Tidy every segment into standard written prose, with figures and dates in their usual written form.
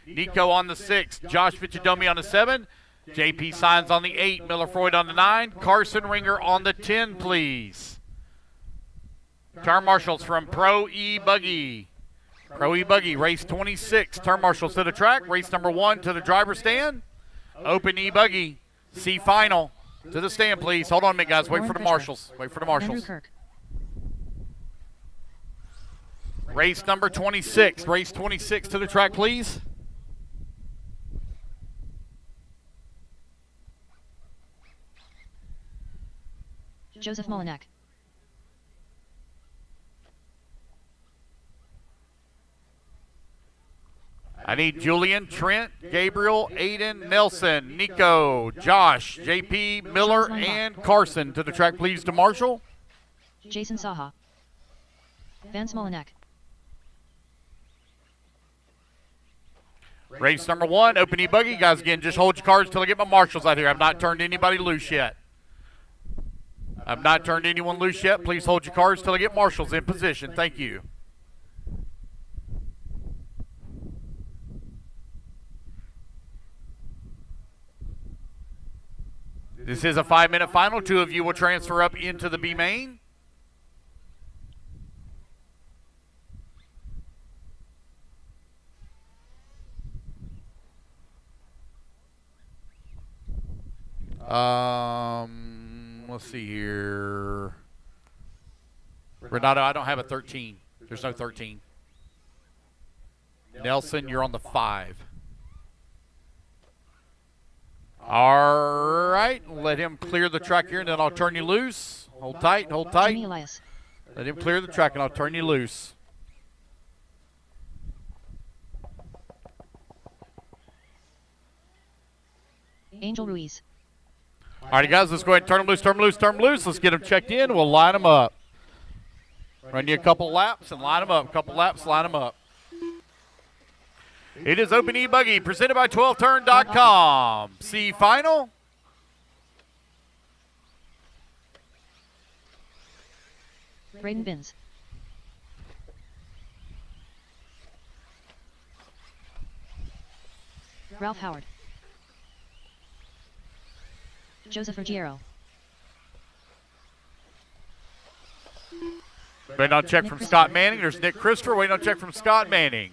Nico on the 6, Josh Fichadomi on the 7, JP Signs on the 8, Miller Freud on the 9, Carson Ringer on the 10, please. Turn marshals from Pro e-buggy. Pro e-buggy, race 26. Turn marshals to the track. Race number 1 to the driver's stand. Open e-buggy. C final to the stand, please. Hold on a minute, guys. Wait for the marshals. Wait for the marshals. Race number 26. Race 26 to the track, please. Joseph Molinak. I need Julian, Trent, Gabriel, Aiden, Nelson, Nico, Josh, JP, Miller, and Carson to the track, please, to Marshall. Jason Saha. Vance Molinak. Race number 1, open e-buggy. Guys, again, just hold your cards until I get my marshals out here. I've not turned anybody loose yet. I've not turned anyone loose yet. Please hold your cards until I get marshals in position. Thank you. This is a 5-minute final. 2 of you will transfer up into the B main. Let's see here. Renato, I don't have a 13. There's no 13. Nelson, you're on the 5. All right, let him clear the track here, and then I'll turn you loose. Hold tight, hold tight. Let him clear the track, and I'll turn you loose. Angel Ruiz. All right, guys, let's go ahead and turn them loose, turn them loose, turn them loose. Let's get them checked in. We'll line them up. Run you a couple laps and line them up. A couple laps, line them up. It is Open e-buggy presented by 12turn.com. See final. Braden Binns. Ralph Howard. Joseph Ruggiero. Waiting on check from Scott Manning. There's Nick Christopher waiting on check from Scott Manning.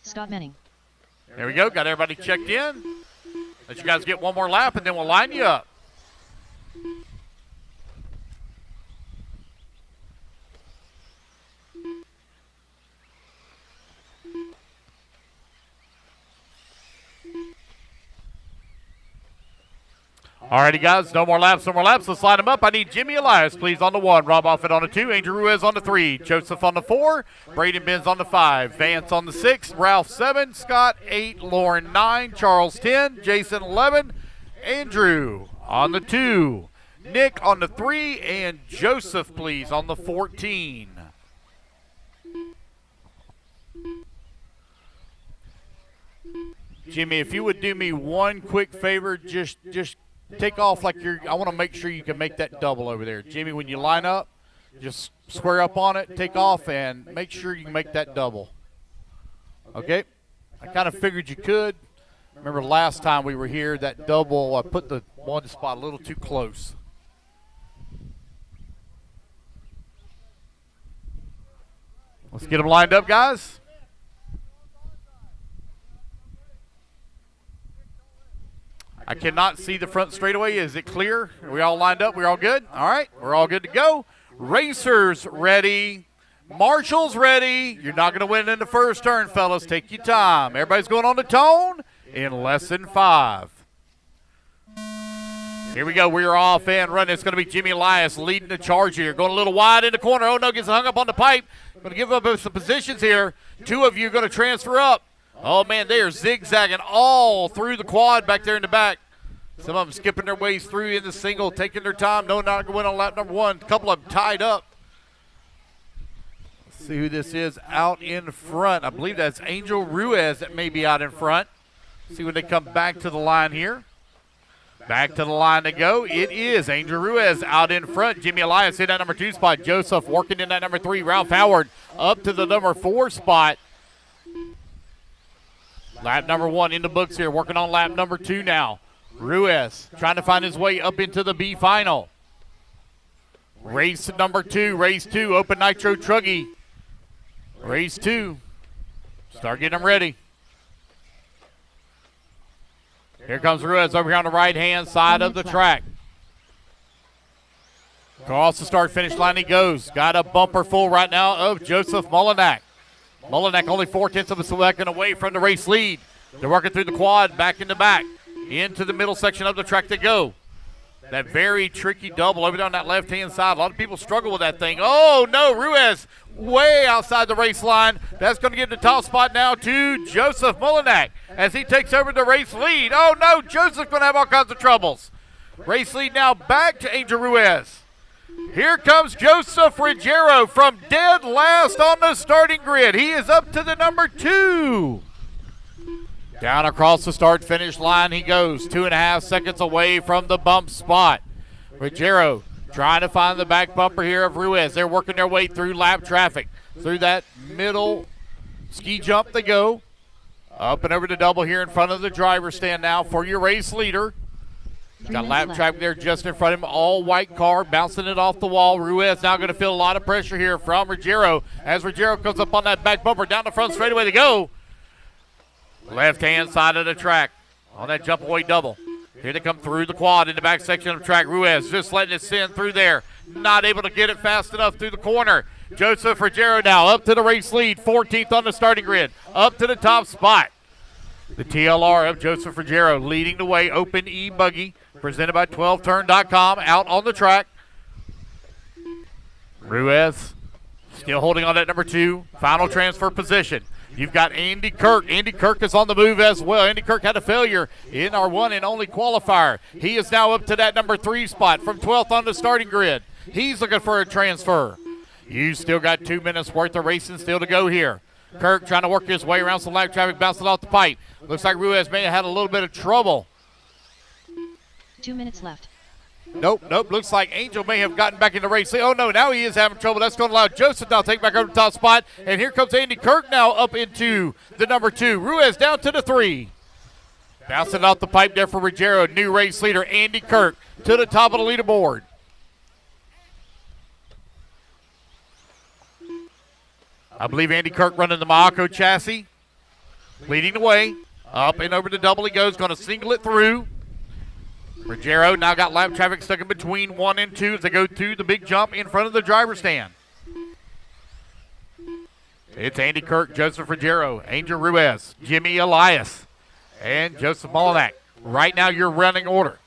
Scott Manning. There we go. Got everybody checked in. Let you guys get one more lap, and then we'll line you up. All righty, guys, no more laps, no more laps. Let's line them up. I need Jimmy Elias, please, on the 1. Rob Offit on the 2. Andrew Ruiz on the 3. Joseph on the 4. Braden Benz on the 5. Vance on the 6. Ralph 7. Scott 8. Lauren 9. Charles 10. Jason 11. Andrew on the 2. Nick on the 3. And Joseph, please, on the 14. Jimmy, if you would do me one quick favor, just take off like I want to make sure you can make that double over there. Jimmy, when you line up, just square up on it, take off, and make sure you can make that double. Okay? I kind of figured you could. Remember last time we were here, that double, I put the one spot a little too close. Let's get them lined up, guys. I cannot see the front straightaway. Is it clear? Are we all lined up? We're all good? All right. We're all good to go. Racers ready. Marshals ready. You're not going to win in the first turn, fellas. Take your time. Everybody's going on the tone in less than 5. Here we go. We are off and running. It's going to be Jimmy Elias leading the charge here. Going a little wide in the corner. Oh, no, gets hung up on the pipe. Going to give up some positions here. 2 of you are going to transfer up. Oh, man, they are zigzagging all through the quad back there in the back. Some of them skipping their ways through in the single, taking their time. No, not going to win on lap number 1. A couple of them tied up. Let's see who this is out in front. I believe that's Angel Ruiz that may be out in front. See when they come back to the line here. Back to the line to go. It is Angel Ruiz out in front. Jimmy Elias in that number 2 spot. Joseph working in that number 3. Ralph Howard up to the number 4 spot. Lap number 1 in the books here. Working on lap number 2 now. Ruiz trying to find his way up into the B final. Race number 2. Race 2. Open Nitro Truggy. Race 2. Start getting them ready. Here comes Ruiz over here on the right-hand side of the track. Across the start-finish line he goes. Got a bumper full right now of Joseph Mullinack. Mullinack only 4/10 of a second away from the race lead. They're working through the quad, back in the back. Into the middle section of the track to go. That very tricky double over there on that left-hand side. A lot of people struggle with that thing. Oh, no, Ruiz way outside the race line. That's going to give the top spot now to Joseph Mullinack as he takes over the race lead. Oh, no, Joseph's going to have all kinds of troubles. Race lead now back to Angel Ruiz. Here comes Joseph Ruggiero from dead last on the starting grid. He is up to the number 2. Down across the start-finish line he goes. 2.5 seconds away from the bump spot. Ruggiero trying to find the back bumper here of Ruiz. They're working their way through lap traffic. Through that middle ski jump they go. Up and over the double here in front of the driver's stand now for your race leader. Got lap traffic there just in front of him. All white car bouncing it off the wall. Ruiz now going to feel a lot of pressure here from Ruggiero as Ruggiero comes up on that back bumper. Down the front straightaway to go. Left-hand side of the track on that jump away double. Here they come through the quad in the back section of the track. Ruiz just letting it send through there. Not able to get it fast enough through the corner. Joseph Ruggiero now up to the race lead. 14th on the starting grid. Up to the top spot. The TLR of Joseph Ruggiero leading the way. Open e-buggy presented by 12turn.com out on the track. Ruiz still holding on that number 2. Final transfer position. You've got Andy Kirk. Andy Kirk is on the move as well. Andy Kirk had a failure in our one and only qualifier. He is now up to that number 3 spot from 12th on the starting grid. He's looking for a transfer. You still got 2 minutes worth of racing still to go here. Kirk trying to work his way around some lap traffic, bouncing off the pipe. Looks like Ruiz may have had a little bit of trouble. 2 minutes left. Nope. Looks like Angel may have gotten back in the race. Oh, no, now he is having trouble. That's going to allow Joseph now to take back over the top spot. And here comes Andy Kirk now up into the number 2. Ruiz down to the 3. Bouncing off the pipe there for Ruggiero. New race leader, Andy Kirk, to the top of the leaderboard. I believe Andy Kirk running the Mako chassis. Leading the way. Up and over the double he goes. Going to single it through. Ruggiero now got lap traffic stuck in between 1 and 2 as they go to the big jump in front of the driver's stand. It's Andy Kirk, Joseph Ruggiero, Angel Ruiz, Jimmy Elias, and Joseph Mullinack. Right now, your running order.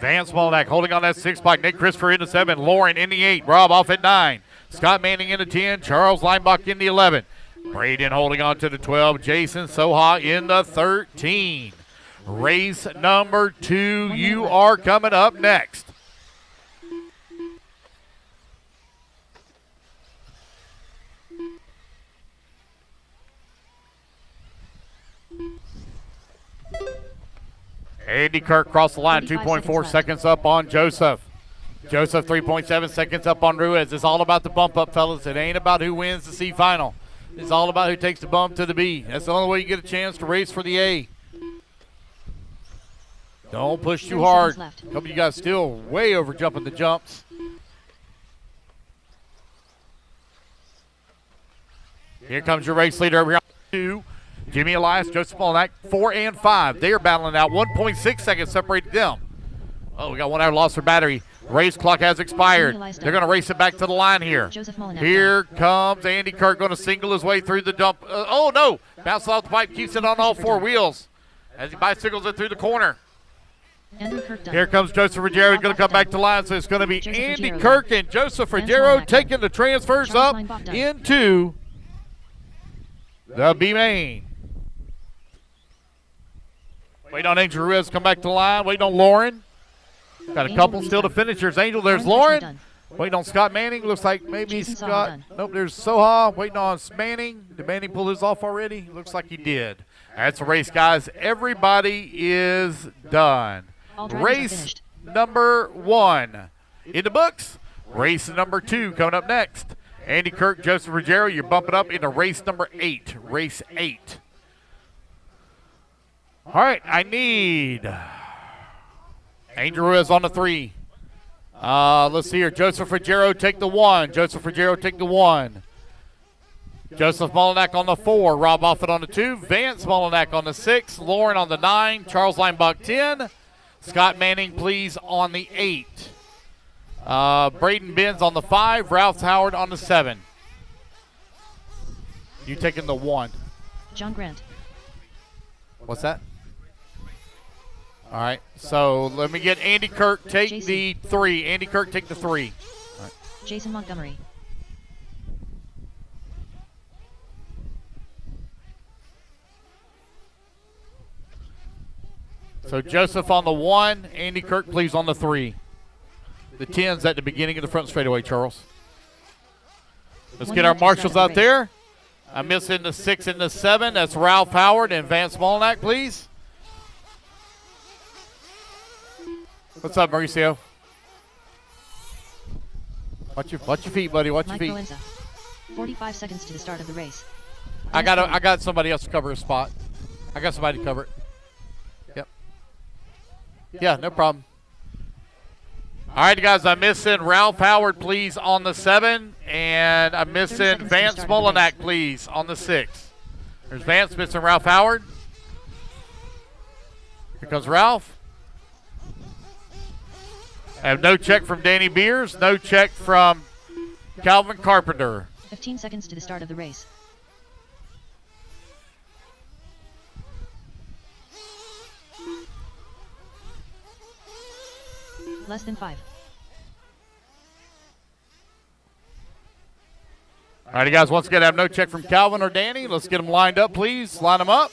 Vance Mullinack holding on that 6 spot. Nick Christopher in the 7. Lauren in the 8. Rob off at 9. Scott Manning in the 10. Charles Leinbach in the 11. Braden holding on to the 12. Jason Soha in the 13. Race number 2, you are coming up next. Andy Kirk crossed the line, 2.4 seconds up on Joseph. Joseph 3.7 seconds up on Ruiz. It's all about the bump up, fellas. It ain't about who wins the C final. It's all about who takes the bump to the B. That's the only way you get a chance to race for the A. Don't push too hard. A couple of you guys still way over jumping the jumps. Here comes your race leader over here. 2. Jimmy Elias, Joseph Mullinack, 4 and 5. They are battling out. 1.6 seconds separated them. Oh, we got 1 hour lost for battery. Race clock has expired. They're going to race it back to the line here. Here comes Andy Kirk going to single his way through the dump. Oh, no. Bounces off the pipe, keeps it on all 4 wheels as he bicycles it through the corner. Here comes Joseph Ruggiero. Going to come back to line, so it's going to be Andy Kirk and Joseph Ruggiero taking the transfers up into the B main. Wait on Angel Ruiz to come back to line. Waiting on Lauren. Got a couple still to finish. There's Angel. There's Lauren. Waiting on Scott Manning. Looks like maybe Scott. Nope, there's Soha. Waiting on Manning. Did Manning pull his off already? Looks like he did. That's the race, guys. Everybody is done. All drivers are race finished. number 1 in the books. Race number 2 coming up next. Andy Kirk, Joseph Ruggiero, you're bumping up into race number 8. Race 8. All right, I need Angel Ruiz on the 3. Let's see here. Joseph Ruggiero take the 1. Joseph Ruggiero take the 1. Joseph Molinak on the 4. Rob Offit on the 2. Vance Molinak on the 6. Lauren on the 9. Charles Leinbach 10. Scott Manning, please, on the 8. Braden Benz on the 5. Ralph Howard on the 7. You taking the 1. John Grant. What's that? All right, so let me get Andy Kirk take Jason. the 3. Andy Kirk take the 3. All right. Jason Montgomery. So Joseph on the 1. Andy Kirk, please, on the 3. The 10's at the beginning of the front straightaway, Charles. Let's get our marshals out there. I'm missing the 6 and the 7. That's Ralph Howard and Vance Molinak, please. What's up, Mauricio? Watch your feet, buddy. Watch your Mike feet. Proenza. 45 seconds to the start of the race. I got somebody else to cover a spot. I got somebody to cover it. Yep. Yeah, no problem. All right, guys, I'm missing Ralph Howard, please, on the 7. And I'm missing Vance Molinak, please, on the 6. There's Vance missing Ralph Howard. Here comes Ralph. I have no check from Danny Beers. No check from Calvin Carpenter. 15 seconds to the start of the race. Less than 5. All right, guys, once again, I have no check from Calvin or Danny. Let's get them lined up, please. Line them up.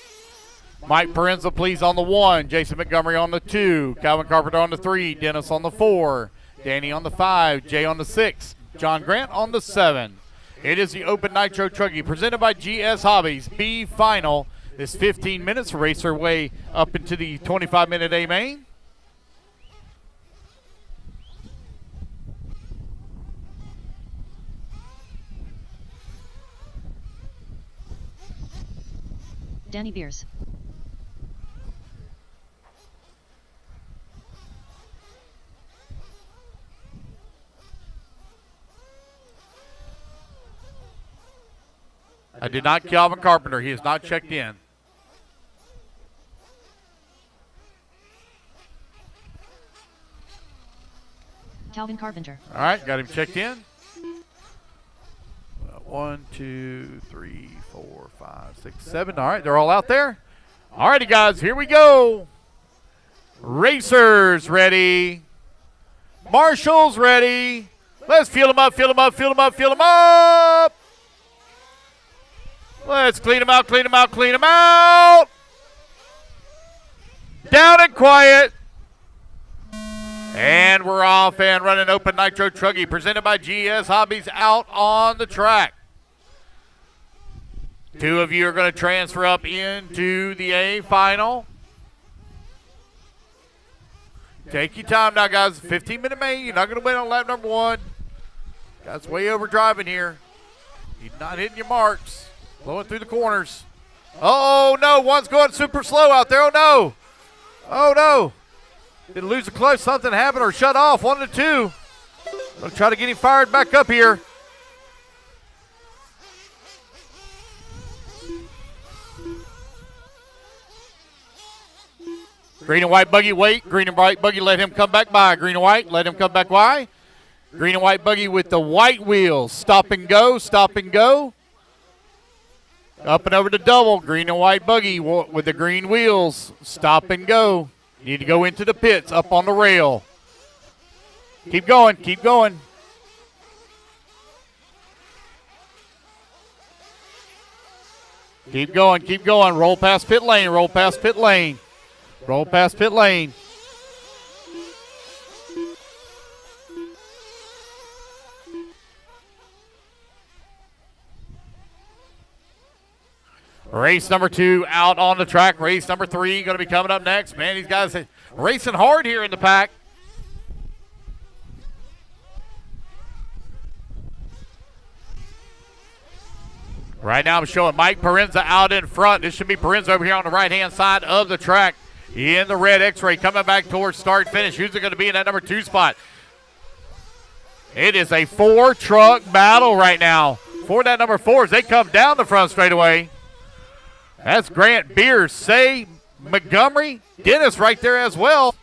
Mike Parenza, please, on the 1. Jason Montgomery on the 2. Calvin Carpenter on the 3. Dennis on the 4. Danny on the 5. Jay on the 6. John Grant on the 7. It is the Open Nitro Truggy presented by GS Hobbies. B final is 15 minutes. Race our way up into the 25-minute A main. Danny Beers. I did not Calvin Carpenter. He is not checked in. Calvin Carpenter. All right, got him checked in. 1, 2, 3, 4, 5, 6, 7. All right, they're all out there. All righty, guys, here we go. Racers ready. Marshals ready. Let's fill them up, fill them up, fill them up, fill them up. Let's clean them out, clean them out, clean them out. Down and quiet. And we're off and running Open Nitro Truggy presented by GS Hobbies out on the track. 2 of you are going to transfer up into the A final. Take your time now, guys. 15-minute main. You're not going to win on lap number 1. Guys, way over driving here. You're not hitting your marks. Blowing through the corners. Oh, no. One's going super slow out there. Oh, no. Oh, no. Did lose a clutch? Something happened or shut off. 1 of the 2. Going to try to get him fired back up here. Green and white buggy, wait. Green and white buggy, let him come back by. Green and white, let him come back by. Green and white buggy with the white wheels. Stop and go, stop and go. Up and over to double. Green and white buggy with the green wheels. Stop and go. You need to go into the pits, up on the rail. Keep going, keep going. Keep going, keep going. Roll past pit lane, roll past pit lane. Roll past pit lane. Race number 2 out on the track. Race number 3 going to be coming up next. Man, these guys are racing hard here in the pack. Right now I'm showing Mike Parenza out in front. This should be Parenza over here on the right-hand side of the track in the red X-ray coming back towards start-finish. Who's it going to be in that number 2 spot? It is a 4-truck battle right now for that number 4 as they come down the front straightaway. That's Grant, Beers, Say, Montgomery, Dennis right there as well.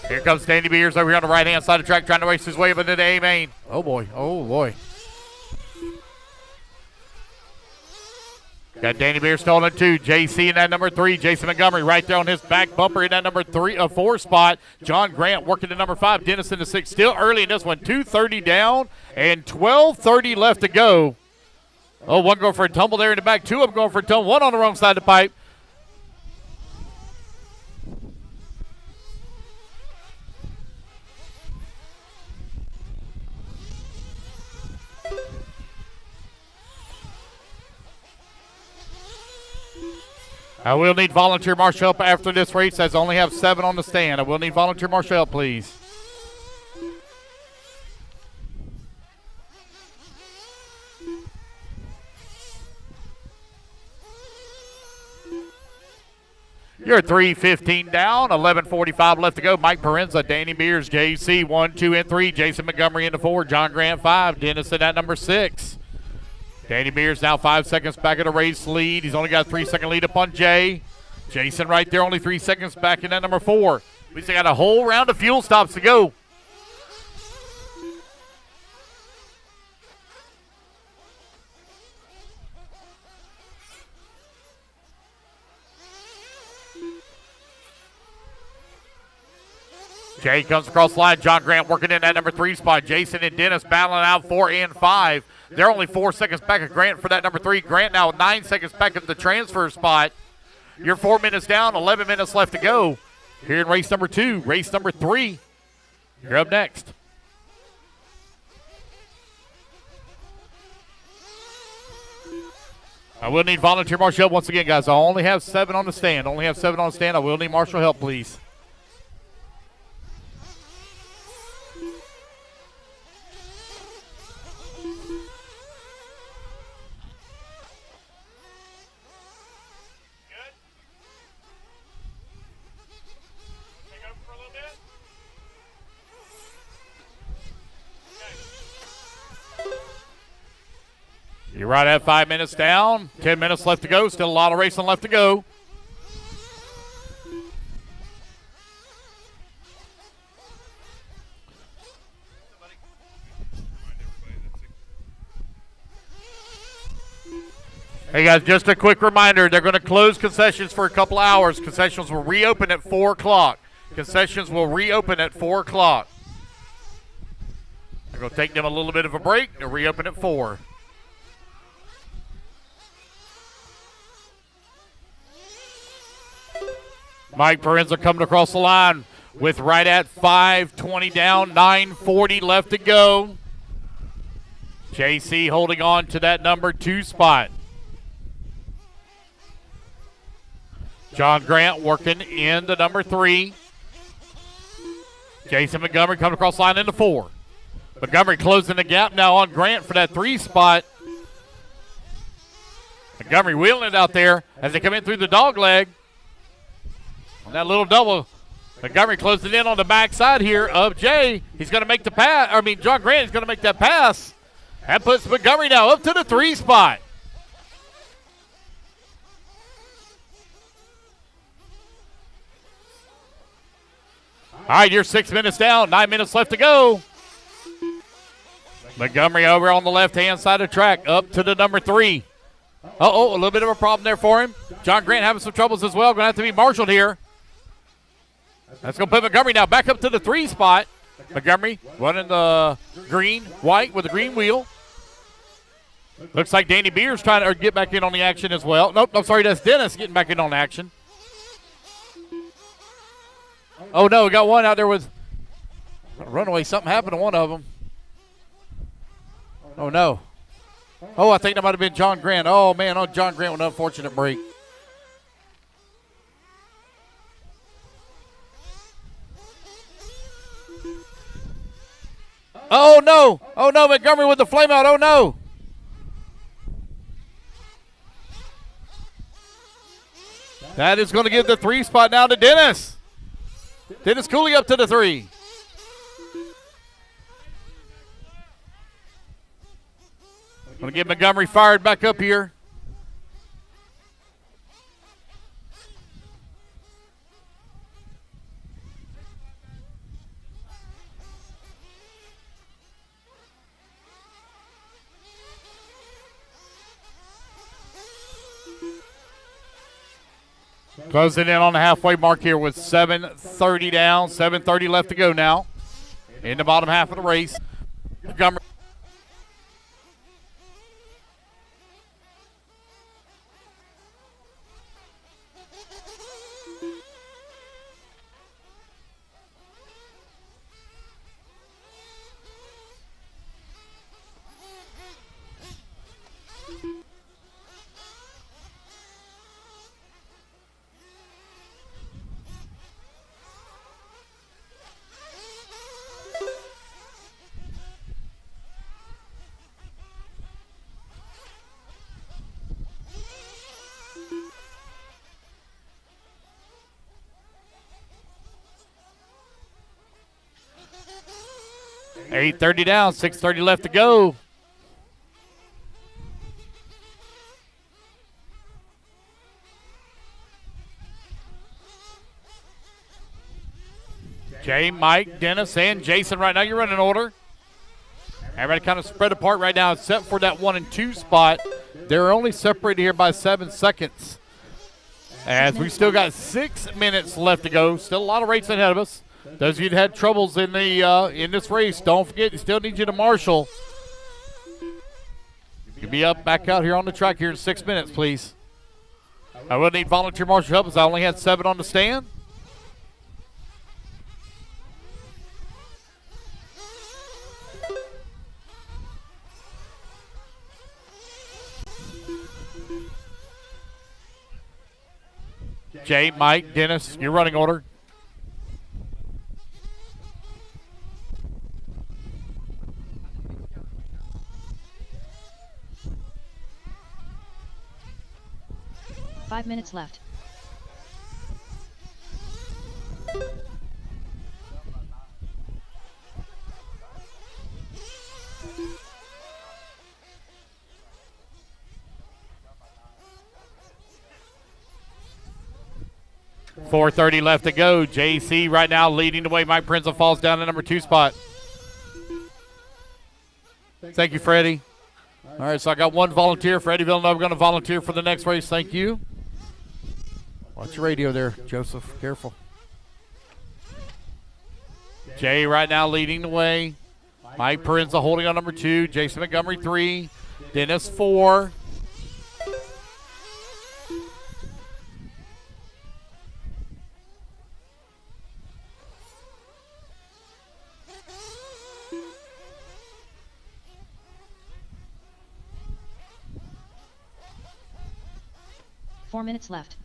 Here comes Danny Beers over here on the right-hand side of the track trying to race his way up into the A-main. Oh, boy. Oh, boy. Got Danny Beers stolen 2. JC in that number 3. Jason Montgomery right there on his back bumper in that number 4 spot. John Grant working to number 5. Dennis in the 6. Still early in this one. 2:30 down and 12:30 left to go. Oh, one going for a tumble there in the back. 2 of them going for a tumble. 1 on the wrong side of the pipe. I will need volunteer marshal help after this race, as I only have 7 on the stand. I will need volunteer marshal help, please. You're 3:15 down, 11:45 left to go. Mike Parenza, Danny Beers, JC 1, 2, and 3. Jason Montgomery in the 4. John Grant 5. Dennis in that number 6. Danny Beers now 5 seconds back at the race lead. He's only got a 3-second lead up on Jay. Jason right there, only 3 seconds back in that number 4. We still got a whole round of fuel stops to go. Jay comes across the line. John Grant working in that number 3 spot. Jason and Dennis battling out 4 and 5. They're only 4 seconds back of Grant for that number 3. Grant now 9 seconds back at the transfer spot. You're 4 minutes down, 11 minutes left to go here in race number 2. Race number 3, you're up next. I will need volunteer marshal help once again, guys. I only have 7 on the stand. I will need marshal help, please. You're right at 5 minutes down. 10 minutes left to go. Still a lot of racing left to go. Hey, guys, just a quick reminder. They're going to close concessions for a couple hours. Concessions will reopen at 4 o'clock. They're going to take them a little bit of a break. They'll reopen at 4. Mike Parenza coming across the line with right at 5:20 down, 9:40 left to go. JC holding on to that number 2 spot. John Grant working in the number 3. Jason Montgomery coming across the line in the 4. Montgomery closing the gap now on Grant for that 3 spot. Montgomery wheeling it out there as they come in through the dog leg. On that little double, Montgomery closing in on the backside here of Jay. He's going to make the pass. John Grant is going to make that pass. That puts Montgomery now up to the 3 spot. All right, you're 6 minutes down, 9 minutes left to go. Montgomery over on the left-hand side of the track, up to the number 3. A little bit of a problem there for him. John Grant having some troubles as well. Going to have to be marshaled here. That's going to put Montgomery now back up to the 3 spot. Montgomery running the white with the green wheel. Looks like Danny Beers trying to get back in on the action as well. Nope, I'm sorry, that's Dennis getting back in on action. Oh, no, we got one out there with a runaway. Something happened to one of them. Oh, no. Oh, I think that might have been John Grant. Oh, man, John Grant with an unfortunate break. Oh, no. Oh, no, Montgomery with the flame out. Oh, no. That is going to give the 3 spot now to Dennis. Dennis Cooley up to the 3. Going to get Montgomery fired back up here. Closing in on the halfway mark here with 7:30 down, 7:30 left to go now in the bottom half of the race. Montgomery. $8:30 down, 6:30 left to go. Jay, Mike, Dennis, and Jason right now, you're running order. Everybody kind of spread apart right now except for that 1 and 2 spot. They're only separated here by 7 seconds. As we've still got 6 minutes left to go. Still a lot of races ahead of us. Those of you that had troubles in the in this race, don't forget, you still need you to marshal. You'll be back out here on the track here in 6 minutes, please. I will need volunteer marshal help as I only had 7 on the stand. Jay, Mike, Dennis, your running order. Five minutes left. $4:30 left to go. JC right now leading the way. Mike Prinza falls down to number 2 spot. Thank you, Freddie. All right, so I got 1 volunteer. Freddie Villanova going to volunteer for the next race. Thank you. Watch your radio there, Joseph. Careful. Jay right now leading the way. Mike Prinza holding on number 2. Jason Montgomery 3. Dennis 4. Four minutes left.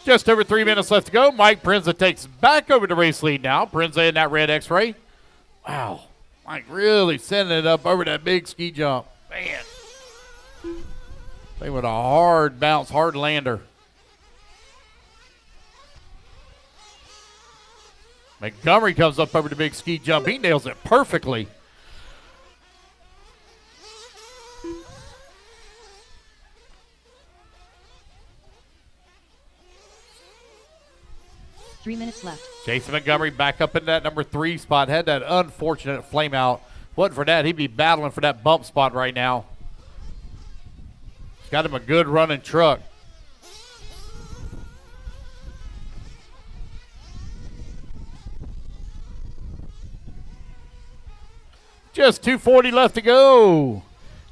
Just over 3 minutes left to go. Mike Prinza takes back over the race lead now. Prinza in that red X-ray. Wow. Mike really sending it up over that big ski jump. Man. They with a hard bounce, hard lander. Montgomery comes up over the big ski jump. He nails it perfectly. 3 minutes left. Jason Montgomery back up in that number 3 spot. Had that unfortunate flame out. Wasn't for that, he'd be battling for that bump spot right now. He's got him a good running truck. Just 2:40 left to go.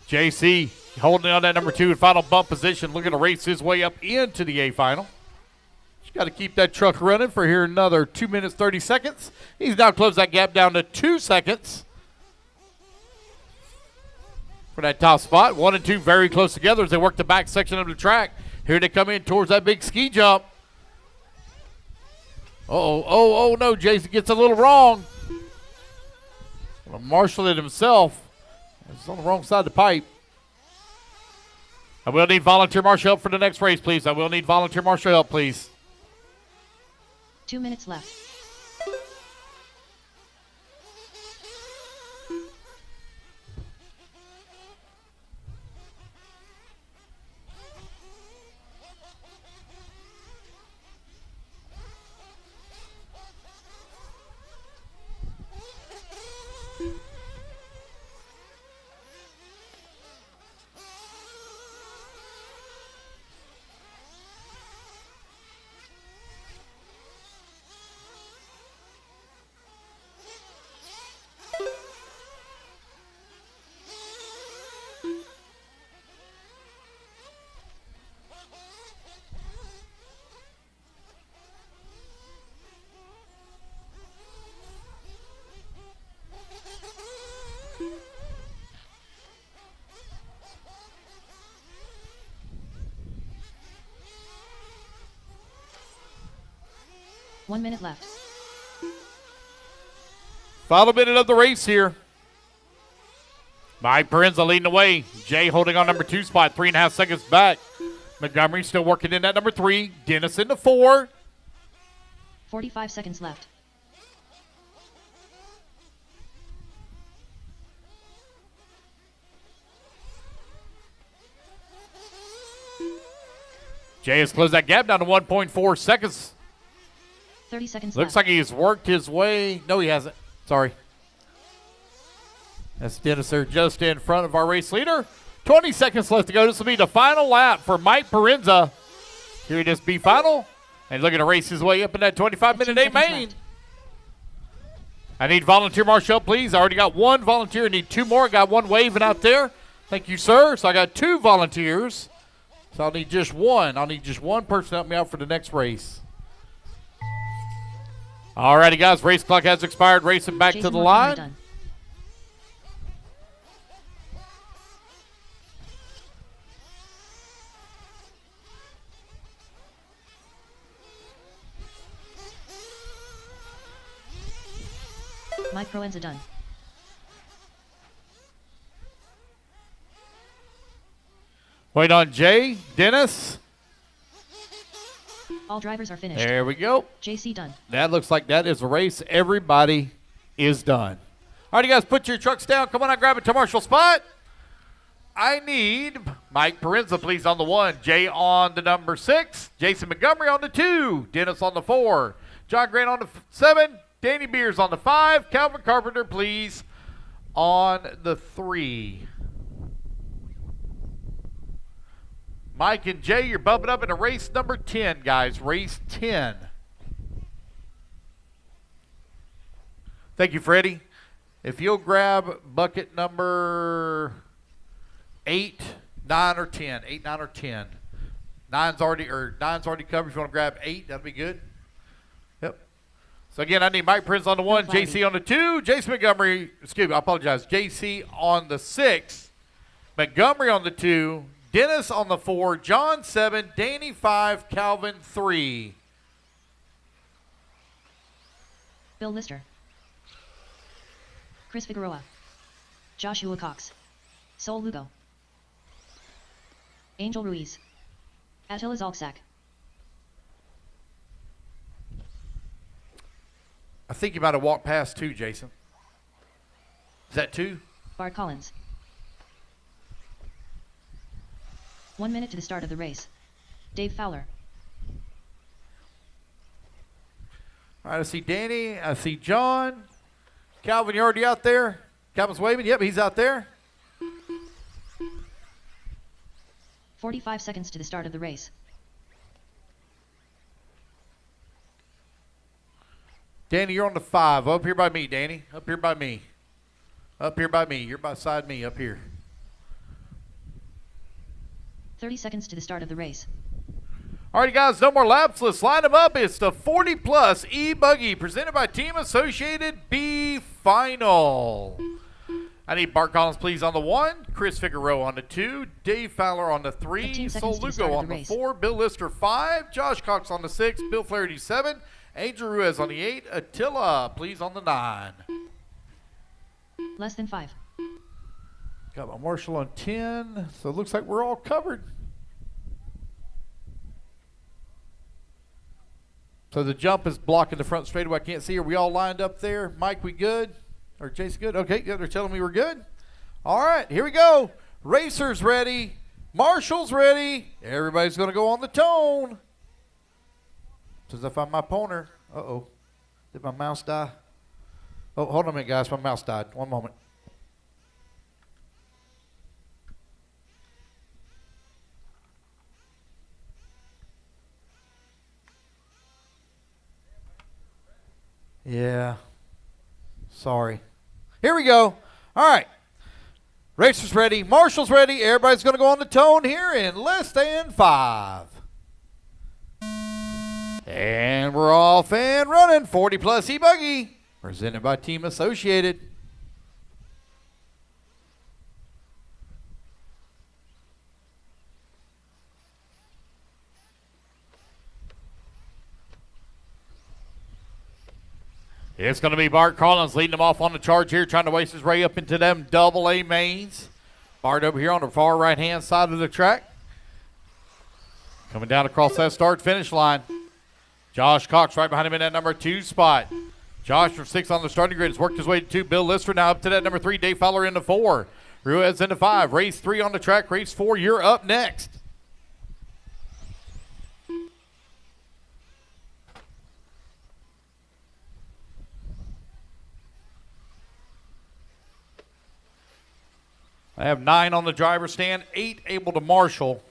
JC holding on that number 2 in final bump position, looking to race his way up into the A final. He's got to keep that truck running for here another 2 minutes, 30 seconds. He's now closed that gap down to 2 seconds for that top spot. 1 and 2 very close together as they work the back section of the track. Here they come in towards that big ski jump. Oh no, Jason gets a little wrong. Marshall it himself. It's on the wrong side of the pipe. I will need volunteer marshal help for the next race, please. I will need volunteer marshal help, please. 2 minutes left. One minute left. Final minute of the race here. Mike Parenza leading the way. Jay holding on number 2 spot, 3.5 seconds back. Montgomery still working in that number 3. Dennis in the 4. 45 seconds left. Jay has closed that gap down to 1.4 seconds. 30 seconds Looks left. like he's worked his way. No, he hasn't. Sorry. That's Dennis there just in front of our race leader. 20 seconds left to go. This will be the final lap for Mike Parenza here in this B final. And looking to race his way up in that 25-minute A main. Left. I need volunteer marshal, please. I already got 1 volunteer. I need 2 more. I got 1 waving out there. Thank you, sir. So I got 2 volunteers. So I'll need just 1. I'll need just 1 person to help me out for the next race. Alrighty, guys. Race clock has expired. Racing back Jason to the Montgomery line. done. Mike Proenza done. Wait on Jay. Dennis. All drivers are finished. There we go. JC done. That looks like that is a race. Everybody is done. All right, you guys, put your trucks down. Come on out, grab a commercial spot. I need Mike Parenza, please, on the 1. Jay on the number 6. Jason Montgomery on the 2. Dennis on the 4. John Grant on the 7. Danny Beers on the 5. Calvin Carpenter, please, on the 3. Mike and Jay, you're bumping up into race number 10, guys. Race 10. Thank you, Freddie. If you'll grab bucket number 8, 9, or 10. 8, 9, or 10. Nine's already covered. If you want to grab 8, that'll be good. Yep. So again, I need Mike Prince on the 1, JC on the 2, Jason Montgomery, excuse me, I apologize, JC on the 6, Montgomery on the 2, Dennis on the 4, John 7, Danny 5, Calvin 3. Bill Lister. Chris Figueroa. Joshua Cox. Sol Lugo. Angel Ruiz. Attila Zalczak. I think you might have walked past 2, Jason. Is that 2? Bart Collins. 1 minute to the start of the race. Dave Fowler. All right, I see Danny. I see John. Calvin, you already out there? Calvin's waving. Yep, he's out there. 45 seconds to the start of the race. Danny, you're on the 5. Up here by me, Danny. Up here by me. Up here by me. You're beside me up here. 30 seconds to the start of the race. All right, guys, no more laps. Let's line them up. It's the 40-plus e-buggy presented by Team Associated B Final. I need Bart Collins, please, on the 1. Chris Figueroa on the 2. Dave Fowler on the 3. Sol Lugo on the 4. Bill Lister 5. Josh Cox on the 6. Bill Flaherty 7. Angel Ruiz on the 8. Attila, please, on the 9. Less than 5. Got my Marshall on 10. So it looks like we're all covered. So the jump is blocking the front straightaway. I can't see. Are we all lined up there? Mike, we good? Or Jason good? Okay, yeah, they're telling me we're good. All right, here we go. Racers ready. Marshall's ready. Everybody's going to go on the tone. As if I'm my pointer. Uh-oh. Did my mouse die? Oh, hold on a minute, guys. My mouse died. One moment. Yeah. Sorry. Here we go. All right. Racers ready. Marshall's ready. Everybody's going to go on the tone here in less than 5. And we're off and running. 40-plus e-buggy presented by Team Associated. It's going to be Bart Collins leading them off on the charge here, trying to waste his way up into them double-A mains. Bart over here on the far right-hand side of the track. Coming down across that start-finish line. Josh Cox right behind him in that number 2 spot. Josh from 6 on the starting grid has worked his way to 2. Bill Lister now up to that number 3. Dave Fowler into 4. Ruiz into 5. Race 3 on the track. Race 4, you're up next. I have 9 on the driver's stand, 8 able to marshal.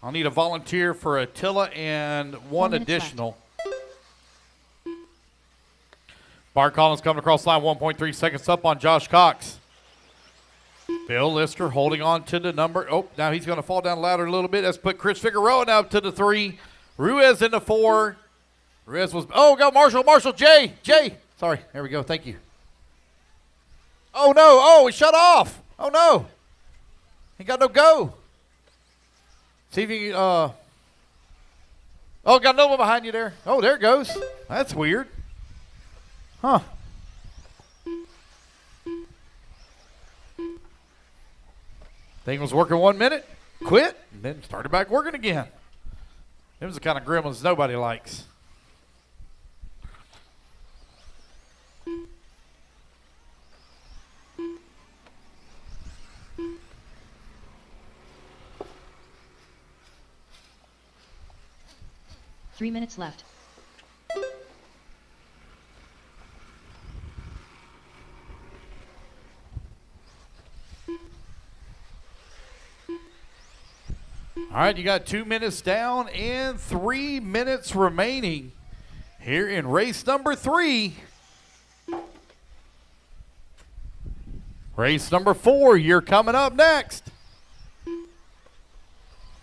I'll need a volunteer for Attila and 1 additional. Bart Collins coming across the line, 1.3 seconds up on Josh Cox. Bill Lister holding on to the number. Oh, now he's going to fall down the ladder a little bit. Let's put Chris Figueroa now up to the 3. Ruiz into 4. Ruiz was, oh, go Marshall, Jay. Sorry, there we go, thank you. Oh, no, oh, he shut off. Oh, no. He got no go. See if you oh, got no one behind you there. Oh, there it goes. That's weird. Huh. Thing was working 1 minute, quit, and then started back working again. It was the kind of gremlins nobody likes. Three minutes left. All right, you got 2 minutes down and 3 minutes remaining here in race number 3. Race number 4, you're coming up next.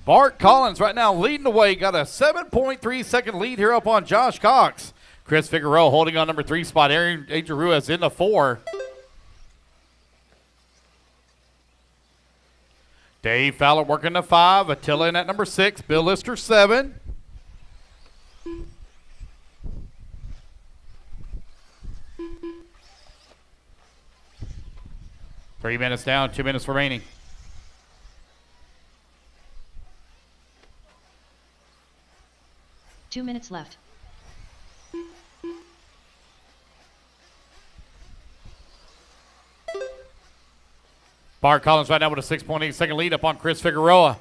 Bart Collins right now leading the way. Got a 7.3 second lead here up on Josh Cox. Chris Figueroa holding on number 3 spot. Angel Ruiz in the 4. Dave Fowler working the 5. Attila in at number 6. Bill Lister 7. Three minutes down, 2 minutes remaining. Two minutes left. Bart Collins right now with a 6.8 second lead up on Chris Figueroa.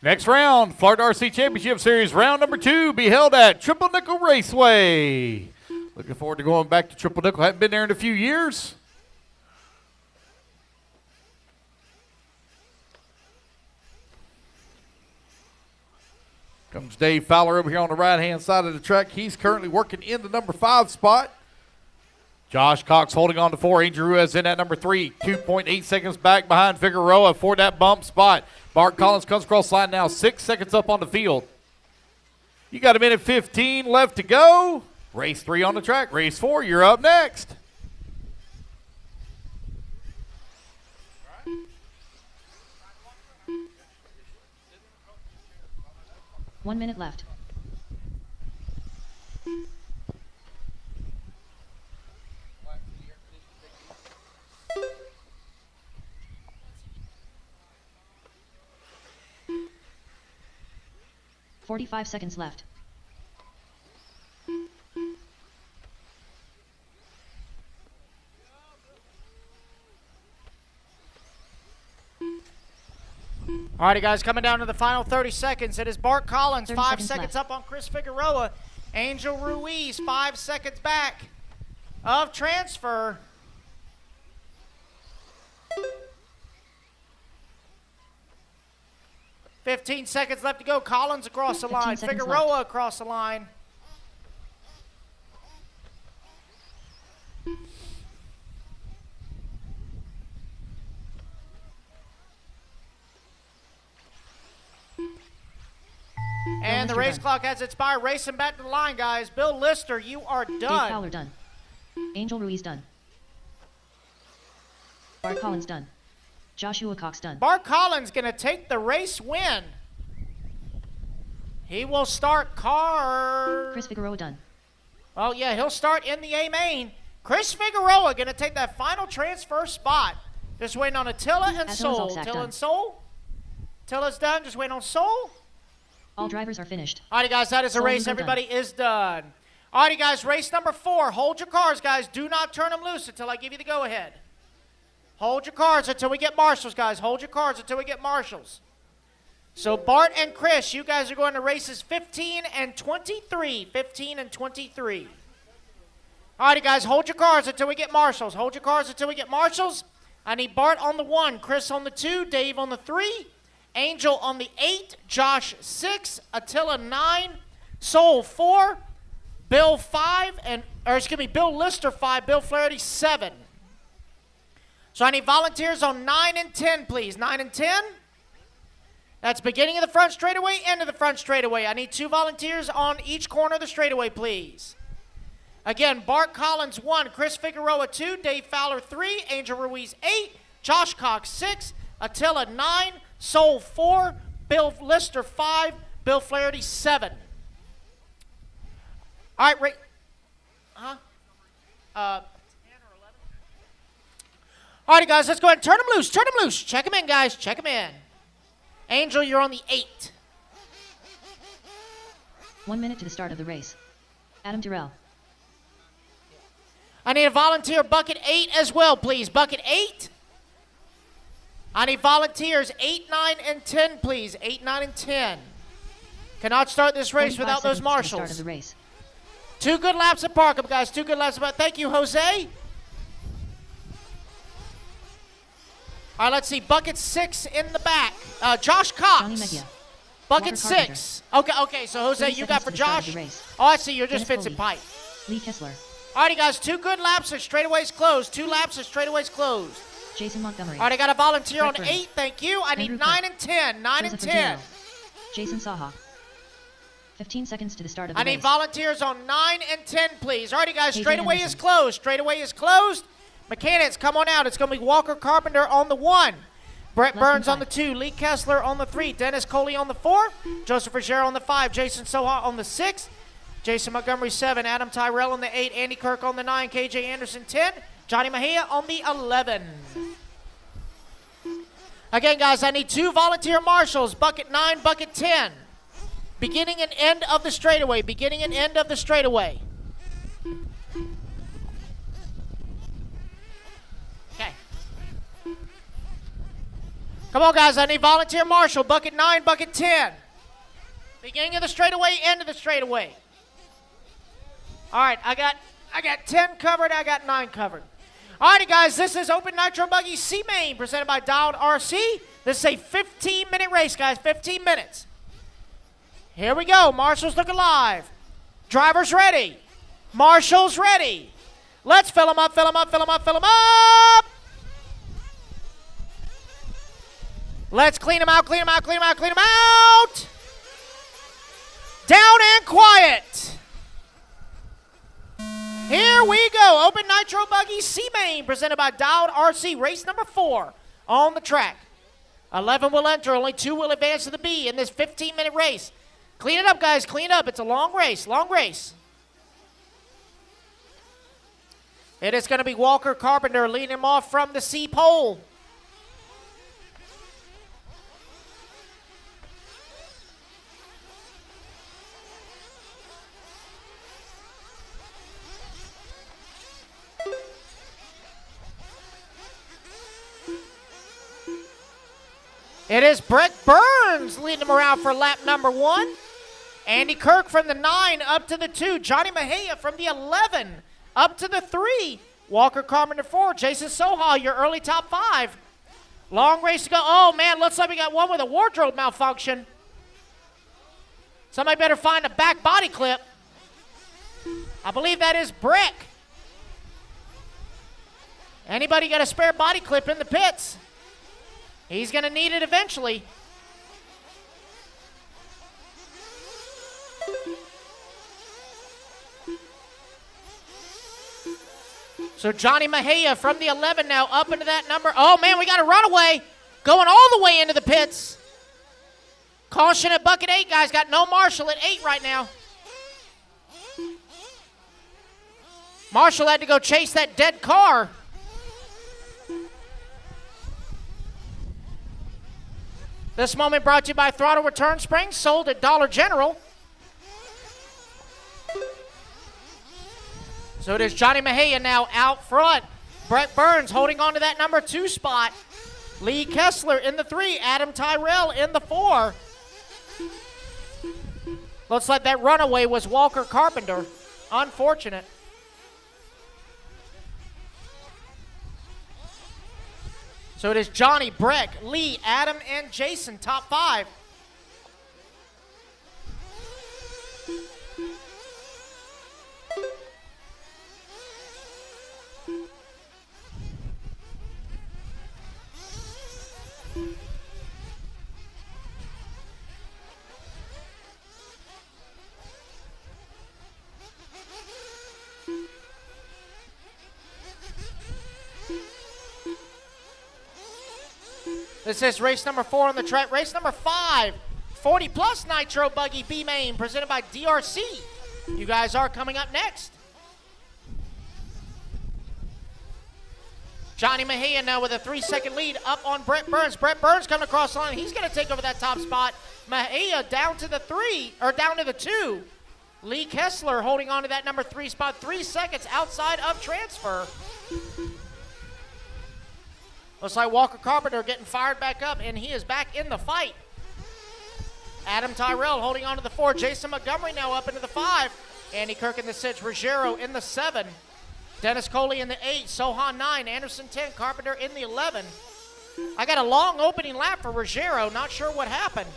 Next round, Florida RC Championship Series, round number 2, be held at Triple Nickel Raceway. Looking forward to going back to Triple Nickel. Haven't been there in a few years. Comes Dave Fowler over here on the right-hand side of the track. He's currently working in the number 5 spot. Josh Cox holding on to 4. Angel Ruiz in at number 3. 2.8 seconds back behind Figueroa for that bump spot. Bart Collins comes across the line now. 6 seconds up on the field. You got a minute 15 left to go. Race 3 on the track. Race 4, you're up next. One minute left. "45 seconds left. All righty, guys, coming down to the final 30 seconds. It is Bart Collins, 30 5 seconds seconds left. up on Chris Figueroa. Angel Ruiz, 5 seconds back of transfer. "15 seconds left to go. Collins across the 15 line. seconds Figueroa left. across the line. And the Lister race done. clock has expired. Racing back to the line, guys. Bill Lister, you are Dave done. Fowler done. Angel Ruiz done. Bart Collins done. Joshua Cox done. Bart Collins going to take the race win. He will start car. Chris Figueroa done. Oh, yeah, he'll start in the A main. Chris Figueroa going to take that final transfer spot. Just waiting on Attila and Attila's Soul. all sacked Attila done. and Soul. Attila's done. Just waiting on Soul. All drivers are finished. All righty, guys, that is a Soul race. Lugo Everybody is done. All righty, guys, race number 4. Hold your cars, guys. Do not turn them loose until I give you the go-ahead. Hold your cars until we get marshals, guys. Hold your cars until we get marshals. So Bart and Chris, you guys are going to races 15 and 23. 15 and 23. All righty, guys, hold your cars until we get marshals. Hold your cars until we get marshals. I need Bart on the 1, Chris on the 2, Dave on the 3, Angel on the 8, Josh 6, Attila 9, Soul 4, Bill 5, Bill Lister 5, Bill Flaherty 7. So I need volunteers on 9 and 10, please. 9 and 10. That's beginning of the front straightaway, end of the front straightaway. I need 2 volunteers on each corner of the straightaway, please. Again, Bart Collins 1, Chris Figueroa 2, Dave Fowler 3, Angel Ruiz 8, Josh Cox 6, Attila 9, Soul 4, Bill Lister 5, Bill Flaherty 7. All right, all right, guys, let's go ahead and turn them loose. Turn them loose. Check them in, guys. Check them in. Angel, you're on the 8. 1 minute to the start of the race. Adam Durrell. I need a volunteer bucket 8 as well, please. Bucket 8. I need volunteers 8, 9, and 10, please. 8, 9, and 10. Cannot start this race 45 without those seconds to the start of marshals. the race. 2 good laps at Parkham, guys. 2 good laps at Parkham. Thank you, Jose. All right, let's see. Bucket 6 in the back. Josh Cox. Johnny Mejia. Bucket Walker 6. Okay, so Jose, 30 you got seconds for to the start of Josh. the race. Oh, I see. You're just Dennis Vincent Colby. Pike. Lee Kessler. Alrighty, guys. 2 good laps and straightaways closed. 2 laps and straightaways closed. Jason Montgomery. Alright, I got a volunteer on Brett 8. Thank you. I need Andrew 9 Cook. and 10. 9 Joseph and 10. Aguero. Jason Saha. 15 seconds to the start of the I race. need volunteers on 9 and 10, please. Alrighty, guys. AJ Straightaway is Anderson. closed. Straightaway is closed. Mechanics, come on out. It's going to be Walker Carpenter on the 1. Brett Less than Burns on the 5. 2. Lee Kessler on the 3. Dennis Coley on the 4. Joseph Ruggiero on the 5. Jason Soha on the 6. Jason Montgomery 7. Adam Tyrell on the 8. Andy Kirk on the 9. KJ Anderson 10. Johnny Mejia on the 11. Again, guys, I need 2 volunteer marshals. Bucket 9, bucket 10. Beginning and end of the straightaway. Beginning and end of the straightaway. Okay. Come on, guys. I need volunteer marshal. Bucket 9, bucket 10. Beginning of the straightaway, end of the straightaway. All right, I got 10 covered. I got 9 covered. All righty, guys. This is Open Nitro Buggy C-Main presented by Dialed RC. This is a 15-minute race, guys. 15 minutes. Here we go. Marshals look alive. Drivers ready. Marshals ready. Let's fill them up, fill them up, fill them up, fill them up. Let's clean them out, clean them out, clean them out, clean them out. Down and quiet. Here we go. Open Nitro Buggy C-Main presented by Dialed RC. Race number 4 on the track. 11 will enter. Only 2 will advance to the B in this 15-minute race. Clean it up, guys. Clean it up. It's a long race. Long race. It is going to be Walker Carpenter leading him off from the C pole. It is Brett Burns leading him around for lap number 1. Andy Kirk from the 9 up to the 2. Johnny Mejia from the 11 up to the 3. Walker Carpenter 4. Jason Soha, your early top 5. Long race to go. Oh, man, looks like we got one with a wardrobe malfunction. Somebody better find a back body clip. I believe that is Brick. Anybody got a spare body clip in the pits? He's going to need it eventually. So Johnny Mejia from the 11 now up into that number. Oh, man, we got a runaway going all the way into the pits. Caution at bucket 8, guys. Got no marshal at 8 right now. Marshall had to go chase that dead car. This moment brought to you by Throttle Return Springs, sold at Dollar General. So it is Johnny Mejia now out front. Brett Burns holding on to that number 2 spot. Lee Kessler in the 3. Adam Tyrell in the 4. Looks like that runaway was Walker Carpenter. Unfortunate. So it is Johnny, Breck, Lee, Adam, and Jason, top 5. This is race number 4 on the track. Race number 5, 40-plus Nitro Buggy B-Main, presented by DRC. You guys are coming up next. Johnny Mejia now with a 3-second lead up on Brett Burns. Brett Burns coming across the line. He's going to take over that top spot. Mejia down to the 3, or down to the 2. Lee Kessler holding on to that number 3 spot. 3 seconds outside of transfer. Looks like Walker Carpenter getting fired back up, and he is back in the fight. Adam Tyrell holding on to the 4. Jason Montgomery now up into the 5. Andy Kirk in the 6. Ruggiero in the 7. Dennis Coley in the 8. Sohan 9. Anderson 10. Carpenter in the 11. I got a long opening lap for Ruggiero. Not sure what happened.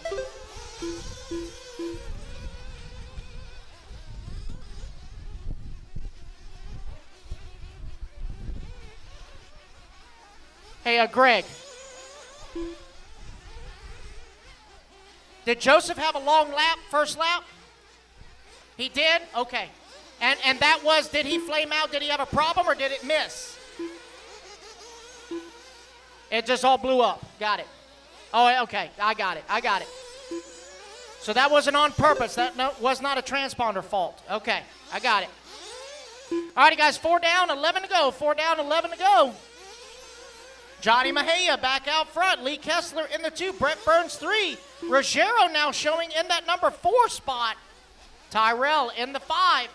Hey, Greg. Did Joseph have a long lap, first lap? He did? Okay. And that was, did he flame out? Did he have a problem or did it miss? It just all blew up. Got it. Oh, okay. I got it. So that wasn't on purpose. That was not a transponder fault. Okay. I got it. All righty, guys. 4 down, 11 to go. 4 down, 11 to go. Johnny Mejia back out front. Lee Kessler in the 2. Brett Burns 3. Ruggiero now showing in that number 4 spot. Tyrell in the 5.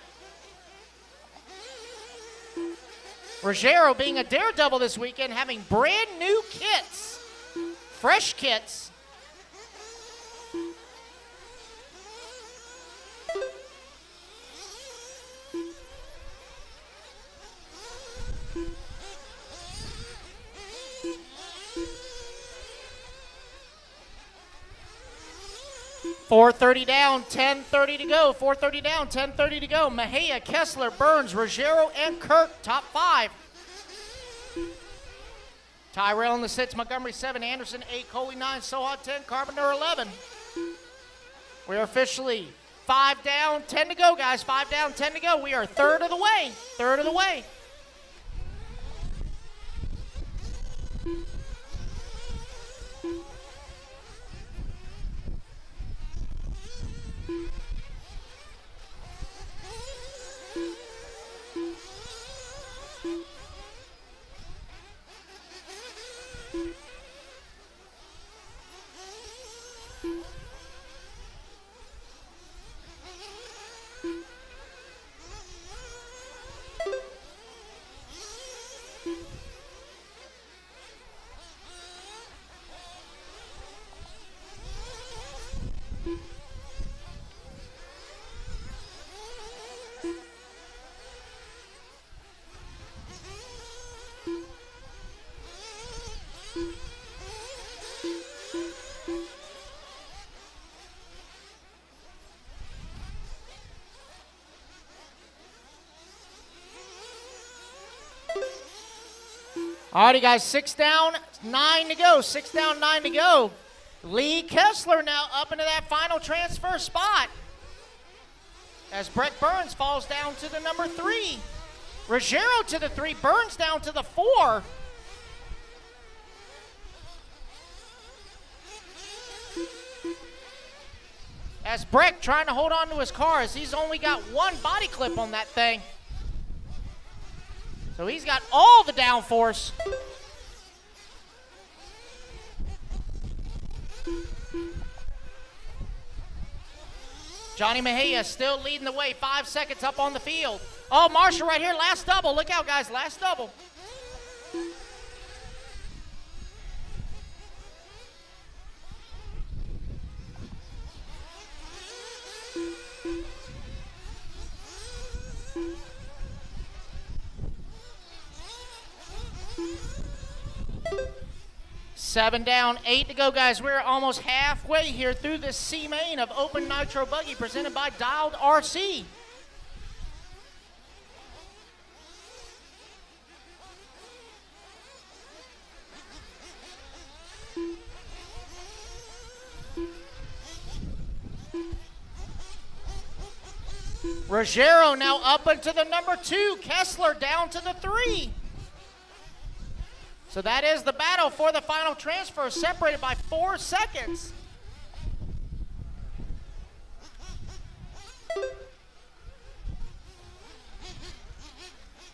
Ruggiero being a daredevil this weekend, having brand new kits. fresh kits. .430 down, 10:30 to go. 4:30 down, 10:30 to go. Mejia, Kessler, Burns, Ruggiero, and Kirk, top 5. Tyrell in the 6, Montgomery 7, Anderson 8, Coley 9, Soha 10, Carpenter 11. We're officially 5 down, 10 to go, guys. 5 down, 10 to go. We are third of the way. Third of the way. Alrighty, guys, 6 down, 9 to go. 6 down, 9 to go. Lee Kessler now up into that final transfer spot as Brett Burns falls down to the number 3. Ruggiero to the 3, Burns down to the 4. As Breck trying to hold on to his car as he's only got 1 body clip on that thing. So he's got all the downforce. Johnny Mejia still leading the way, 5 seconds up on the field. Oh, Marshall right here, last double. Look out, guys, last double. Seven down, 8 to go, guys. We're almost halfway here through this C main of Open Nitro Buggy presented by Dialed RC. Ruggiero now up into the number 2. Kessler down to the 3. So that is the battle for the final transfer, separated by 4 seconds.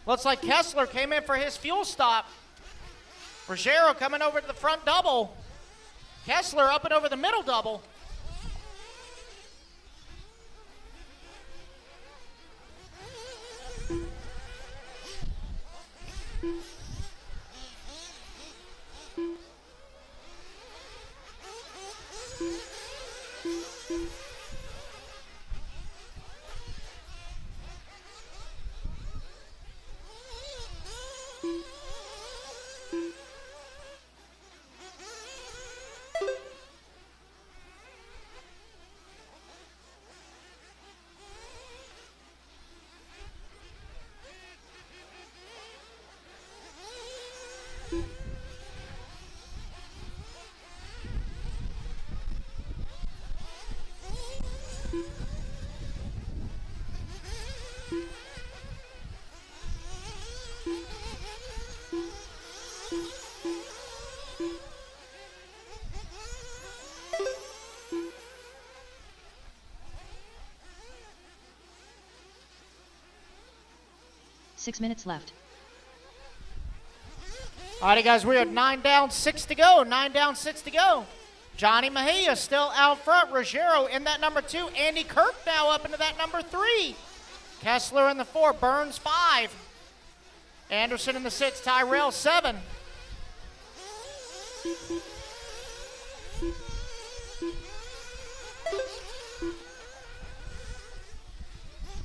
Looks like Kessler came in for his fuel stop. Ruggiero coming over to the front double. Kessler up and over the middle double. Six minutes left. Alrighty, guys, we are 9 down, 6 to go. 9 down, 6 to go. Johnny Mejia still out front. Ruggiero in that number 2. Andy Kirk now up into that number 3. Kessler in the 4. Burns 5. Anderson in the 6. Tyrell 7.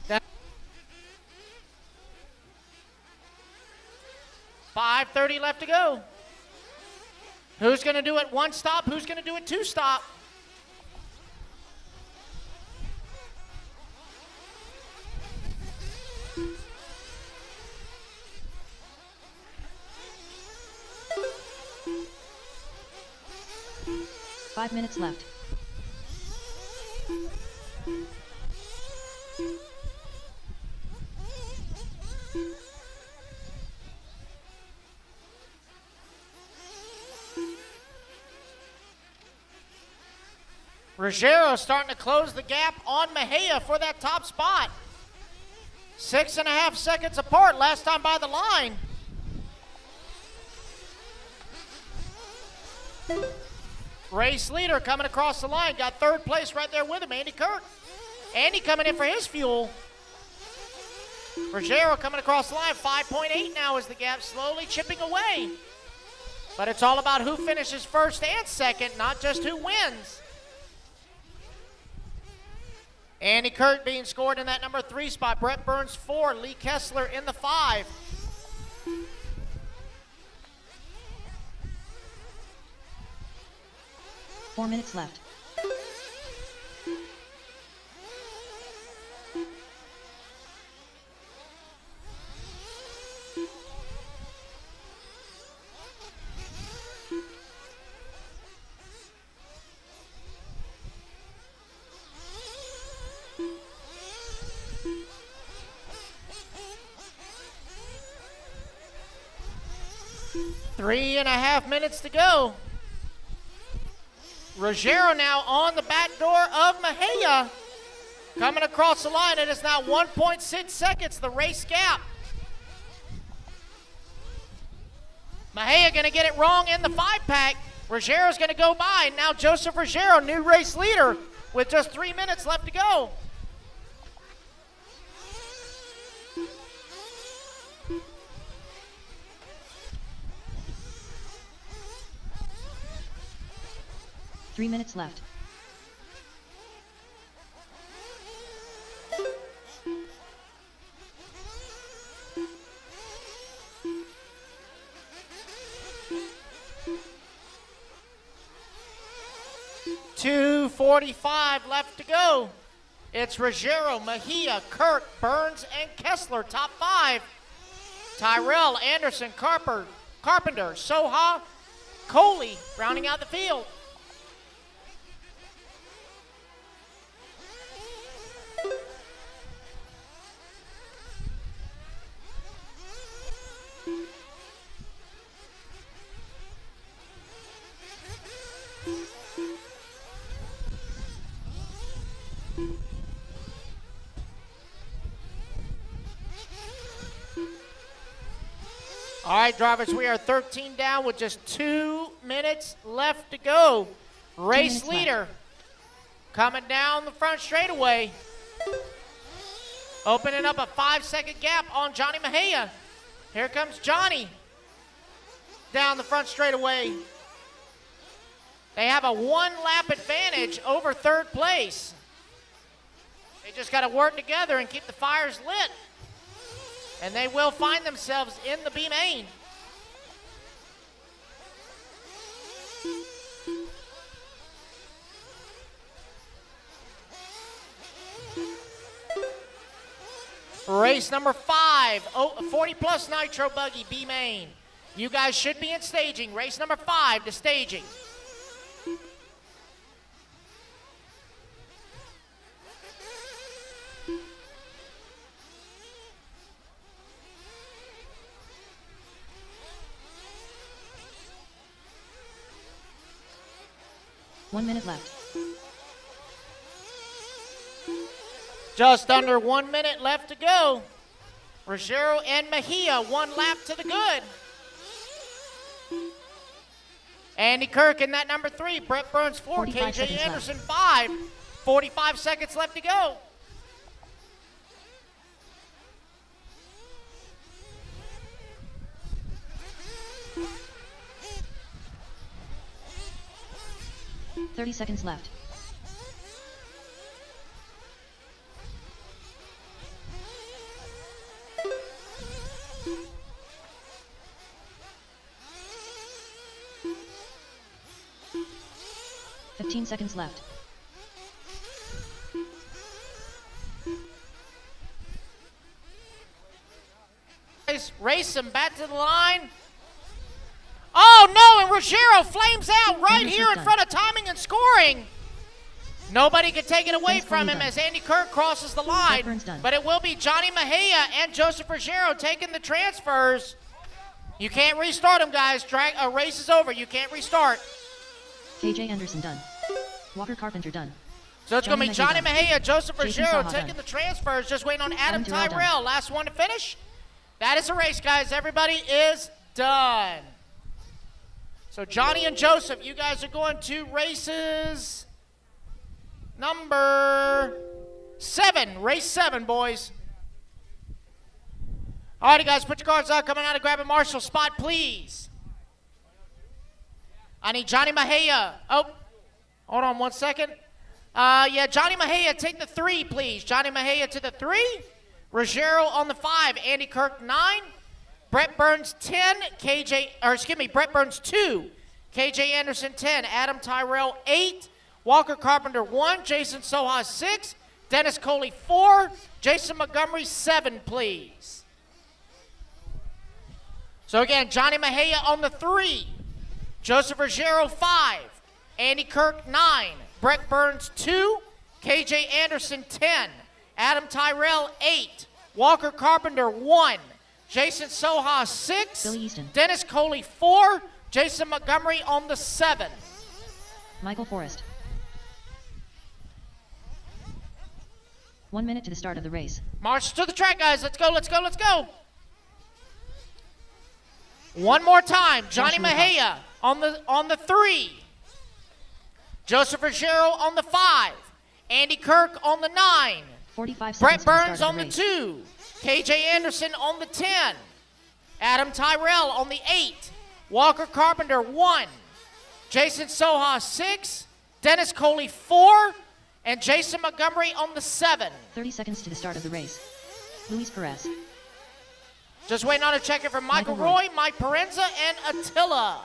That 5:30 left to go. Who's going to do it one stop? Who's going to do it two stop? Five minutes left. Ruggiero starting to close the gap on Mejia for that top spot. 6.5 seconds apart last time by the line. Race leader coming across the line. Got third place right there with him, Andy Kirk. Andy coming in for his fuel. Ruggiero coming across the line. 5.8 now is the gap, slowly chipping away. But it's all about who finishes first and second, not just who wins. Andy Kirk being scored in that number 3 spot. Brett Burns 4, Lee Kessler in the 5. Four minutes left. Three and a half minutes to go. Ruggiero now on the back door of Mejia. Coming across the line, it is now 1.6 seconds, the race gap. Mejia going to get it wrong in the 5-pack. Ruggiero's going to go by. Now Joseph Ruggiero, new race leader, with just 3 minutes left to go. Three minutes left. .245 left to go. It's Ruggiero, Mejia, Kirk, Burns, and Kessler, top 5. Tyrell, Anderson, Carpenter, Soha, Coley, rounding out the field. All right, drivers, we are 13 down with just 2 minutes left to go. Race leader coming down the front straightaway. Opening up a 5-second gap on Johnny Mejia. Here comes Johnny down the front straightaway. They have a 1-lap advantage over third place. They just got to work together and keep the fires lit. And they will find themselves in the B main. Race number 5, 40-plus Nitro Buggy B main. You guys should be in staging. Race number 5 to staging. One minute left. Just under 1 minute left to go. Ruggiero and Mejia, 1 lap to the good. Andy Kirk in that number 3. Brett Burns 4. KJ Anderson 5. 45 seconds left to go. .30 seconds left. 15 seconds left. Race him back to the line. Oh no, and Ruggiero flames out right Anderson's here in done. front of timing and scoring. Nobody can take it away Thanks, from him done. as Andy Kirk crosses the line. Blackburn's done. But it will be Johnny Mejia and Joseph Ruggiero taking the transfers. You can't restart them, guys. A race is over. You can't restart. KJ Anderson done. Walker Carpenter done. So it's going to be Johnny Johnny Mejia, Joseph Jason Ruggiero Saha taking done. the transfers. Just waiting on Adam Tyrell done. Tyrell. Last one to finish. That is a race, guys. Everybody is done. So Johnny and Joseph, you guys are going to races number 7. Race 7, boys. All right, guys, put your cards out. Coming out of grab a marshal spot, please. I need Johnny Mejia. Oh, hold on 1 second. Yeah, Johnny Mejia, take the 3, please. Johnny Mejia to the 3. Ruggiero on the 5. Andy Kirk 9. Brett Burns 10. Brett Burns 2. KJ Anderson 10. Adam Tyrell 8. Walker Carpenter 1. Jason Soha 6. Dennis Coley 4. Jason Montgomery 7, please. So again, Johnny Mejia on the 3. Joseph Ruggiero 5. Andy Kirk 9. Brett Burns 2. KJ Anderson 10. Adam Tyrell 8. Walker Carpenter 1. Jason Soha 6. Billy Easton. Dennis Coley 4. Jason Montgomery on the 7. Michael Forrest. 1 minute to the start of the race. March to the track, guys. Let's go, let's go, let's go. One more time. Johnny Joshua Mejia on the 3. Joseph Ruggiero on the 5. Andy Kirk on the 9. 45 seconds Brett to the start Burns of on the race. 2. KJ Anderson on the 10. Adam Tyrell on the 8. Walker Carpenter 1. Jason Soha 6. Dennis Coley 4. And Jason Montgomery on the 7. 30 seconds to the start of the race. Luis Perez. Just waiting on a check-in from Michael Michael Roy. Roy, Mike Parenza, and Attila.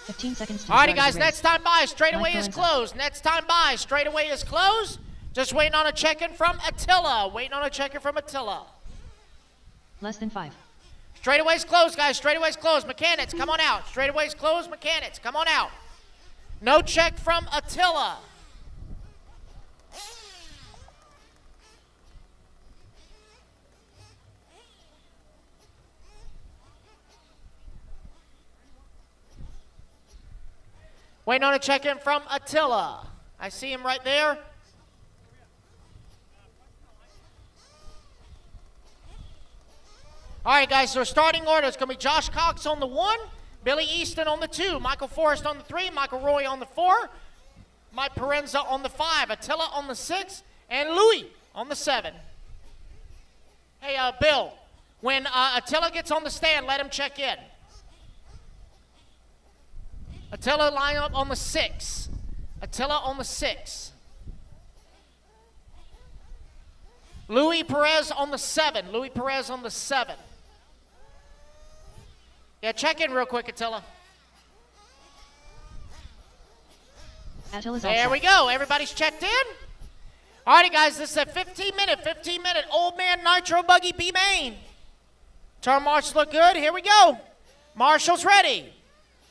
Fifteen seconds to the All righty, start guys, of the next time by, straightaway Mike is Parenza. closed. Next time by, straightaway is closed. Just waiting on a check-in from Attila. Waiting on a check-in from Attila. race. Less than 5. Straightaway's closed, guys. Straightaway's closed. Mechanics, come on out. Straightaway's closed. Mechanics, come on out. No check from Attila. Waiting on a check-in from Attila. I see him right there. All right, guys, so starting order is going to be Josh Cox on the 1, Billy Easton on the 2, Michael Forrest on the 3, Michael Roy on the 4, Mike Parenza on the 5, Attila on the 6, and Louis on the 7. Hey, Bill, when Attila gets on the stand, let him check in. Attila line up on the 6. Attila on the 6. Louis Perez on the 7. Louis Perez on the 7. Yeah, check in real quick, Attila. Attila's all There set. we go. Everybody's checked in. All righty, guys, this is a 15-minute Old Man Nitro Buggy B main. Turn marshals look good. Here we go. Marshals ready.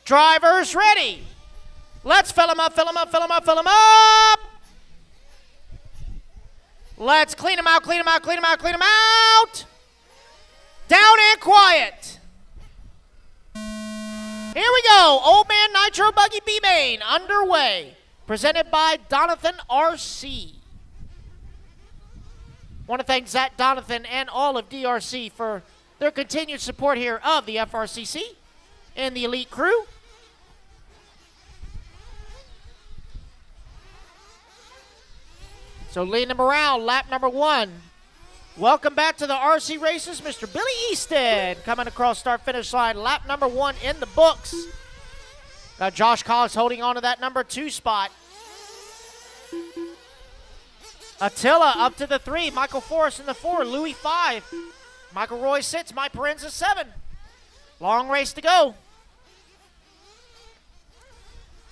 Drivers ready. Let's fill them up, fill them up, fill them up, fill them up. Let's clean them out, clean them out, clean them out, clean them out. Down and quiet. Here we go. Old Man Nitro Buggy B main underway. Presented by Donathan RC. Want to thank Zach Donathan and all of DRC for their continued support here of the FRCC and the Elite Crew. So leading them around, lap number 1. Welcome back to the RC races, Mr. Billy Easton coming across start-finish line. Lap number 1 in the books. Got Josh Cox holding on to that number 2 spot. Attila up to the 3. Michael Forrest in the 4. Louis 5. Michael Roy 6, Mike Parenza 7. Long race to go.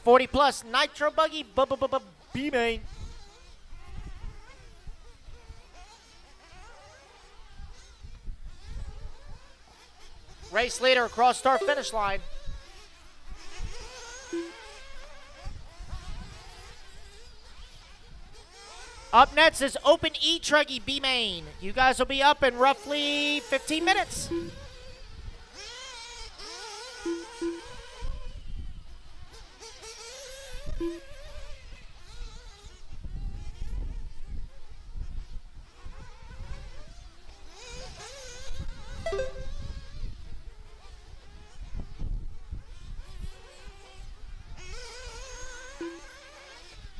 40 plus Nitro buggy, B-main. Race leader across start finish line. Up next is Open e-trugy B-main. You guys will be up in roughly 15 minutes.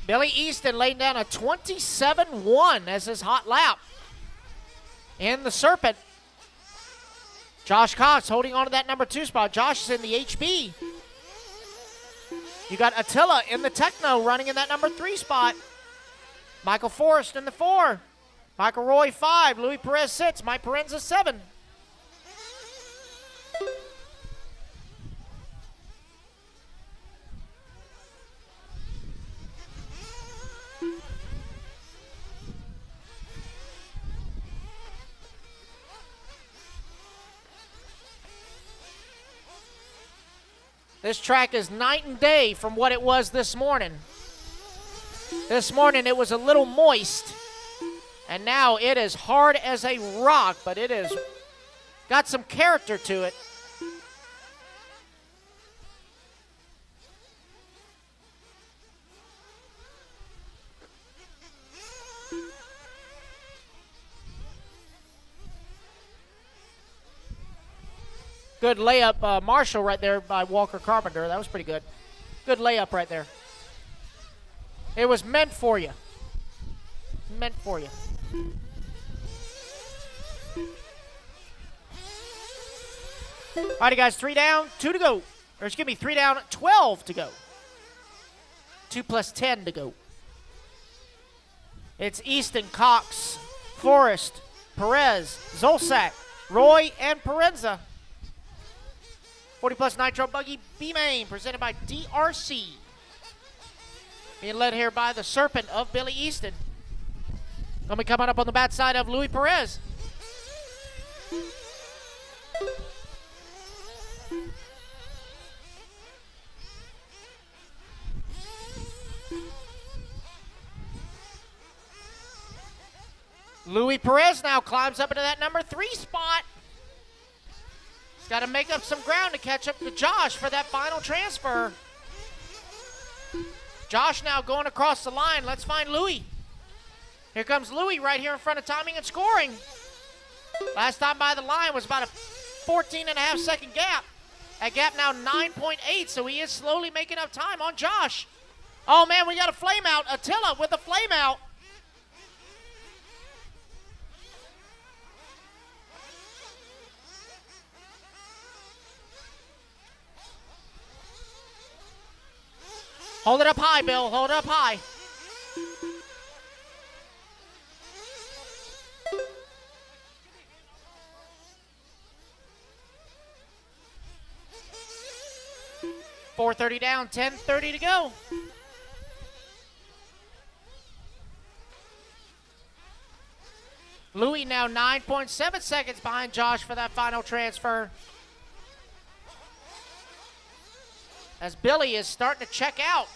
Billy Easton laying down a 27-1 as his hot lap. In the Serpent, Josh Cox holding on to that number 2 spot. Josh is in the HB. You got Attila in the Techno running in that number 3 spot. Michael Forrest in the 4. Michael Roy 5. Louis Perez 6. Mike Parenza 7. This track is night and day from what it was this morning. This morning it was a little moist, and now it is hard as a rock, but it is got some character to it. Good layup, Marshall right there by Walker Carpenter. That was pretty good. Good layup right there. It was meant for you. Meant for you. All righty, guys, 3 down, 2 to go. Or excuse me, 3 down, 12 to go. 2 plus 10 to go. It's Easton, Cox, Forrest, Perez, Zolsak, Roy, and Parenza. 40 plus Nitro buggy B-main presented by DRC. Being led here by the Serpent of Billy Easton. Gonna be coming up on the bad side of Louis Perez. Louis Perez now climbs up into that number 3 spot. He's got to make up some ground to catch up to Josh for that final transfer. Josh now going across the line. Let's find Louis. Here comes Louis right here in front of timing and scoring. Last time by the line was about a 14.5-second gap. That gap now 9.8, so he is slowly making up time on Josh. Oh, man, we got a flame out. Attila with a flame out. Hold it up high, Bill. Hold it up high. .430 down, 10:30 to go. Louis now 9.7 seconds behind Josh for that final transfer. As Billy is starting to check out,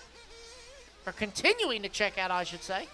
or continuing to check out, I should say.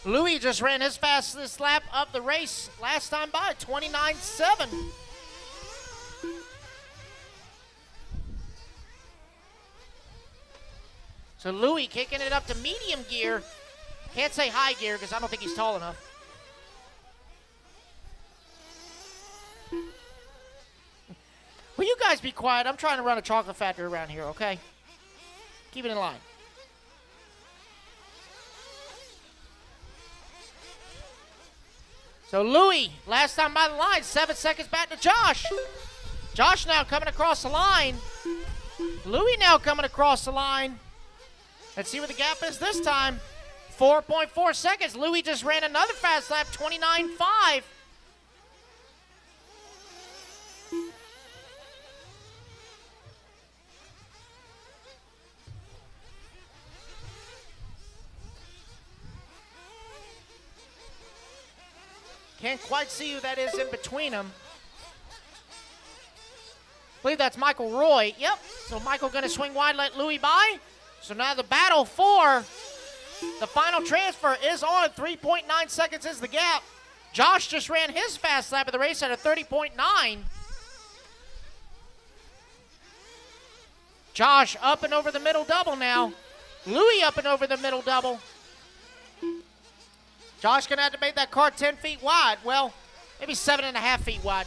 Louis just ran his fastest lap of the race last time by, 29.7. So Louis kicking it up to medium gear. Can't say high gear because I don't think he's tall enough. Will you guys be quiet? I'm trying to run a chocolate factory around here, okay? Keep it in line. So Louis, last time by the line, 7 seconds back to Josh. Josh now coming across the line. Louis now coming across the line. Let's see what the gap is this time. 4.4 seconds. Louis just ran another fast lap, 29.5. Can't quite see who that is in between them. I believe that's Michael Roy. Yep. So Michael going to swing wide, let Louis by. So now the battle for the final transfer is on. 3.9 seconds is the gap. Josh just ran his fast lap of the race at a 30.9. Josh up and over the middle double now. Louis up and over the middle double. Josh going to have to make that car 10 feet wide. Well, maybe 7.5 feet wide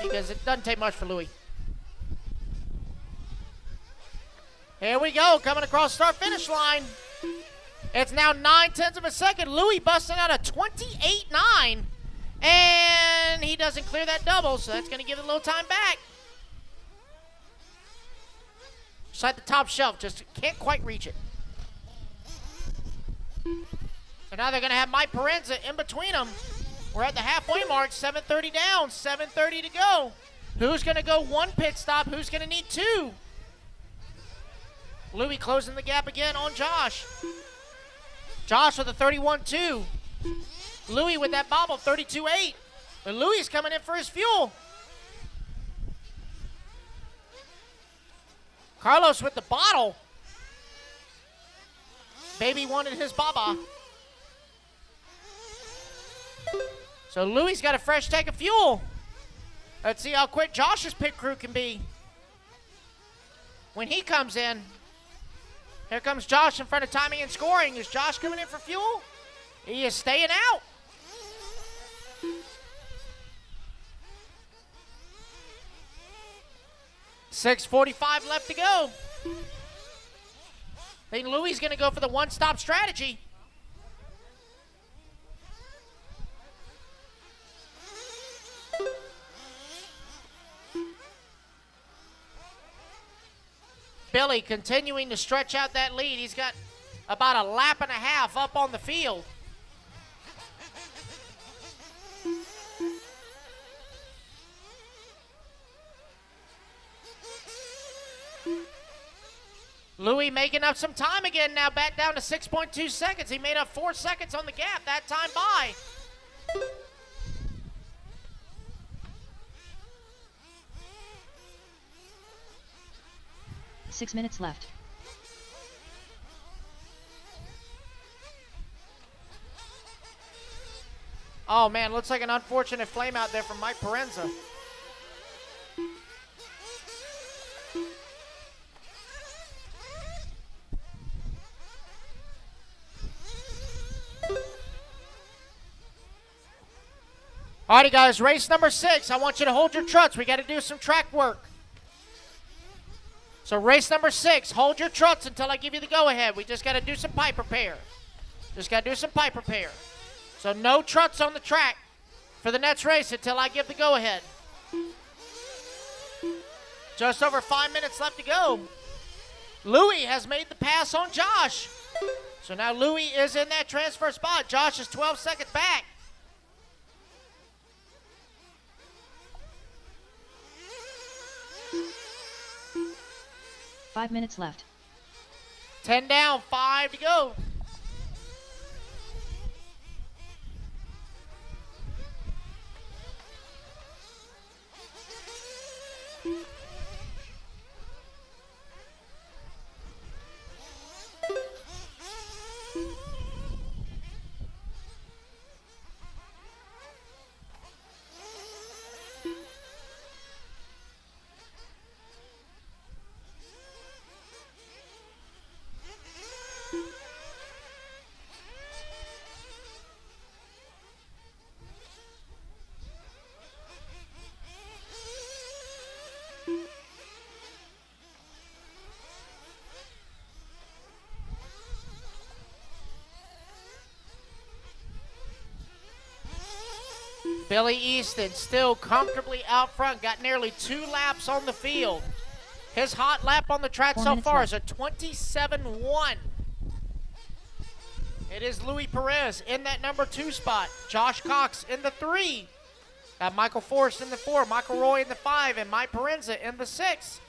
because it doesn't take much for Louis. Here we go, coming across start-finish line. It's now 9/10 of a second. Louis busting out a 28.9. And he doesn't clear that double, so that's going to give it a little time back. Just like the top shelf, just can't quite reach it. So now they're going to have Mike Parenza in between them. We're at the halfway mark, 7:30 down, 7:30 to go. Who's going to go one pit stop? Who's going to need two? Louis closing the gap again on Josh. Josh with a 31.2. Louis with that bobble, 32.8. But Louis is coming in for his fuel. Carlos with the bottle. Baby wanted his baba. So Louis got a fresh tank of fuel. Let's see how quick Josh's pit crew can be when he comes in. Here comes Josh in front of timing and scoring. Is Josh coming in for fuel? He is staying out. $6:45 left to go. I think Louis is going to go for the one-stop strategy. Billy continuing to stretch out that lead. He's got about a lap and a half up on the field. Louis making up some time again now, back down to 6.2 seconds. He made up 4 seconds on the gap that time by. 6 minutes left. Oh man, looks like an unfortunate flame out there from Mike Parenza. Alrighty guys, race number 6. I want you to hold your trucks. We got to do some track work. So race number 6, hold your trucks until I give you the go-ahead. We just got to do some pipe repair. So no trucks on the track for the next race until I give the go-ahead. Just over 5 minutes left to go. Louis has made the pass on Josh. So now Louis is in that transfer spot. Josh is 12 seconds back. Five minutes left. 10 down, 5 to go. Billy Easton still comfortably out front. Got nearly 2 laps on the field. His hot lap on the track 4 so minutes far left. is a 27-1. It is Luis Perez in that number 2 spot. Josh Cox in the 3. Got Michael Forrest in the 4. Michael Roy in the 5. And Mike Parenza in the 6.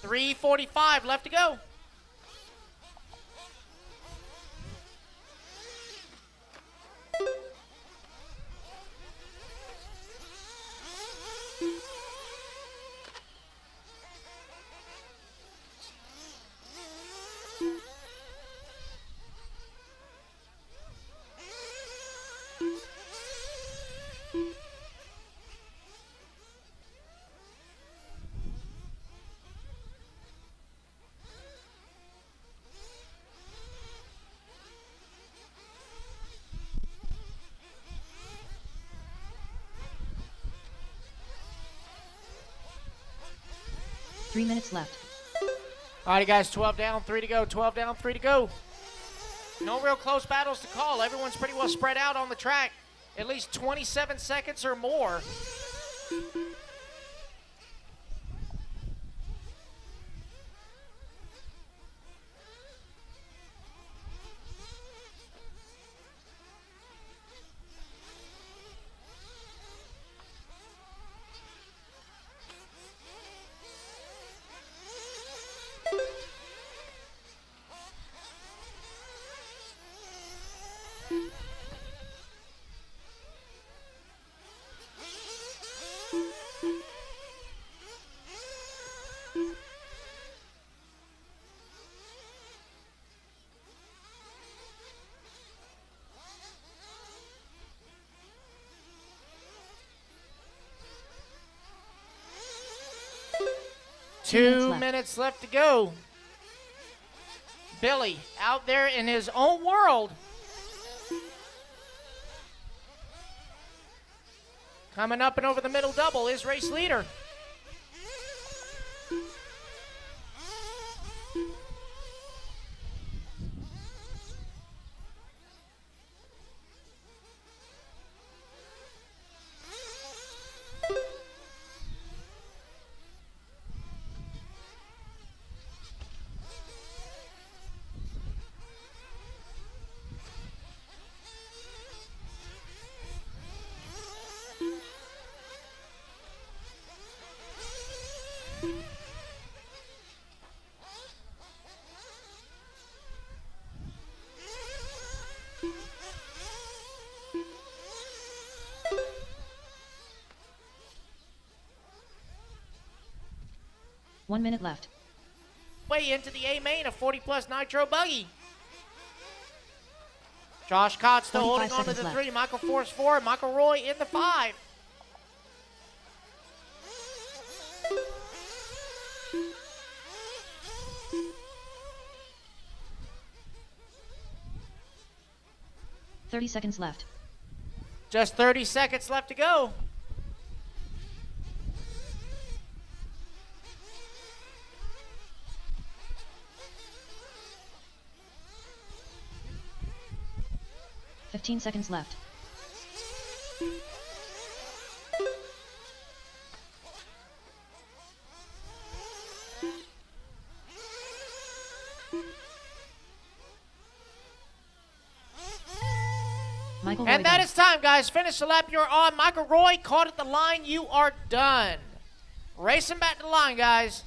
3:45 left to go. Three minutes left. All right, guys, 12 down, 3 to go. 12 down, 3 to go. No real close battles to call. Everyone's pretty well spread out on the track. At least 27 seconds or more. Two minutes left to go. Billy out there in his own world. Coming up and over the middle double is race leader. One minute left. Way into the A main, a 40-plus Nitro buggy. Josh Cott still 45 holding on to seconds the left. 3. Michael Forrest 4. Michael Roy in the 5. Thirty seconds left. Just 30 seconds left to go. Fifteen seconds left. Michael Roy And that done. is time, guys. Finish the lap you're on. Michael Roy caught at the line. You are done. Racing back to the line, guys.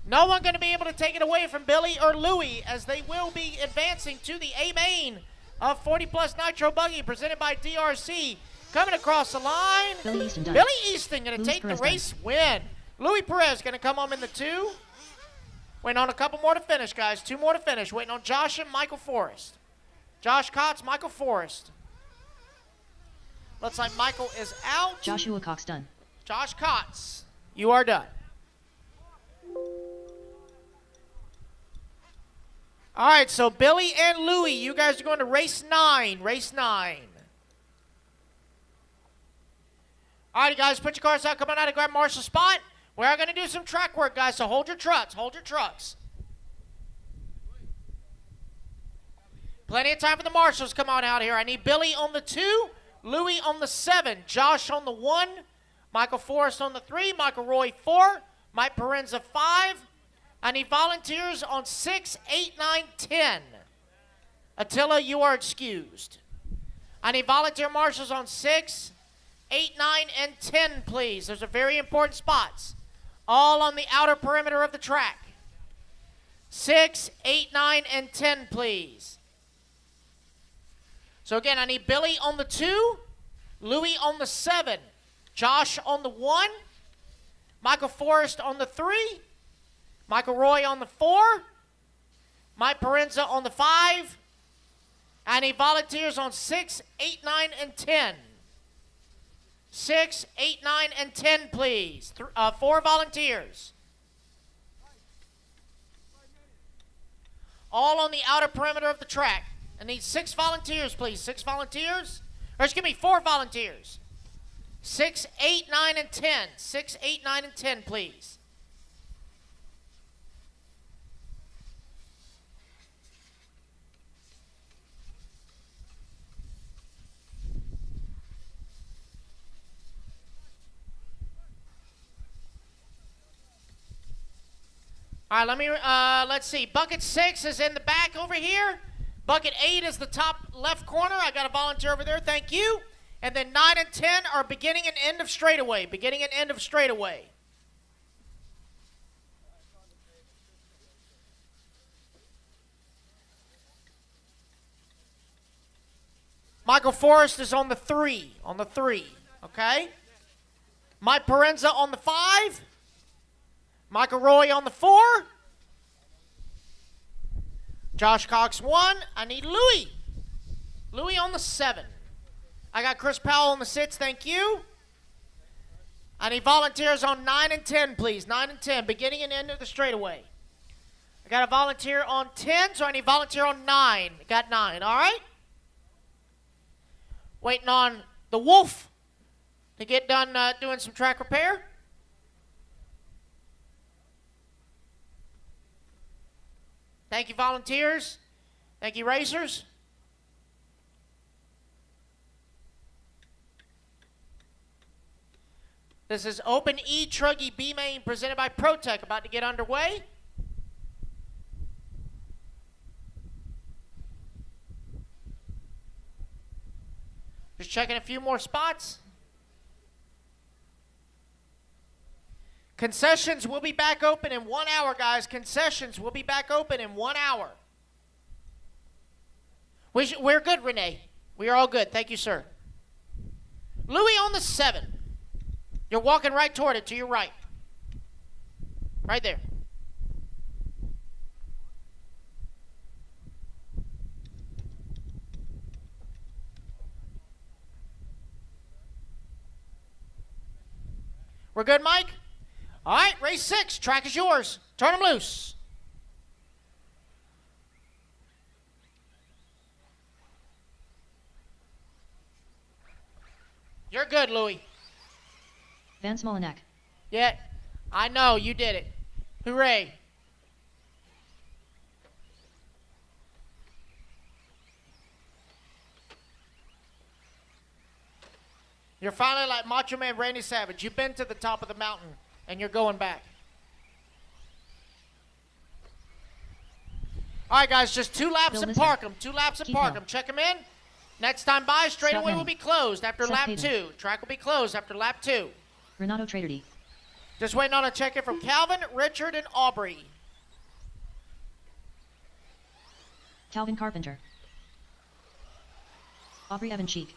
No one going to be able to take it away from Billy or Louie, as they will be advancing to the A main of 40-plus Nitro Buggy presented by DRC. Coming across the line, Billy Easton done. Billy Easton going to Luis take the Perez race win. Louis Perez going to come home in the 2. Waiting on a couple more to finish, guys. 2 more to finish. Waiting on Josh and Michael Forrest. Josh Cox, Michael Forrest. Looks like Michael is out. Joshua Cox done. Josh Cox, you are done. All right, so Billy and Louie, you guys are going to race 9. Race 9. All right, guys, put your cars out. Come on out and grab Marshall's spot. We are going to do some track work, guys, so hold your trucks. Hold your trucks. Plenty of time for the marshals. Come on out here. I need Billy on the 2, Louie on the 7, Josh on the 1, Michael Forrest on the 3, Michael Roy 4, Mike Parenza 5. I need volunteers on 6, 8, 9, 10. Attila, you are excused. I need volunteer marshals on 6, 8, 9, and 10, please. Those are very important spots. All on the outer perimeter of the track. 6, 8, 9, and 10, please. So again, I need Billy on the 2, Louie on the 7, Josh on the 1, Michael Forrest on the 3, Michael Roy on the 4, Mike Parenza on the 5. I need volunteers on 6, 8, 9, and 10. 6, 8, 9, and 10, please. 4 volunteers. All on the outer perimeter of the track. I need 6 volunteers, please. 6 volunteers. Or excuse me, 4 volunteers. 6, 8, 9, and 10. 6, 8, 9, and 10, please. All right, let's see. Bucket 6 is in the back over here. Bucket 8 is the top left corner. I got a volunteer over there. Thank you. And then 9 and 10 are beginning and end of straightaway. Beginning and end of straightaway. Michael Forrest is on the 3. On the 3. Okay? Mike Parenza on the 5. Michael Roy on the 4. Josh Cox 1. I need Louie. Louie on the 7. I got Chris Powell on the 6. Thank you. I need volunteers on 9 and 10, please. 9 and 10, beginning and end of the straightaway. I got a volunteer on 10, so I need volunteer on 9. Got 9, all right? Waiting on the Wolf to get done doing some track repair. Thank you, volunteers. Thank you, racers. This is Open e-trugy B-Main presented by ProTech, about to get underway. Just checking a few more spots. Concessions will be back open in 1 hour, guys. Concessions will be back open in 1 hour. We're good, Renee. We are all good. Thank you, sir. Louie on the 7. You're walking right toward it, to your right. Right there. We're good, Mike? All right, race 6. Track is yours. Turn them loose. You're good, Louie. Van Smolinac. Yeah, I know. You did it. Hooray. You're finally like Macho Man Randy Savage. You've been to the top of the mountain, and you're going back. All right, guys, just 2 laps and park them. 2 laps and park them. Check them in. Next time by, straightaway will be closed after lap 2. Track will be closed after lap 2. Renato Traderdy. Just waiting on a check-in from Calvin, Richard, and Aubrey. Calvin Carpenter. Aubrey Evan Cheek.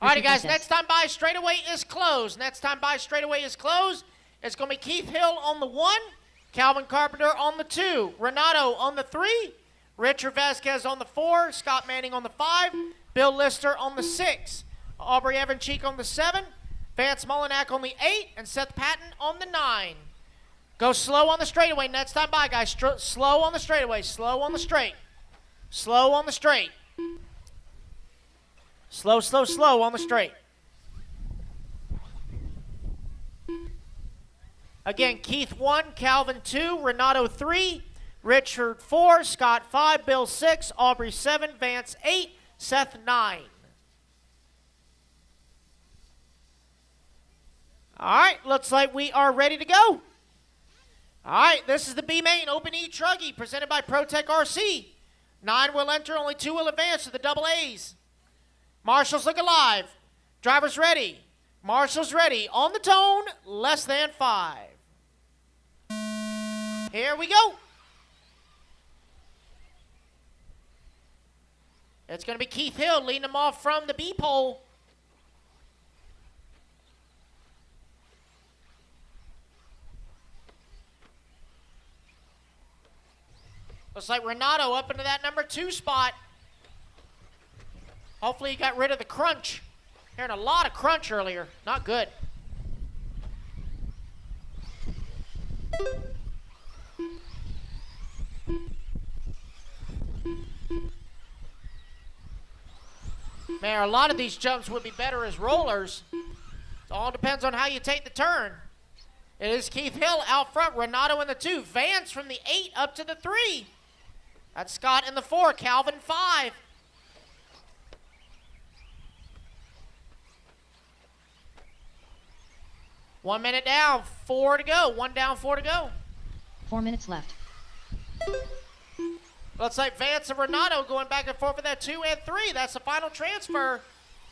All righty, guys, next time by, straightaway is closed. Next time by, straightaway is closed. It's going to be Keith Hill on the 1, Calvin Carpenter on the 2, Renato on the 3, Richard Vasquez on the 4, Scott Manning on the 5, Bill Lister on the 6, Aubrey Evan Cheek on the 7, Vance Molinack on the 8, and Seth Patton on the 9. Go slow on the straightaway. Next time by, guys. Slow on the straightaway. Slow on the straight. Slow on the straight. Slow, slow, slow on the straight. Again, Keith 1, Calvin 2, Renato 3, Richard 4, Scott 5, Bill 6, Aubrey 7, Vance 8, Seth 9. All right, looks like we are ready to go. All right, this is the B main Open e-truggy presented by ProTech RC. 9 will enter, only 2 will advance to the double A's. Marshals look alive. Drivers ready. Marshals ready. On the tone, less than 5. Here we go. It's going to be Keith Hill leading them off from the B pole. Looks like Renato up into that number 2 spot. Hopefully he got rid of the crunch. Hearing a lot of crunch earlier. Not good. Man, a lot of these jumps would be better as rollers. It all depends on how you take the turn. It is Keith Hill out front, Renato in the 2, Vance from the 8 up to the 3. That's Scott in the 4, Calvin 5. One minute down, 4 to go. 1 down, 4 to go. 4 minutes left. Looks like Vance and Renato going back and forth with that 2 and 3. That's the final transfer.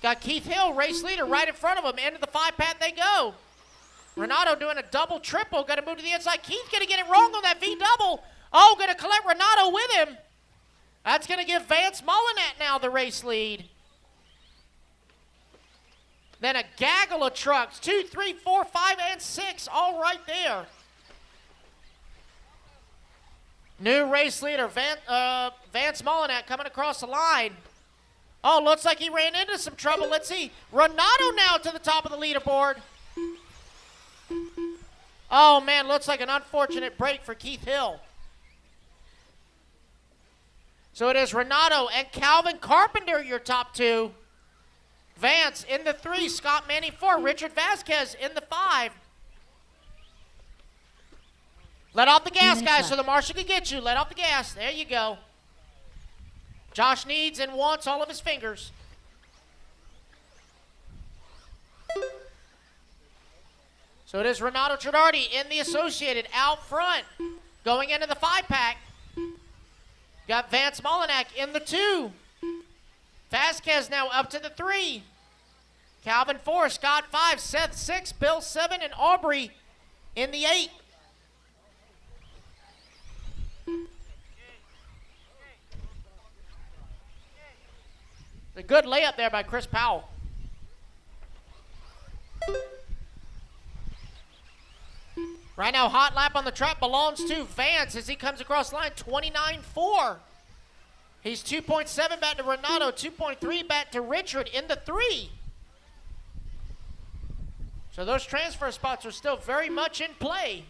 Got Keith Hill, race leader, right in front of him. Into the 5-path they go. Renato doing a double triple. Got to move to the inside. Keith going to get it wrong on that V double. Oh, going to collect Renato with him. That's going to give Vance Mullinat now the race lead. Then a gaggle of trucks. 2, 3, 4, 5, and 6 all right there. New race leader, Vance Mullinat coming across the line. Oh, looks like he ran into some trouble. Let's see. Renato now to the top of the leaderboard. Oh, man, looks like an unfortunate break for Keith Hill. So it is Renato and Calvin Carpenter, your top 2. Vance in the 3, Scott Manning 4, Richard Vasquez in the 5. Let off the gas, guys, so the marshal can get you. Let off the gas. There you go. Josh needs and wants all of his fingers. So it is Renato Trunardi in the Associated out front. Going into the 5-pack. Got Vance Mullinak in the 2. Vasquez now up to the 3. Calvin 4, Scott 5, Seth 6, Bill 7, and Aubrey in the 8. A good layup there by Chris Powell. Right now, hot lap on the track belongs to Vance as he comes across the line, 29.4. He's 2.7 back to Renato, 2.3 back to Richard in the 3. So those transfer spots are still very much in play.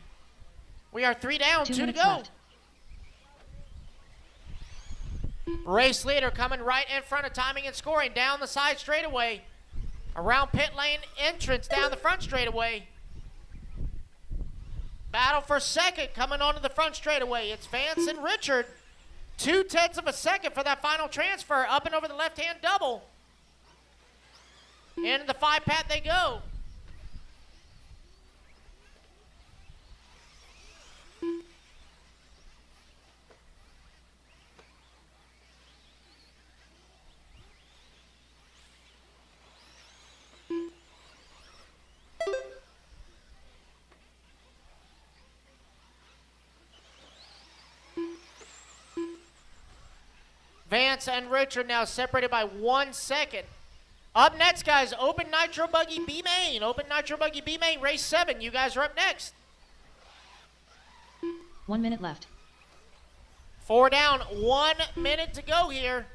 We are 3 down, 2 to go. Left. Race leader coming right in front of timing and scoring down the side straightaway. Around pit lane entrance down the front straightaway. Battle for second coming onto the front straightaway. It's Vance and Richard. 0.2 of a second for that final transfer. Up and over the left-hand double. Into the 5-path they go. Vance and Richard now separated by 1 second. Up next, guys, Open Nitro Buggy B Main. Open Nitro Buggy B Main, race 7. You guys are up next. 1 minute left. 4 down, 1 minute to go here.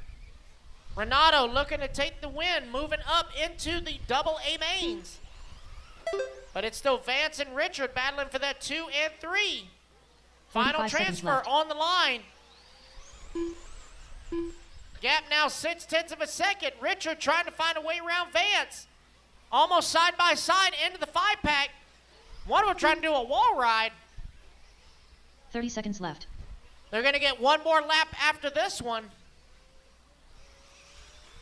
Renato looking to take the win, moving up into the double A mains. But it's still Vance and Richard battling for that 2 and 3. Final transfer on the line. Gap now 0.6 of a second. Richard trying to find a way around Vance. Almost side by side into the 5-pack. One of them trying to do a wall ride. 30 seconds left. They're going to get one more lap after this one.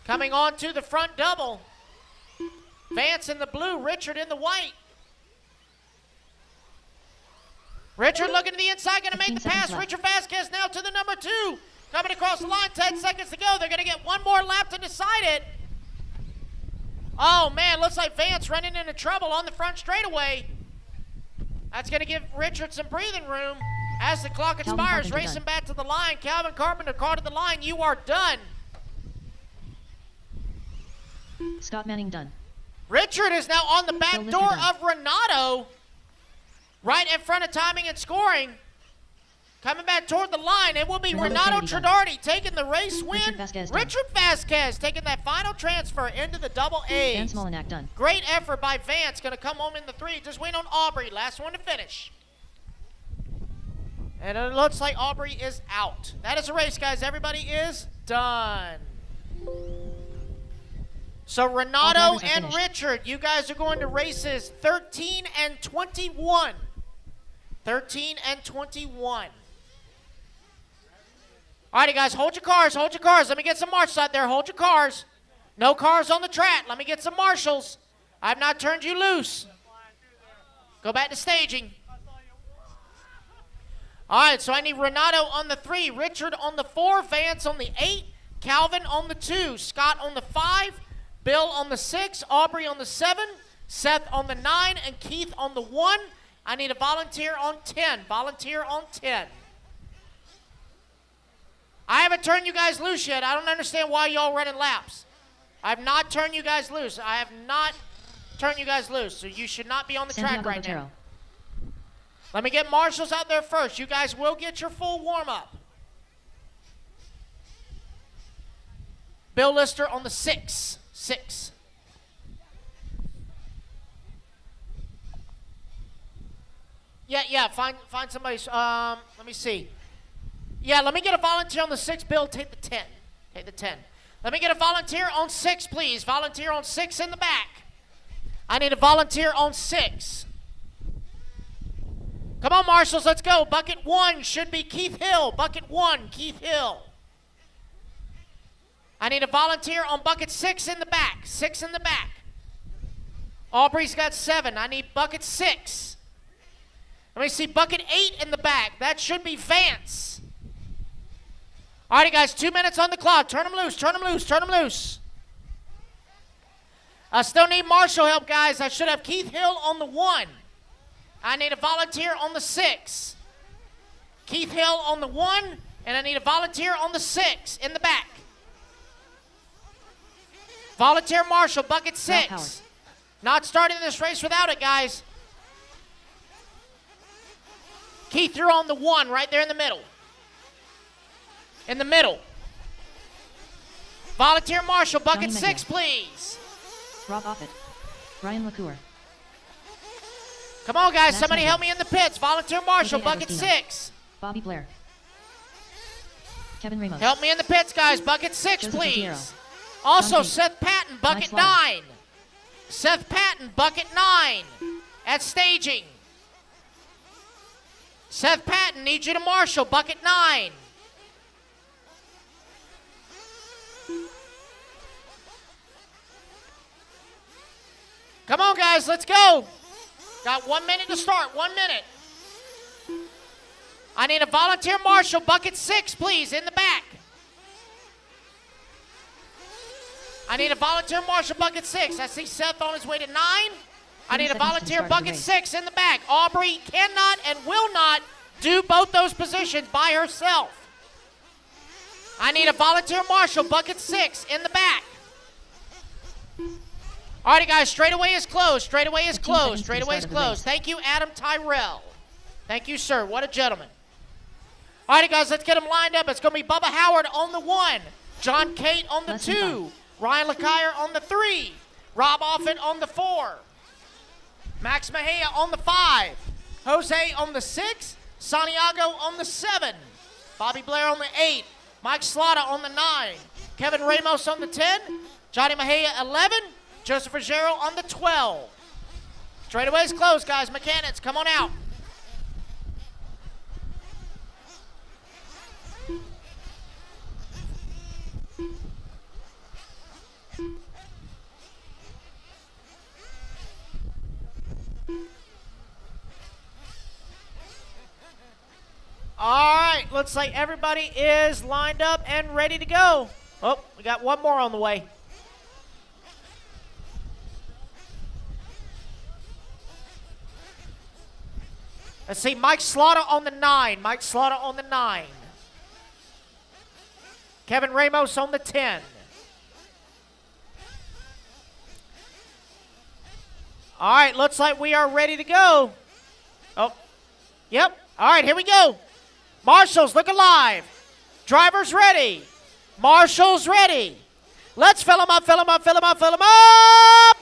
Coming on to the front double. Vance in the blue, Richard in the white. Richard looking to the inside, going to make the pass. left. Richard Vasquez now to the number 2. Coming across the line, 10 seconds to go. They're going to get one more lap to decide it. Oh, man, looks like Vance running into trouble on the front straightaway. That's going to give Richard some breathing room as the clock expires. Carpenter Racing done. back to the line. Calvin Carpenter car to the line. You are done. Scott Manning done. Richard is now on the back Lister door done. of Renato. Right in front of timing and scoring. Coming back toward the line. It will be Renato Renato Truggy done. Tradardi taking the race win. Richard Vasquez done. Richard Vasquez taking that final transfer into the double A. Vance Molinak done. Great effort by Vance. Going to come home in the 3. Just wait on Aubrey. Last one to finish. And it looks like Aubrey is out. That is a race, guys. Everybody is done. So Renato All drivers are and finished. Richard, you guys are going to races 13 and 21. 13 and 21. Alrighty, guys, hold your cars, hold your cars. Let me get some marshals out there. Hold your cars. No cars on the track. Let me get some marshals. I've not turned you loose. Go back to staging. All right, so I need Renato on the 3, Richard on the 4, Vance on the 8, Calvin on the 2, Scott on the 5, Bill on the 6, Aubrey on the 7, Seth on the 9, and Keith on the 1. I need a volunteer on 10. Volunteer on 10. I haven't turned you guys loose yet. I don't understand why y'all running laps. I have not turned you guys loose. I have not turned you guys loose, so you should not be on the track Santiago right now. Botero. Let me get marshals out there first. You guys will get your full warm-up. Bill Lister on the 6. 6. Yeah, find somebody. Let me see. Yeah, let me get a volunteer on the 6. Bill, take the 10. Take the 10. Let me get a volunteer on 6, please. Volunteer on 6 in the back. I need a volunteer on 6. Come on, marshals, let's go. Bucket 1 should be Keith Hill. Bucket 1, Keith Hill. I need a volunteer on bucket 6 in the back. 6 in the back. Aubrey's got 7. I need bucket 6. Let me see bucket 8 in the back. That should be Vance. All righty, guys, 2 minutes on the clock. Turn them loose, turn them loose, turn them loose. I still need marshal help, guys. I should have Keith Hill on the 1. I need a volunteer on the 6. Keith Hill on the 1, and I need a volunteer on the 6 in the back. Volunteer marshal, bucket 6. Not starting this race without it, guys. Keith, you're on the 1 right there in the middle. In the middle. Volunteer marshal, bucket Johnny 6, Mejia. please. Rob Offit. Ryan LaCour. Come on, guys. Max Somebody Mejia. help me in the pits. Volunteer marshal, Jose bucket Agostino. 6. Bobby Blair. Kevin Ramos. Help me in the pits, guys. Bucket 6, Joseph please. Otero. Also, John Pete. Seth Patton, bucket Mike Slaughter. 9. Seth Patton, bucket 9. At staging. Seth Patton, need you to marshal, bucket 9. Come on, guys, let's go. Got 1 minute to start, 1 minute. I need a volunteer marshal, bucket 6, please, in the back. I need a volunteer marshal, bucket 6. I see Seth on his way to 9. I need a 30 seconds to volunteer start the bucket race. 6 in the back. Aubrey cannot and will not do both those positions by herself. I need a volunteer marshal, bucket 6 in the back. All righty, guys, straightaway is closed. Straightaway is 15 closed. seconds to Straightaway is start of the closed. race. Thank you, Adam Tyrell. Thank you, sir. What a gentleman. All righty, guys, let's get them lined up. It's going to be Bubba Howard on the 1, John Cate on the Less than 2, Ryan LeCuyer on the 3, Rob Offit on the 4, Max Mejia on the 5, Jose on the 6, Santiago on the 7, Bobby Blair on the 8, Mike Slaughter on the 9, Kevin Ramos on the 10, Johnny Mejia 11, Joseph Ruggiero on the 12. Straightaway's closed, guys. Mechanics, come on out. looks like everybody is lined up and ready to go. Oh, we got one more on the way. Let's see, Mike Slaughter on the 9. Mike Slaughter on the 9. Kevin Ramos on the 10. All right, looks like we are ready to go. Oh, yep. All right, here we go. Marshals, look alive. Drivers ready. Marshals ready. Let's fill them up, fill them up, fill them up, fill them up.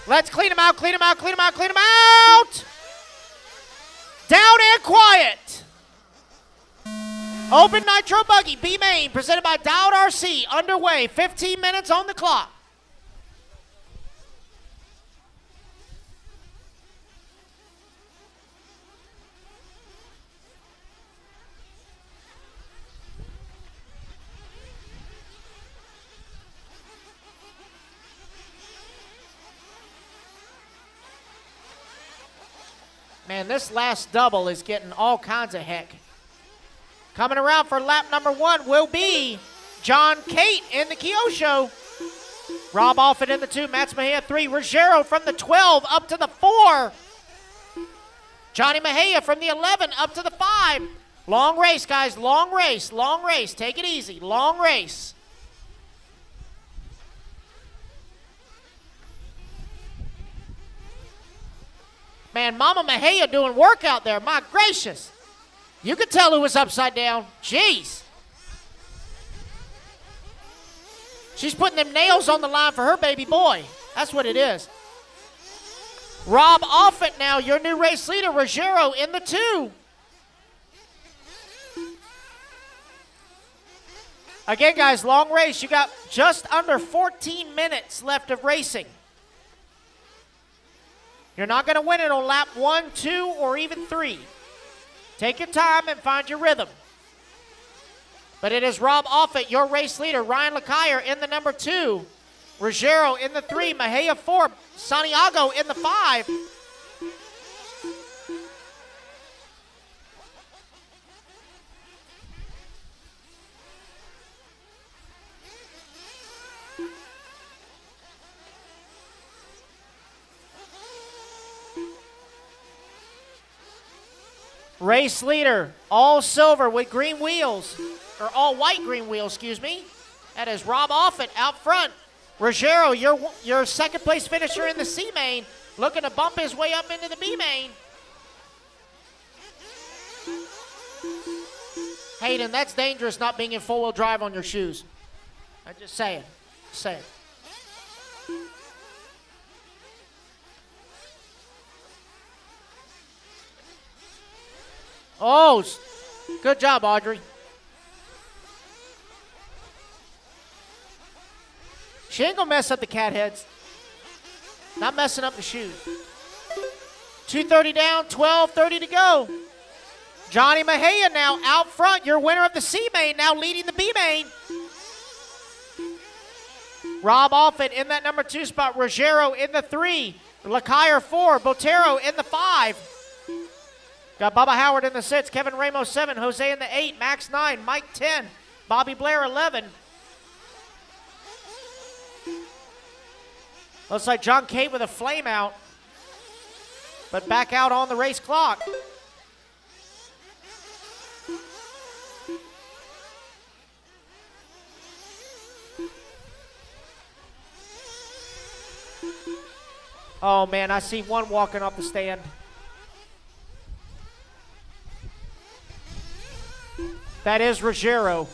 Let's clean them out, clean them out, clean them out, clean them out. Down and quiet. Open Nitro Buggy, B main, presented by Dowd RC, underway, 15 minutes on the clock. Man, this last double is getting all kinds of heck. Coming around for lap number 1 will be John Cate in the Kyosho. Rob Offit in the 2, Max Mejia 3, Ruggiero from the 12 up to the 4. Johnny Mejia from the 11 up to the 5. Long race, guys, long race, long race. Take it easy, long race. Man, Mama Mejia doing work out there. My gracious. You could tell who was upside down. Jeez. She's putting them nails on the line for her baby boy. That's what it is. Rob Offit now, your new race leader, Ruggiero in the 2. Again, guys, long race. You got just under 14 minutes left of racing. You're not going to win it on lap 1, 2, or even 3. Take your time and find your rhythm. But it is Rob Offit, your race leader. Ryan Lacayer in the number 2. Ruggiero in the 3. Mejia 4. Santiago in the 5. Race leader, all silver with green wheels, or all white green wheels, excuse me. That is Rob Offit out front. Ruggiero, your second place finisher in the C main, looking to bump his way up into the B main. Hayden, that's dangerous not being in four-wheel drive on your shoes. I'm just saying, saying. Oh, good job, Audrey. She ain't gonna mess up the cat heads. Not messing up the shoes. 2:30 down, 12:30 to go. Johnny Mejia now out front, your winner of the C main, now leading the B main. Rob Offit in that number 2 spot, Ruggiero in the 3, Lacayer 4, Botero in the 5. Got Bubba Howard in the 6, Kevin Ramos 7, Jose in the 8, Max 9, Mike 10, Bobby Blair 11. Looks like John Cate with a flame out, but back out on the race clock. Oh man, I see one walking off the stand. That is Ruggiero.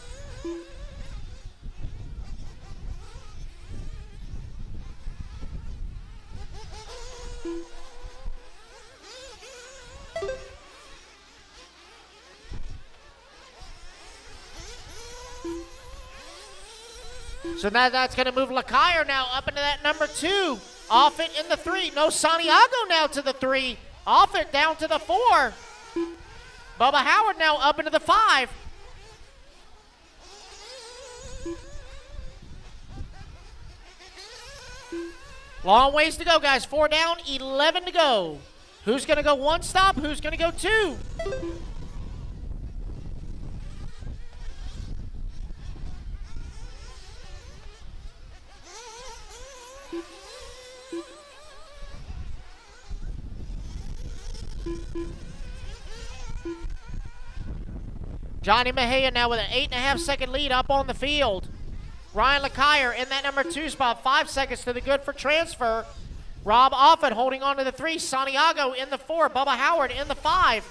So now that's going to move Lacayer now up into that number 2. Offit in the 3. No, Santiago now to the 3. Offit down to the 4. Bubba Howard now up into the 5. Long ways to go, guys. 4 down, 11 to go. Who's going to go one stop? Who's going to go two? Johnny Mejia now with an 8.5-second lead up on the field. Ryan LeCuyer in that number 2 spot, 5 seconds to the good for transfer. Rob Offit holding on to the 3. Santiago in the 4. Bubba Howard in the 5.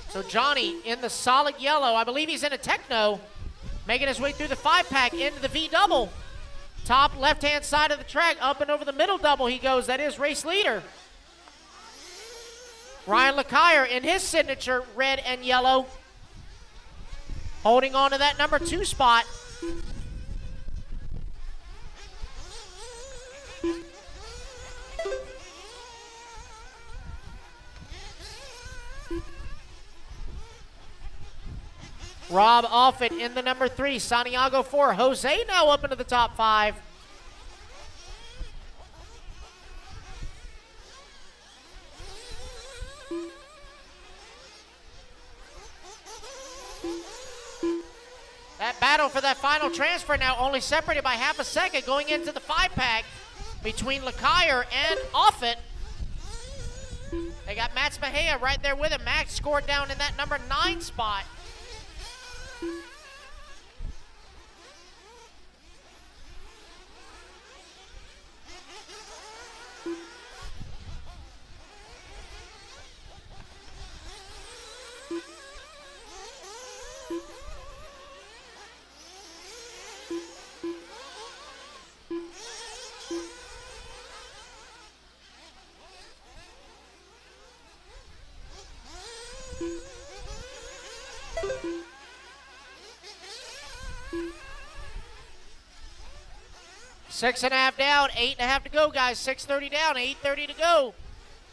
So Johnny in the solid yellow. I believe he's in a Techno. Making his way through the 5-pack into the V double. Top left-hand side of the track, up and over the middle double he goes. That is race leader. Ryan LeCuyer in his signature red and yellow. Holding on to that number 2 spot. Rob Offit in the number 3. Santiago 4. Jose now up into the top 5. That battle for that final transfer now only separated by half a second going into the 5-pack between LeCuyer and Offit. They got Max Mejia right there with him. Max scored down in that number 9 spot. Six and a half down, 8.5 to go, guys. 6:30 down, 8:30 to go.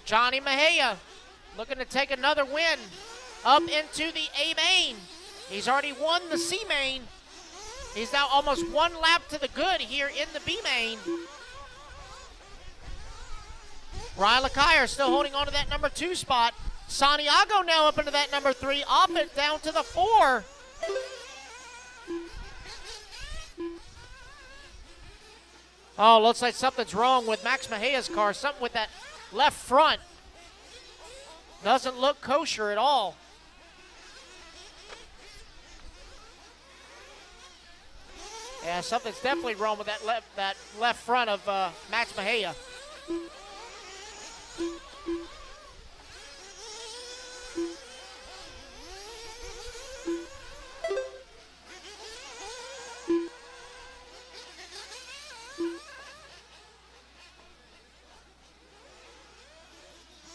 Johnny Mejia looking to take another win up into the A main. He's already won the C main. He's now almost 1 lap to the good here in the B main. Ryan LeCuyer still holding on to that number 2 spot. Santiago now up into that number 3. Offit down to the 4. Oh, looks like something's wrong with Max Mejia's car. Something with that left front. Doesn't look kosher at all. Yeah, something's definitely wrong with that left front of Max Mejia.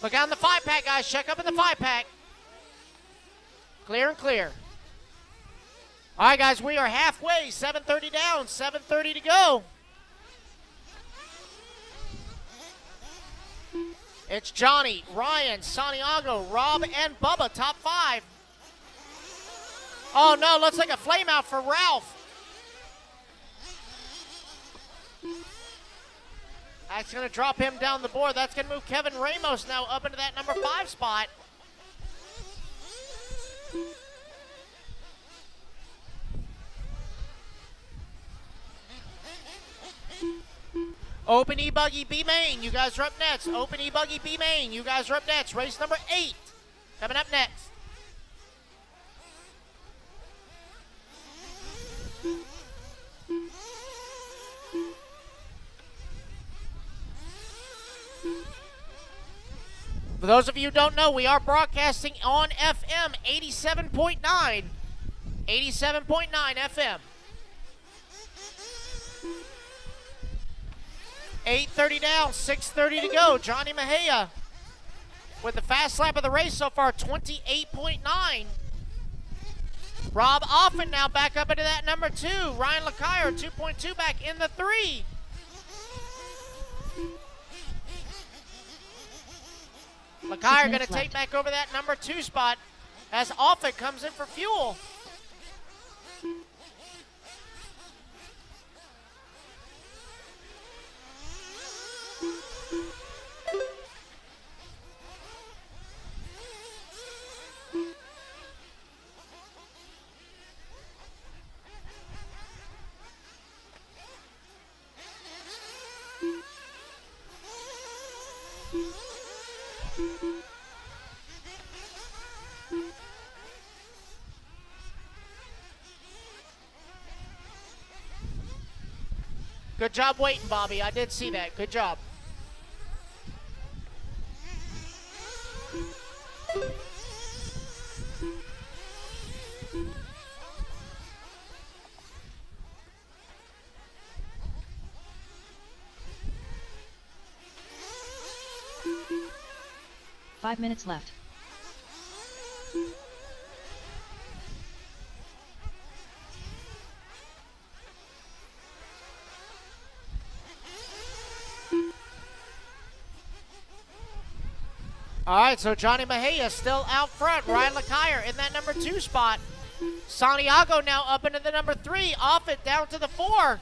Look out in the 5-pack, guys. Check up in the 5-pack. Clear and clear. All right, guys, we are halfway. 7:30 down, 7:30 to go. It's Johnny, Ryan, Santiago, Rob, and Bubba, top 5. Oh, no, looks like a flame out for Ralph. That's going to drop him down the board. That's going to move Kevin Ramos now up into that number 5 spot. Open e-buggy B main. You guys are up next. Open e-buggy B main. You guys are up next. Race number 8 coming up next. For those of you who don't know, we are broadcasting on FM 87.9. 87.9 FM. 8:30 down, 6:30 to go. Johnny Mejia with the fast lap of the race so far, 28.9. Rob Offit now back up into that number 2. Ryan LeCuyer, 2.2 back in the 3. LeCuyer going to take back over that number 2 spot as Offit comes in for fuel. Good job waiting, Bobby. I did see that. Good job. Five minutes left. All right, so Johnny Mejia still out front. Ryan LeCuyer in that number 2 spot. Santiago now up into the number 3. Off it down to the 4.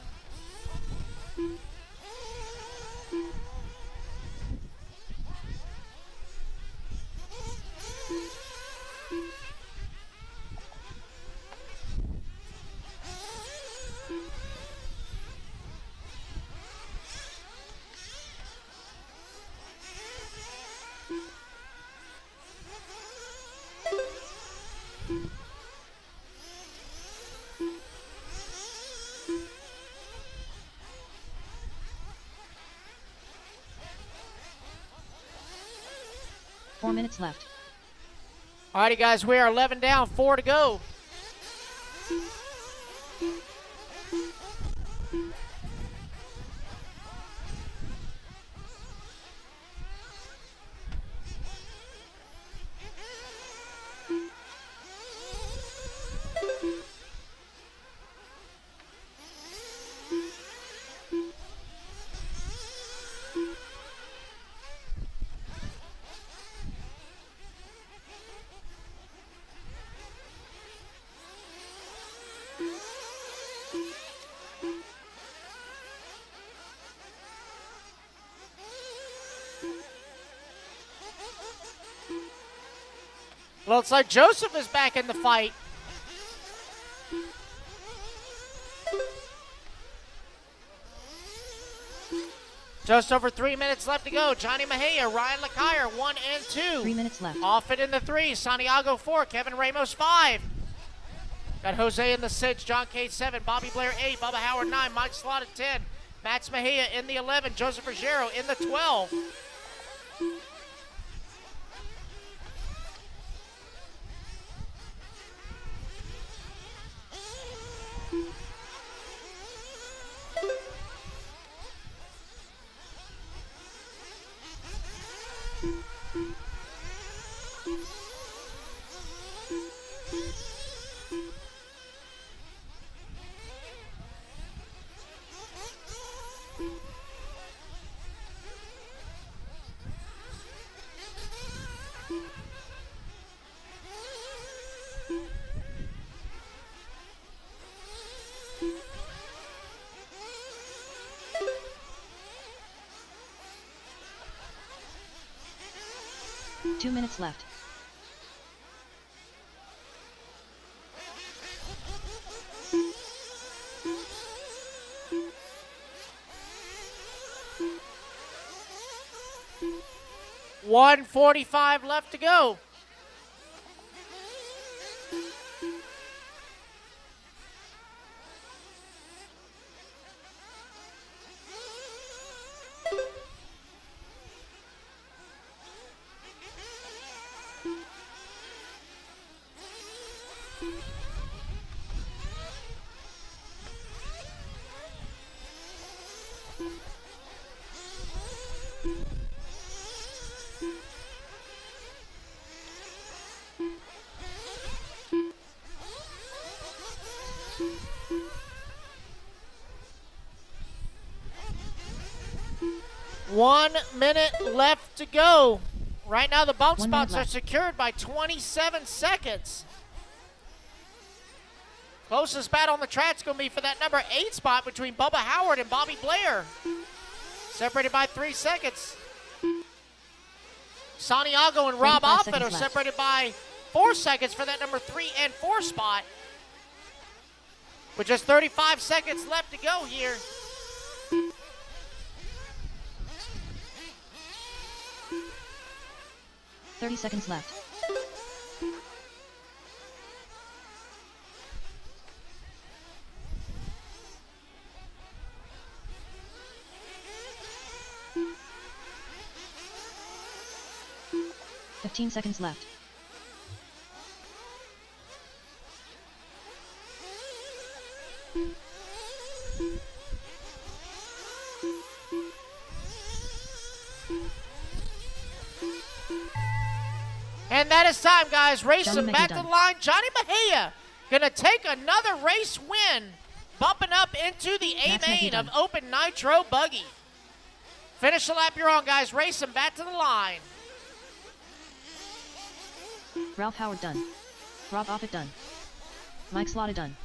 Four minutes left. All righty, guys, we are 11 down, 4 to go. Looks like Joseph is back in the fight. Just over 3 minutes left to go. Johnny Mejia, Ryan LeCuyer, 1 and 2. 3 minutes left. Off it in the 3. Santiago 4. Kevin Ramos 5. Got Jose in the 6. John Cade 7. Bobby Blair 8. Bubba Howard 9. Mike Slaughter 10. Max Mejia in the 11. Joseph Ruggiero in the 12. Two minutes left. $1:45 left to go. One minute left to go. Right now the bump 1 minute spots are left. secured by 27 seconds. Closest battle on the track's going to be for that number 8 spot between Bubba Howard and Bobby Blair. Separated by 3 seconds. Santiago and Rob 45 Offit seconds are left. separated by 4 seconds for that number 3 and 4 spot. With just 35 seconds left to go here. $30 seconds left. 15 seconds left. And that is time, guys. Racing Johnny back Mejia to the done. line. Johnny Mejia gonna take another race win, bumping up into the A Max Mejia main of done. Open Nitro Buggy. Finish the lap you're on, guys. Racing back to the line. Ralph Howard done. Rob Offit done. Mike Slotta done.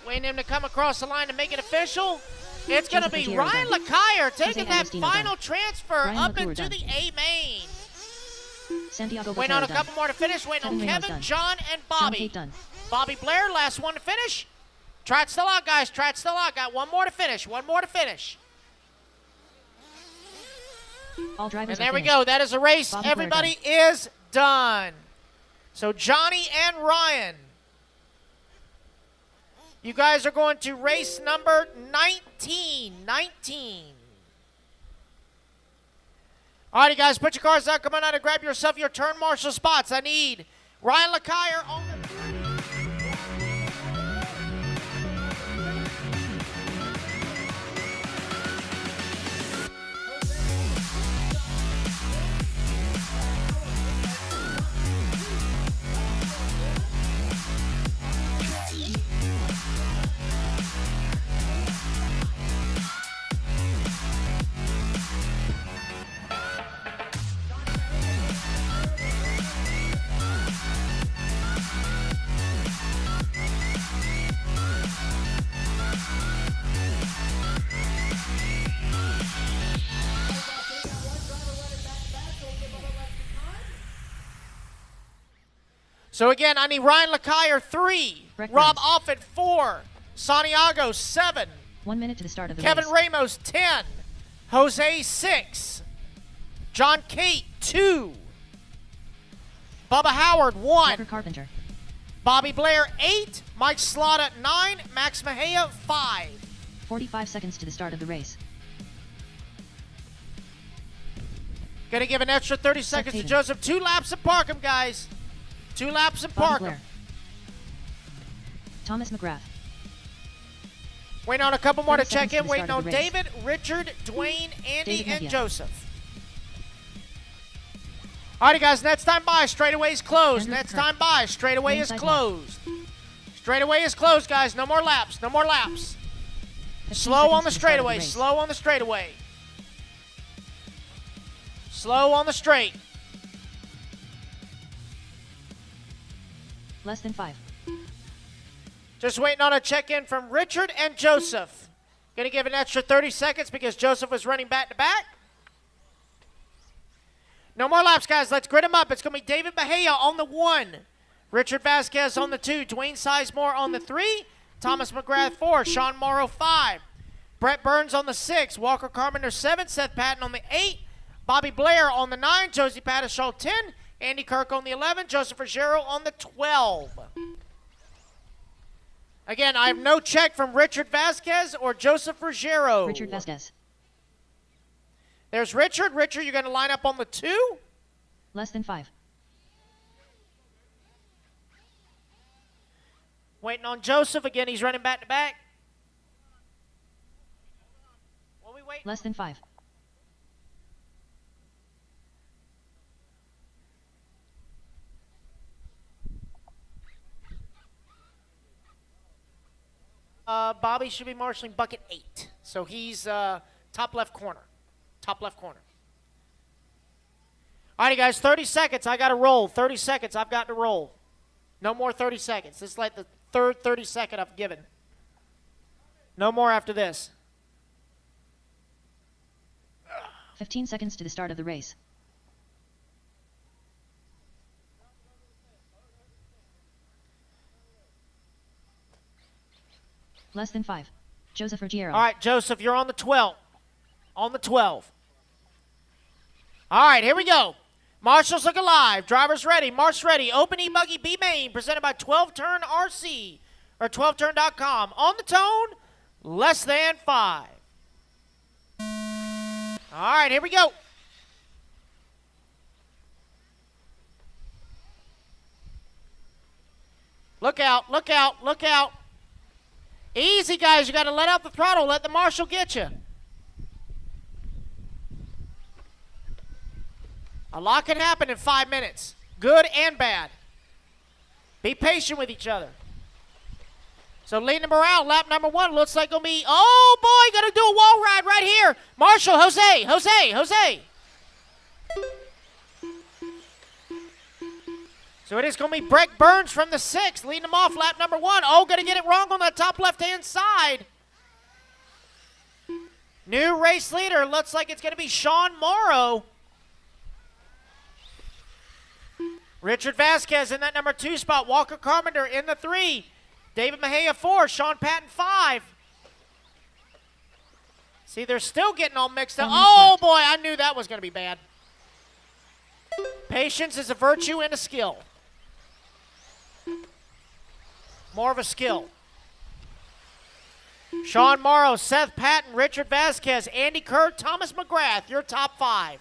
Waiting him to come across the line to make it official. It's going to Joseph be Ruggiero Ryan done. Lacaille taking that Agostino final done. transfer Ryan up McClure into done. the A main. Santiago Waiting on Botero a done. couple more to finish. Waiting on Kevin Ramos Kevin, done. John, and John Bobby. Kate done. Bobby Blair, last one to finish. Track's still out, guys. Track's still out. Got one more to finish. One more to finish. All drivers And there are we finished. go. That is a race. Bobby Blair Everybody is done. So Johnny and Ryan, you guys are going to race number 19. 19. All righty, guys, put your cars out. Come on out and grab yourself your turn marshal spots. I need Ryan Lacaille on the... So again, I need Ryan Lacaille 3, Brett Rob Burns. Offit 4, Santiago 7, 1 minute to the start of the Kevin race. Ramos 10, Jose 6, John Cate 2, Bubba Howard 1, Walker Carpenter. Bobby Blair 8, Mike Slotta 9, Max Mejia 5. 45 seconds to the start of the race. Gonna give an extra 30 seconds to Hayden. Joseph. 2 laps and park him, guys. 2 laps and Bobby park Blair. him. Thomas McGrath. Waiting on a couple more to 30 check seconds to in. the Waiting start on of the race. David, Richard, Dwayne, Andy, David and Mejia. Joseph. Alrighty, guys, next time by, straightaway is closed. Andrew Next Kirk. time by, straightaway is Inside closed. Straightaway is closed, guys. No more laps. No more laps. 15 Slow on seconds the to start of straightaway. race. Slow on the straightaway. Slow on the straight. Less than 5. Just waiting on a check-in from Richard and Joseph. Gonna give an extra 30 seconds because Joseph was running back to back. No more laps, guys. Let's grid them up. It's gonna be David Mejia on the 1, Richard Vasquez on the 2, Dwayne Sizemore on the 3, Thomas McGrath 4, Sean Morrow 5, Brett Burns on the 6, Walker Carpenter 7, Seth Patton on the 8, Bobby Blair on the 9, Josie Pattishaw 10, Andy Kirk on the 11, Joseph Ruggiero on the 12. Again, I have no check from Richard Vasquez or Joseph Ruggiero. Richard Vasquez. There's Richard. Richard, you're going to line up on the 2. Less than 5. Waiting on Joseph. Again, he's running back to back. What we wait? Less than 5. Bobby should be marshaling bucket 8. So he's top left corner. Top left corner. All righty, guys, 30 seconds. I got to roll. 30 seconds. I've got to roll. No more 30 seconds. This is like the third 30 second I've given. No more after this. 15 seconds to the start of the race. Less than 5. Joseph Ruggiero. All right, Joseph, you're on the 12. On the 12. All right, here we go. Marshals look alive. Drivers ready. Marsh ready. Open e-buggy B main presented by 12 Turn RC or 12turn.com. On the tone, less than 5. All right, here we go. Look out, look out, look out. Easy, guys. You got to let out the throttle. Let the marshal get you. A lot can happen in 5 minutes. Good and bad. Be patient with each other. So lead number out, lap number 1. Looks like it'll be, oh boy, got to do a wall ride right here. Marshall, Jose. So it is going to be Breck Burns from the 6th, leading them off lap number 1. Oh, going to get it wrong on that top left-hand side. New race leader, looks like it's going to be Sean Morrow. Richard Vasquez in that number 2 spot. Walker Carpenter in the 3. David Mejia 4. Sean Patton 5. See, they're still getting all mixed up. Oh, boy, I knew that was going to be bad. Patience is a virtue and a skill. More of a skill. Sean Morrow, Seth Patton, Richard Vasquez, Andy Kerr, Thomas McGrath, your top 5.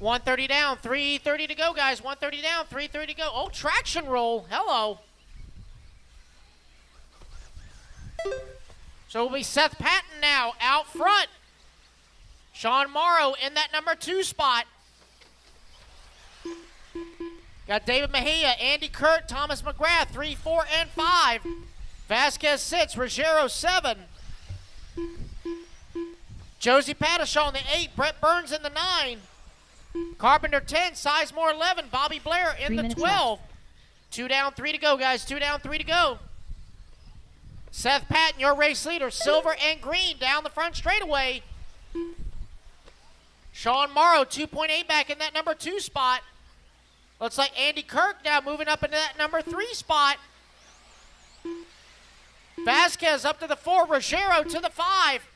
$130 down, $330 to go, guys. $130 down, $330 to go. Oh, traction roll. Hello. So it'll be Seth Patton now out front. Sean Morrow in that number 2 spot. Got David Mejia, Andy Kurt, Thomas McGrath, 3, 4, and 5. Vasquez 6, Ruggiero 7. Josie Padishaw in the 8, Brett Burns in the 9. Carpenter 10, Sizemore 11, Bobby Blair in the 12. Left. 2 down, 3 to go, guys. 2 down, 3 to go. Seth Patton, your race leader, silver and green down the front straightaway. Sean Morrow, 2.8 back in that number 2 spot. Looks like Andy Kirk now moving up into that number 3 spot. Vasquez up to the 4, Ruggiero to the 5.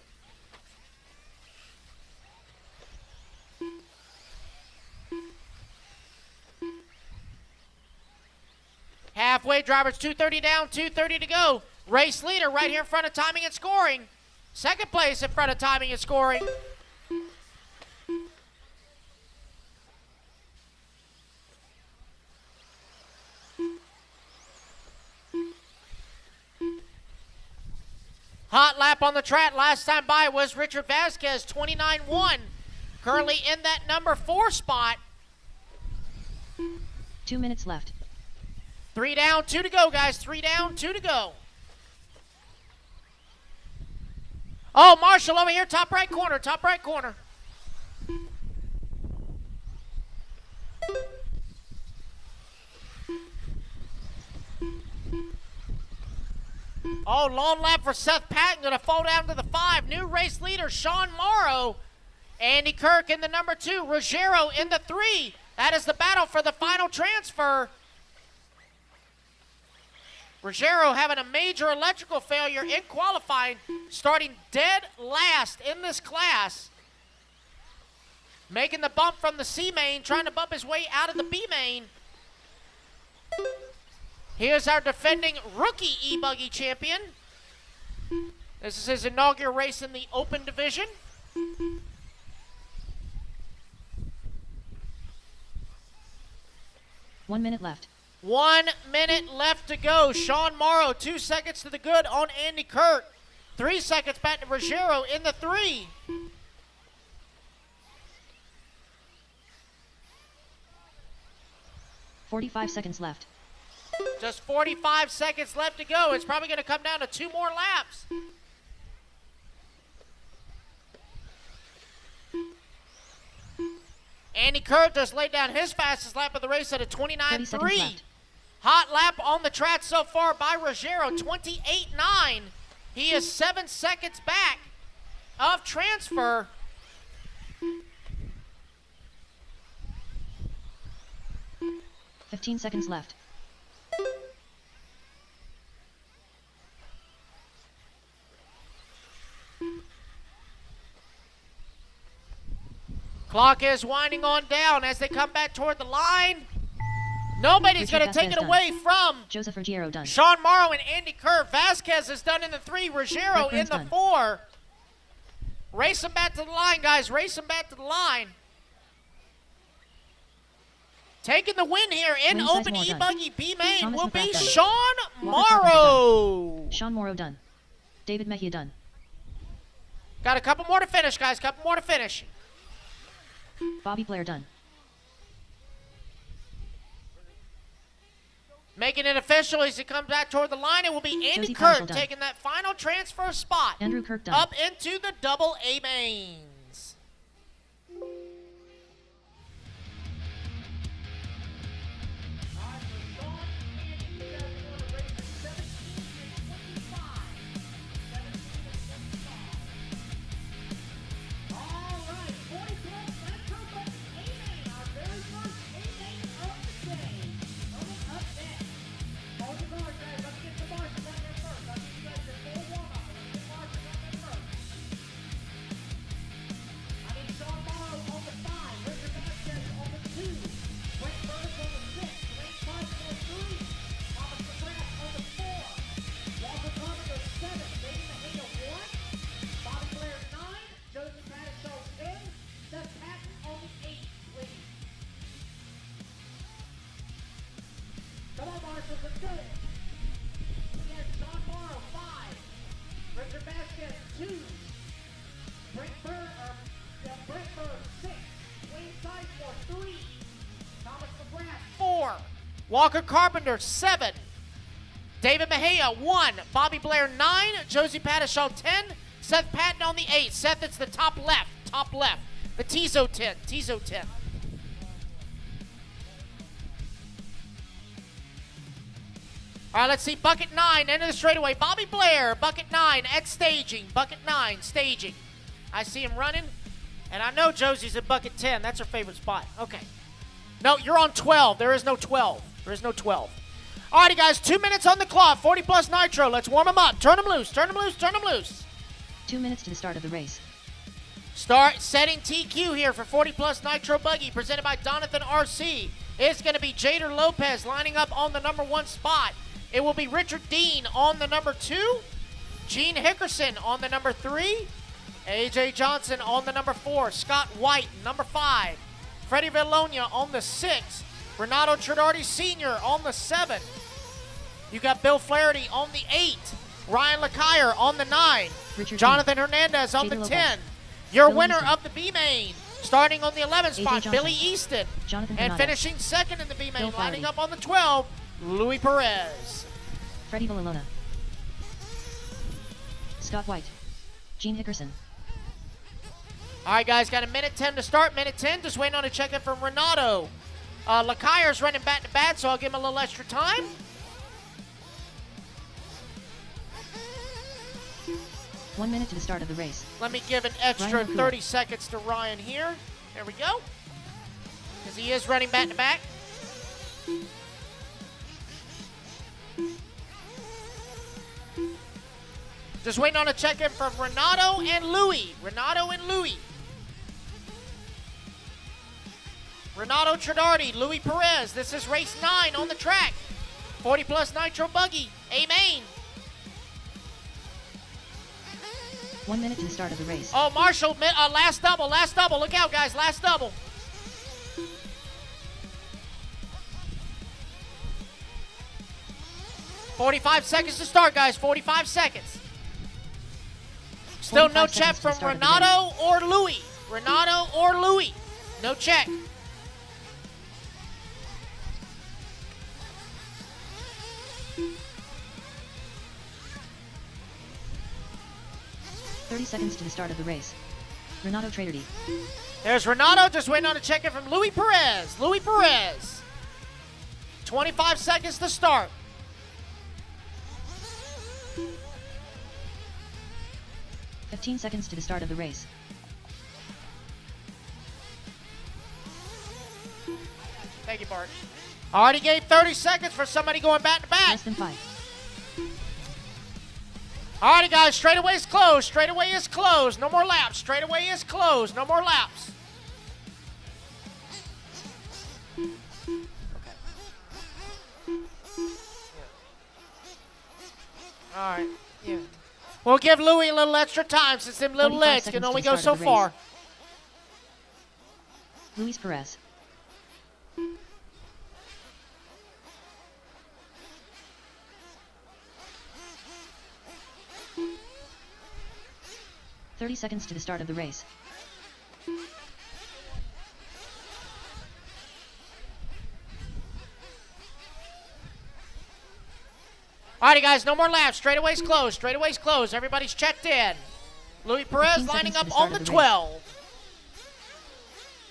Halfway drivers, 230 down, 230 to go. Race leader right here in front of timing and scoring. Second place in front of timing and scoring. Hot lap on the track last time by was Richard Vasquez, 29-1. Currently in that number 4 spot. 2 minutes left. 3 down, 2 to go, guys. 3 down, 2 to go. Oh, Marshall over here, top right corner, top right corner. Oh, long lap for Seth Patton, going to fall down to the 5. New race leader, Sean Morrow. Andy Kirk in the number 2, Ruggiero in the 3. That is the battle for the final transfer. Ruggiero having a major electrical failure in qualifying, starting dead last in this class. Making the bump from the C main, trying to bump his way out of the B main. Here's our defending rookie e-buggy champion. This is his inaugural race in the open division. One minute left. 1 minute left to go. Sean Morrow, 2 seconds to the good on Andy Kurt. 3 seconds back to Ruggiero in the 3. $45 seconds left. Just 45 seconds left to go. It's probably going to come down to 2 more laps. Andy Kurt just laid down his fastest lap of the race at a 29.3. Hot lap on the track so far by Ruggiero, 28.9. He is 7 seconds back of transfer. $15 seconds left. Clock is winding on down as they come back toward the line. Nobody's going to take it away from Joseph Ruggiero done. Sean Morrow and Andy Kerr. Vasquez is done in the 3. Ruggiero in the 4. Race them back to the line, guys. Race them back to the line. Taking the win here in Win size open more e-buggy B main Thomas will be McGrath done. Sean Walker Carpenter Morrow. Sean Morrow done. David Mejia done. Got a couple more to finish, guys. Couple more to finish. Bobby Blair done. Making it official as he comes back toward the line, it will be Andy Josie Kirk Marshall done. taking that final transfer spot Andrew Kirk done. up into the double A mains. Walker Carpenter, 7. David Mejia, 1. Bobby Blair, 9. Josie Pattishaw, 10. Seth Patton on the 8. Seth, it's the top left. Top left. The Tizo 10. Tizo 10. All right, let's see. Bucket 9, end of the straightaway. Bobby Blair, bucket 9 at staging. Bucket 9, staging. I see him running. And I know Josie's at bucket 10. That's her favorite spot. Okay. No, you're on 12. There is no 12. There is no 12. All righty, guys. 2 minutes on the clock. 40 plus Nitro. Let's warm them up. Turn them loose. Turn them loose. Turn them loose. 2 minutes to the start of the race. Start setting TQ here for 40 plus Nitro Buggy presented by Donathan RC. It's going to be Jader Lopez lining up on the number 1 spot. It will be Richard Dean on the number 2. Gene Hickerson on the number 3. AJ Johnson on the number 4. Scott White, number 5. Freddie Villonia on the 6. Renato Trudardi Sr. on the 7. You got Bill Flaherty on the 8. Ryan LeCuyer on the 9. Richard Jonathan Hernandez on Jaden the Lopez. 10. Your Billy winner Easton. of the B main, starting on the 11th AJ spot, Johnson. Billy Easton. Jonathan And Hernandez. finishing second in the B main, Bill lining Flaherty. up on the 12, Louis Perez. Freddie Villalona. Scott White. Gene Hickerson. All right, guys, got a minute 10 to start. Minute 10, just waiting on a check-in from Renato. LeCuyer's running back to back, so I'll give him a little extra time. One minute to the start of the race. Let me give an extra Ryan O'Connor. 30 seconds to Ryan here. There we go. Because he is running back to back. Just waiting on a check-in from Renato and Louis. Renato and Louis. Renato Trudardi, Louis Perez. This is race 9 on the track. 40 plus Nitro Buggy. A main. 1 minute to the start of the race. Oh, Marshall, last double, last double. Look out, guys, last double. "45 seconds to start, guys, 45 seconds. Still no 45 check seconds to the from start of the Renato or Louis. Renato or Louis. No check. "30 seconds to the start of the race. Renato Traderdy. There's Renato, just waiting on a check-in from Louis Perez. Louis Perez. 25 seconds to start. "15 seconds to the start of the race. Thank you, Bart. Already gave 30 seconds for somebody going back to back. Less than 5. Alrighty, guys, straightaway is closed. Straightaway is closed. No more laps. Straightaway is closed. No more laps. Alright, yeah. We'll give Louie a little extra time since them little 45 legs can seconds to only the go start so of the far. race. Luis Perez. "30 seconds to the start of the race. Alrighty, guys, no more laps. Straightaway's closed. Straightaway's closed. Everybody's checked in. Louis Perez 15 lining seconds to up the start on the of the 12.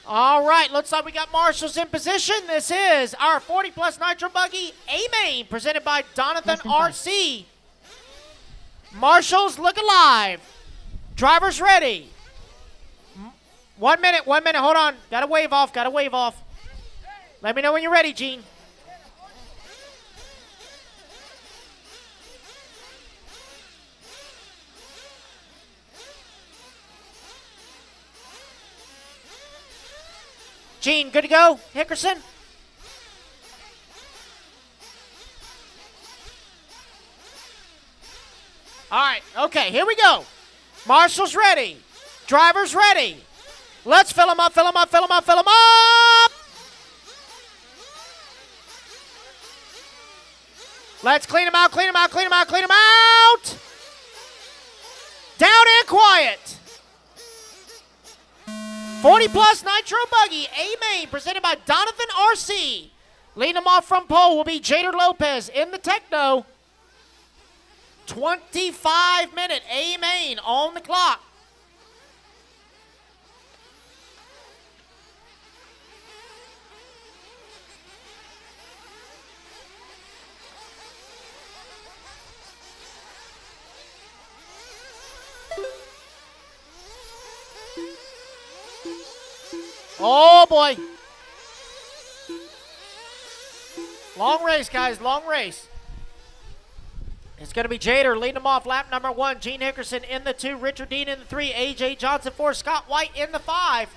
All right, looks like we got marshals in position. This is our 40-plus Nitro Buggy A-Main, presented by Donathan Less than 5. RC. Marshals, look alive. Drivers ready. 1 minute, hold on. Gotta wave off. Let me know when you're ready, Gene. Gene, good to go? Hickerson? All right, okay, here we go. Marshall's ready. Driver's ready. Let's fill them up. Let's clean them out. Down and quiet. 40-plus Nitro Buggy, A-Main, presented by Donathan RC. Leading them off from pole will be Jader Lopez in the Techno. 25-minute A-Main on the clock. Oh, boy. Long race, guys. Long race. It's going to be Jader leading them off lap number 1. Gene Hickerson in the 2. Richard Dean in the 3. A.J. Johnson 4. Scott White in the 5.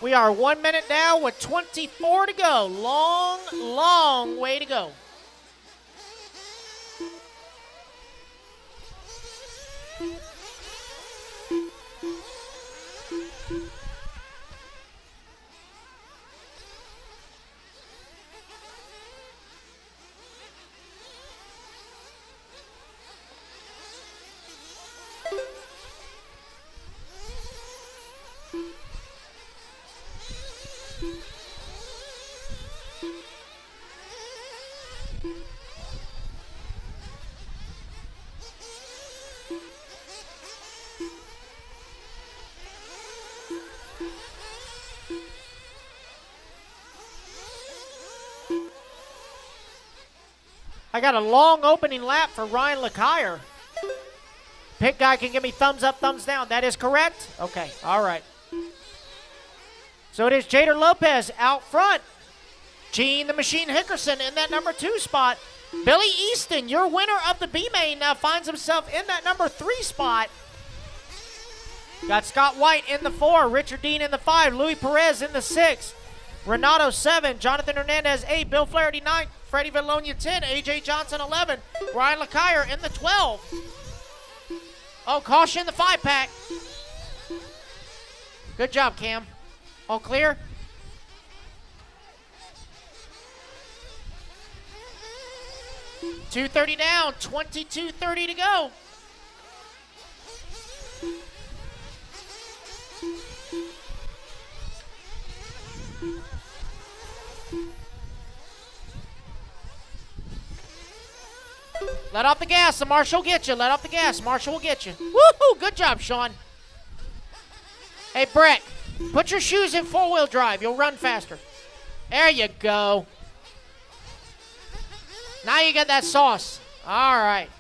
We are 1 minute now with 24 to go. Long, long way to go. I got a long opening lap for Ryan LeCuyer. Pit guy can give me thumbs up, thumbs down. That is correct? Okay, all right. So it is Jader Lopez out front. Gene the Machine Hickerson in that number 2 spot. Billy Easton, your winner of the B-Main, now finds himself in that number 3 spot. Got Scott White in the 4, Richard Dean in the 5, Louis Perez in the 6, Renato 7, Jonathan Hernandez 8, Bill Flaherty 9, Freddie Valonia 10, A.J. Johnson 11, Ryan LeCuyer in the 12. Oh, caution in the 5-pack. Good job, Cam. All clear? $230 down, $22.30 to go. Let off the gas, the marshal will get you. Let off the gas, marshal will get you. Woohoo! Good job, Sean. Hey, Brett, put your shoes in 4-wheel drive. You'll run faster. There you go. Now you get that sauce. All right.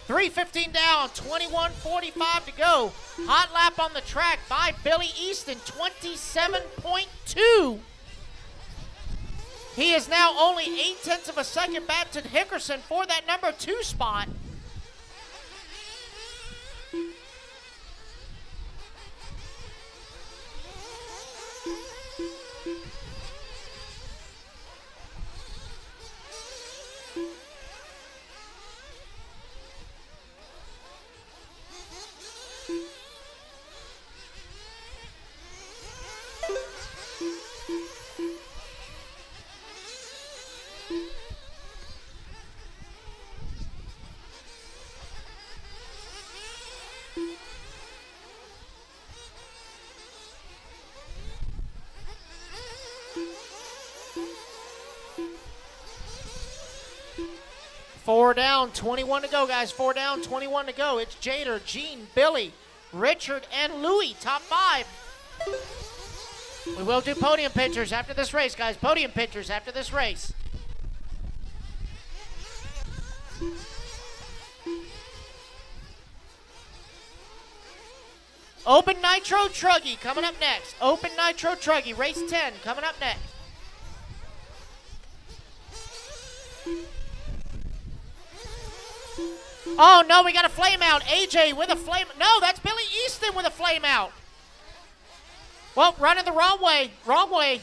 $3.15 down, $21.45 to go. Hot lap on the track by Billy Easton, 27.2. He is now only 8/10 of a second back to Hickerson for that number 2 spot. Four down, 21 to go, guys. 4 down, 21 to go. It's Jader, Gene, Billy, Richard, and Louie, top 5. We will do podium pictures after this race, guys. Podium pictures after this race. Open Nitro Truggy coming up next. Open Nitro Truggy, race 10 coming up next. Oh, no, we got a flame out. AJ with a flame. No, that's Billy Easton with a flame out. Well, running the wrong way. Wrong way.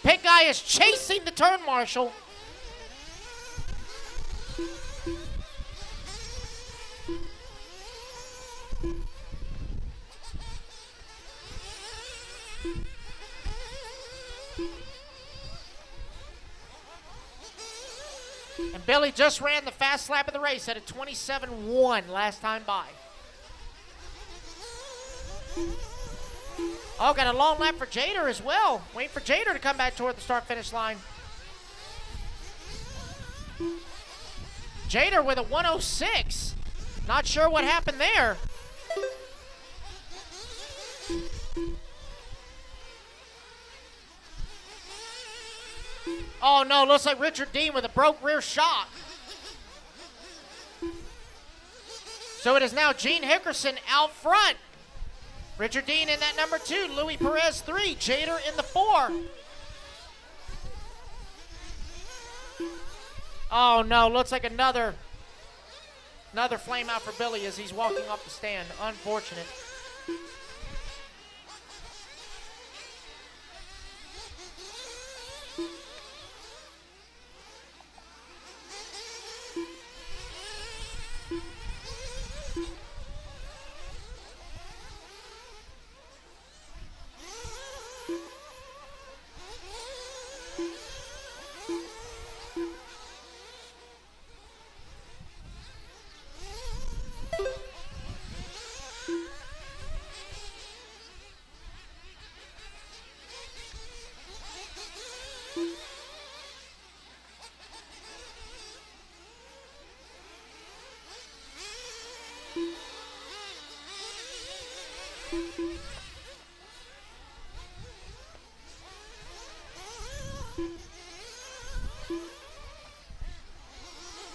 Pit guy is chasing the turn marshal. And Billy just ran the fast lap of the race at a 27.1 last time by. Oh, got a long lap for Jader as well. Wait for Jader to come back toward the start-finish line. Jader with a 106. Not sure what happened there. Oh, no, looks like Richard Dean with a broke rear shock. So it is now Gene Hickerson out front. Richard Dean in that number 2, Louis Perez 3, Jader in the 4. Oh, no, looks like another flame out for Billy as he's walking off the stand. Unfortunate.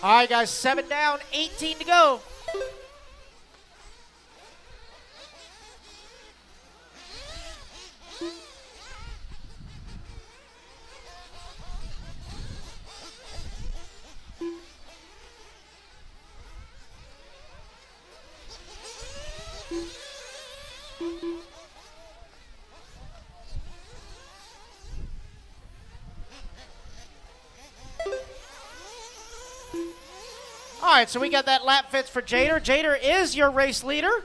All right, guys, 7 down, 18 to go. All right, so we got that lap fits for Jader. Jader is your race leader.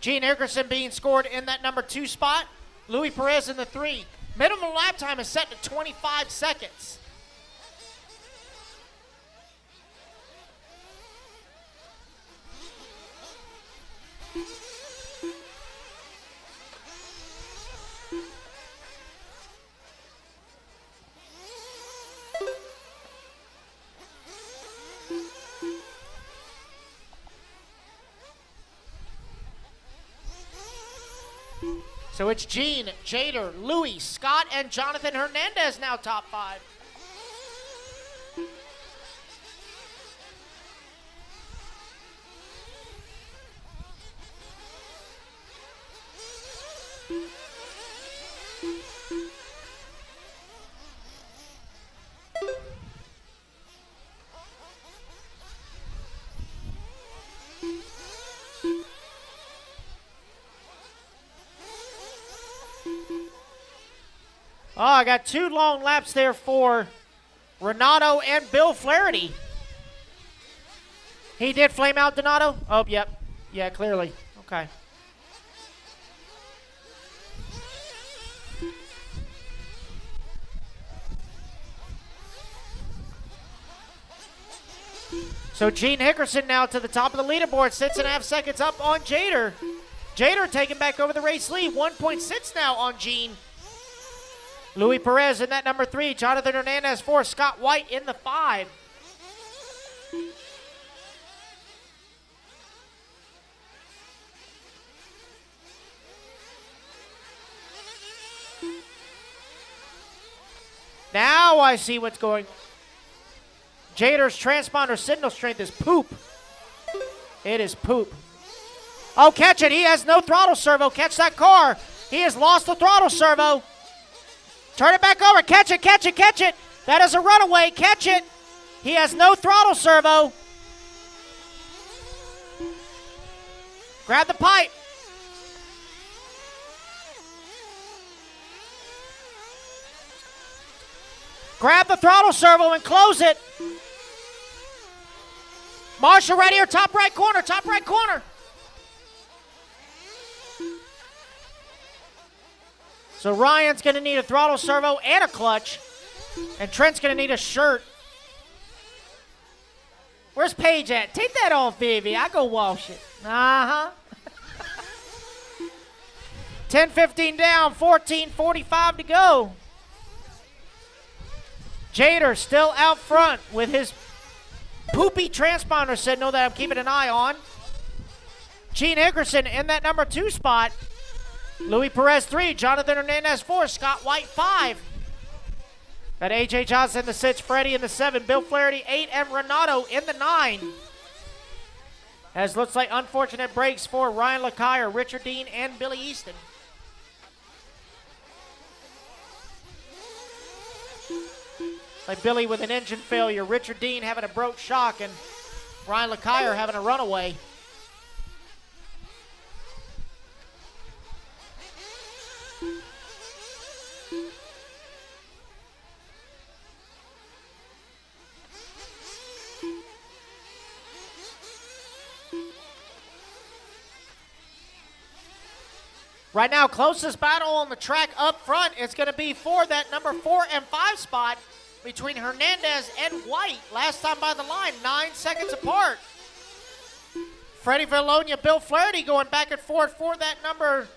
Gene Hickerson being scored in that number 2 spot. Louis Perez in the 3. Minimum lap time is set to 25 seconds. So it's Gene, Jader, Louis, Scott, and Jonathan Hernandez now top 5. Oh, I got 2 long laps there for Renato and Bill Flaherty. He did flame out Donato? Oh, yep. Yeah, clearly. Okay. So Gene Hickerson now to the top of the leaderboard, 6.5 seconds up on Jader. Jader taking back over the race lead, 1.6 now on Gene. Luis Perez in that number 3, Jonathan Hernandez 4, Scott White in the 5. Now I see what's going. Jader's transponder signal strength is poop. It is poop. Oh, catch it. He has no throttle servo. Catch that car. He has lost the throttle servo. Turn it back over. Catch it, catch it, catch it. That is a runaway. Catch it. He has no throttle servo. Grab the pipe. Grab the throttle servo and close it. Marshall right here, top right corner, top right corner. So Ryan's going to need a throttle servo and a clutch. And Trent's going to need a shirt. Where's Paige at? Take that off, baby. I go wash it. Uh-huh. 10:15 down, 14:45 to go. Jader still out front with his poopy transponder signal that I'm keeping an eye on. Gene Hickerson in that number 2 spot. Luis Perez 3, Jonathan Hernandez 4, Scott White 5. Got A.J. Johnson in the 6, Freddie in the 7, Bill Flaherty 8, and Renato in the 9. As looks like unfortunate breaks for Ryan LeCuyer, Richard Dean, and Billy Easton. Like Billy with an engine failure, Richard Dean having a broke shock, and Ryan LeCuyer having a runaway. Right now, closest battle on the track up front is going to be for that number 4 and 5 spot between Hernandez and White. Last time by the line, 9 seconds apart. Freddie Villonia, Bill Flaherty going back and forth for that number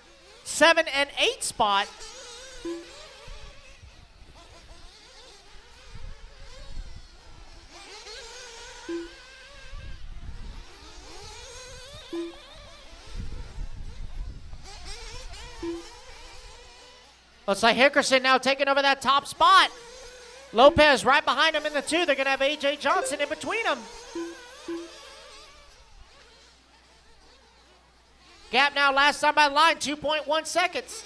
7 and 8 spot. Looks like Hickerson now taking over that top spot. Lopez right behind him in the 2. They're going to have A.J. Johnson in between them. Gap now last time by the line, 2.1 seconds.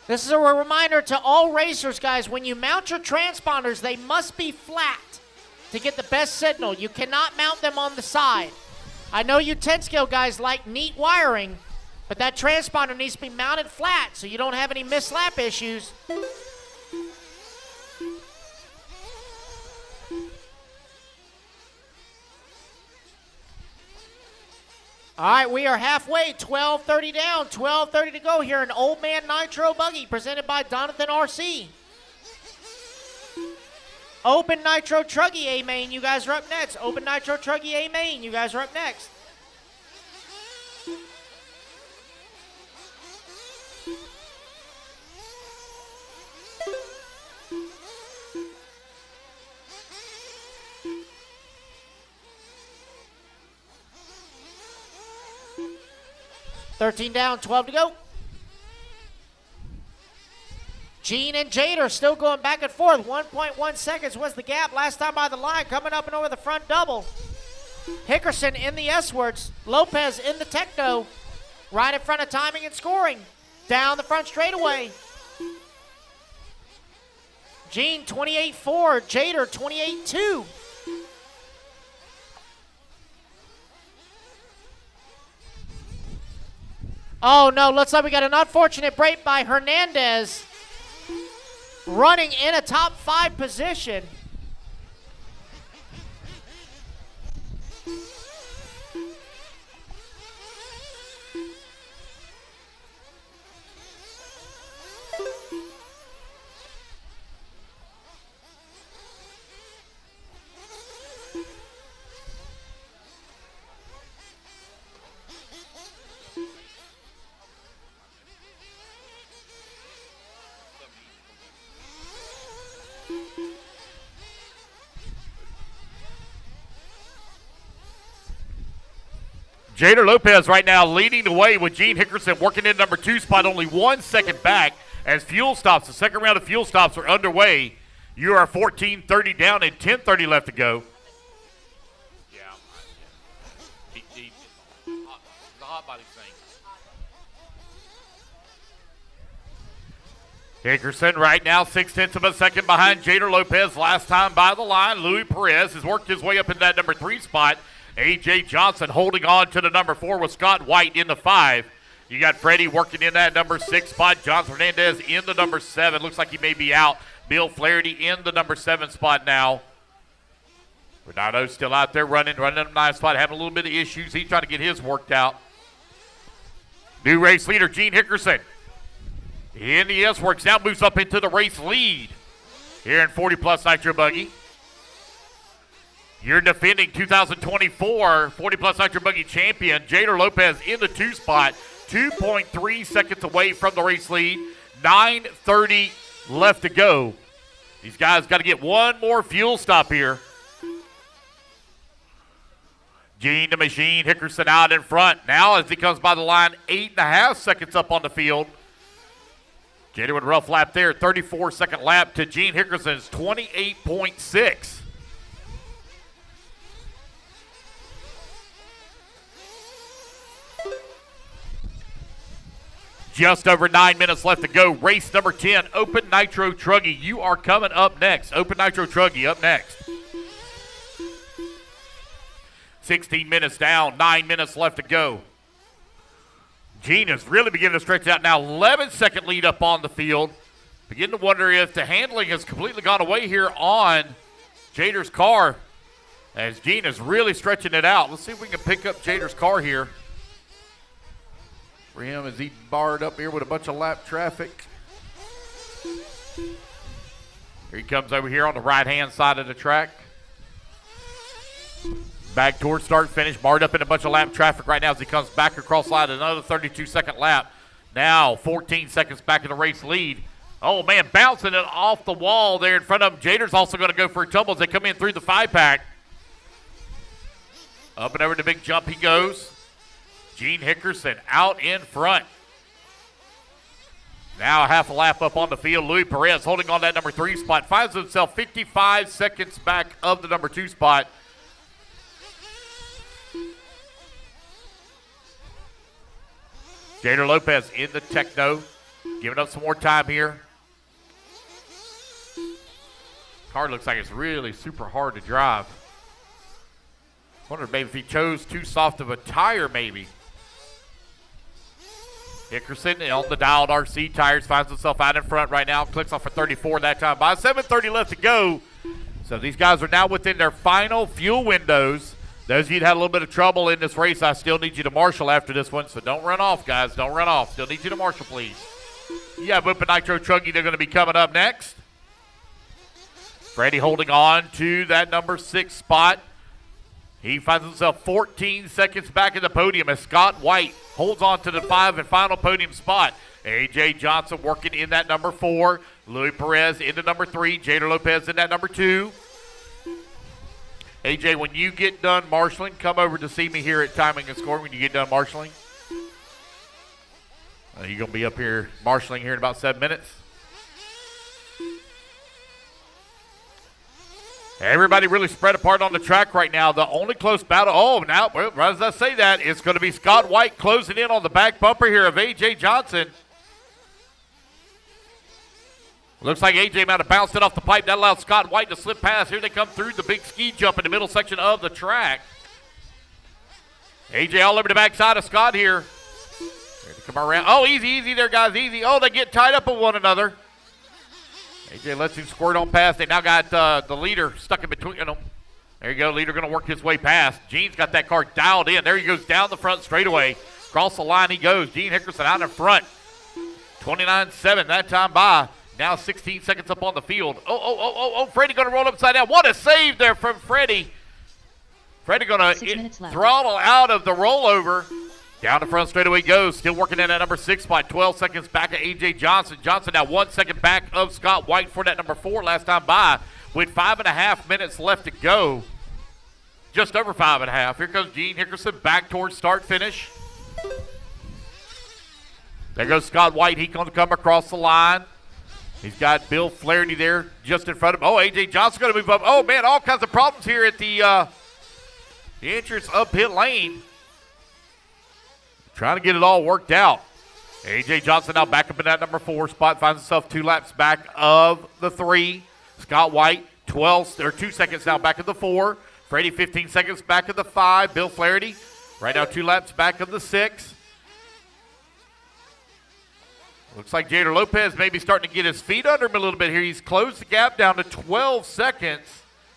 This is a reminder to all racers, guys. When you mount your transponders, they must be flat to get the best signal. You cannot mount them on the side. I know you 10-scale guys like neat wiring, but that transponder needs to be mounted flat so you don't have any mislap issues. All right, we are halfway, 12:30 down, 12:30 to go here in Old Man Nitro Buggy presented by Donathan RC. Open Nitro Truggy A main, you guys are up next. Open Nitro Truggy A main, you guys are up next. $13 down, 12 to go. Gene and Jader still going back and forth. 1.1 seconds was the gap last time by the line, coming up and over the front double. Hickerson in the S-words. Lopez in the Techno. Right in front of timing and scoring. Down the front straightaway. Gene 28.4, Jader 28.2. Oh, no. Looks like we got an unfortunate break by Hernandez. Running in a top 5 position. Jader Lopez right now leading the way with Gene Hickerson working in number 2 spot, only 1 second back as fuel stops. The second round of fuel stops are underway. You are 14:30 down and 10:30 left to go. Yeah. The hot body thing. Hickerson right now 0.6 of a second behind Jader Lopez. Last time by the line, Louis Perez has worked his way up in that number 3 spot. A.J. Johnson holding on to the number 4 with Scott White in the 5. You got Freddie working in that number 6 spot. John Fernandez in the number 7. Looks like he may be out. Bill Flaherty in the number 7 spot now. Renato still out there running the 9 spot, having a little bit of issues. He's trying to get his worked out. New race leader, Gene Hickerson. In the S-Works now moves up into the race lead here in 40-plus Nitro Buggy. Your defending 2024 40-plus Nitro Buggy champion, Jader Lopez in the 2 spot, 2.3 seconds away from the race lead, 9:30 left to go. These guys got to get one more fuel stop here. Gene the Machine Hickerson out in front. Now as he comes by the line, 8.5 seconds up on the field. Jader with a rough lap there, 34-second lap to Gene Hickerson's 28.6. Just over 9 minutes left to go. Race number 10, Open Nitro Truggy. You are coming up next. Open Nitro Truggy up next. 16 minutes down, 9 minutes left to go. Gene is really beginning to stretch out now. 11-second lead up on the field. Begin to wonder if the handling has completely gone away here on Jader's car as Gene is really stretching it out. Let's see if we can pick up Jader's car here. For him as he barred up here with a bunch of lap traffic. Here he comes over here on the right-hand side of the track. Back towards start finish, barred up in a bunch of lap traffic right now as he comes back across line. Another 32-second lap. Now 14 seconds back in the race lead. Oh, man, bouncing it off the wall there in front of him. Jader's also going to go for a tumble as they come in through the 5-pack. Up and over the big jump he goes. Gene Hickerson out in front. Now a half a lap up on the field. Louis Perez holding on that number 3 spot. Finds himself 55 seconds back of the number 2 spot. Jader Lopez in the Techno. Giving up some more time here. Car looks like it's really super hard to drive. Wonder maybe if he chose too soft of a tire maybe. Hickerson on the dialed RC tires finds himself out in front right now. Clicks off for 34 that time. By 7:30 left to go. So these guys are now within their final fuel windows. Those of you that had a little bit of trouble in this race, I still need you to marshal after this one. So don't run off, guys. Don't run off. Still need you to marshal, please. You have Open Nitro Truggy. They're going to be coming up next. Freddie holding on to that number 6 spot. He finds himself 14 seconds back in the podium as Scott White holds on to the 5 and final podium spot. A.J. Johnson working in that number 4. Louis Perez into number 3. Jader Lopez in that number 2. A.J., when you get done marshaling, come over to see me here at Timing and Scoring when you get done marshaling. You're going to be up here marshaling here in about 7 minutes. Everybody really spread apart on the track right now. The only close battle, now, well, right as I say that, it's going to be Scott White closing in on the back bumper here of A.J. Johnson. Looks like A.J. might have bounced it off the pipe. That allowed Scott White to slip past. Here they come through the big ski jump in the middle section of the track. A.J. all over the backside of Scott here. Here they Come around. Oh, easy there, guys, easy. Oh, they get tied up with one another. AJ lets him squirt on past. They now got the leader stuck in between them. There you go. Leader going to work his way past. Gene's got that car dialed in. There he goes down the front straightaway. Across the line he goes. Gene Hickerson out in front. 29-7 that time by. Now 16 seconds up on the field. Oh, Freddie going to roll upside down. What a save there from Freddie. Freddie going to throttle out of the rollover. Down the front straightaway goes. Still working in that number 6 spot. 12 seconds back of A.J. Johnson. Johnson now 1 second back of Scott White for that number 4 last time by. With 5.5 minutes left to go. Just over 5.5. Here comes Gene Hickerson back towards start finish. There goes Scott White. He's going to come across the line. He's got Bill Flaherty there just in front of him. Oh, A.J. Johnson's going to move up. Oh, man, all kinds of problems here at the entrance of pit lane. Trying to get it all worked out. A.J. Johnson now back up in that number 4 spot. Finds himself 2 laps back of the 3. Scott White, 2 seconds now back of the 4. Freddie, 15 seconds back of the 5. Bill Flaherty, right now 2 laps back of the 6. Looks like Jader Lopez may be starting to get his feet under him a little bit here. He's closed the gap down to 12 seconds.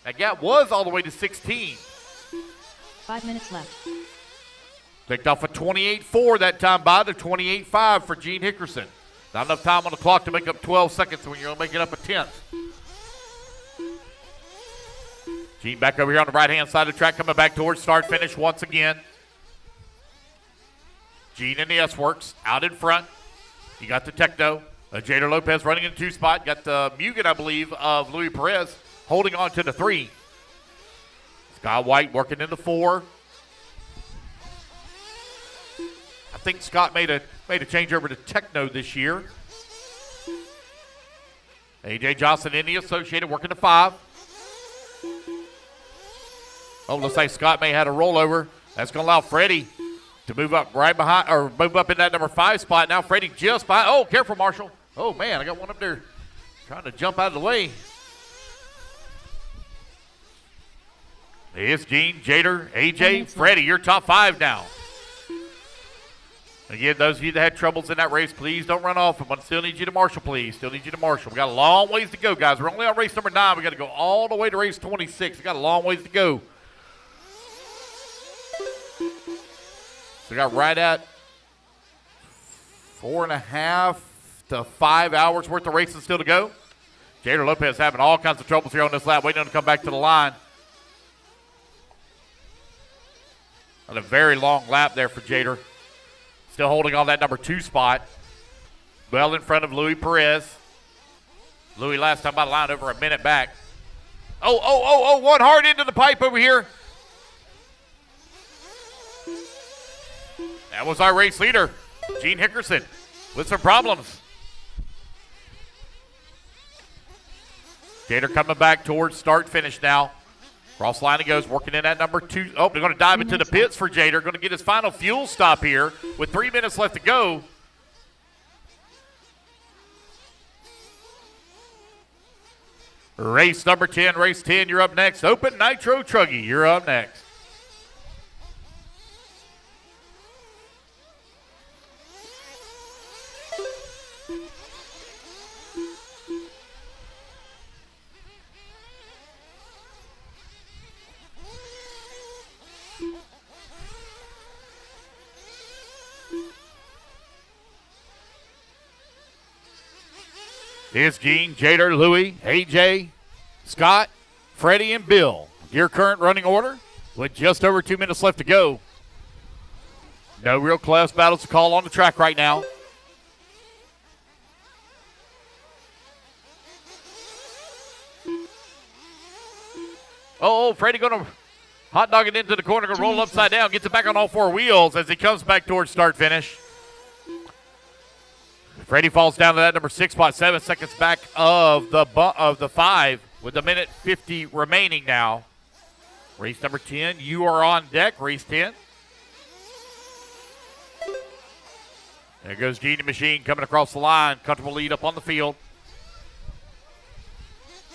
That gap was all the way to 16. 5 minutes left. Picked off a 28.4 that time by to 28.5 for Gene Hickerson. Not enough time on the clock to make up 12 seconds when you're making up a 10th. Gene back over here on the right-hand side of the track, coming back towards start finish once again. Gene in the S-Works, out in front. You got the Techno. Jader Lopez running in 2 spot. Got the Mugen, I believe, of Luis Perez holding on to the 3. Scott White working in the 4. I think Scott made a change over to Techno this year. A.J. Johnson in the Associated working the 5. Oh, looks like Scott may have had a rollover. That's going to allow Freddie to move up right behind, or move up in that number 5 spot. Now Freddie just behind. Oh, careful, Marshall. Oh, man, I got one up there trying to jump out of the way. It's Gene, Jader, AJ, Freddie, your top 5 now. Again, those of you that had troubles in that race, please don't run off. I still need you to marshal, please. Still need you to marshal. We got a long ways to go, guys. We're only on race number 9. We got to go all the way to race 26. We got a long ways to go. So we got right at 4.5 to 5 hours worth of racing still to go. Jader Lopez having all kinds of troubles here on this lap, waiting on him to come back to the line. On a very long lap there for Jader. Still holding on that number 2 spot. Well in front of Luis Perez. Luis last time by the line over a minute back. Oh, one hard into the pipe over here. That was our race leader, Gene Hickerson, with some problems. Jader coming back towards start finish now. Cross line he goes, working in at number 2. Oh, they're going to dive into the pits for Jader. Going to get his final fuel stop here with 3 minutes left to go. Race number 10, race 10, you're up next. Open Nitro Truggy, you're up next. Here's Gene, Jader, Louie, AJ, Scott, Freddie, and Bill. Your current running order with just over 2 minutes left to go. No real close battles to call on the track right now. Oh, Freddie going to hot dog it into the corner, going to roll upside down, gets it back on all 4 wheels as he comes back towards start finish. Freddie falls down to that number 6 spot, 7 seconds back of the 5 with a minute 50 remaining now. Race number 10, you are on deck, race 10. There goes Gene the Machine coming across the line, comfortable lead up on the field.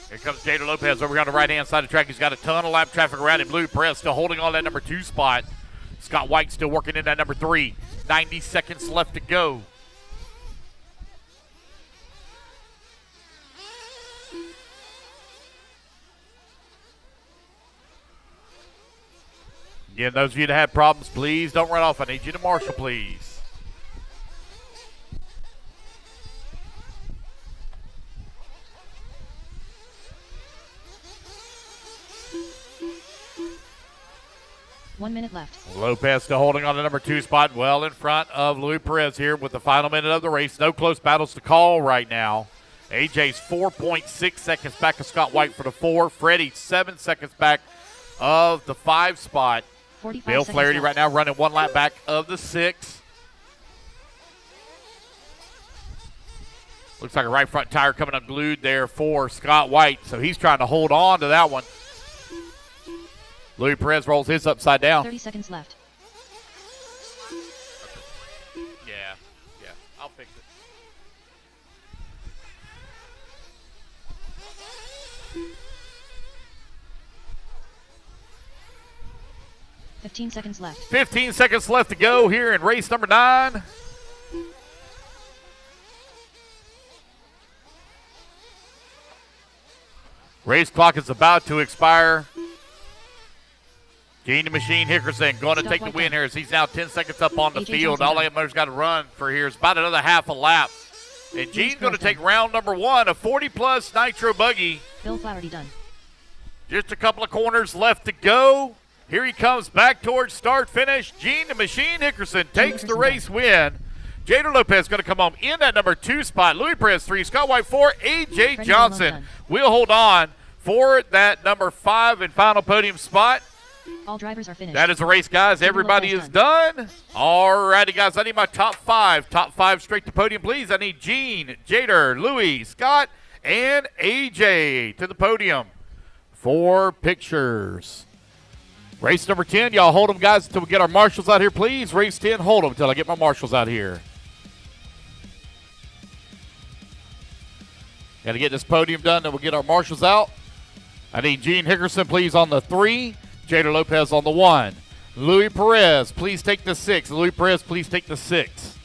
Here comes Jader Lopez over here on the right-hand side of the track. He's got a ton of lap traffic around him. Luis Perez still holding on that number 2 spot. Scott White still working in that number 3. 90 seconds left to go. Again, those of you that have problems, please don't run off. I need you to marshal, please. One minute left. Lopez still holding on the number 2 spot, well in front of Luis Perez here with the final minute of the race. No close battles to call right now. AJ's 4.6 seconds back of Scott White for the 4. Freddie 7 seconds back of the 5 spot. Bill Flaherty right now running 1 lap back of the 6. Looks like a right front tire coming unglued there for Scott White, so he's trying to hold on to that one. Luis Perez rolls his upside down. 30 seconds left. Yeah, I'll fix it. 15 seconds left. 15 seconds left to go here in race number 9. Race clock is about to expire. Gene the Machine Hickerson going to take the win here as he's now 10 seconds up on the field. All that motor's got to run for here is about another half a lap. And Gene's going to take round number 1, a 40-plus Nitro buggy. Bill Flaherty done. Just a couple of corners left to go. Here he comes back towards start-finish. Gene the Machine Hickerson takes the race win. Jader Lopez going to come home in that number 2 spot. Luis Perez 3, Scott White 4, A.J. Johnson will hold on for that number 5 and final podium spot. All drivers are finished. That is the race, guys. Everybody is done. All righty, guys. I need my top 5. Top 5 straight to podium, please. I need Gene, Jader, Louis, Scott, and AJ to the podium for pictures. Race number 10. Y'all hold them, guys, until we get our marshals out here, please. Race 10, hold them until I get my marshals out here. Got to get this podium done, then we'll get our marshals out. I need Gene Hickerson, please, on the 3. Jader Lopez on the 1. Luis Perez, please take the 6. Luis Perez, please take the 6.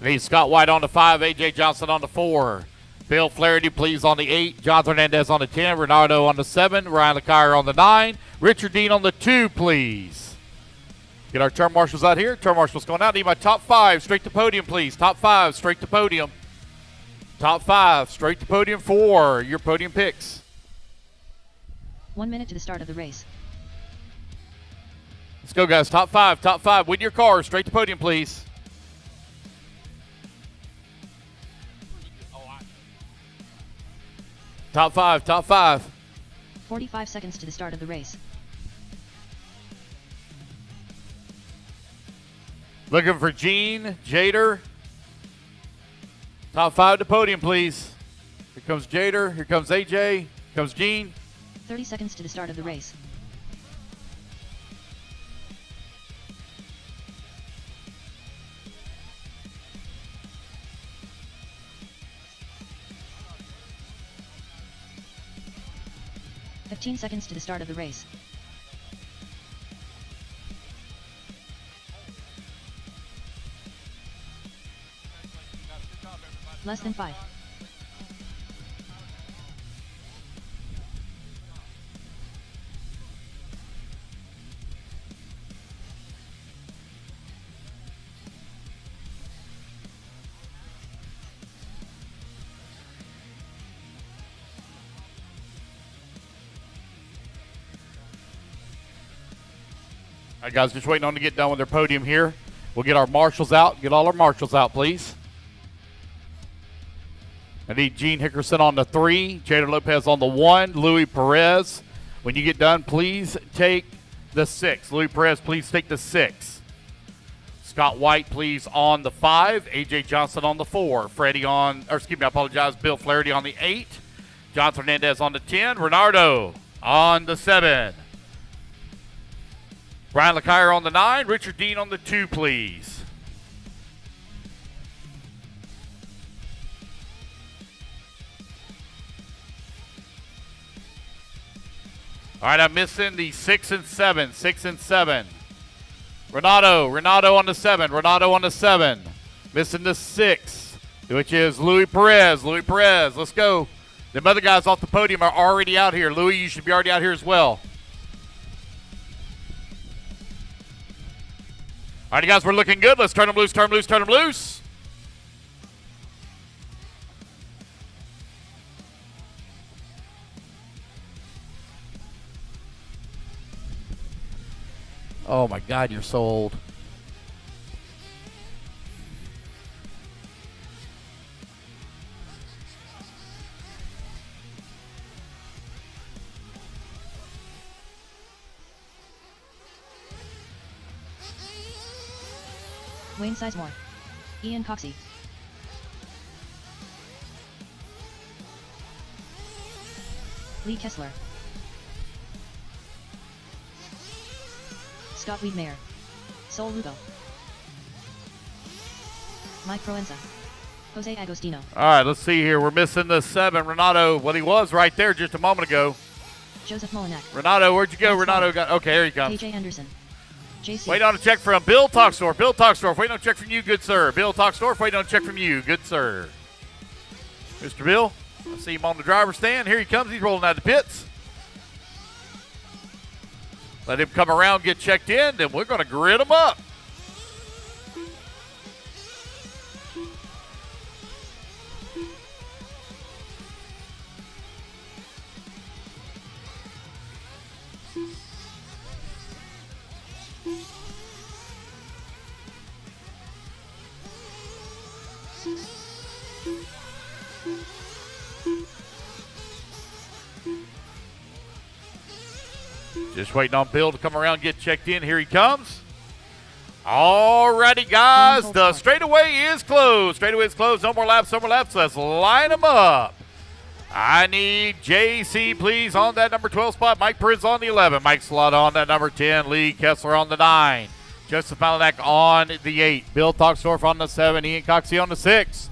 Need Scott White on the 5. A.J. Johnson on the 4. Bill Flaherty, please, on the 8. John Hernandez on the 10. Renardo on the 7. Ryan LeCaire on the 9. Richard Dean on the 2, please. Get our turn marshals out here. Turn marshals going out. Need my top 5 straight to podium, please. Top 5 straight to podium. Top 5 straight to podium for your podium picks. 1 minute to the start of the race. Let's go, guys. Top 5. Top 5. Win your car. Straight to podium, please. Top 5. Top 5. 45 seconds to the start of the race. Looking for Gene, Jader. Top 5 to podium, please. Here comes Jader. Here comes AJ. Here comes Gene. 30 seconds to the start of the race. "15 seconds to the start of the race. Less than 5. All right, guys, just waiting on to get done with their podium here. We'll get our marshals out. Get all our marshals out, please. I need Gene Hickerson on the 3, Jader Lopez on the 1, Luis Perez. When you get done, please take the 6. Luis Perez, please take the 6. Scott White, please, on the 5. A.J. Johnson on the 4. Freddie on, or excuse me, I apologize, Bill Flaherty on the 8. John Hernandez on the 10. Renardo on the 7. Brian LeCaire on the 9. Richard Dean on the 2, please. All right, I'm missing the 6 and 7. 6 and 7. Renato on the 7. Renato on the 7. Missing the 6, which is Louis Perez. Louis Perez, let's go. Them other guys off the podium are already out here. Louis, you should be already out here as well. All right, guys, we're looking good. Let's turn them loose, turn them loose, turn them loose. Oh, my God, you're so old. Wayne Sizemore. Ian Coxey. Lee Kessler. Scott Wiedmeyer. Sol Lugo. Mike Proenza. Jose Agostino. All right, let's see here. We're missing the 7. Renato, well, he was right there just a moment ago. Joseph Molinak. Renato, where'd you go? That's Renato got, okay, here he comes. KJ Anderson. JC. Wait on a check from Bill Toxdorf. Bill Toxdorf, wait on a check from you, good sir. Bill Toxdorf, wait on a check from you, good sir. Mr. Bill, I see him on the driver's stand. Here he comes. He's rolling out of the pits. Let him come around, get checked in, then we're going to grid him up. Just waiting on Bill to come around, get checked in. Here he comes. Alrighty, guys. The straightaway is closed. Straightaway is closed. No more laps, no more laps. Let's line them up. I need JC, please, on that number 12 spot. Mike Perez on the 11. Mike Slaughter on that number 10. Lee Kessler on the 9. Joseph Malinak on the 8. Bill Toxdorf on the 7. Ian Coxey on the 6.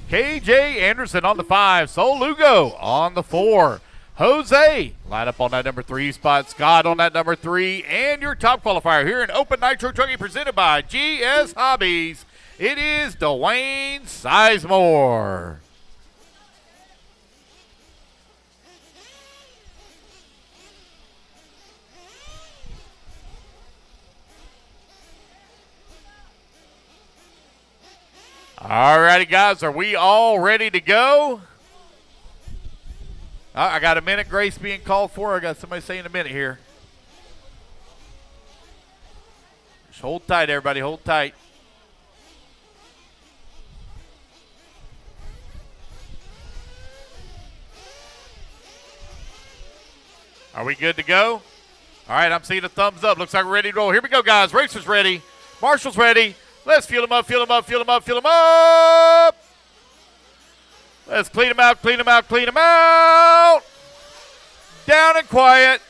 KJ Anderson on the 5. Sol Lugo on the 4. Jose, line up on that number 3 spot. Scott on that number 3. And your top qualifier here in Open Nitro Truggy presented by GS Hobbies. It is Dwayne Sizemore. All righty, guys. Are we all ready to go? I got a minute grace being called for. I got somebody saying a minute here. Just hold tight, everybody. Hold tight. Are we good to go? All right, I'm seeing a thumbs up. Looks like we're ready to roll. Here we go, guys. Racers ready. Marshall's ready. Let's fuel them up, fuel them up, fuel them up, fuel them up. Let's clean them out, clean them out, clean them out. Down and quiet.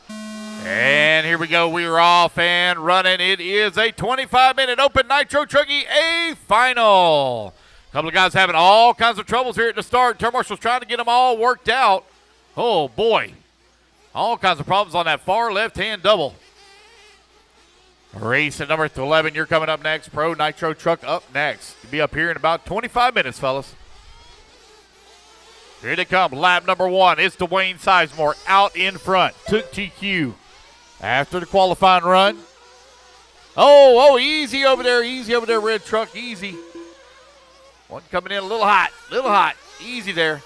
And here we go. We are off and running. It is a 25-minute Open Nitro Truggy A final. A couple of guys having all kinds of troubles here at the start. Turn Marshall's trying to get them all worked out. Oh, boy. All kinds of problems on that far left-hand double. Race at number 11, you're coming up next. Pro Nitro Truck up next. You'll be up here in about 25 minutes, fellas. Here they come. Lap number 1. It's Dwayne Sizemore out in front. Took TQ after the qualifying run. Oh, easy over there, red truck, easy. One coming in a little hot, easy there.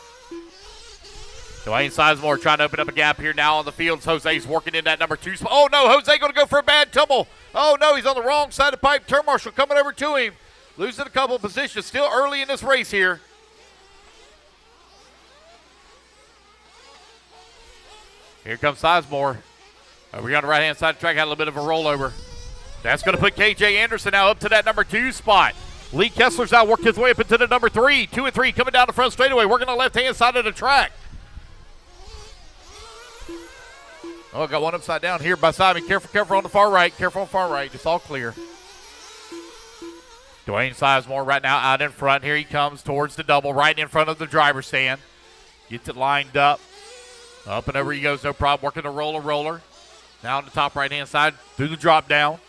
Dwayne Sizemore trying to open up a gap here now on the fields. Jose's working in that number 2 spot. Oh, no, Jose going to go for a bad tumble. Oh, no, he's on the wrong side of the pipe. Turn Marshall coming over to him. Losing a couple of positions. Still early in this race here. Here comes Sizemore. Over here on the right-hand side of the track. Had a little bit of a rollover. That's going to put KJ Anderson now up to that number 2 spot. Lee Kessler's now worked his way up into the number 3. 2 and 3 coming down the front straightaway. Working on the left-hand side of the track. Oh, got one upside down here by Simon. Careful on the far right. Careful on the far right. It's all clear. Dwayne Sizemore right now out in front. Here he comes towards the double, right in front of the driver's stand. Gets it lined up. Up and over he goes, no problem. Working the roller. Now on the top right-hand side, through the drop down.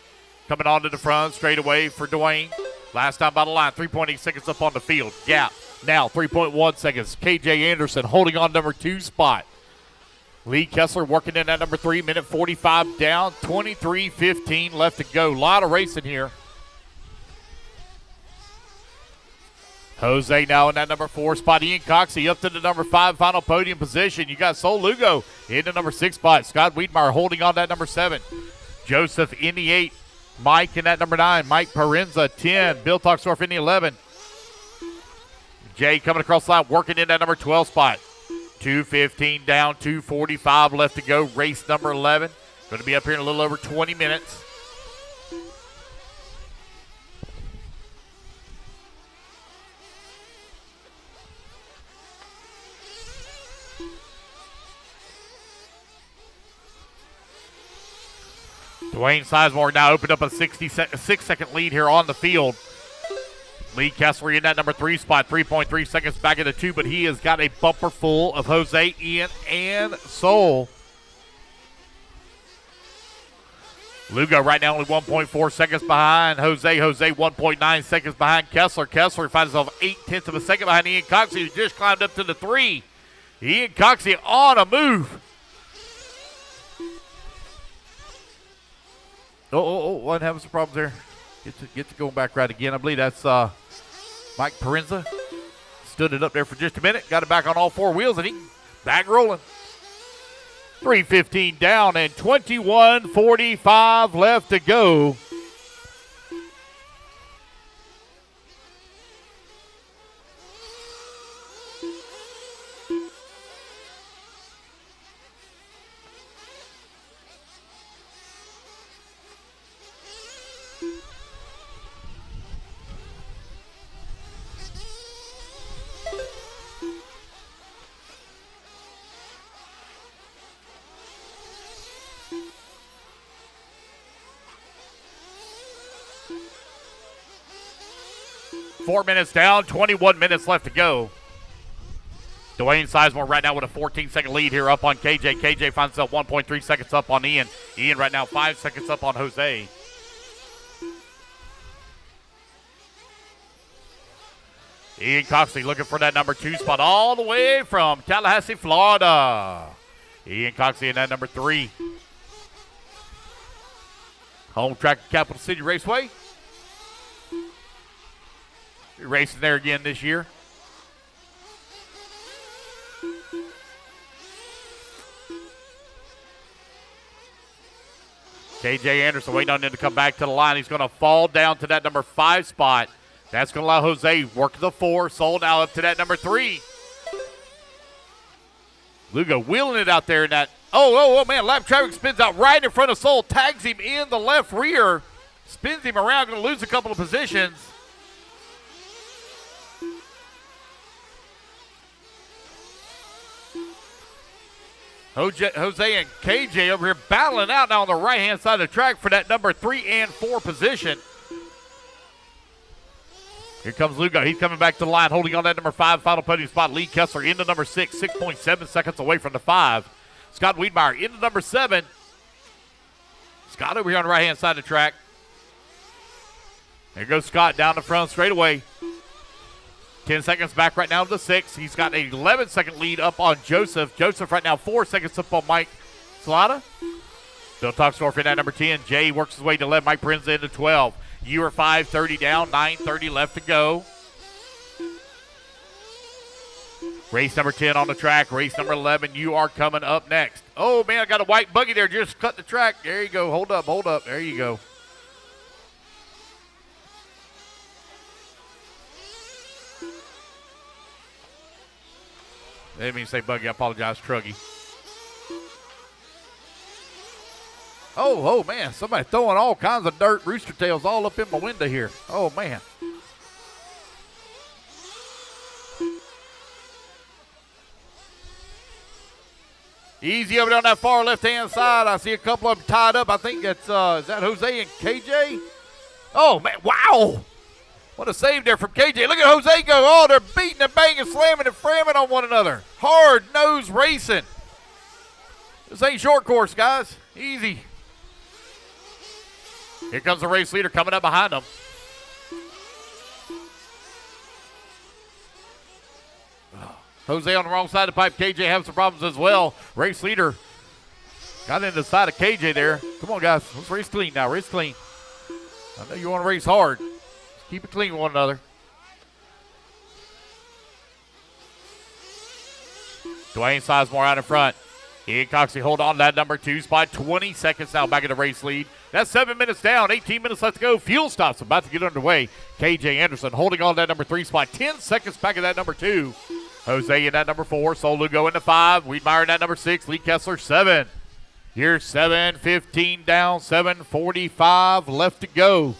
Coming on to the front, straight away for Dwayne. Last time by the line, 3.8 seconds up on the field. Gap now, 3.1 seconds. KJ Anderson holding on number 2 spot. Lee Kessler working in at number 3, minute 45 down, 23:15 left to go. A lot of racing here. Jose now in that number 4 spot. Ian Coxey up to the number 5 final podium position. You got Sol Lugo in the number 6 spot. Scott Wiedmeyer holding on that number 7. Joseph in the 8. Mike in that number 9. Mike Parenza 10. Bill Toxdorf in the 11. Jay coming across the line, working in that number 12 spot. 2:15 down, 2:45 left to go. Race number 11. Going to be up here in a little over 20 minutes. Dwayne Sizemore now opened up a 6-second lead here on the field. Lee Kessler in that number 3 spot, 3.3 seconds back into 2, but he has got a bumper full of Jose, Ian, and Sol. Lugo right now only 1.4 seconds behind Jose. Jose 1.9 seconds behind Kessler. Kessler finds himself 0.8 of a second behind Ian Coxey, who just climbed up to the 3. Ian Coxey on a move. What having some problems there? Get to going back right again. I believe that's Mike Parenza. Stood it up there for just a minute. Got it back on all 4 wheels, and he back rolling. 3:15 down and 21:45 left to go. Four minutes down, 21 minutes left to go. Dwayne Sizemore right now with a 14-second lead here up on KJ. KJ finds himself 1.3 seconds up on Ian. Ian right now 5 seconds up on Jose. Ian Coxey looking for that number 2 spot all the way from Tallahassee, Florida. Ian Coxey in that number 3. Home track at Capital City Raceway. You're racing there again this year. KJ Anderson waiting on him to come back to the line. He's going to fall down to that number 5 spot. That's going to allow Jose work to the 4. Sol now up to that number 3. Lugo wheeling it out there in that. Oh, man. Lap traffic spins out right in front of Sol. Tags him in the left rear. Spins him around. Going to lose a couple of positions. Jose and KJ over here battling out now on the right-hand side of the track for that number 3 and 4 position. Here comes Lugo. He's coming back to the line, holding on that number 5 final podium spot. Lee Kessler into number 6, 6.7 seconds away from the 5. Scott Wiedmeyer into number 7. Scott over here on the right-hand side of the track. There goes Scott down the front straightaway. 10 seconds back right now to the 6. He's got an 11-second lead up on Joseph. Joseph right now 4 seconds up on Mike Slada. Bill Toxdorf in at number 10. Jay works his way to 11. Mike Parenza into 12. You are 5:30 down, 9:30 left to go. Race number 10 on the track. Race number 11, you are coming up next. Oh, man, I got a white buggy there. Just cut the track. There you go. Hold up. There you go. I didn't mean to say buggy. I apologize, Truggy. Oh, man. Somebody throwing all kinds of dirt rooster tails all up in my window here. Oh, man. Easy over there on that far left-hand side. I see a couple of them tied up. I think that's, is that Jose and KJ? Oh, man. Wow. What a save there from KJ. Look at Jose go. Oh, they're beating and banging, slamming and framming on one another. Hard-nosed racing. This ain't short course, guys. Easy. Here comes the race leader coming up behind them. Jose on the wrong side of the pipe. KJ having some problems as well. Race leader got into the side of KJ there. Come on, guys. Let's race clean now. Race clean. I know you want to race hard. Just keep it clean with one another. Dwayne Sizemore out in front. Ian Coxey hold on to that number 2 spot. 20 seconds now back in the race lead. That's 7 minutes down. 18 minutes left to go. Fuel stops about to get underway. KJ Anderson holding on to that number 3 spot. 10 seconds back in that number 2. Jose in that number 4. Sol Lugo in the 5. Wiedmeyer in that number 6. Lee Kessler 7. Here's 7:15 down. 7:45 left to go.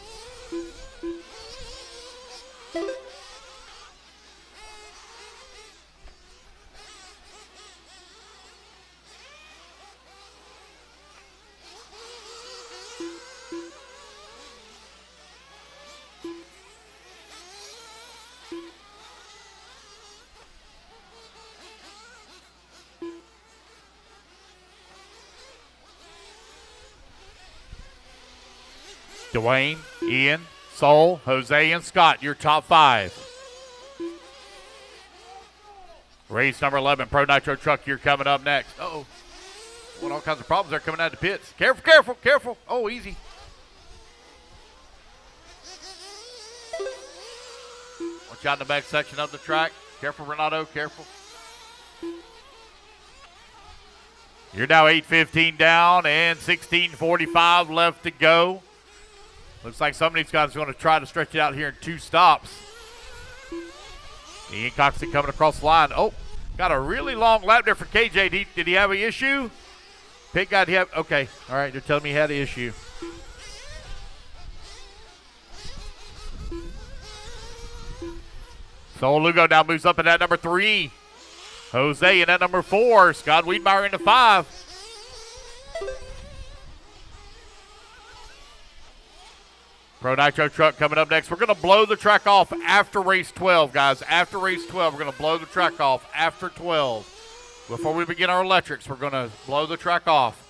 Dwayne, Ian, Sol, Jose, and Scott, your top 5. Race number 11, Pro Nitro Truck, you're coming up next. Uh-oh. What all kinds of problems are coming out of the pits. Careful, careful, careful. Oh, easy. Watch out in the back section of the track. Careful, Renato, careful. You're now 8:15 down and 16:45 left to go. Looks like some of these guys are going to try to stretch it out here in 2 stops. Ian Coxey coming across the line. Oh, got a really long lap there for KJ. Did he have an issue? Pit guy, okay. All right, they're telling me he had an issue. Sol Lugo now moves up in that number 3. Jose in that number 4. Scott Wiedmeyer in the 5. Pro Nitro Truck coming up next. We're going to blow the track off after race 12, guys. After race 12, we're going to blow the track off after 12. Before we begin our electrics, we're going to blow the track off.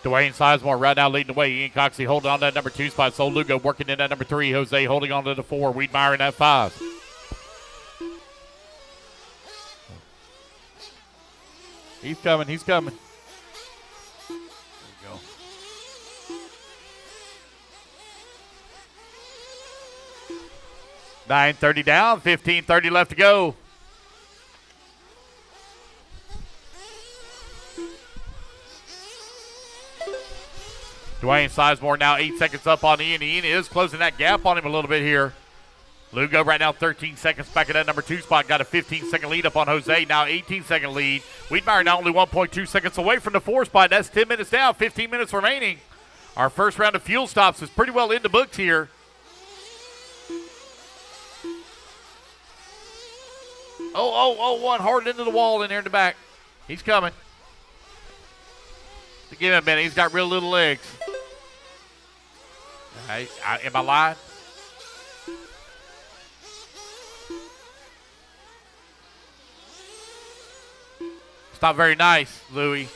Dwayne Sizemore right now leading the way. Ian Coxey holding on to that number 2 spot. Sol Lugo working in that number 3. Jose holding on to the 4. Wiedmeyer in that 5. He's coming. He's coming. There you go. $9:30 down. 15:30 left to go. Dwayne Sizemore now 8 seconds up on Ian. Ian is closing that gap on him a little bit here. Lugo right now 13 seconds back at that number 2 spot. Got a 15-second lead up on Jose. Now 18-second lead. Wiedmeyer now only 1.2 seconds away from the 4 spot. That's 10 minutes down, 15 minutes remaining. Our first round of fuel stops is pretty well in the books here. One hard into the wall in there in the back. He's coming. Give him a minute. He's got real little legs. Hey, am I lying? It's not very nice, Louie.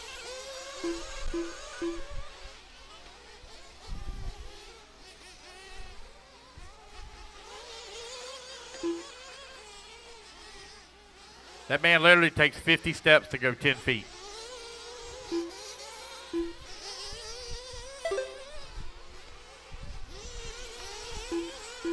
That man literally takes 50 steps to go 10 feet.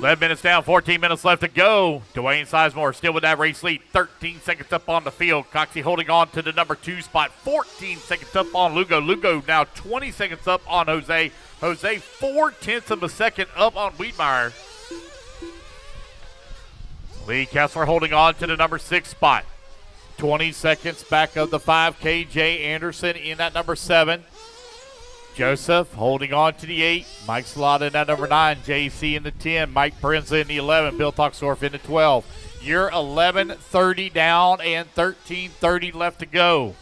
$11 minutes down, 14 minutes left to go. Dwayne Sizemore still with that race lead. 13 seconds up on the field. Coxey holding on to the number 2 spot. 14 seconds up on Lugo. Lugo now 20 seconds up on Jose. Jose 0.4 of a second up on Wiedmeyer. Lee Kessler holding on to the number 6 spot. 20 seconds back of the 5. KJ Anderson in that number 7. Joseph holding on to the 8. Mike Slaughter in that number 9. JC in the 10. Mike Prinza in the 11. Bill Toxdorf in the 12. You're 11:30 down and 13:30 left to go.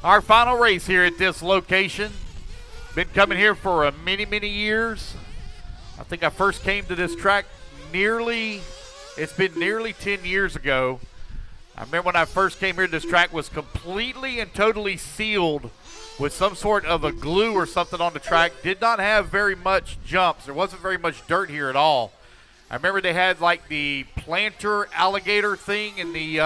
Our final race here at this location. Been coming here for many, many years. I think I first came to this track it's been nearly 10 years ago. I remember when I first came here, this track was completely and totally sealed with some sort of a glue or something on the track. Did not have very much jumps. There wasn't very much dirt here at all. I remember they had like the planter alligator thing in the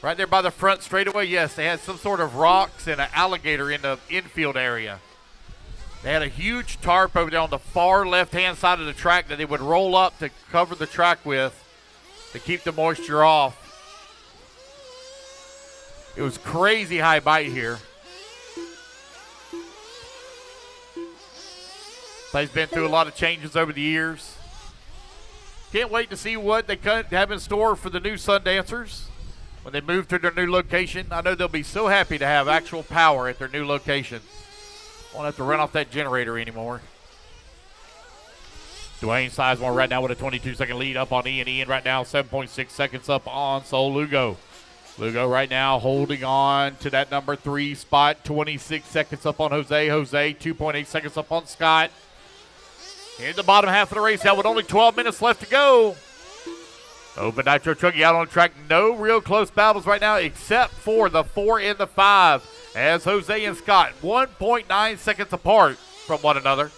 right there by the front straightaway. Yes, they had some sort of rocks and an alligator in the infield area. They had a huge tarp over there on the far left-hand side of the track that they would roll up to cover the track with to keep the moisture off. It was crazy high bite here. Play's been through a lot of changes over the years. Can't wait to see what they have in store for the new Sundancers when they move to their new location. I know they'll be so happy to have actual power at their new location. Won't have to run off that generator anymore. Dwayne Sizemore right now with a 22-second lead up on Ian. Ian right now 7.6 seconds up on Sol Lugo. Lugo right now holding on to that number 3 spot. 26 seconds up on Jose. Jose 2.8 seconds up on Scott. In the bottom half of the race now with only 12 minutes left to go. Open Nitro Truggy out on the track. No real close battles right now except for the 4 and the 5. As Jose and Scott 1.9 seconds apart from one another.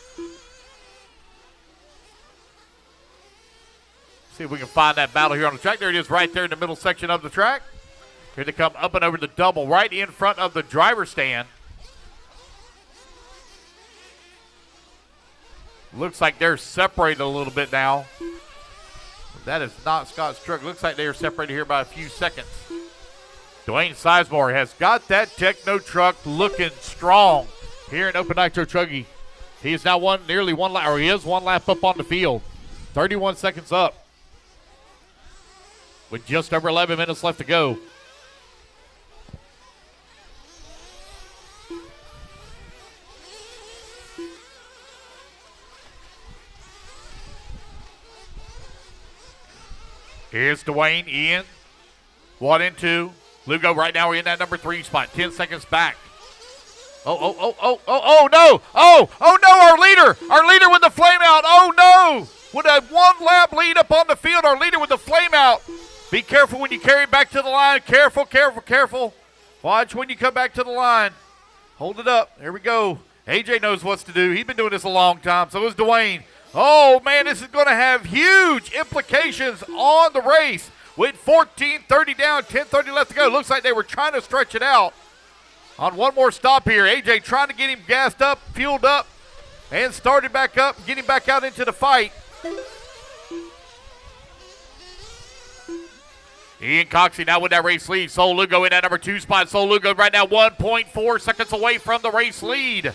See if we can find that battle here on the track. There it is right there in the middle section of the track. Here they come up and over the double right in front of the driver's stand. Looks like they're separated a little bit now. That is not Scott's truck. Looks like they are separated here by a few seconds. Dwayne Sizemore has got that Techno truck looking strong here in Open Nitro Truggy. He is now nearly one lap, or he is one lap up on the field. 31 seconds up with just over 11 minutes left to go. Here's Dwayne, Ian, 1 and 2. Lugo right now we're in that number 3 spot, 10 seconds back. Oh no! Oh no, our leader with the flame out. Oh no! With a 1 lap lead up on the field, our leader with the flame out. Be careful when you carry back to the line. Careful. Watch when you come back to the line. Hold it up. There we go. AJ knows what to do. He's been doing this a long time. So is Dwayne. Oh man, this is going to have huge implications on the race. With 14:30 down, 10:30 left to go. Looks like they were trying to stretch it out on one more stop here. AJ trying to get him gassed up, fueled up, and started back up, getting back out into the fight. Ian Coxey now with that race lead. Sol Lugo in that number 2 spot. Sol Lugo right now 1.4 seconds away from the race lead.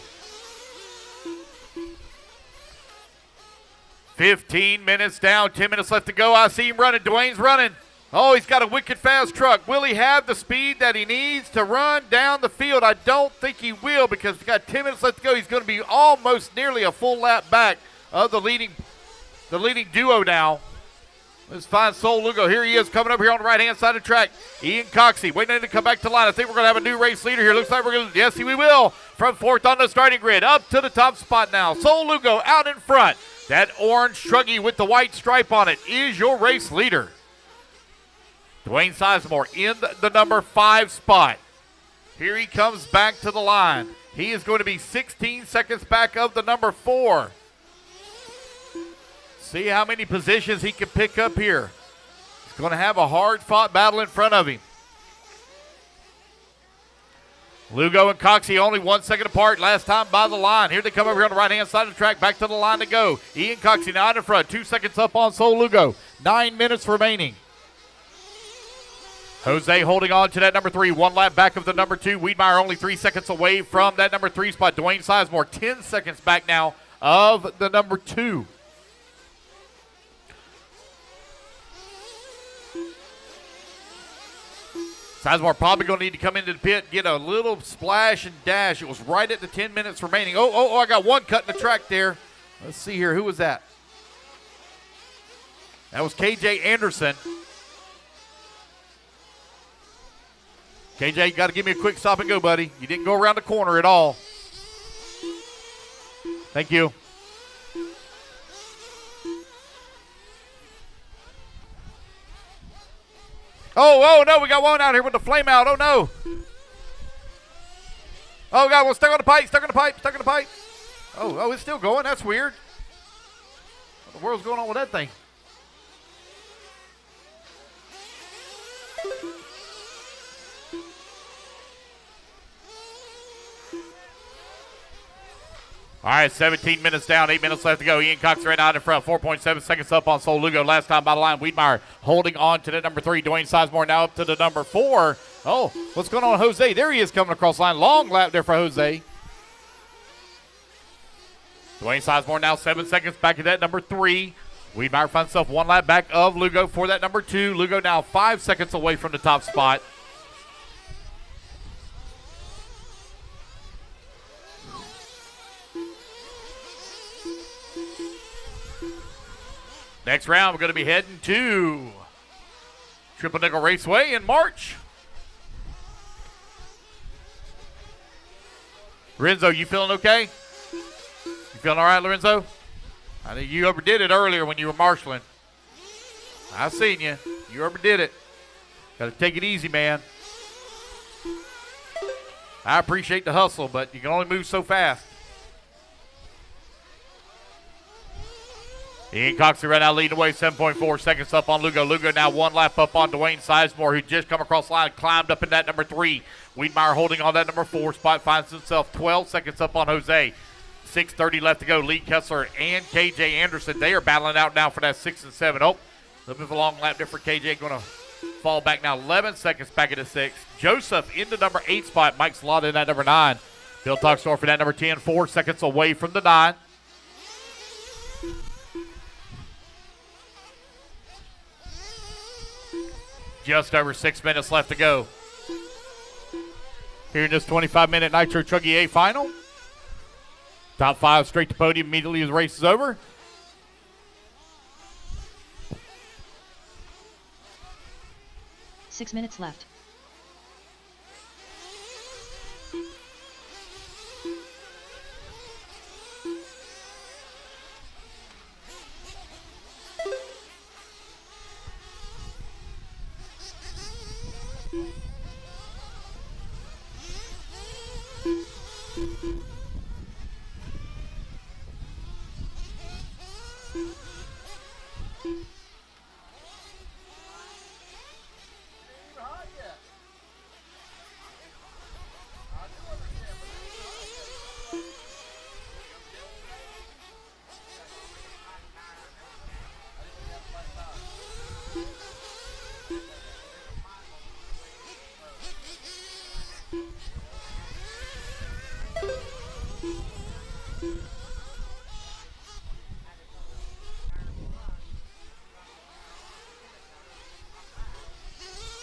15 minutes down, 10 minutes left to go. I see him running. Dwayne's running. Oh, he's got a wicked fast truck. Will he have the speed that he needs to run down the field? I don't think he will because he's got 10 minutes left to go. He's going to be almost nearly a full lap back of the leading duo now. Let's find Sol Lugo. Here he is coming up here on the right-hand side of the track. Ian Coxey waiting to come back to line. I think we're going to have a new race leader here. Looks like we're going to, yes, we will. From 4th on the starting grid up to the top spot now. Sol Lugo out in front. That orange truggy with the white stripe on it is your race leader. Dwayne Sizemore in the number 5 spot. Here he comes back to the line. He is going to be 16 seconds back of the number 4. See how many positions he can pick up here. He's going to have a hard-fought battle in front of him. Lugo and Coxey only 1 second apart last time by the line. Here they come over here on the right-hand side of the track. Back to the line to go. Ian Coxey now in front. 2 seconds up on Sol Lugo. 9 minutes remaining. Jose holding on to that number 3. 1 lap back of the number 2. Wiedmeyer only 3 seconds away from that number 3 spot. Dwayne Sizemore 10 seconds back now of the number 2. Sizemore probably going to need to come into the pit, get a little splash and dash. It was right at the 10 minutes remaining. Oh, I got one cut in the track there. Let's see here. Who was that? That was KJ Anderson. KJ, you got to give me a quick stop and go, buddy. You didn't go around the corner at all. Thank you. Oh, no, we got one out here with the flame out. Oh, no. Oh, God, well, stuck on the pipe. Oh, it's still going. That's weird. What the world's going on with that thing? All right, 17 minutes down, 8 minutes left to go. Ian Cox right now in front, 4.7 seconds up on Sol Lugo. Last time by the line, Wiedmeyer holding on to the number 3. Dwayne Sizemore now up to the number 4. Oh, what's going on with Jose? There he is coming across the line. Long lap there for Jose. Dwayne Sizemore now 7 seconds back at that number 3. Wiedmeyer finds himself 1 lap back of Lugo for that number 2. Lugo now 5 seconds away from the top spot. Next round, we're going to be heading to Triple Nickel Raceway in March. Lorenzo, you feeling okay? You feeling all right, Lorenzo? I think you overdid it earlier when you were marshaling. I seen you. You overdid it. Got to take it easy, man. I appreciate the hustle, but you can only move so fast. Ian Coxey right now leading away, 7.4 seconds up on Lugo. Lugo now 1 lap up on Dwayne Sizemore, who just come across the line, climbed up in that number 3. Wiedmeyer holding on that number 4 spot, finds himself 12 seconds up on Jose. 6:30 left to go. Lee Kessler and KJ Anderson, they are battling out now for that 6 and 7. Oh, a little bit of a long lap there for KJ. Going to fall back now 11 seconds back into 6. Joseph in the number 8 spot. Mike Slaughter in that number 9. Bill Tuxdorf in that number 10, 4 seconds away from the 9. Just over 6 minutes left to go here in this 25-minute Nitro Truggy A final. Top 5 straight to podium immediately as the race is over. Six minutes left.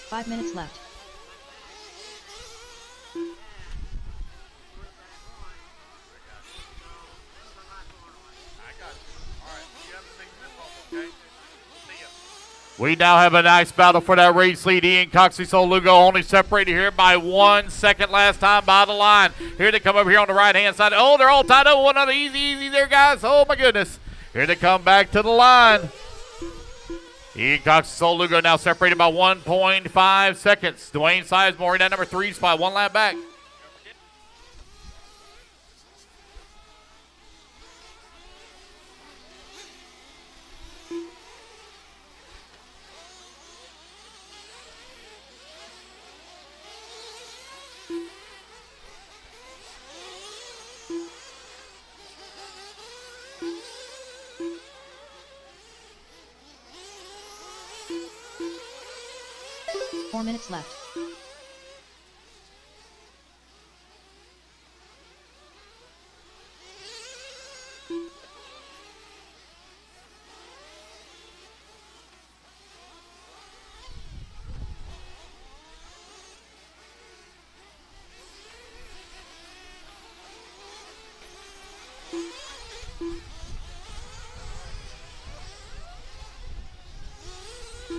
Five minutes left. We now have a nice battle for that race lead. Ian Coxey, Sol Lugo only separated here by 1 second last time by the line. Here they come over here on the right-hand side. Oh, they're all tied up. One other easy there, guys. Oh, my goodness. Here they come back to the line. Ian Coxey, Sol Lugo now separated by 1.5 seconds. Dwayne Sizemore in that number 3 spot. 1 lap back. Four minutes left.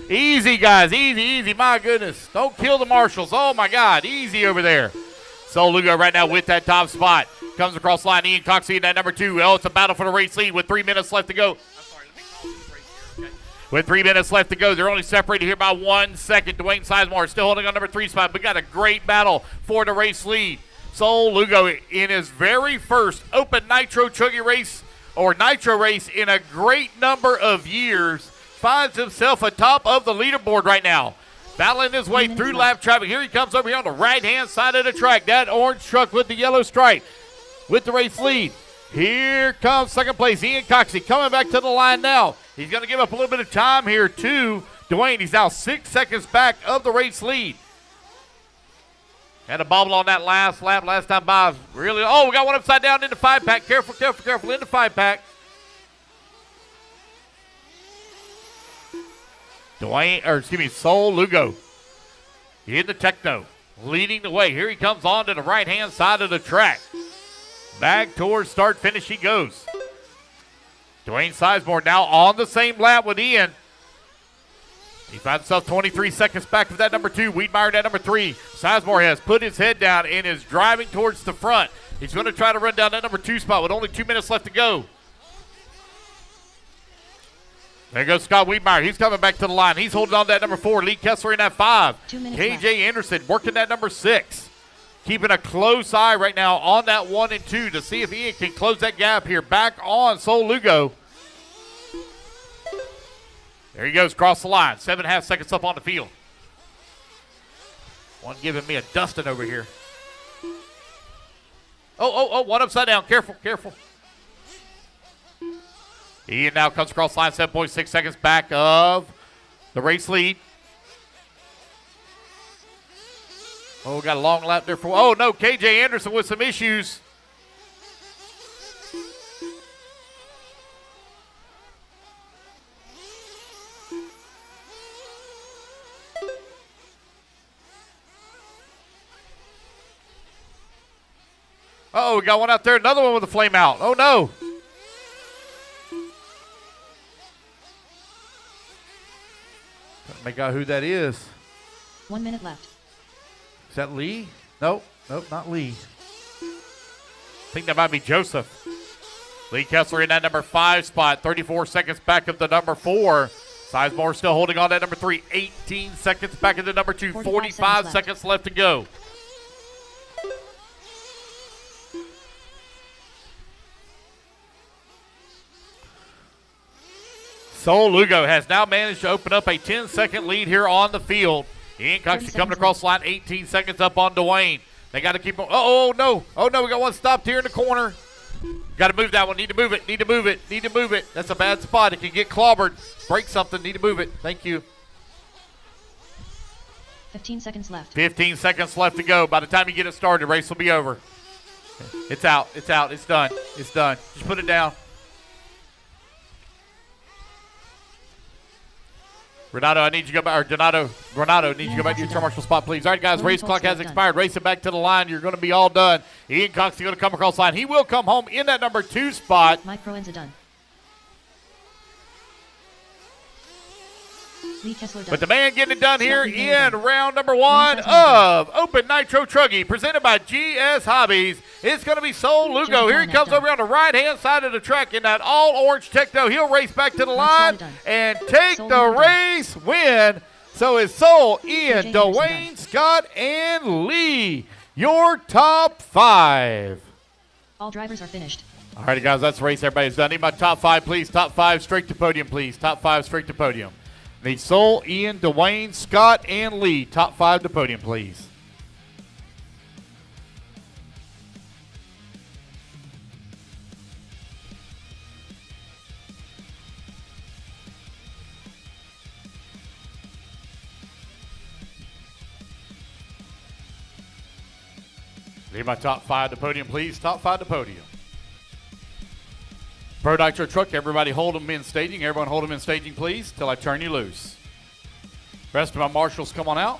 Easy, guys. Easy, easy. My goodness. Don't kill the marshals. Oh, my God. Easy over there. Sol Lugo right now with that top spot. Comes across line. Ian Coxey in that number 2. Oh, it's a battle for the race lead with 3 minutes left to go. With 3 minutes left to go, they're only separated here by 1 second. Dwayne Sizemore still holding on number 3 spot, but got a great battle for the race lead. Sol Lugo in his very first Open Nitro Truggy race, or Nitro race in a great number of years, finds himself atop of the leaderboard right now. Battling his way through lap traffic. Here he comes over here on the right-hand side of the track. That orange truck with the yellow stripe with the race lead. Here comes second place, Ian Coxey, coming back to the line now. He's going to give up a little bit of time here to Dwayne. He's now 6 seconds back of the race lead. Had a bobble on that last lap, last time by. Really, oh, we got one upside down in the 5-pack. Careful, careful, careful, in the 5-pack. Sol Lugo in the Techno, leading the way. Here he comes on to the right-hand side of the track. Back towards start finish he goes. Dwayne Sizemore now on the same lap with Ian. He finds himself 23 seconds back of that number 2. Wiedmeyer at number 3. Sizemore has put his head down and is driving towards the front. He's going to try to run down that number 2 spot with only 2 minutes left to go. There goes Scott Wiedmeyer. He's coming back to the line. He's holding on to that number 4. Lee Kessler in that 5. 2 minutes KJ left. Anderson working that number 6. Keeping a close eye right now on that 1 and 2 to see if Ian can close that gap here. Back on Sol Lugo. There he goes, across the line. 7.5 seconds up on the field. One giving me a dusting over here. Oh, one upside down. Careful, careful. Ian now comes across the line, 7.6 seconds back of the race lead. Oh, got a long lap there for, oh no, KJ Anderson with some issues. Oh, we got one out there, another one with a flame out. Oh no. Gotta make out who that is. 1 minute left. Is that Lee? Nope, not Lee. I think that might be Joseph. Lee Kessler in that number 5 spot, 34 seconds back of the number 4. Sizemore still holding on to that number 3, 18 seconds back of the number 2, 45 seconds left to go. Sol Lugo has now managed to open up a 10-second lead here on the field. Ian Coxey coming across the line, 18 seconds up on Dwayne. They got to keep on. Oh, no. Oh, no. We got one stopped here in the corner. Got to move that one. Need to move it. Need to move it. Need to move it. That's a bad spot. It can get clobbered. Break something. Need to move it. Thank you. 15 seconds left. 15 seconds left to go. By the time you get it started, race will be over. It's out. It's out. It's done. It's done. Just put it down. Renato, I need you to go back, or Renato, need you to go back to your turn marshal spot, please. All right, guys, race clock has expired. Race it back to the line. You're going to be all done. Ian Coxey going to come across the line. He will come home in that number 2 spot. Mike Proenza done. Lee Kessler done. But the man getting it done here in round number 1 of Open Nitro Truggy, presented by GS Hobbies. It's going to be Sol Lugo. Here he comes over on the right-hand side of the track in that all-orange Techno. He'll race back to the line and take the race win. So it's Sol, Ian, Dwayne, Scott, and Lee, your top 5. All drivers are finished. All righty, guys, that's the race. Everybody's done. Need my top 5, please. Top 5 straight to podium, please. Top 5 straight to podium. Need Sol, Ian, Dwayne, Scott, and Lee. Top 5 to podium, please. Need my top 5 to podium, please. Top 5 to podium. Pro Nitro Truck, everybody hold them in staging. Everyone hold them in staging, please, till I turn you loose. Rest of my marshals, come on out.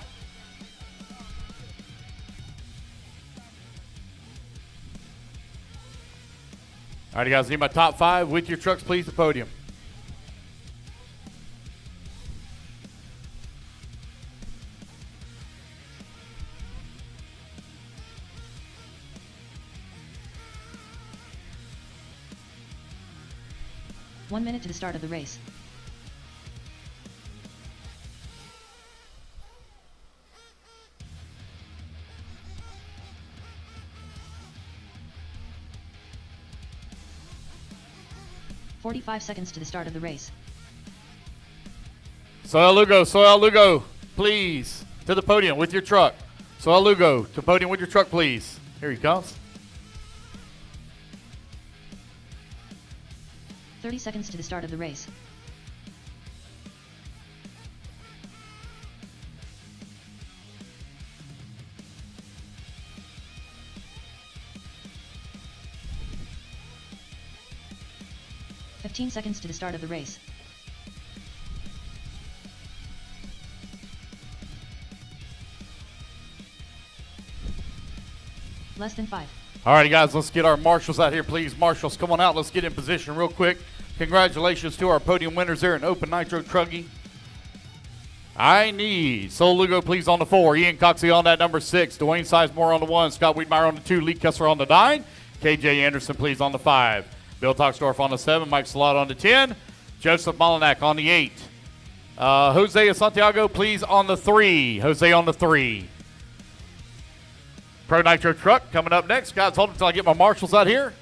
All right, guys, need my top 5 with your trucks, please, to podium. 1 minute to the start of the race. "45 seconds to the start of the race. Soil Lugo, please, to the podium with your truck. Soil Lugo, to podium with your truck, please. Here he comes. 30 seconds to the start of the race. "15 seconds to the start of the race. Less than 5. All righty, guys, let's get our marshals out here, please. Marshals, come on out. Let's get in position real quick. Congratulations to our podium winners there in Open Nitro Truggy. I need Sol Lugo, please, on the 4. Ian Coxey on that number 6. Dwayne Sizemore on the 1. Scott Wiedmeyer on the 2. Lee Kessler on the 9. KJ Anderson, please, on the 5. Bill Toxdorf on the 7. Mike Salot on the 10. Joseph Molinak on the 8. Jose Santiago, please, on the 3. Jose on the 3. Pro Nitro Truck coming up next. Guys, hold until I get my marshals out here.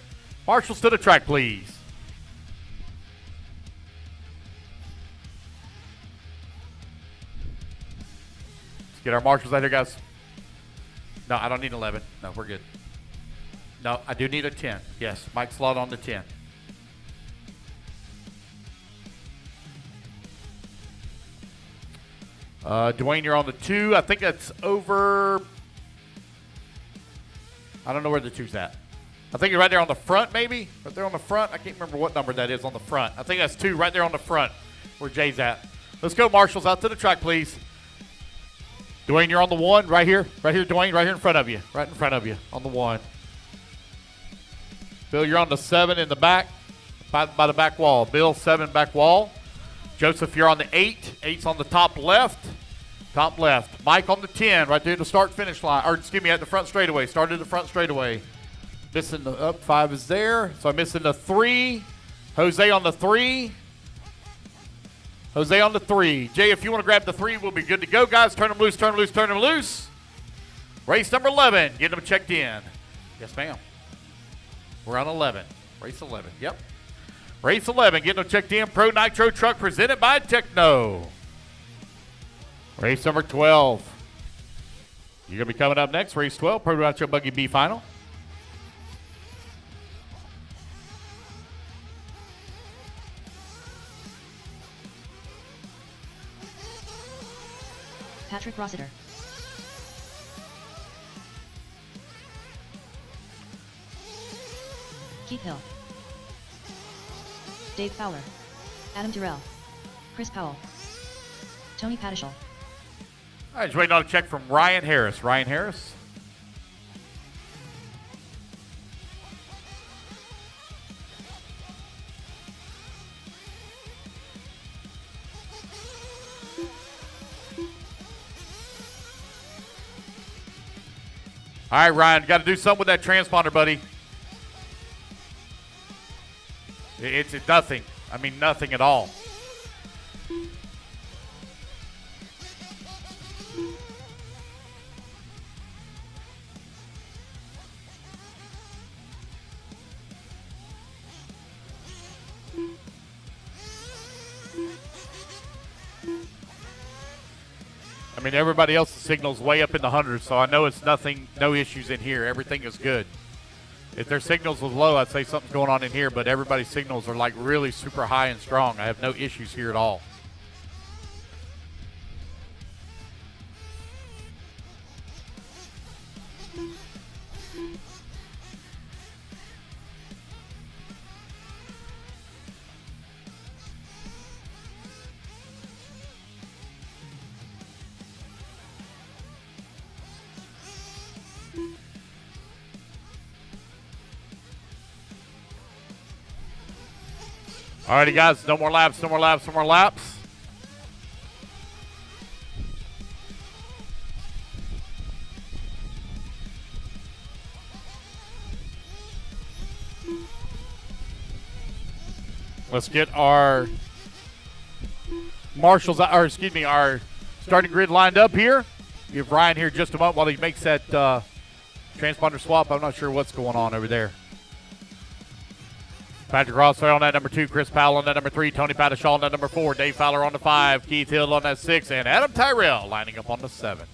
Marshals to the track, please. Let's get our marshals out here, guys. No, I don't need 11. No, we're good. No, I do need a 10. Yes, Mike Slot on the 10. Dwayne, you're on the 2. I think that's over. I don't know where the 2's at. I think you're right there on the front, maybe? Right there on the front. I can't remember what number that is on the front. I think that's 2 right there on the front where Jay's at. Let's go, marshals, out to the track, please. Dwayne, you're on the 1 right here. Right here, Dwayne, right here in front of you. Right in front of you on the 1. Bill, you're on the 7 in the back by the back wall. Bill, 7 back wall. Joseph, you're on the 8. 8's on the top left. Top left. Mike on the 10, right there at the start-finish line. Or, excuse me, at the front straightaway. Started at the front straightaway. Missing the up 5 is there. So I'm missing the 3. Jose on the 3. Jose on the 3. Jay, if you want to grab the 3, we'll be good to go, guys. Turn them loose, turn them loose, turn them loose. Race number 11. Get them checked in. Yes, ma'am. We're on 11. Race 11. Yep. Race 11. Getting them checked in. Pro Nitro Truck presented by Techno. Race number 12. You're going to be coming up next. Race 12, Pro Nitro Buggy B Final. Patrick Rossiter. Keith Hill. Dave Fowler. Adam Durrell. Chris Powell. Tony Patishall. All right, just waiting on a check from Ryan Harris. Ryan Harris. All right, Ryan, got to do something with that transponder, buddy. It's nothing. I mean, nothing at all. I mean, everybody else's signal's way up in the hundreds, so I know it's nothing, no issues in here. Everything is good. If their signals was low, I'd say something's going on in here, but everybody's signals are like really super high and strong. I have no issues here at all. All righty, guys, no more laps, no more laps, no more laps. Let's get our marshals, or excuse me, our starting grid lined up here. Give Ryan here just a moment while he makes that transponder swap. I'm not sure what's going on over there. Patrick Ross there on that number 2, Chris Powell on that number 3, Tony Pattishaw on that number 4, Dave Fowler on the 5, Keith Hill on that 6, and Adam Tyrell lining up on the 7.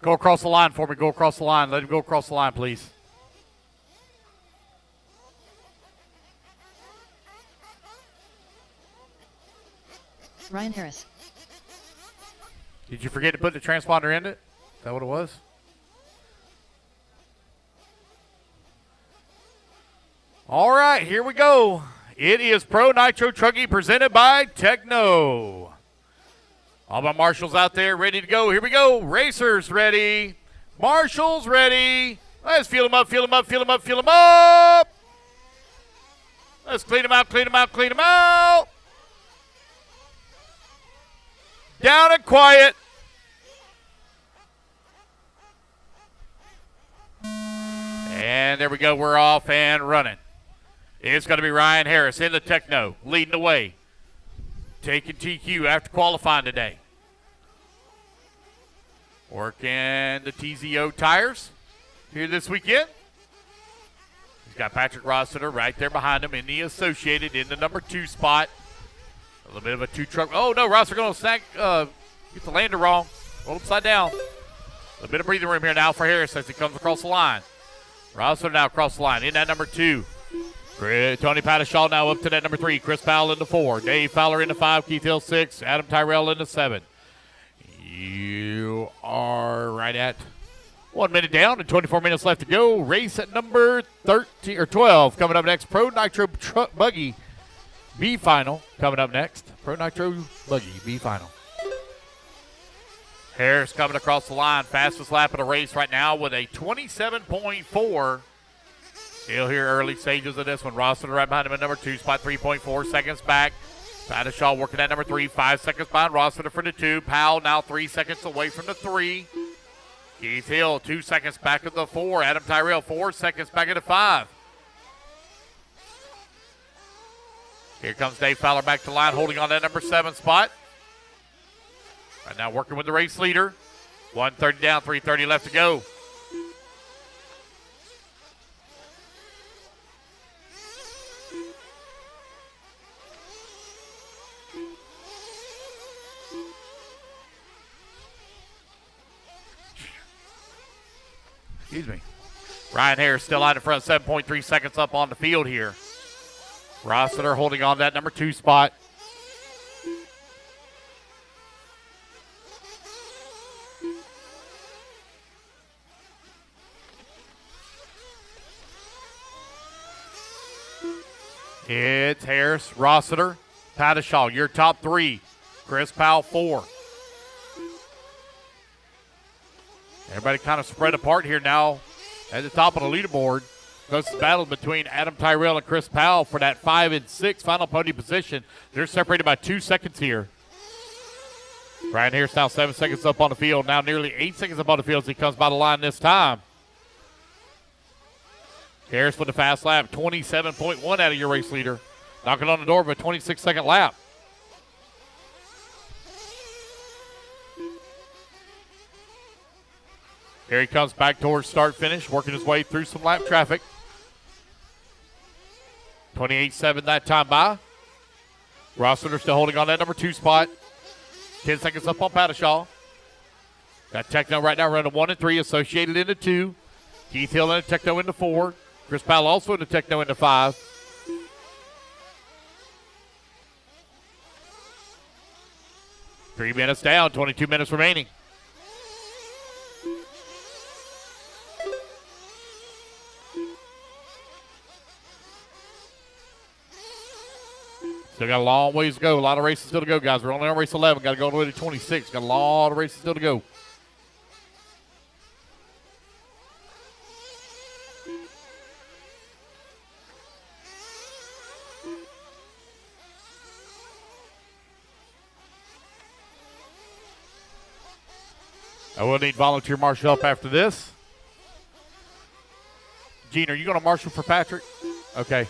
Go across the line for me. Go across the line. Let him go across the line, please. Ryan Harris. Did you forget to put the transponder in it? Is that what it was? All right, here we go. It is Pro Nitro Truggy presented by Techno. All my marshals out there ready to go. Here we go. Racers ready. Marshals ready. Let's feel them up, feel them up, feel them up, feel them up. Let's clean them out, clean them out, clean them out. Down and quiet. And there we go. We're off and running. It's going to be Ryan Harris in the Techno, leading the way. Taking TQ after qualifying today. Working the TZO tires here this weekend. He's got Patrick Rossiter right there behind him in the Associated in the number 2 spot. A little bit of a 2-truck. Oh, no, Rossiter going to snag, get the lander wrong. Roll upside down. A little bit of breathing room here now for Harris as he comes across the line. Rossiter now across the line in that number 2. Tony Pattishaw now up to that number 3. Chris Powell in the 4. Dave Fowler in the 5. Keith Hill 6. Adam Tyrell in the 7. You are right at 1 minute down and 24 minutes left to go. Race at number 13 or 12 coming up next. Pro Nitro Buggy B final coming up next. Pro Nitro Buggy B final. Harris coming across the line. Fastest lap of the race right now with a 27.4. Still here early stages of this one. Rossiter right behind him at number 2, spot 3.4 seconds back. Padishaw working at number 3, 5 seconds behind Rossiter for the 2. Powell now 3 seconds away from the 3. Keith Hill 2 seconds back of the 4. Adam Tyrell 4 seconds back of the 5. Here comes Dave Fowler back to line, holding on that number 7 spot. Right now working with the race leader. 1:30 down, 3:30 left to go. Excuse me. Ryan Harris still out in front, 7.3 seconds up on the field here. Rossiter holding on that number 2 spot. It's Harris, Rossiter, Padishaw, your top 3. Chris Powell, 4. Everybody kind of spread apart here now at the top of the leaderboard. Closest battle between Adam Tyrell and Chris Powell for that 5 and 6 final podium position. They're separated by 2 seconds here. Ryan Harris now 7 seconds up on the field. Now nearly 8 seconds up on the field as he comes by the line this time. Harris with the fast lap, 27.1 out of your race leader. Knocking on the door of a 26-second lap. Here he comes back towards start-finish, working his way through some lap traffic. 28.7 that time by. Rossiter still holding on that number 2 spot. 10 seconds up on Padishaw. Got Techno right now running 1 and 3, Associated into 2. Keith Hill and Techno into 4. Chris Powell also into Techno into 5. Three minutes down, 22 minutes remaining. Still got a long ways to go. A lot of races still to go, guys. We're only on race 11. Got to go all the way to 26. Got a lot of races still to go. I will need volunteer marshal help after this. Gene, are you going to marshal for Patrick? Okay.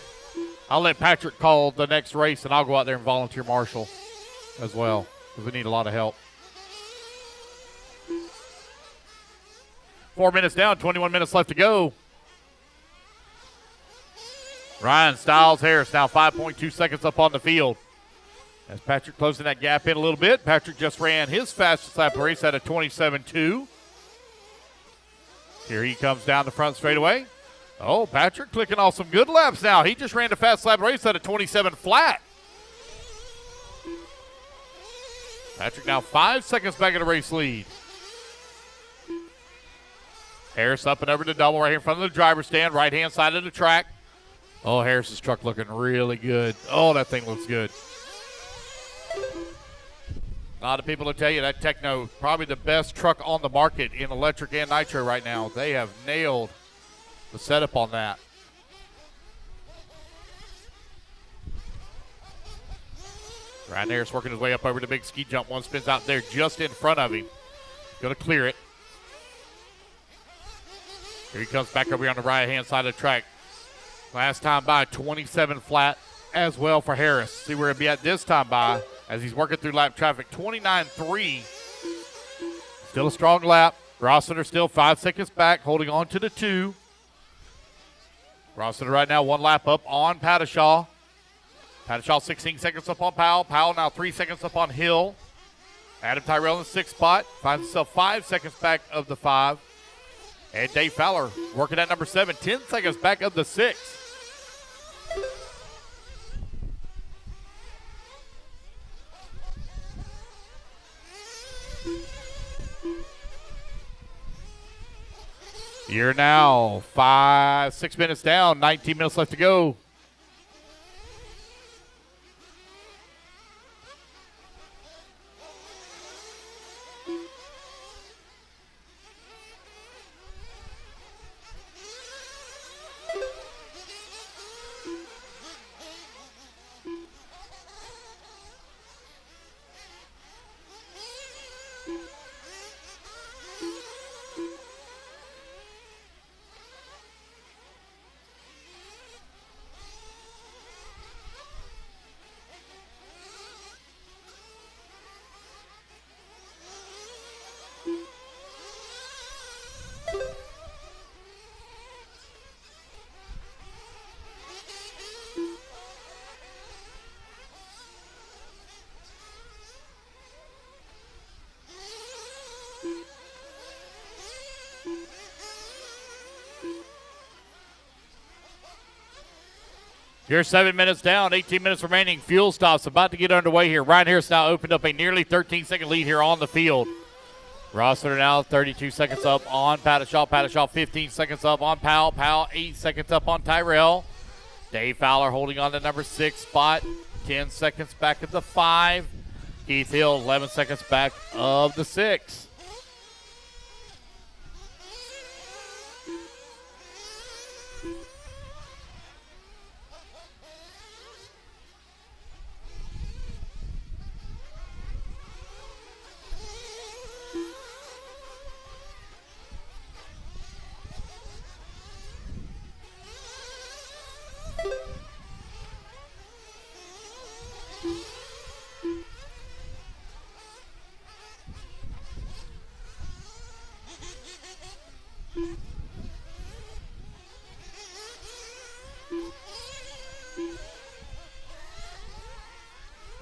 I'll let Patrick call the next race, and I'll go out there and volunteer marshal as well, because we need a lot of help. 4 minutes down, 21 minutes left to go. Ryan Styles Harris now 5.2 seconds up on the field. As Patrick closing that gap in a little bit. Patrick just ran his fastest lap of the race at a 27.2. Here he comes down the front straightaway. Oh, Patrick clicking off some good laps now. He just ran the fast lap race at a 27 flat. Patrick now 5 seconds back in the race lead. Harris up and over to double right here in front of the driver's stand, right-hand side of the track. Oh, Harris's truck looking really good. Oh, that thing looks good. A lot of people will tell you that Techno probably the best truck on the market in electric and nitro right now. They have nailed the setup on that. Ryan Harris working his way up over the big ski jump. One spins out there just in front of him. Going to clear it. Here he comes back over here on the right-hand side of the track. Last time by, 27 flat as well for Harris. See where he'll be at this time by as he's working through lap traffic. 29.3. Still a strong lap. Rossiter still 5 seconds back, holding on to the 2. Rossiter right now 1 lap up on Padishaw. Padishaw 16 seconds up on Powell. Powell now 3 seconds up on Hill. Adam Tyrell in the 6th spot. Finds himself 5 seconds back of the 5. And Dave Fowler working at number 7, 10 seconds back of the 6. You're now 6 minutes down, 19 minutes left to go. You're 7 minutes down, 18 minutes remaining. Fuel stops about to get underway here. Ryan Harris now opened up a nearly 13-second lead here on the field. Rossiter now 32 seconds up on Pattershaw. Pattershaw 15 seconds up on Powell. Powell 8 seconds up on Tyrell. Dave Fowler holding on to number 6 spot. 10 seconds back of the 5. Keith Hill 11 seconds back of the 6.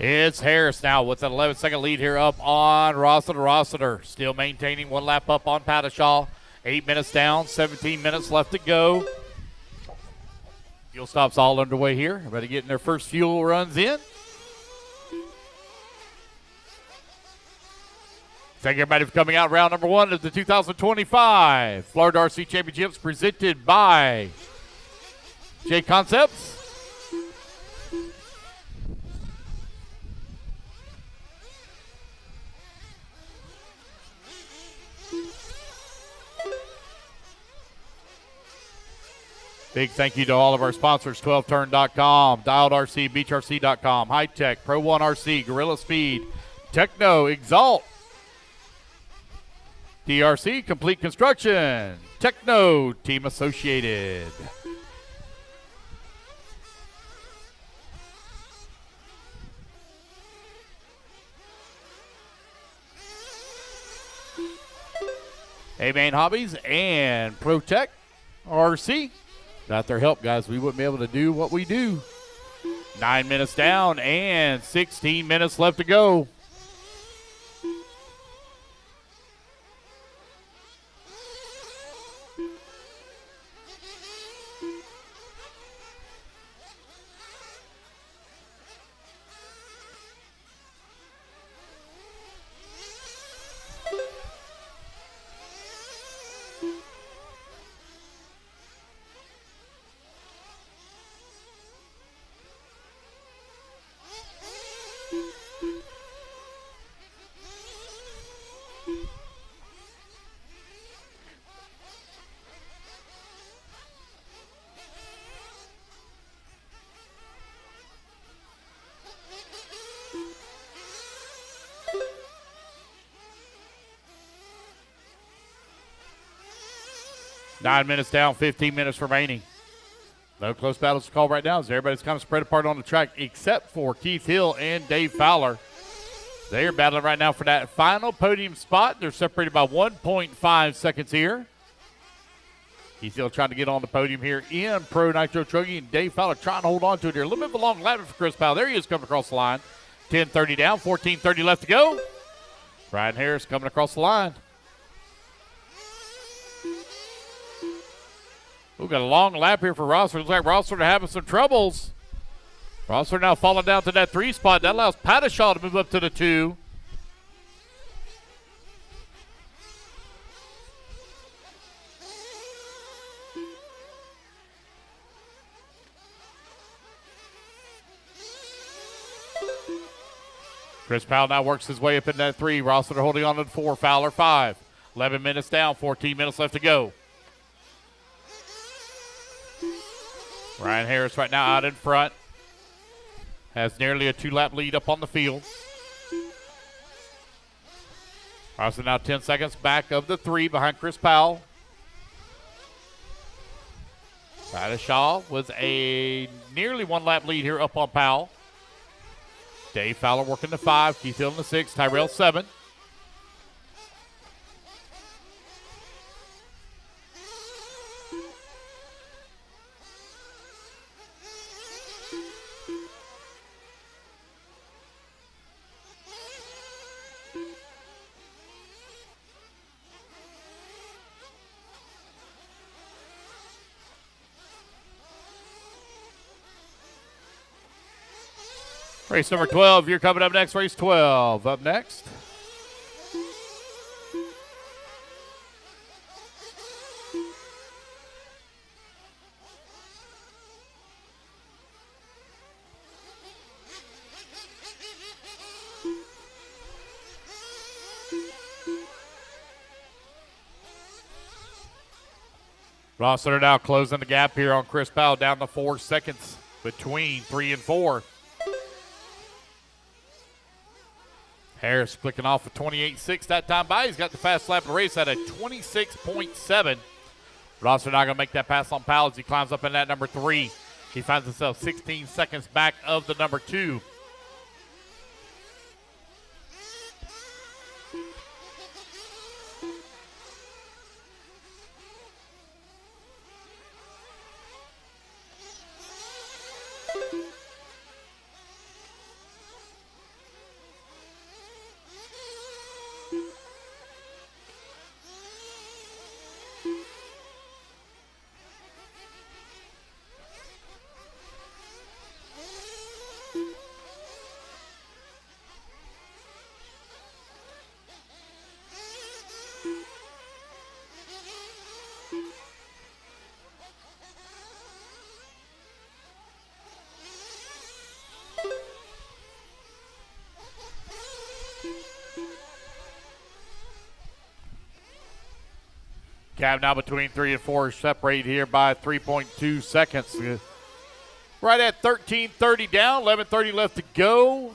It's Harris now with an 11-second lead here up on Rossiter. Rossiter still maintaining 1 lap up on Pattershaw. 8 minutes down, 17 minutes left to go. Fuel stops all underway here. Everybody getting their first fuel runs in. Thank everybody for coming out. Round number 1 of the 2025 Florida RC Championships presented by J Concepts. Big thank you to all of our sponsors, 12turn.com, Dialed RC, BeachRC.com, High Tech, Pro One RC, Gorilla Speed, Techno, Exalt, DRC, Complete Construction, Techno, Team Associated. A-Main Hobbies and ProTech RC. Without their help, guys, we wouldn't be able to do what we do. 9 minutes down and 16 minutes left to go. Nine minutes down, 15 minutes remaining. No close battles to call right now as everybody's kind of spread apart on the track except for Keith Hill and Dave Fowler. They are battling right now for that final podium spot. They're separated by 1.5 seconds here. Keith Hill trying to get on the podium here in Pro Nitro Truggy, and Dave Fowler trying to hold on to it here. A little bit of a long lap for Chris Powell. There he is coming across the line. 10:30 down, 14:30 left to go. Ryan Harris coming across the line. We've got a long lap here for Rossiter. Looks like Rossiter having some troubles. Rossiter now falling down to that 3 spot. That allows Pattershaw to move up to the 2. Chris Powell now works his way up in that 3. Rossiter holding on to the 4. Fowler 5. 11 minutes down, 14 minutes left to go. Ryan Harris right now out in front. Has nearly a 2-lap lead up on the field. Rossiter now 10 seconds back of the 3 behind Chris Powell. Pattershaw was a nearly 1-lap lead here up on Powell. Dave Fowler working the 5. Keith Hill in the 6. Tyrell 7. Race number 12, you're coming up next. Race 12 up next. Rossiter now closing the gap here on Chris Powell, down to 4 seconds between 3 and 4. Harris flicking off a 28.6 that time by. He's got the fast lap of the race at a 26.7. Rossiter not going to make that pass on Powell as he climbs up in that number 3. He finds himself 16 seconds back of the number 2. Gap now between 3 and 4 is separated here by 3.2 seconds. Right at 13:30 down, 11:30 left to go.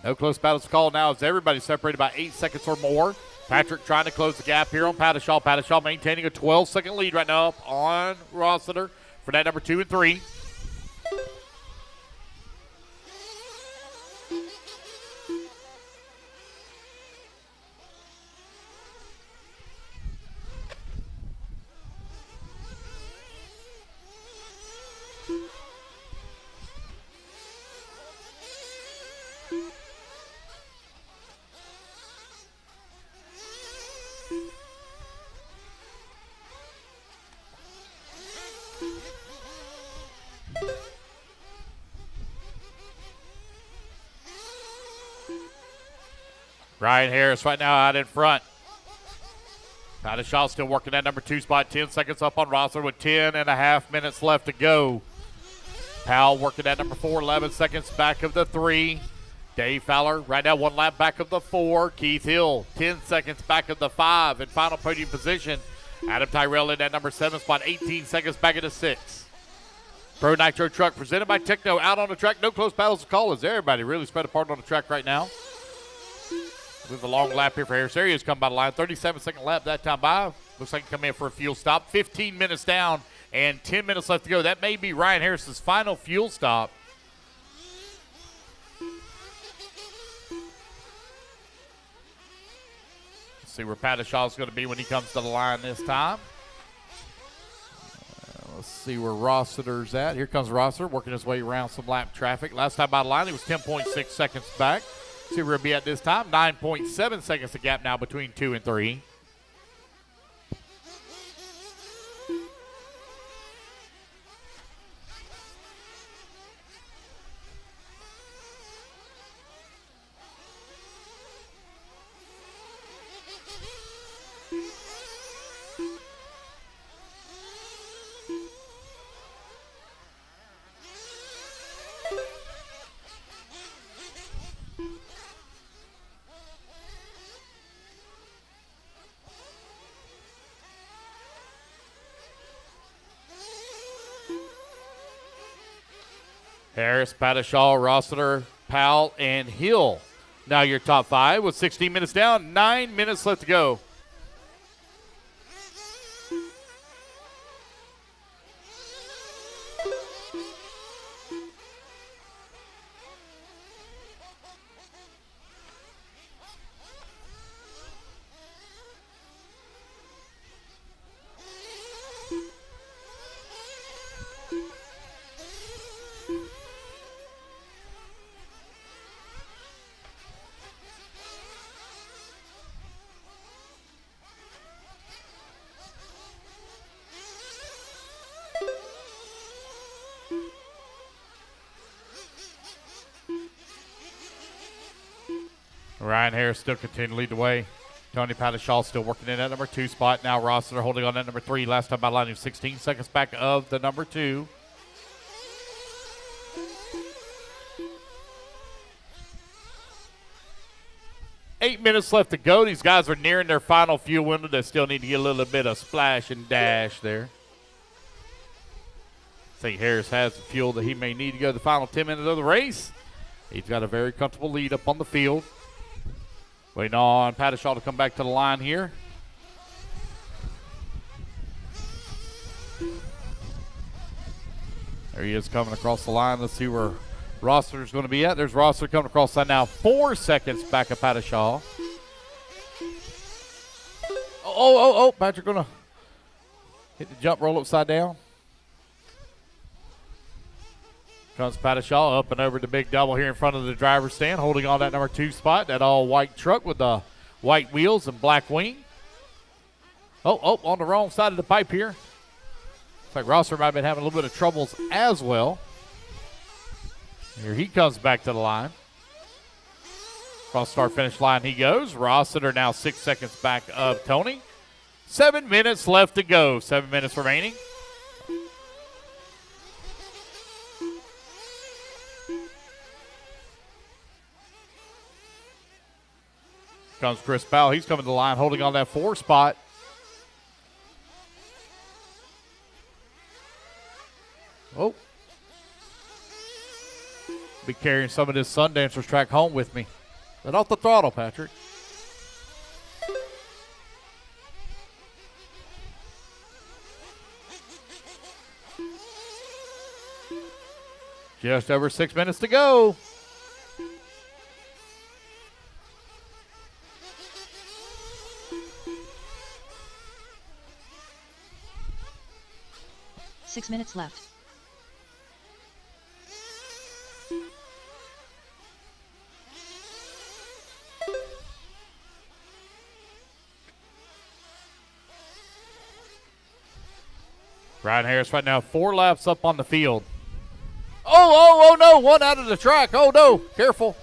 No close battles called now as everybody's separated by 8 seconds or more. Patrick trying to close the gap here on Pattishaw. Pattishaw maintaining a 12-second lead right now up on Rossiter for that number 2 and 3. Ryan Harris right now out in front. Pattishaw still working that number 2 spot. 10 seconds up on Rossiter with 10.5 minutes left to go. Powell working that number 4, 11 seconds back of the 3. Dave Fowler right now 1 lap back of the 4. Keith Hill 10 seconds back of the 5 in final podium position. Adam Tyrell in that number 7 spot, 18 seconds back of the 6. Pro Nitro truck presented by Techno out on the track. No close battles to call as everybody really spread apart on the track right now. With a long lap here for Harris. There he is coming by the line. 37-second lap that time by. Looks like he come in for a fuel stop. 15 minutes down and 10 minutes left to go. That may be Ryan Harris's final fuel stop. Let's see where Pattishaw's going to be when he comes to the line this time. Let's see where Rossiter's at. Here comes Rossiter working his way around some lap traffic. Last time by the line, he was 10.6 seconds back. See where he'll be at this time. 9.7 seconds to gap now between 2 and 3. Harris, Pattishaw, Rossiter, Powell, and Hill. Now your top 5 with 16 minutes down, 9 minutes left to go. Ryan Harris still continuing to lead the way. Tony Pattishaw still working in that number 2 spot. Now Rossiter holding on that number 3. Last time by line of 16 seconds back of the number 2. Eight minutes left to go. These guys are nearing their final fuel window. They still need to get a little bit of splash and dash there. I think Harris has the fuel that he may need to go the final 10 minutes of the race. He's got a very comfortable lead up on the field. Waiting on Pattishaw to come back to the line here. There he is coming across the line. Let's see where Rossiter's going to be at. There's Rossiter coming across the line now. 4 seconds back of Pattishaw. Oh, Patrick going to hit the jump roll upside down. Comes Pattishaw up and over the big double here in front of the driver's stand, holding on that number 2 spot, that all-white truck with the white wheels and black wing. Oh, on the wrong side of the pipe here. Looks like Rossiter might have been having a little bit of troubles as well. Here he comes back to the line. Cross start finish line he goes. Rossiter now 6 seconds back of Tony. 7 minutes left to go. 7 minutes remaining. Comes Chris Powell. He's coming to the line holding on that 4 spot. Oh. Be carrying some of this Sundancers track home with me. Let off the throttle, Patrick. Just over 6 minutes to go. Six minutes left. Ryan Harris right now 4 laps up on the field. Oh, no, 1 out of the track. Oh, no, careful.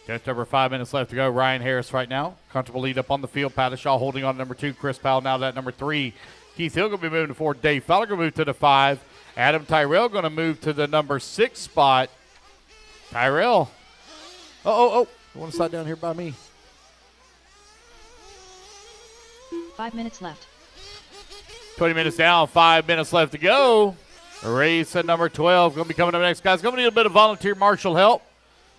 Just over 5 minutes left to go. Ryan Harris right now. Comfortable lead up on the field. Pattishaw holding on number 2. Chris Powell now that number 3. Keith Hill going to be moving to 4. Dave Fowler going to move to the 5. Adam Tyrell going to move to the number 6 spot. Tyrell. Oh. One side down here by me. 5 minutes left. 20 minutes down. 5 minutes left to go. Race at number 12 going to be coming up next. Guys, going to need a bit of volunteer marshal help.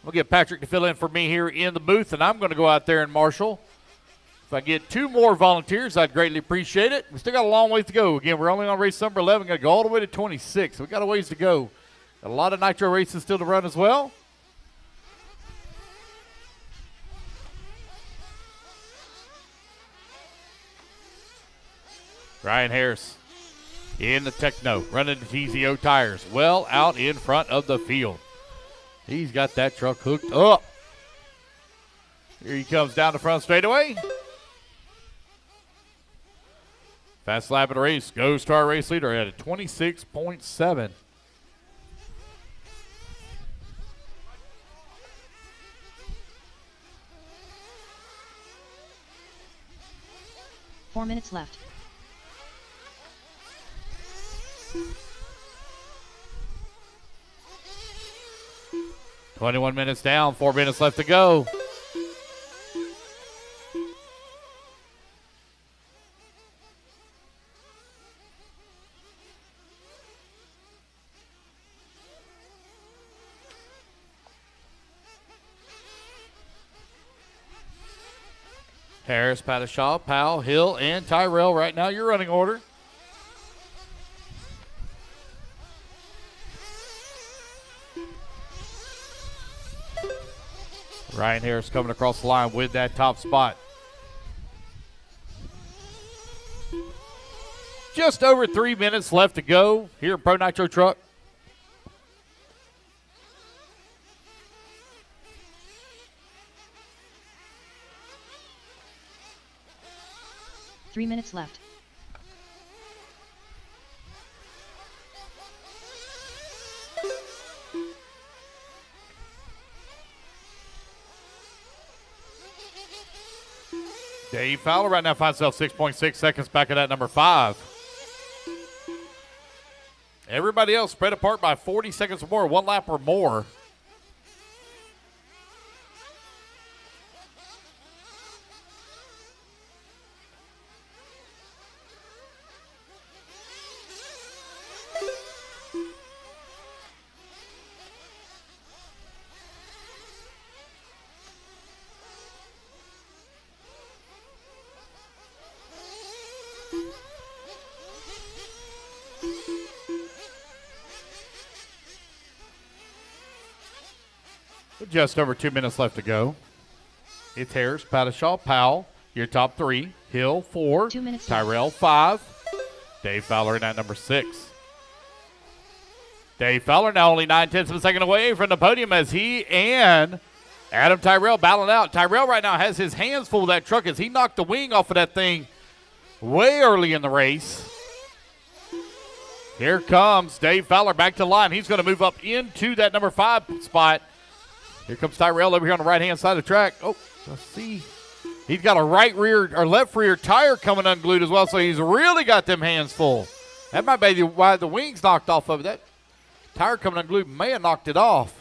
We'll get Patrick to fill in for me here in the booth, and I'm going to go out there and marshal. If I get 2 more volunteers, I'd greatly appreciate it. We still got a long ways to go. Again, we're only on race number 11. Going to go all the way to 26. We got a ways to go. Got a lot of Nitro races still to run as well. Ryan Harris in the Techno, running the TZO tires, well out in front of the field. He's got that truck hooked up. Here he comes down the front straightaway. Fast lap of the race goes to our race leader at a 26.7. Four minutes left. $21 minutes down, 4 minutes left to go. Harris, Pattishaw, Powell, Hill, and Tyrell right now your running order. Ryan Harris coming across the line with that top spot. Just over 3 minutes left to go here at Pro Nitro Truck. 3 minutes left. Dave Fowler right now finds himself 6.6 seconds back at that number 5. Everybody else spread apart by 40 seconds or more, 1 lap or more. Just over 2 minutes left to go. It's Harris, Padishaw, Powell, your top 3. Hill, 4. 2 minutes Tyrell, 5. Dave Fowler in at number 6. Dave Fowler now only 9/10 of a second away from the podium as he and Adam Tyrell battling out. Tyrell right now has his hands full with that truck as he knocked the wing off of that thing way early in the race. Here comes Dave Fowler back to the line. He's going to move up into that number 5 spot. Here comes Tyrell over here on the right-hand side of the track. Oh, let's see. He's got a right rear or left rear tire coming unglued as well, so he's really got them hands full. That might be why the wings knocked off of it. That tire coming unglued may have knocked it off.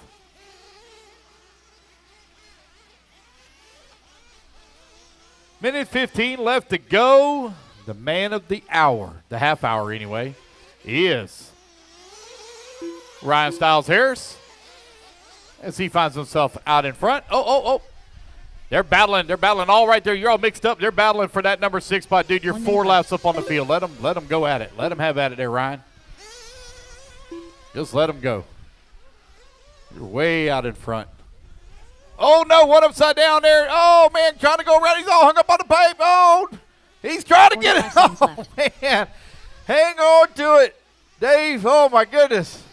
Minute 15 left to go. The man of the hour, the half hour anyway, is Ryan Styles Harris. As he finds himself out in front. Oh. They're battling all right there. You're all mixed up. They're battling for that number 6 spot. Dude, you're 4 laps up on the field. Let them go at it. Let them have at it there, Ryan. Just let them go. You're way out in front. Oh, no, one upside down there. Oh, man, trying to go around. He's all hung up on the pipe. Oh, he's trying to get it. Oh, man. Hang on to it. Dave, oh, my goodness.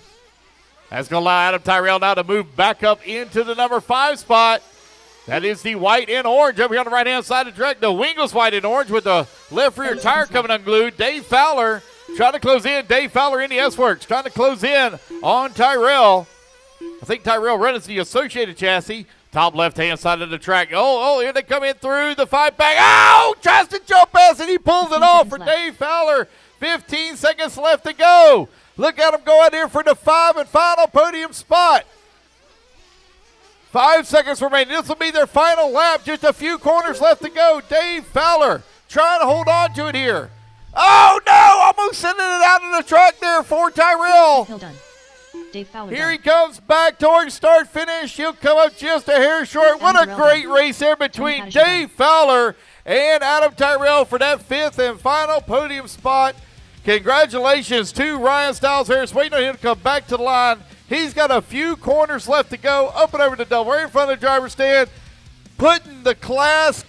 That's going to allow Adam Tyrell now to move back up into the number 5 spot. That is the white and orange over here on the right-hand side of the track. The wing was white and orange with the left rear tire coming unglued. Dave Fowler trying to close in. Dave Fowler in the S-Works trying to close in on Tyrell. I think Tyrell runs the Associated chassis. Top left-hand side of the track. Oh, here they come in through the 5-pack. Oh, tries to jump past it. He pulls it off for Dave Fowler. 15 seconds left to go. Look at him go out here for the 5 and final podium spot. 5 seconds remaining. This will be their final lap. Just a few corners left to go. Dave Fowler trying to hold on to it here. Oh, no! Almost sending it out of the track there for Tyrell. Hill done. Dave Fowler Here done. he comes back towards start finish. He'll come up just a hair short. What a great race there between Dave Fowler and Adam Tyrell for that 5th and final podium spot. Congratulations to Ryan Styles Harris. Waiting on him to come back to the line. He's got a few corners left to go. Up and over to double, right in front of the driver's stand. Putting the class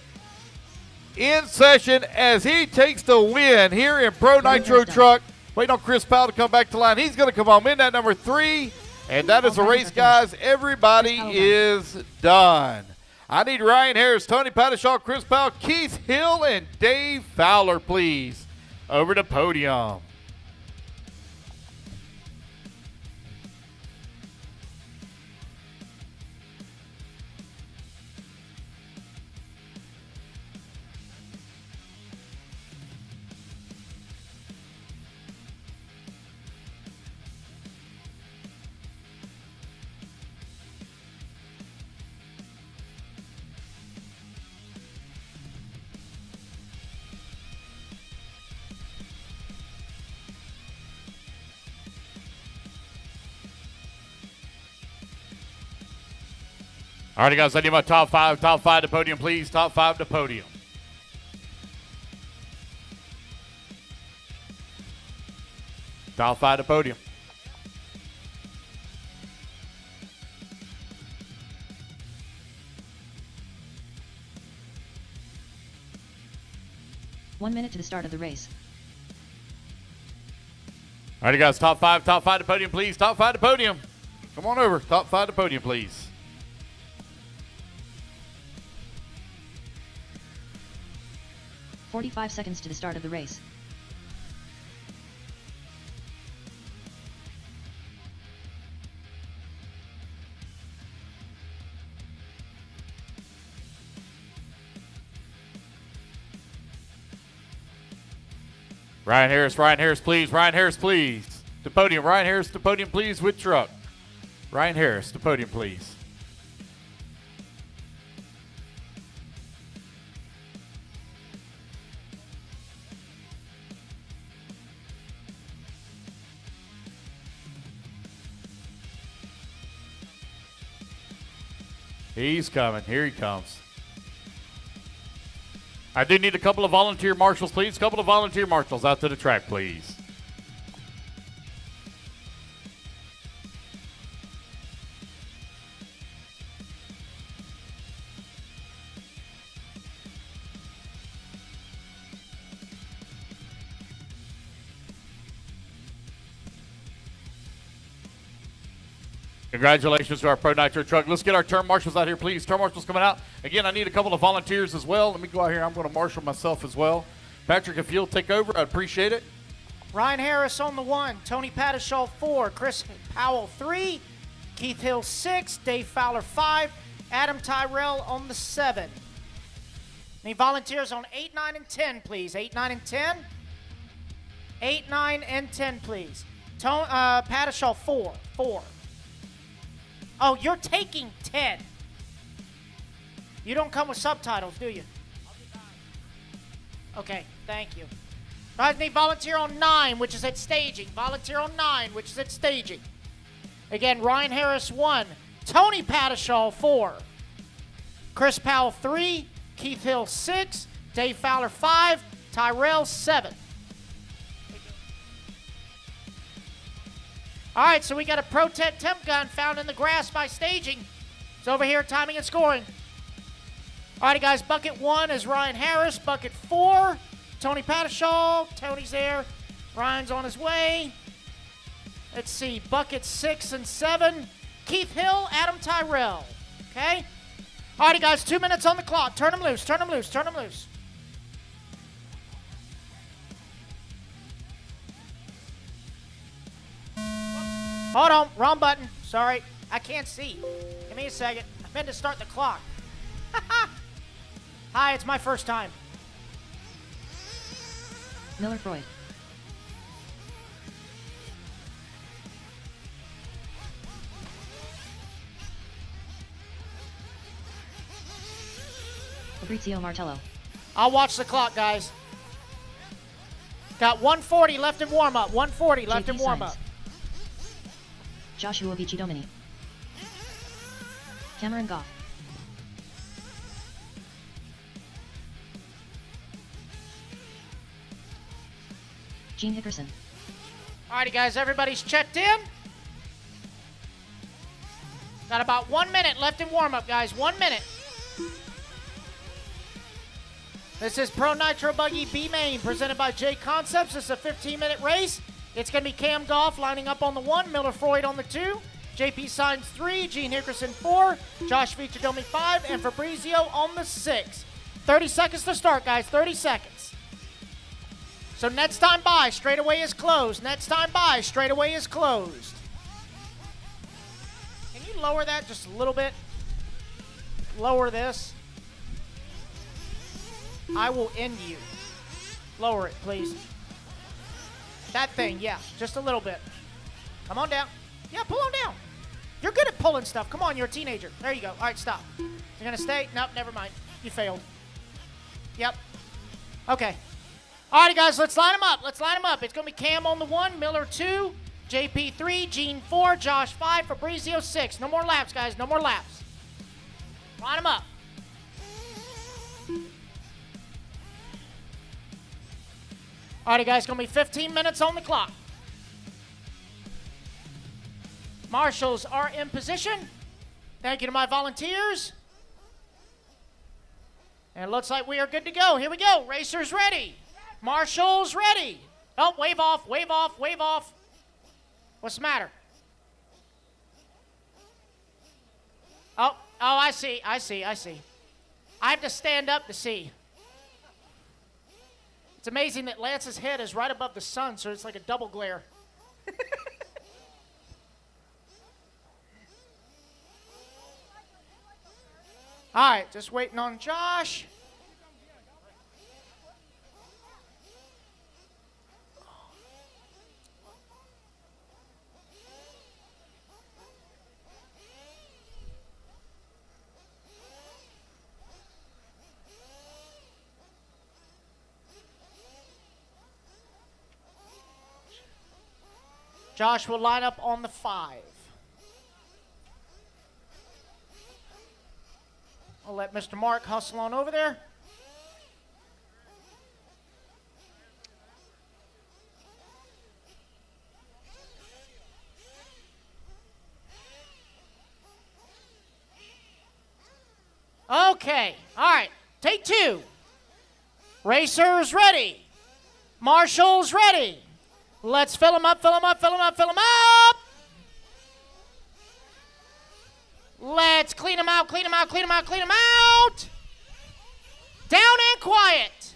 in session as he takes the win here in Pro Nitro Truck. Waiting on Chris Powell to come back to the line. He's going to come home in at number 3. And that is the race, guys. Everybody is done. I need Ryan Harris, Tony Padishaw, Chris Powell, Keith Hill, and Dave Fowler, please, over the podium. All right, guys, I need my top 5 to podium, please. Top 5 to podium. Top 5 to podium. One minute to the start of the race. All right, guys, top 5 to podium, please. Top 5 to podium. Come on over. Top 5 to podium, please. 45 seconds to the start of the race. Ryan Harris, please. Ryan Harris, please. To podium. Ryan Harris, to podium, please, with truck. Ryan Harris, to podium, please. He's coming. Here he comes. I do need a couple of volunteer marshals, please. A couple of volunteer marshals out to the track, please. Congratulations to our Pro Nitro truck. Let's get our turn marshals out here, please. Turn marshals coming out. Again, I need a couple of volunteers as well. Let me go out here. I'm going to marshal myself as well. Patrick, if you'll take over, I'd appreciate it. Ryan Harris on the 1, Tony Patishall 4, Chris Powell 3, Keith Hill 6, Dave Fowler 5, Adam Tyrell on the 7. Need volunteers on 8, 9, and 10, please. 8, 9, and 10. 8, 9, and 10, please. Patishall 4. Oh, you're taking 10. You don't come with subtitles, do you? Okay, thank you. I need volunteer on 9, which is at staging. Volunteer on 9, which is at staging. Again, Ryan Harris 1, Tony Patishall 4, Chris Powell 3, Keith Hill 6, Dave Fowler 5, Tyrell 7. All right, so we got a Protect temp gun found in the grass by staging. It's over here timing and scoring. All right, guys, bucket 1 is Ryan Harris. Bucket 4, Tony Patishall. Tony's there. Ryan's on his way. Let's see, bucket 6 and 7, Keith Hill, Adam Tyrell. Okay? All right, guys, 2 minutes on the clock. Turn them loose, turn them loose, turn them loose. Hold on, wrong button. Sorry, I can't see. Give me a second. I meant to start the clock. Hi, it's my first time. Miller Freud. Fabrizio Martello. I'll watch the clock, guys. Got 140 left in warm-up. 140 left in warm-up. Joshua Vici-Domini. Cameron Goff. Gene Hickerson. Alrighty, guys, everybody's checked in. Got about 1 minute left in warm-up, guys. 1 minute. This is Pro Nitro Buggy B Main, presented by J Concepts. This is a 15-minute race. It's going to be Cam Goff lining up on the 1, Miller Freud on the 2, JP Signs 3, Gene Hickerson 4, Josh Vici-Domini 5, and Fabrizio on the 6. 30 seconds to start, guys. 30 seconds. So next time by, straightaway is closed. Next time by, straightaway is closed. Can you lower that just a little bit? Lower this. I will end you. Lower it, please. That thing, yeah, just a little bit. Come on down. Yeah, pull on down. You're good at pulling stuff. Come on, you're a teenager. There you go. All right, stop. You're going to stay? Nope, never mind. You failed. Yep. Okay. All right, guys, let's line them up. Let's line them up. It's going to be Cam on the 1, Miller 2, JP 3, Gene 4, Josh 5, Fabrizio 6. No more laps, guys. No more laps. Line them up. All right, guys, it's going to be 15 minutes on the clock. Marshals are in position. Thank you to my volunteers. And it looks like we are good to go. Here we go. Racers ready. Marshals ready. Oh, wave off, wave off, wave off. What's the matter? Oh, I see. I have to stand up to see. It's amazing that Lance's head is right above the sun, so it's like a double glare. All right, just waiting on Josh. Josh will line up on the 5. I'll let Mr. Mark hustle on over there. Okay, all right, take 2. Racers ready. Marshals ready. Let's fill them up, fill them up, fill them up, fill them up. Let's clean them out, clean them out, clean them out, clean them out. Down and quiet.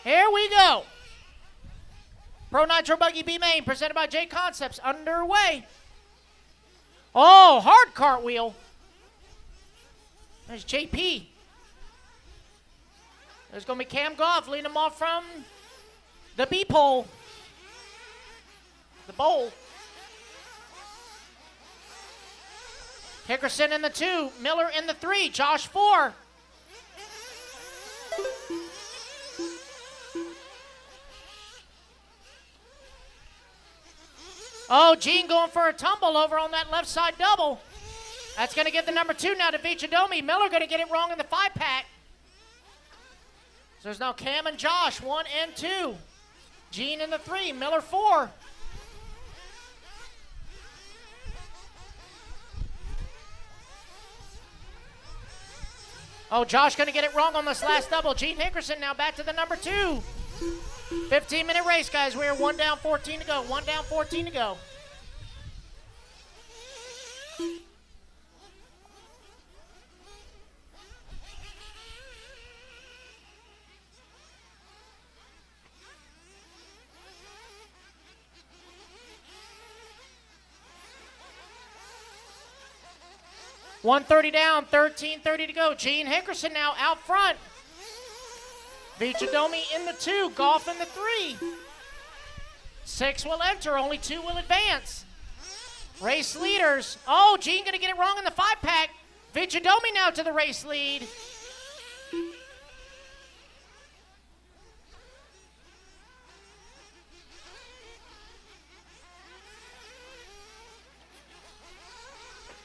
Here we go. Pro Nitro Buggy B Main, presented by J Concepts, underway. Oh, hard cartwheel. There's JP. There's going to be Cam Goff leading him off from the B-pole. The bowl. Hickerson in the 2. Miller in the 3. Josh 4. Oh, Gene going for a tumble over on that left side double. That's going to give the number 2 now to Vichadomi. Miller going to get it wrong in the 5-pack. So there's now Cam and Josh, 1 and 2. Gene in the 3, Miller 4. Oh, Josh going to get it wrong on this last double. Gene Hickerson now back to the number 2. 15-minute race, guys. We're 1 down, 14 to go. 1 down, 14 to go. $130 down, $13.30 to go. Gene Hickerson now out front. Vichadomi in the 2, Goff in the 3. 6 will enter, only 2 will advance. Race leaders. Oh, Gene going to get it wrong in the 5-pack. Vichadomi now to the race lead.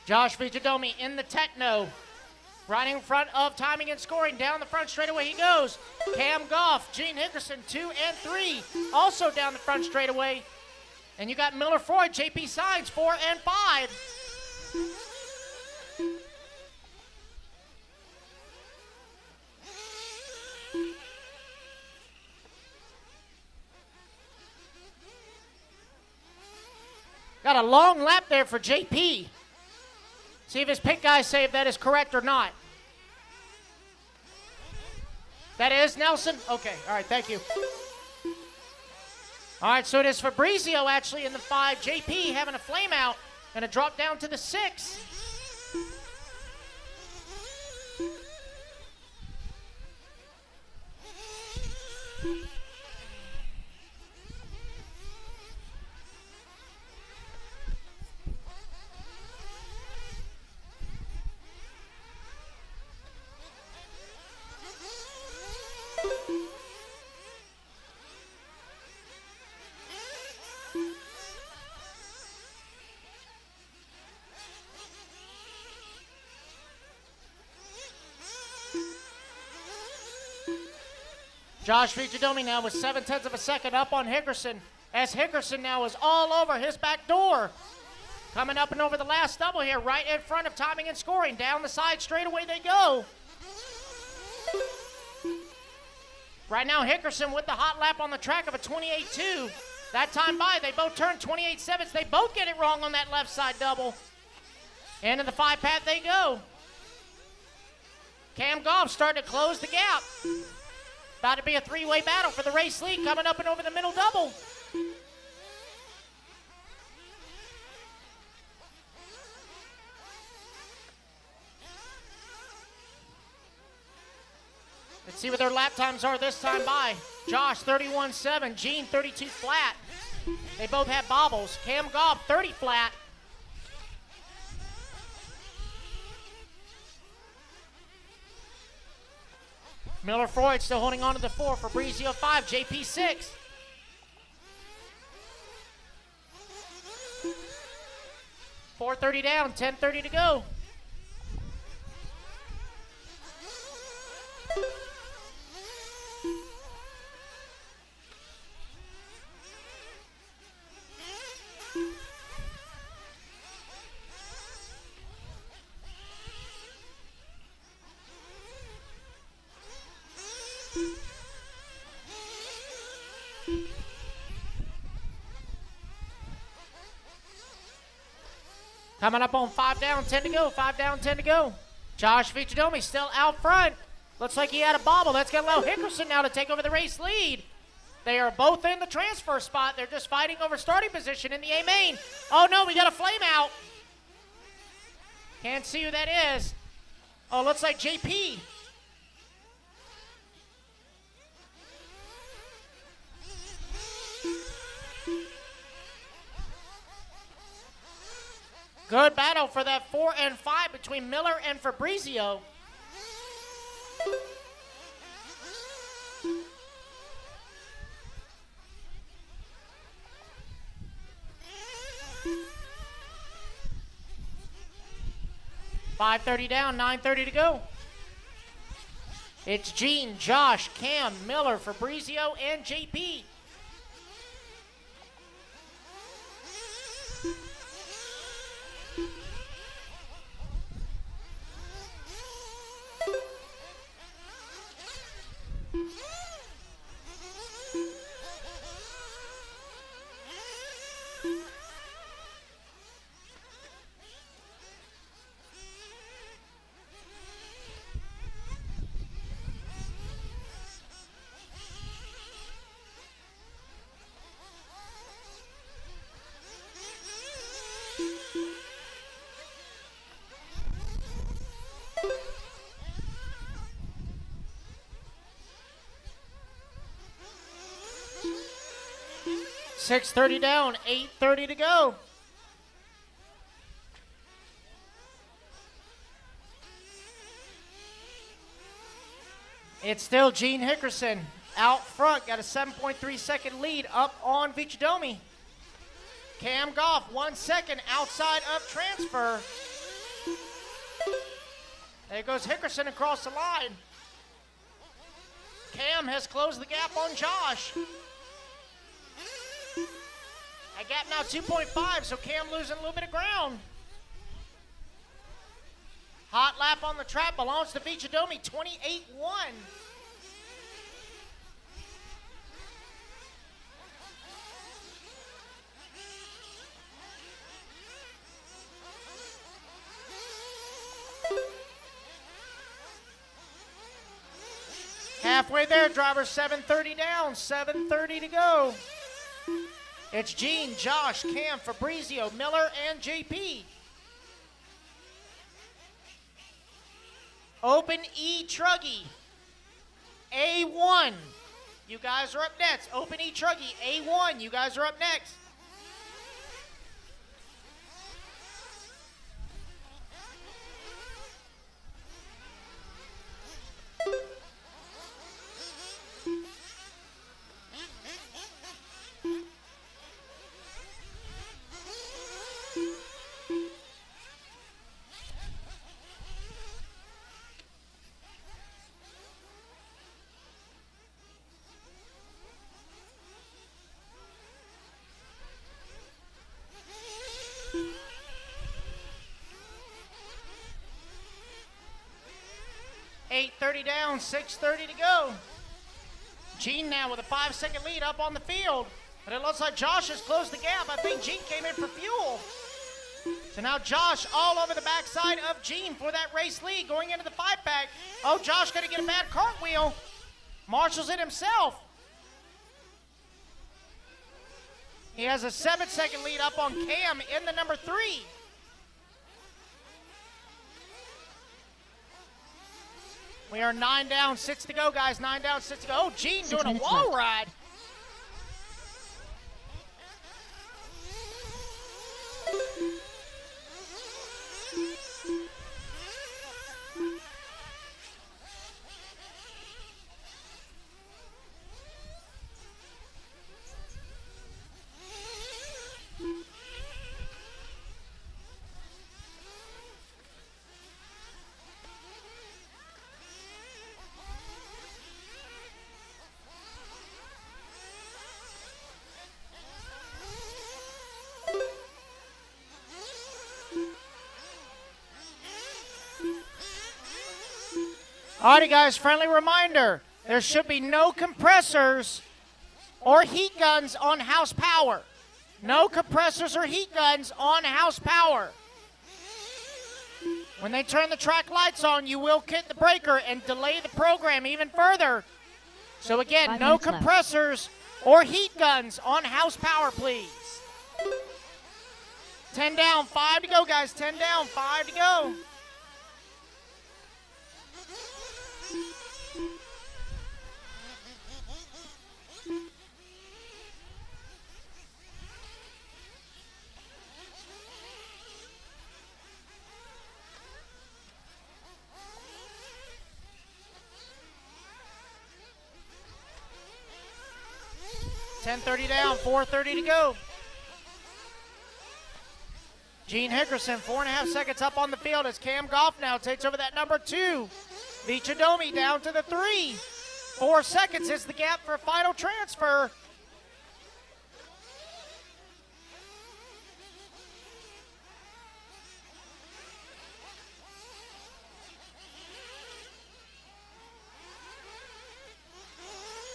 Josh Vichadomi in the Techno. Right in front of timing and scoring. Down the front straightaway he goes. Cam Goff, Gene Hickerson, 2 and 3. Also down the front straightaway. And you got Miller Freud, JP Signs, 4 and 5. Got a long lap there for JP. See if his pit guys say if that is correct or not. That is Nelson? Okay, all right, thank you. All right, so it is Fabrizio actually in the 5. JP having a flame out and a drop down to the 6. Josh Vichadomi now with 0.7 of a second up on Hickerson, as Hickerson now is all over his back door. Coming up and over the last double here, right in front of timing and scoring. Down the side straightaway they go. Right now Hickerson with the hot lap on the track of a 28.2. That time by, they both turn 28.7s. They both get it wrong on that left side double. And in the 5-pack they go. Cam Goff starting to close the gap. About to be a three-way battle for the race lead coming up and over the middle double. Let's see what their lap times are this time by. Josh, 31.7. Gene, 32 flat. They both have bobbles. Cam Goff, 30 flat. Miller Freud still holding on to the 4. Fabrizio 5. JP 6. $4.30 down. 10:30 to go. Coming up on 5 down, 10 to go. 5 down, 10 to go. Josh Vichadomi still out front. Looks like he had a bobble. That's going to allow Hickerson now to take over the race lead. They are both in the transfer spot. They're just fighting over starting position in the A main. Oh no, we got a flame out. Can't see who that is. Oh, looks like JP. Good battle for that 4 and 5 between Miller and Fabrizio. $5.30 down, 9:30 to go. It's Gene, Josh, Cam, Miller, Fabrizio, and JP. $6.30 down, 8:30 to go. It's still Gene Hickerson out front, got a 7.3 second lead up on Vichadomi. Cam Goff, 1 second outside of transfer. There goes Hickerson across the line. Cam has closed the gap on Josh. That gap now 2.5, so Cam losing a little bit of ground. Hot lap on the track belongs to Vichadomi, 28.1. Halfway there, driver 7:30 down, 7:30 to go. It's Gene, Josh, Cam, Fabrizio, Miller, and JP. Open e-trugy, A1. You guys are up next. Open e-trugy, A1. You guys are up next. $8.30 down, 6:30 to go. Gene now with a 5-second lead up on the field. But it looks like Josh has closed the gap. I think Gene came in for fuel. So now Josh all over the backside of Gene for that race lead going into the 5-pack. Oh, Josh going to get a bad cartwheel. Marshall's it himself. He has a 7-second lead up on Cam in the number 3. We are 9 down, 6 to go, guys. 9 down, 6 to go. Oh, Gene doing a wall ride. Alrighty, guys, friendly reminder. There should be no compressors or heat guns on house power. No compressors or heat guns on house power. When they turn the track lights on, you will hit the breaker and delay the program even further. So again, no compressors or heat guns on house power, please. 10 down, 5 to go, guys. 10 down, 5 to go. $10:30 down, 4:30 to go. Gene Hickerson, 4.5 seconds up on the field as Cam Goff now takes over that number 2. Vichadomi down to the 3. 4 seconds is the gap for final transfer.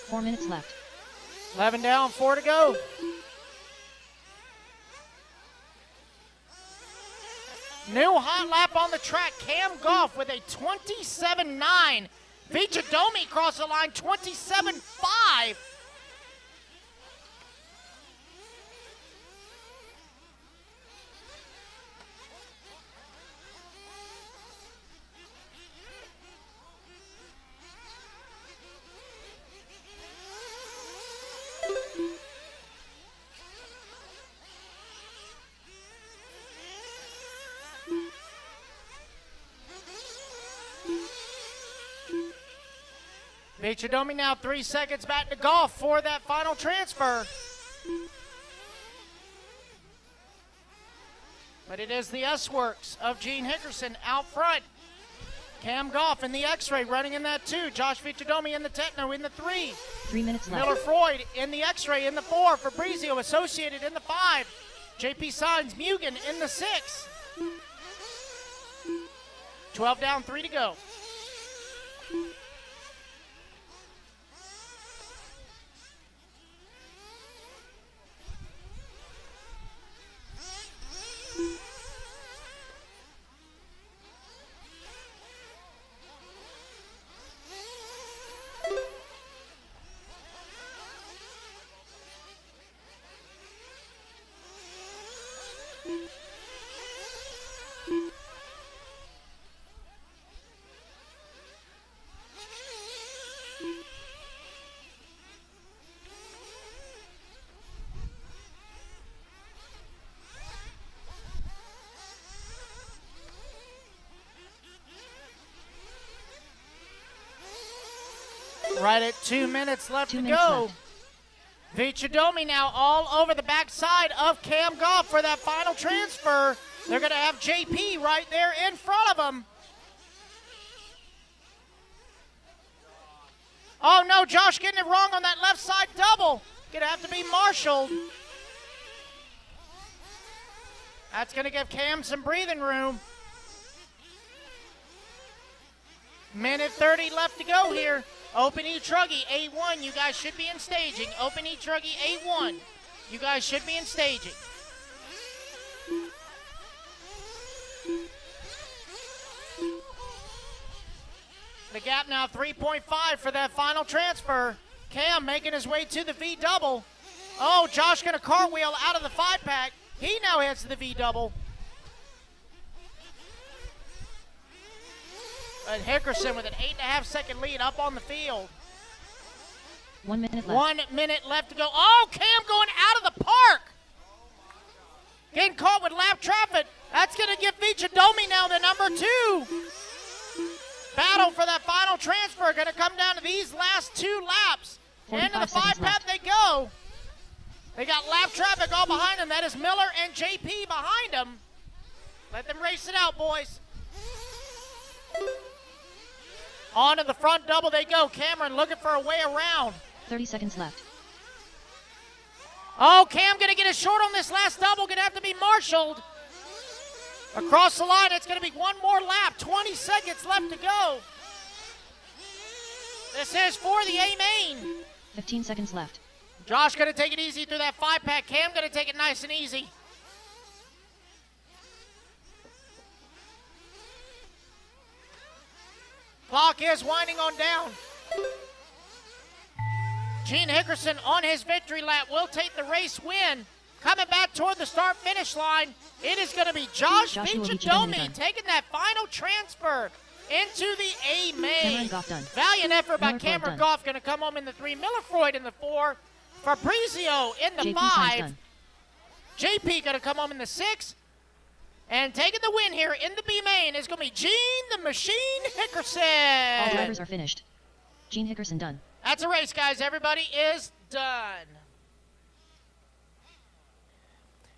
Four minutes left. 11 down, 4 to go. New hot lap on the track. Cam Goff with a 27.9. Vichadomi across the line, 27.5. Vichadomi now 3 seconds back to Goff for that final transfer. But it is the S-Works of Gene Hickerson out front. Cam Goff in the X-Ray running in that 2. Josh Vichadomi in the Techno in the 3. 3 minutes left. Miller Freud in the X-Ray in the 4. Fabrizio Associated in the 5. JP Signs Mugen in the 6. 12 down, 3 to go. Right at 2 minutes left to go. Vichadomi now all over the backside of Cam Goff for that final transfer. They're going to have JP right there in front of him. Oh no, Josh getting it wrong on that left side double. Going to have to be marshaled. That's going to give Cam some breathing room. Minute 30 left to go here. Open e-trugy, A1, you guys should be in staging. Open e-trugy, A1, you guys should be in staging. The gap now 3.5 for that final transfer. Cam making his way to the V double. Oh, Josh gonna cartwheel out of the 5-pack. He now heads to the V double. And Hickerson with an 8.5 second lead up on the field. 1 minute left. 1 minute left to go. Oh, Cam going out of the park. Getting caught with lap traffic. That's going to give Vichadomi now the number 2. Battle for that final transfer. Going to come down to these last 2 laps. End of the 5-pack they go. They got lap traffic all behind them. That is Miller and JP behind them. Let them race it out, boys. On to the front double they go. Cameron looking for a way around. 30 seconds left. Oh, Cam gonna get it short on this last double. Gonna have to be marshaled. Across the line, it's gonna be one more lap. 20 seconds left to go. This is for the A main. 15 seconds left. Josh gonna take it easy through that 5-pack. Cam gonna take it nice and easy. Clock is winding on down. Gene Hickerson on his victory lap will take the race win. Coming back toward the start-finish line, it is going to be Josh Vichadomi taking that final transfer into the A main. Valiant effort by Cameron Goff, going to come home in the 3. Millerfreud in the 4. Fabrizio in the 5. JP going to come home in the 6. And taking the win here in the B main is going to be Gene the Machine Hickerson. All drivers are finished. Gene Hickerson done. That's a race, guys. Everybody is done.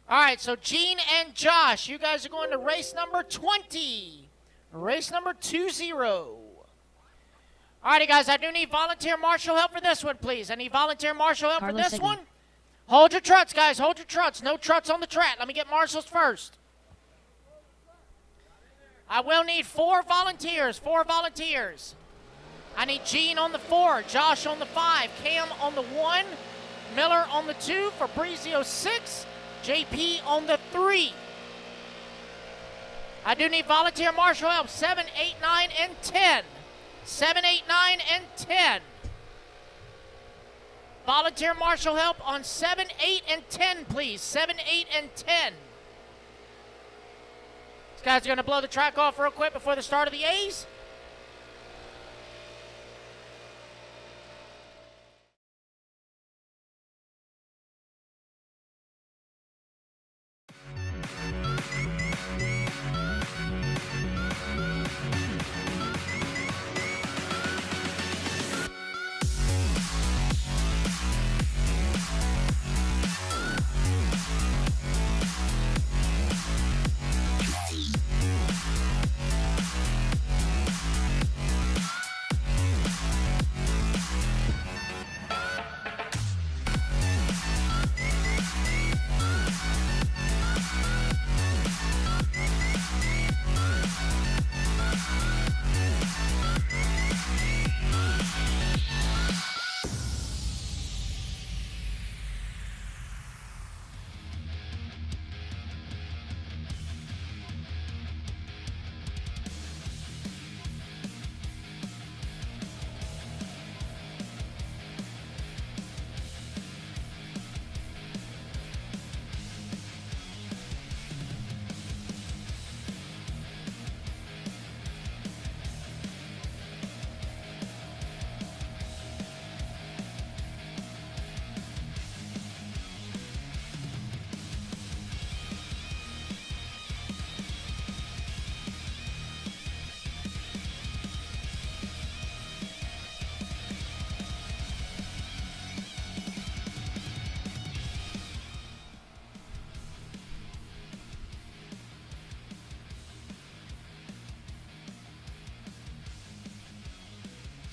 All right, so Gene and Josh, you guys are going to race number 20. Race number 20. All righty, guys, I do need volunteer marshal help for this one, please. I need volunteer marshal help for this one. Hold your trucks, guys. Hold your trucks. No trucks on the track. Let me get marshals first. I will need 4 volunteers. 4 volunteers. I need Gene on the 4, Josh on the 5, Cam on the 1, Miller on the 2, Fabrizio 6, JP on the 3. I do need volunteer marshal help, 7, 8, 9, and 10. 7, 8, 9, and 10. Volunteer marshal help on 7, 8, and 10, please. 7, 8, and 10. These guys are going to blow the track off real quick before the start of the A's.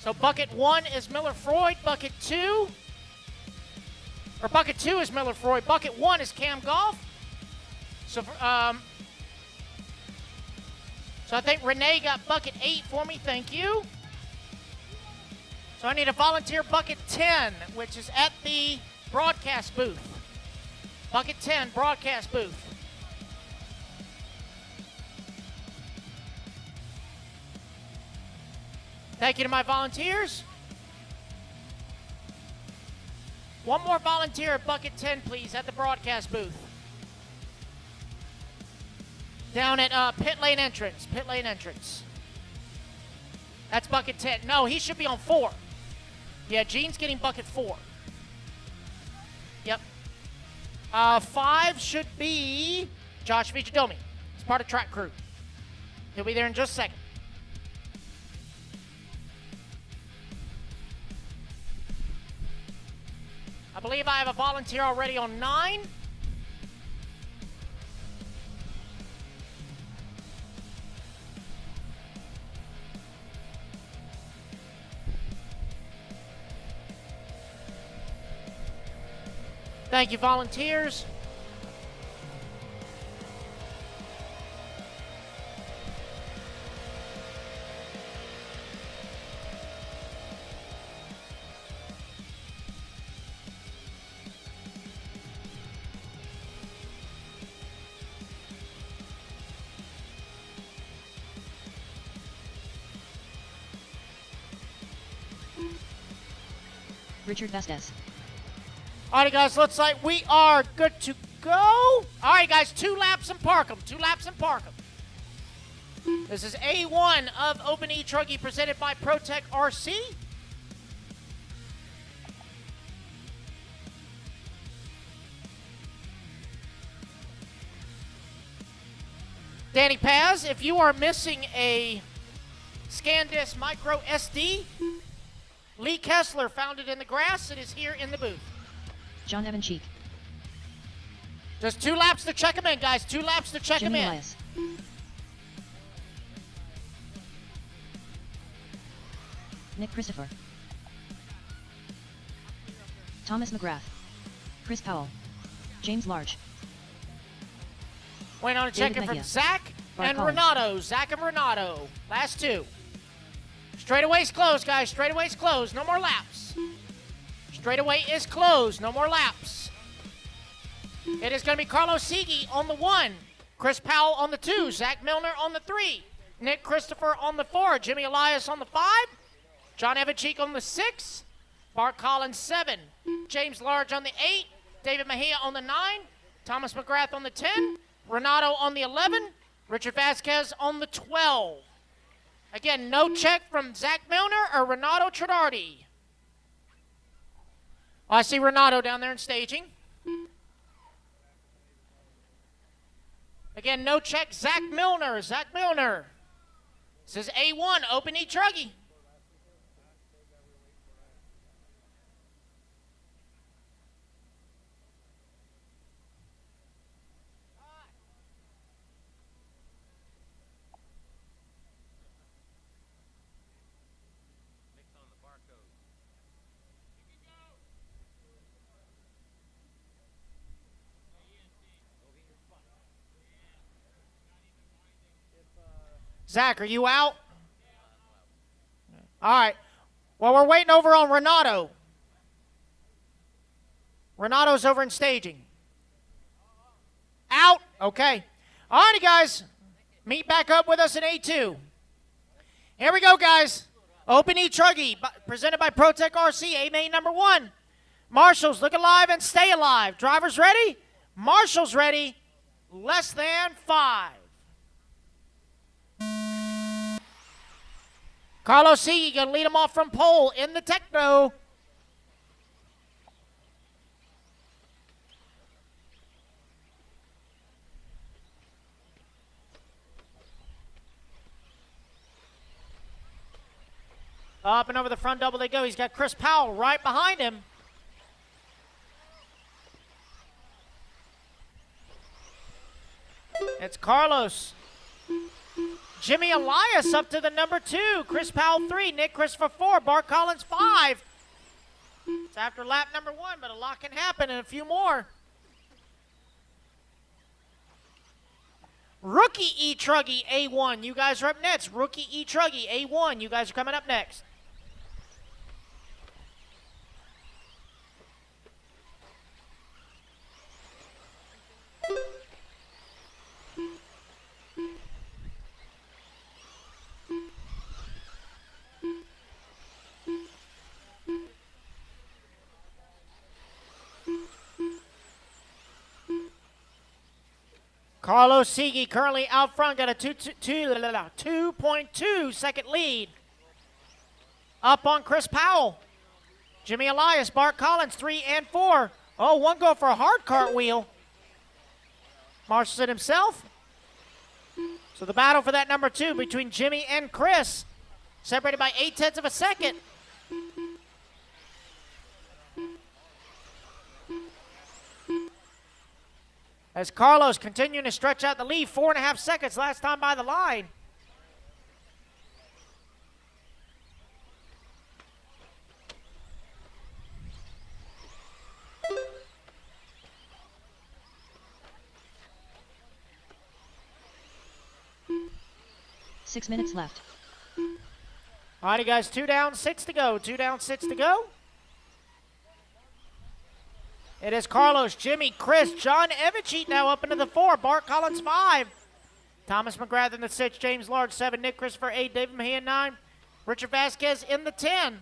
So bucket 1 is Millerfreud, bucket 2 is Millerfreud, bucket 1 is Cam Goff. So I think Renee got bucket 8 for me, thank you. So I need a volunteer bucket 10, which is at the broadcast booth. Bucket 10, broadcast booth. Thank you to my volunteers. One more volunteer at bucket 10, please, at the broadcast booth. Down at pit lane entrance. Pit lane entrance. That's bucket 10. No, he should be on 4. Yeah, Gene's getting bucket 4. Yep. 5 should be Josh Vichadomi. He's part of track crew. He'll be there in just a second. I believe I have a volunteer already on 9. Thank you, volunteers. Richard Vasquez. All right, guys, looks like we are good to go. All right, guys, 2 laps and park them. 2 laps and park them. This is A1 of Open e-Truggy presented by ProTech RC. Danny Paz, if you are missing a ScanDisk Micro SD, Lee Kessler found it in the grass. It is here in the booth. John Evan Cheek. Just 2 laps to check him in, guys. 2 laps to check Jimmy him in. Elias. Nick Christopher. Thomas McGrath. Chris Powell. James Large. Waiting on a check in David from Mejia. Zach Bart and Collins. Renato. Zach and Renato. Last 2. Straightaway's closed, guys. Straightaway's closed. No more laps. Straightaway is closed. No more laps. It is going to be Carlos Sigi on the 1. Chris Powell on the 2. Zach Milner on the 3. Nick Christopher on the 4. Jimmy Elias on the 5. John Evancheek on the 6. Bart Collins 7. James Large on the 8. David Mejia on the 9. Thomas McGrath on the 10. Renato on the 11. Richard Vasquez on the 12. Again, no check from Zach Milner or Renato Trunardi. I see Renato down there in staging. Again, no check. Zach Milner. Zach Milner. This is A1, Open e-Truggy. Zach, are you out? All right. Well, we're waiting over on Renato. Renato's over in staging. Out? Okay. All righty, guys. Meet back up with us in A2. Here we go, guys. Open e-Truggy, presented by ProTech RC, A-Main number 1. Marshals, look alive and stay alive. Drivers ready? Marshals ready. Less than 5. Carlos Sigi going to lead him off from pole in the Techno. Up and over the front double they go. He's got Chris Powell right behind him. It's Carlos. Jimmy Elias up to the number 2. Chris Powell 3. Nick Christopher 4. Bart Collins 5. It's after lap number 1, but a lot can happen and a few more. Rookie e-Truggy A1. You guys are up next. Rookie e-Truggy A1. You guys are coming up next. Carlos Sigi currently out front, got a 2.2 second lead. Up on Chris Powell. Jimmy Elias, Bart Collins, 3 and 4. Oh, one go for a hard cartwheel. Marshals it himself. So the battle for that number 2 between Jimmy and Chris, separated by 0.8 of a second. As Carlos continuing to stretch out the lead, 4.5 seconds last time by the line. Six minutes left. All righty, guys, 2 down, 6 to go. 2 down, 6 to go. It is Carlos, Jimmy, Chris, John Evicheat now up into the 4. Bart Collins 5. Thomas McGrath in the 6. James Large 7. Nick Christopher 8. David Mejia 9. Richard Vasquez in the 10.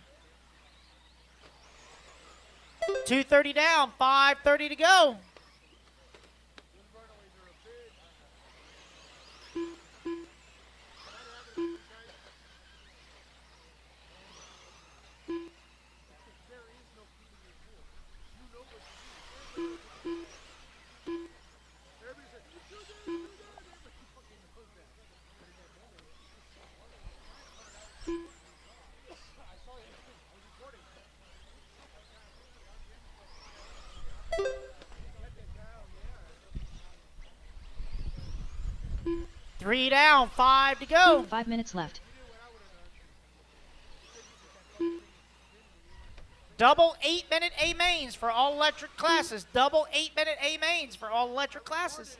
2:30 down. 5:30 to go. Three down, 5 to go. 5 minutes left. Double 8-minute A mains for all electric classes. Double 8-minute A mains for all electric classes.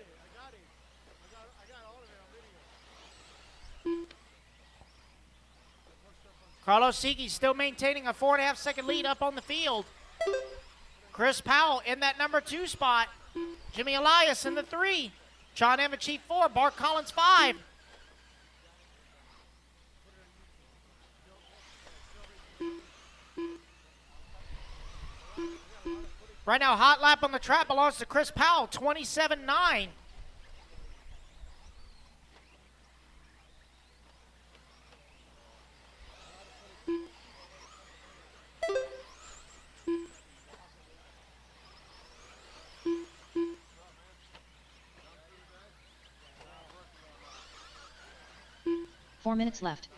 Carlos Sigi still maintaining a 4.5 second lead up on the field. Chris Powell in that number 2 spot. Jimmy Elias in the 3. John Evicheat 4. Bart Collins 5. Right now, hot lap on the track belongs to Chris Powell, 27.9. Four minutes left.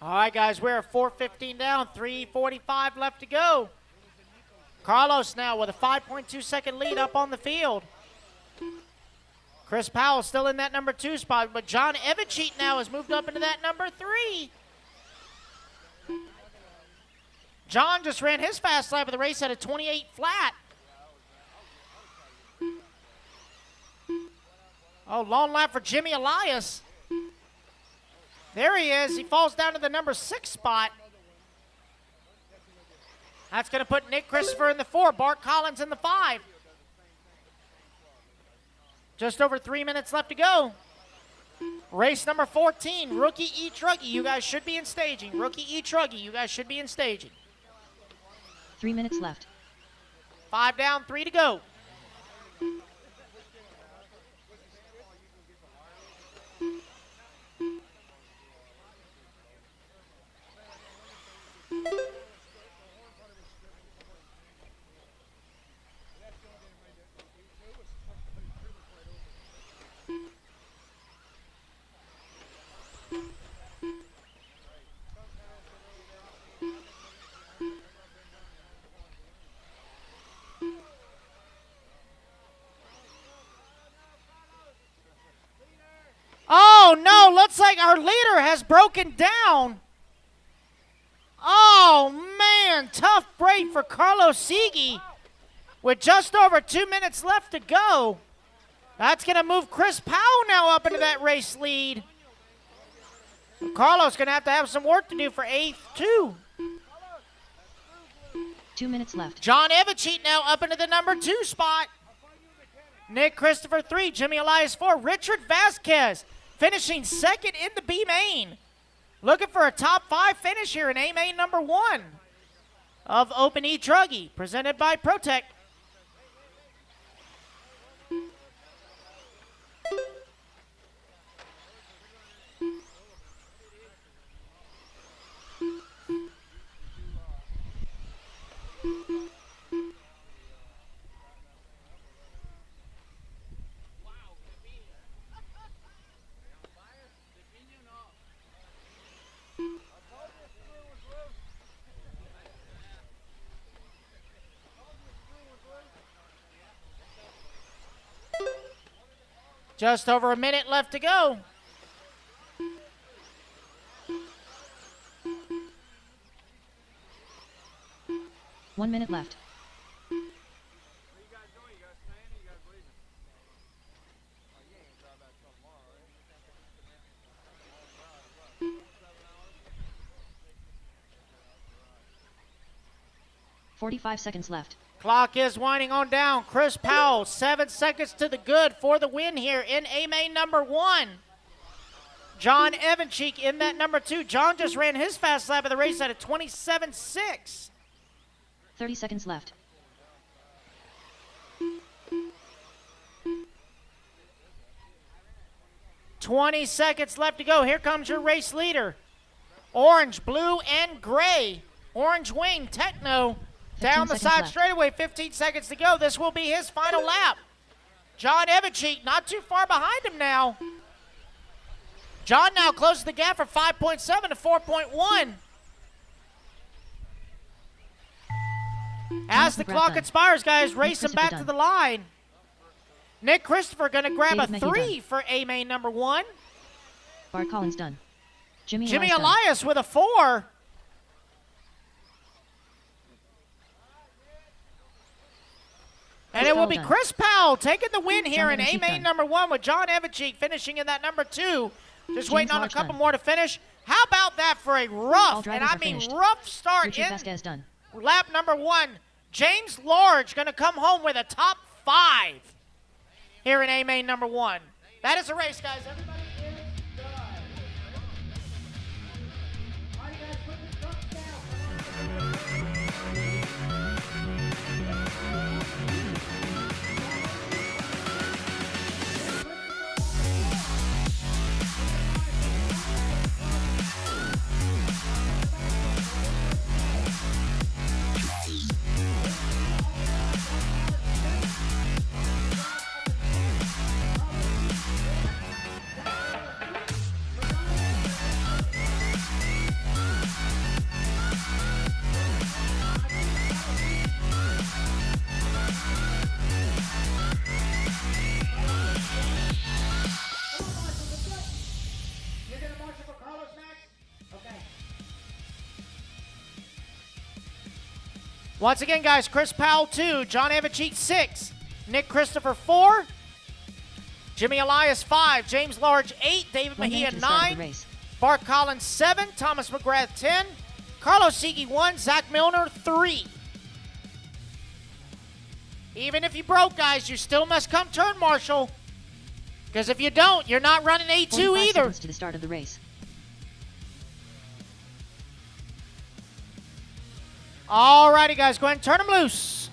All right, guys, we're at 4:15 down, 3:45 left to go. Carlos now with a 5.2 second lead up on the field. Chris Powell still in that number 2 spot, but John Evicheat now has moved up into that number 3. John just ran his fast lap of the race at a 28 flat. Oh, long lap for Jimmy Elias. There he is. He falls down to the number 6 spot. That's going to put Nick Christopher in the 4, Bart Collins in the 5. Just over 3 minutes left to go. Race number 14, Rookie e-trugy. You guys should be in staging. Rookie e-trugy. You guys should be in staging. 3 minutes left. 5 down, 3 to go. Oh, no, looks like our leader has broken down. Oh, man, tough break for Carlos Sigi with just over 2 minutes left to go. That's going to move Chris Powell now up into that race lead. Carlos going to have some work to do for 8th, too. 2 minutes left. John Evicheat now up into the number 2 spot. Nick Christopher 3, Jimmy Elias 4, Richard Vasquez finishing second in the B main. Looking for a top 5 finish here in A-Main number 1 of Open e-Truggy, presented by ProTech. Just over a minute left to go. One minute left. What you guys doing? You guys staying or you guys leaving? Oh, you ain't drive back till tomorrow, right? 45 seconds left. Clock is winding on down. Chris Powell, 7 seconds to the good for the win here in A-Main number 1. John Evancheek in that number 2. John just ran his fast lap of the race at a 27.6. 30 seconds left. "20 seconds left to go. Here comes your race leader. Orange, blue, and gray. Orange wing, Techno. Down the side straightaway, 15 seconds to go. This will be his final lap. John Evancheek not too far behind him now. John now closes the gap from 5.7 to 4.1. As the clock expires, guys, racing back to the line. Nick Christopher going to grab a 3 for A-Main number 1. Bart Collins done. Jimmy Elias with a 4. And it will be Chris Powell taking the win here in A-Main number 1 with John Evancheek finishing in that number 2. Just waiting on a couple more to finish. How about that for a rough, and I mean rough start in lap number 1. James Large going to come home with a top 5 here in A-Main number 1. That is the race, guys. Everybody is done. All right, guys, put the trucks down. Once again, guys, Chris Powell 2, John Evancheek 6, Nick Christopher 4, Jimmy Elias 5, James Large 8, David Mejia 9, Bart Collins 7, Thomas McGrath 10, Carlos Sigi 1, Zach Milner 3. Even if you broke, guys, you still must come turn marshal. Because if you don't, you're not running A2 either. To the start of the race. Alrighty, guys, go ahead and turn them loose.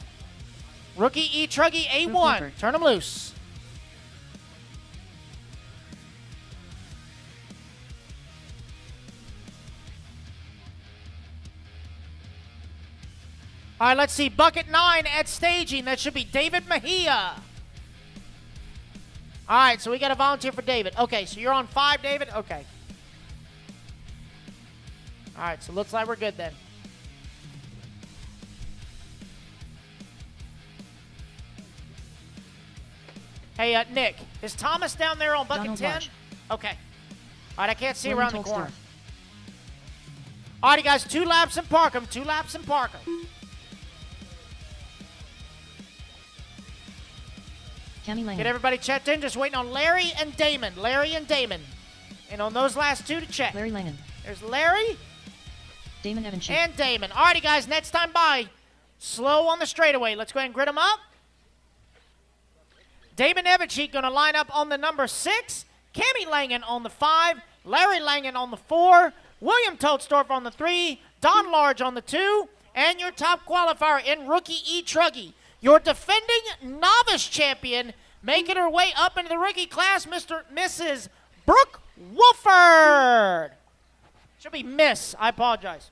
Rookie e-Truggy A1, turn them loose. All right, let's see. Bucket 9 at staging. That should be David Mejia. All right, so we got a volunteer for David. Okay, so you're on 5, David? Okay. All right, so looks like we're good then. Hey, Nick, is Thomas down there on bucket 10? Okay. All right, I can't see around the corner. All righty, guys, 2 laps and park them. 2 laps and park them. Get everybody checked in. Just waiting on Larry and Damon. Larry and Damon. And on those last 2 to check. Larry Langan. There's Larry. Damon Evancheek. And Damon. All righty, guys, next time by. Slow on the straightaway. Let's go ahead and grid them up. Damon Evancheek going to line up on the number 6. Cammy Langan on the 5. Larry Langan on the 4. William Tolstorff on the 3, Don Large on the 2, and your top qualifier in rookie e-truggy. Your defending novice champion, making her way up into the rookie class, Mrs. Brooke Wolford. Should be Miss. I apologize.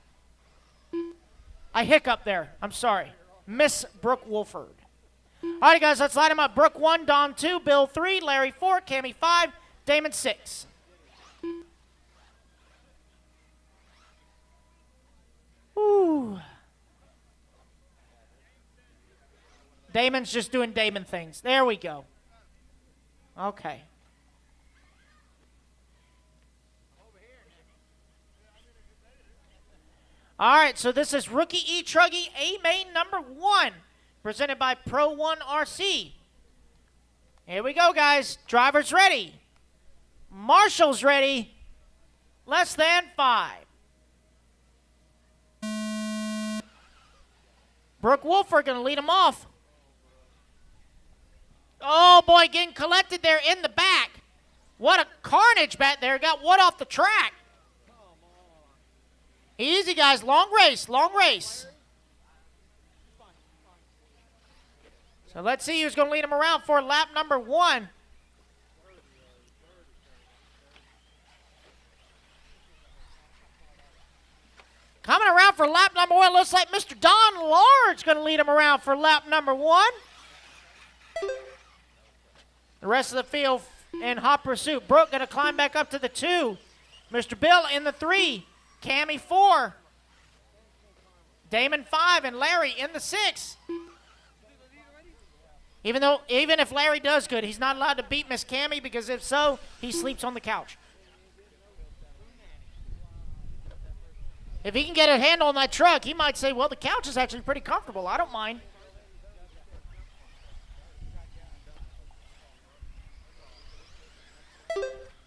I hiccuped there. I'm sorry. Miss Brooke Wolford. All right, guys, let's line them up. Brooke 1, Don 2, Bill 3, Larry 4, Cammy 5, Damon 6. Ooh. Damon's just doing Damon things. There we go. Okay. All right, so this is Rookie e-truggy A-Main number 1, presented by Pro 1 RC. Here we go, guys. Drivers ready. Marshals ready. Less than 5. Brooke Wolford going to lead them off. Oh, boy, getting collected there in the back. What a carnage back there. Got one off the track. Easy, guys. Long race, long race. So let's see who's going to lead them around for lap number 1. Coming around for lap number 1, looks like Mr. Don Large going to lead him around for lap number 1. The rest of the field in hot pursuit. Brooke going to climb back up to the 2. Mr. Bill in the 3. Cammy 4. Damon 5 and Larry in the 6. Even if Larry does good, he's not allowed to beat Miss Cammy, because if so, he sleeps on the couch. If he can get a handle on that truck, he might say, well, the couch is actually pretty comfortable. I don't mind.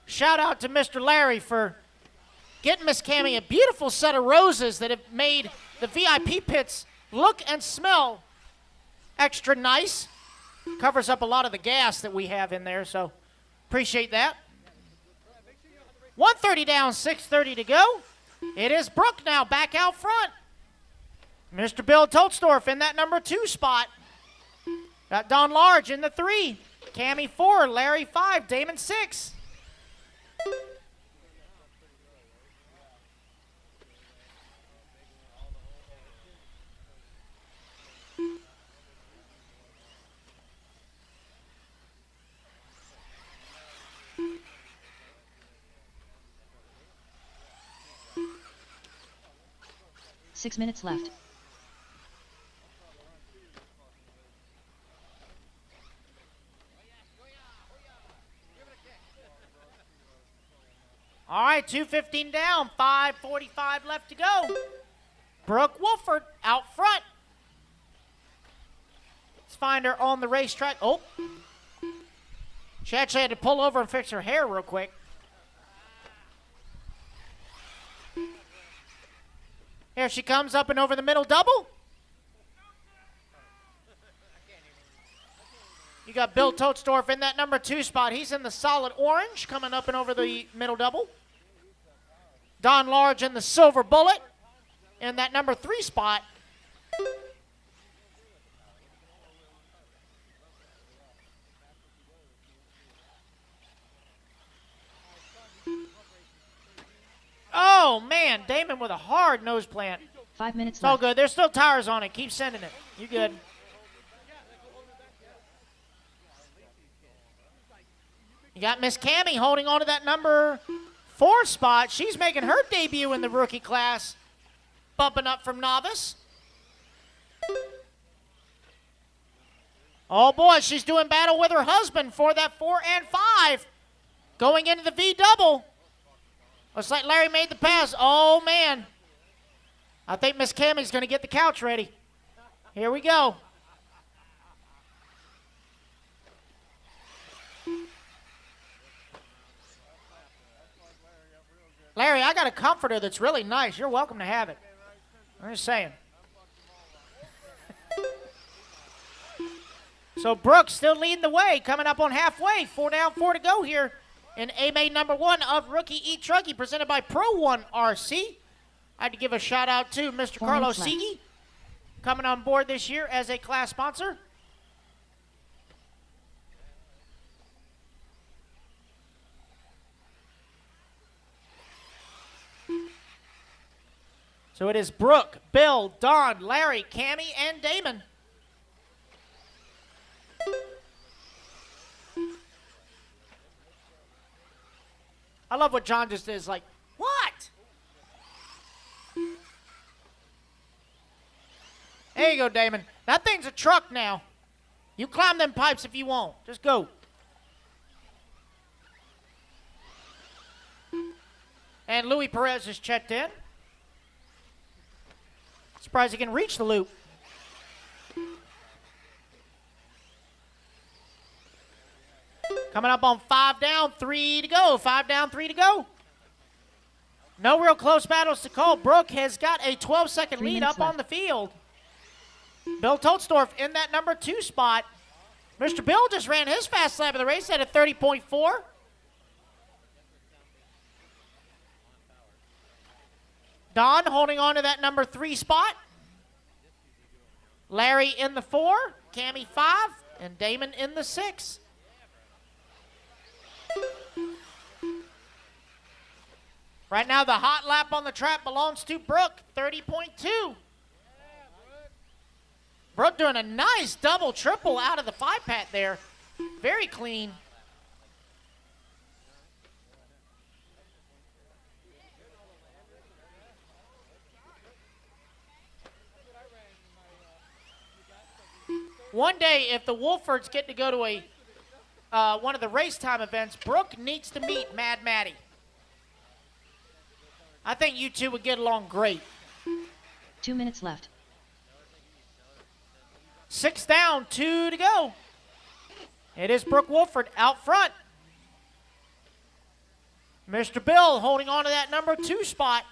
Shout out to Mr. Larry for getting Miss Cammy a beautiful set of roses that have made the VIP pits look and smell extra nice. Covers up a lot of the gas that we have in there, so appreciate that. 130 down, 6:30 to go. It is Brooke now back out front. Mr. Bill Tolstorff in that number 2 spot. Got Don Large in the 3. Cammy 4, Larry 5, Damon 6. Six minutes left. All right, 2:15 down, 5:45 left to go. Brooke Wolford out front. Let's find her on the racetrack. Oh, she actually had to pull over and fix her hair real quick. Here she comes up and over the middle double. You got Bill Tolstorff in that number 2 spot. He's in the solid orange, coming up and over the middle double. Don Large in the silver bullet in that number 3 spot. Oh, man, Damon with a hard nose plant. 5 minutes It's all left. good. There's still tires on it. Keep sending it. You good. You got Miss Cammy holding on to that number 4 spot. She's making her debut in the rookie class, bumping up from novice. Oh, boy, she's doing battle with her husband for that 4 and 5. Going into the V double. Looks like Larry made the pass. Oh, man. I think Miss Cammy's going to get the couch ready. Here we go. Larry, I got a comforter that's really nice. You're welcome to have it. I'm just saying. So Brooks still leading the way, coming up on halfway. 4 down, 4 to go here in A-Main number 1 of Rookie e-trugy presented by Pro One RC. I had to give a shout out to Mr. 4 Carlos minutes left. Sigui coming on board this year as a class sponsor. So it is Brooke, Bill, Don, Larry, Cammy, and Damon. I love what John just is like, what? There you go, Damon. That thing's a truck now. You climb them pipes if you want. Just go. And Louis Perez is checked in. Surprised he can reach the loop. Coming up on 5 down, 3 to go. 5 down, 3 to go. No real close battles to call. Brooke has got a 12-second 3 lead minutes up on left. the field. Bill Tolstorff in that number 2 spot. Mr. Bill just ran his fast lap of the race at a 30.4. Don holding on to that number 3 spot. Larry in the 4, Cammy 5, and Damon in the 6. Right now, the hot lap on the track belongs to Brooke, 30.2. Brooke doing a nice double triple out of the 5-pat there. Very clean. One day, if the Wolfords get to go to a one of the race time events, Brooke needs to meet Mad Maddie. I think you two would get along great. 2 minutes left. 6 down, 2 to go. It is Brooke Wolford out front. Mr. Bill holding on to that number 2 spot.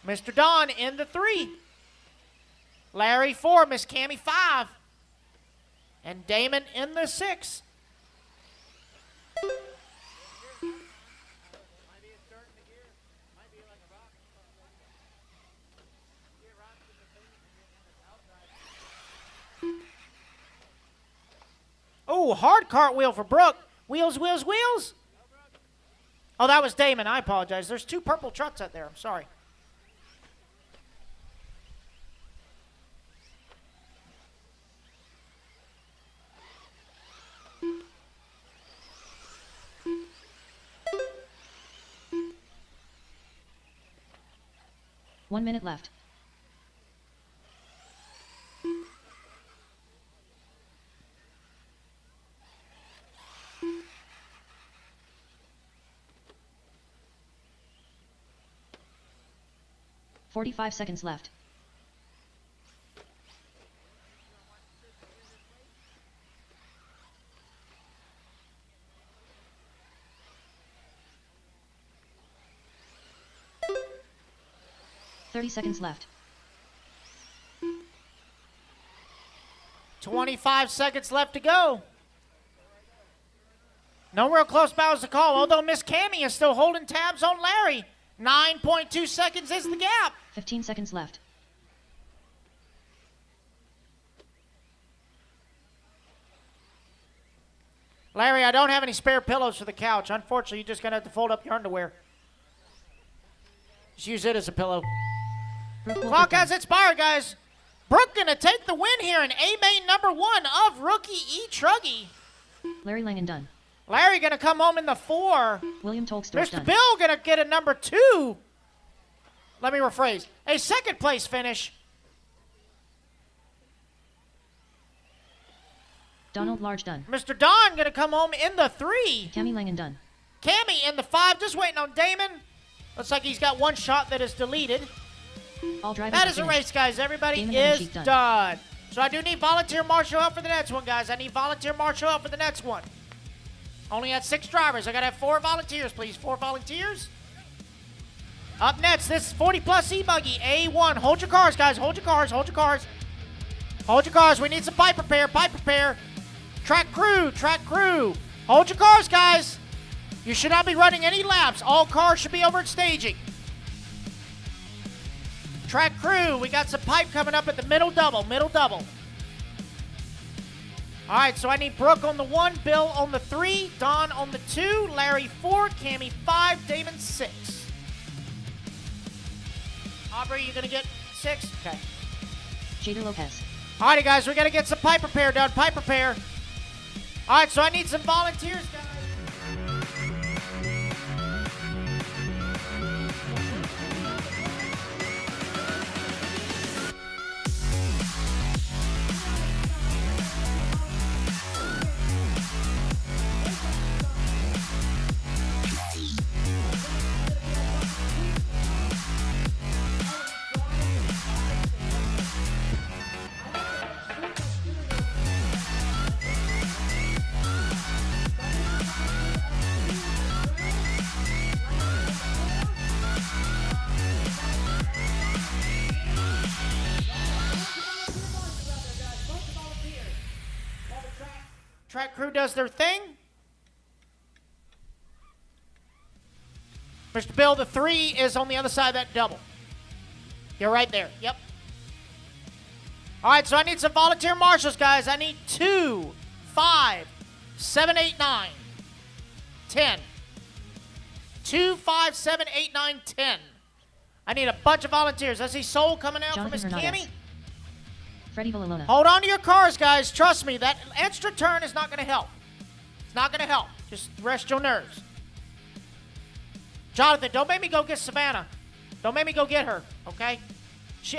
Mr. Don in the 3. Larry 4, Miss Cammy 5. And Damon in the 6. Oh, hard cartwheel for Brooke. Wheels, wheels, wheels. Oh, that was Damon. I apologize. There's 2 purple trucks out there. I'm sorry. One minute left. "45 seconds left. "30 seconds left. 25 seconds left to go. No real close battles to call, although Miss Cammy is still holding tabs on Larry. 9.2 seconds is the gap. 15 seconds left. Larry, I don't have any spare pillows for the couch. Unfortunately, you're just going to have to fold up your underwear. Just use it as a pillow. Brooke Wolford Clock done. has expired, guys. Brooke going to take the win here in A-Main number 1 of Rookie e-trugy. Larry Langen done. Larry going to come home in the 4. William Tolstorff Mr. done. Bill going to get a number 2. Let me rephrase. A second place finish. Donald Large done. Mr. Don going to come home in the 3. Cammy Langen done. Cammy in the 5. Just waiting on Damon. Looks like he's got one shot that is deleted. All drivers That are is a finished. race, guys. Everybody Damon is Cheek done. done. So I do need volunteer marshal help for the next one, guys. I need volunteer marshal help for the next one. Only had 6 drivers. I got to have 4 volunteers, please. 4 volunteers. Up next, this 40-plus e-buggy, A1. Hold your cars, guys. Hold your cars. Hold your cars. Hold your cars. We need some pipe repair. Pipe repair. Track crew. Track crew. Hold your cars, guys. You should not be running any laps. All cars should be over at staging. Track crew, we got some pipe coming up at the middle double. All right, so I need Brooke on the 1, Bill on the 3, Don on the 2, Larry 4, Cammy 5, Damon 6. Aubrey, you gonna get 6? Okay. Jader Lopez. All righty, guys, we gotta get some pipe repair done. Pipe repair. All right, so I need some volunteers, guys. Track crew does their thing. Mr. Bill, the 3 is on the other side of that double. You're right there. Yep. All right, so I need some volunteer marshals, guys. I need 2, 5, 7, 8, 9, 10. 2, 5, 7, 8, 9, 10. I need a bunch of volunteers. I see Soul coming out Jonathan from his Hernandez. Cammy. Freddie Villalona. Hold on to your cars, guys. Trust me, that extra turn is not going to help. It's not going to help. Just rest your nerves. Jonathan, don't make me go get Savannah. Don't make me go get her, okay?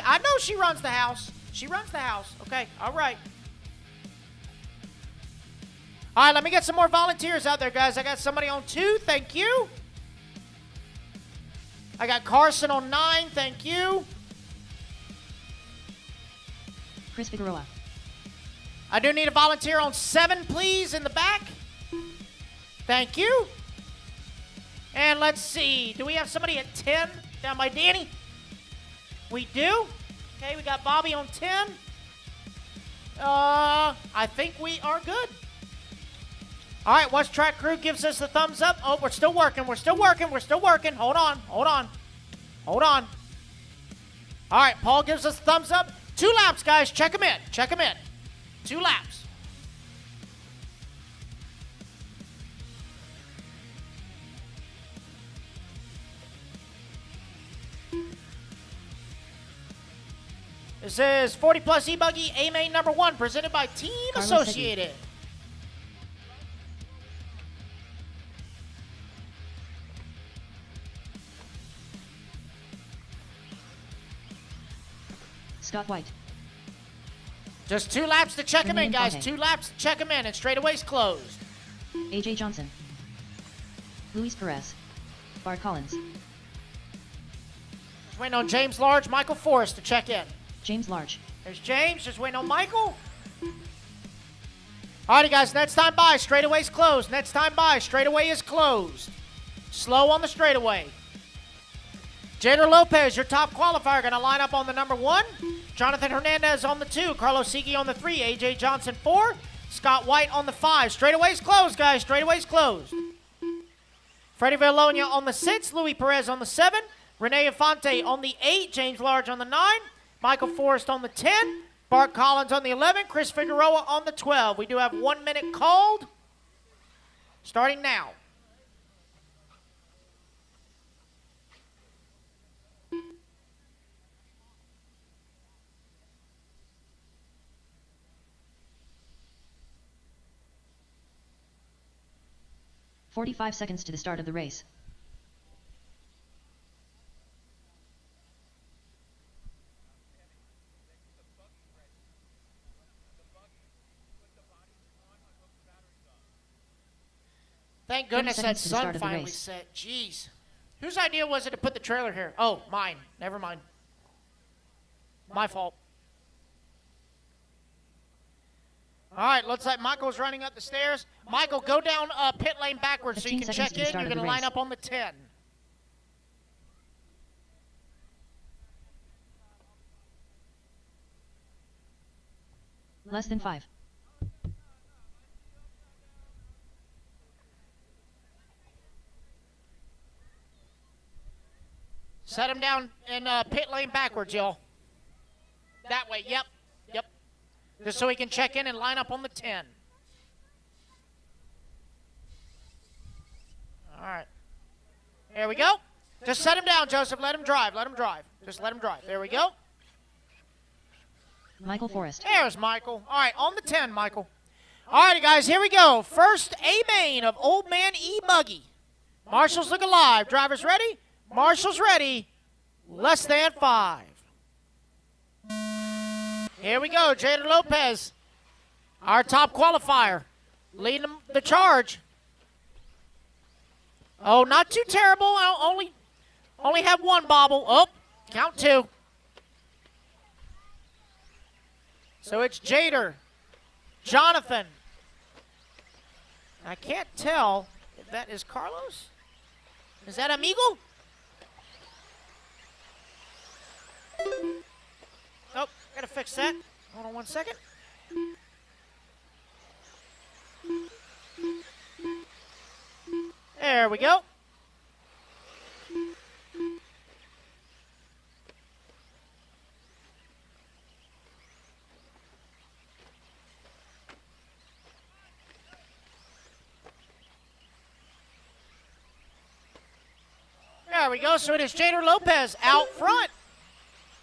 I know she runs the house. She runs the house, okay? All right. All right, let me get some more volunteers out there, guys. I got somebody on 2. Thank you. I got Carson on 9. Thank you. Chris Figueroa. I do need a volunteer on 7, please, in the back. Thank you. And let's see. Do we have somebody at 10 down by Danny? We do. Okay, we got Bobby on 10. I think we are good. All right, once track crew gives us the thumbs up. Oh, we're still working. Hold on. All right, Paul gives us the thumbs up. 2 laps, guys. Check them in. 2 laps. This is 40 Plus e-buggy A-Main number 1, presented by Team Carlos Associated. Scott White. Just 2 laps to check them in, Jermaine guys. Fonte. 2 laps to check them in, and straightaways closed. AJ Johnson. Luis Perez. Bart Collins. Just waiting on James Large, Michael Forrest to check in. James Large. There's James, just waiting on Michael. Alrighty, guys, next time by, straightaway's closed. Straightaway is closed. Slow on the straightaway. Jader Lopez, your top qualifier, going to line up on the number 1. Jonathan Hernandez on the 2. Carlos Sigi on the 3. AJ Johnson 4. Scott White on the 5. Straightaway's closed, guys. Straightaway's closed. Freddie Villalona on the 6. Luis Perez on the 7. Renee Infante on the 8. James Large on the 9. Michael Forrest on the 10. Bart Collins on the 11. Chris Figueroa on the 12. We do have 1 minute called. Starting now. "45 seconds to the start of the race. Thank goodness that 30 seconds to the sun start of the finally race. set. Jeez. Whose idea was it to put the trailer here? Oh, mine. Never mind. My fault. All right, looks like Michael's running up the stairs. Michael, go down pit lane backwards so you 15 can seconds check to the in. start You're of going the to line race. up on the 10. Less than 5. Set him down in pit lane backwards, y'all. That way, yep. Just so he can check in and line up on the 10. All right. There we go. Just set him down, Joseph. Let him drive. Just let him drive. There we go. Michael Forrest. There's Michael. All right, on the 10, Michael. All righty, guys, here we go. First A-main of Old Man E-buggy. Marshals look alive. Drivers ready? Marshals ready. Less than 5. Here we go. Jader Lopez, our top qualifier, leading the charge. Oh, not too terrible. I'll only have one bobble. Oh, count 2. So it's Jader, Jonathan. I can't tell if that is Carlos. Is that Amigo? Oh, gotta fix that. Hold on 1 second. There we go. There we go. So it is Jader Lopez out front.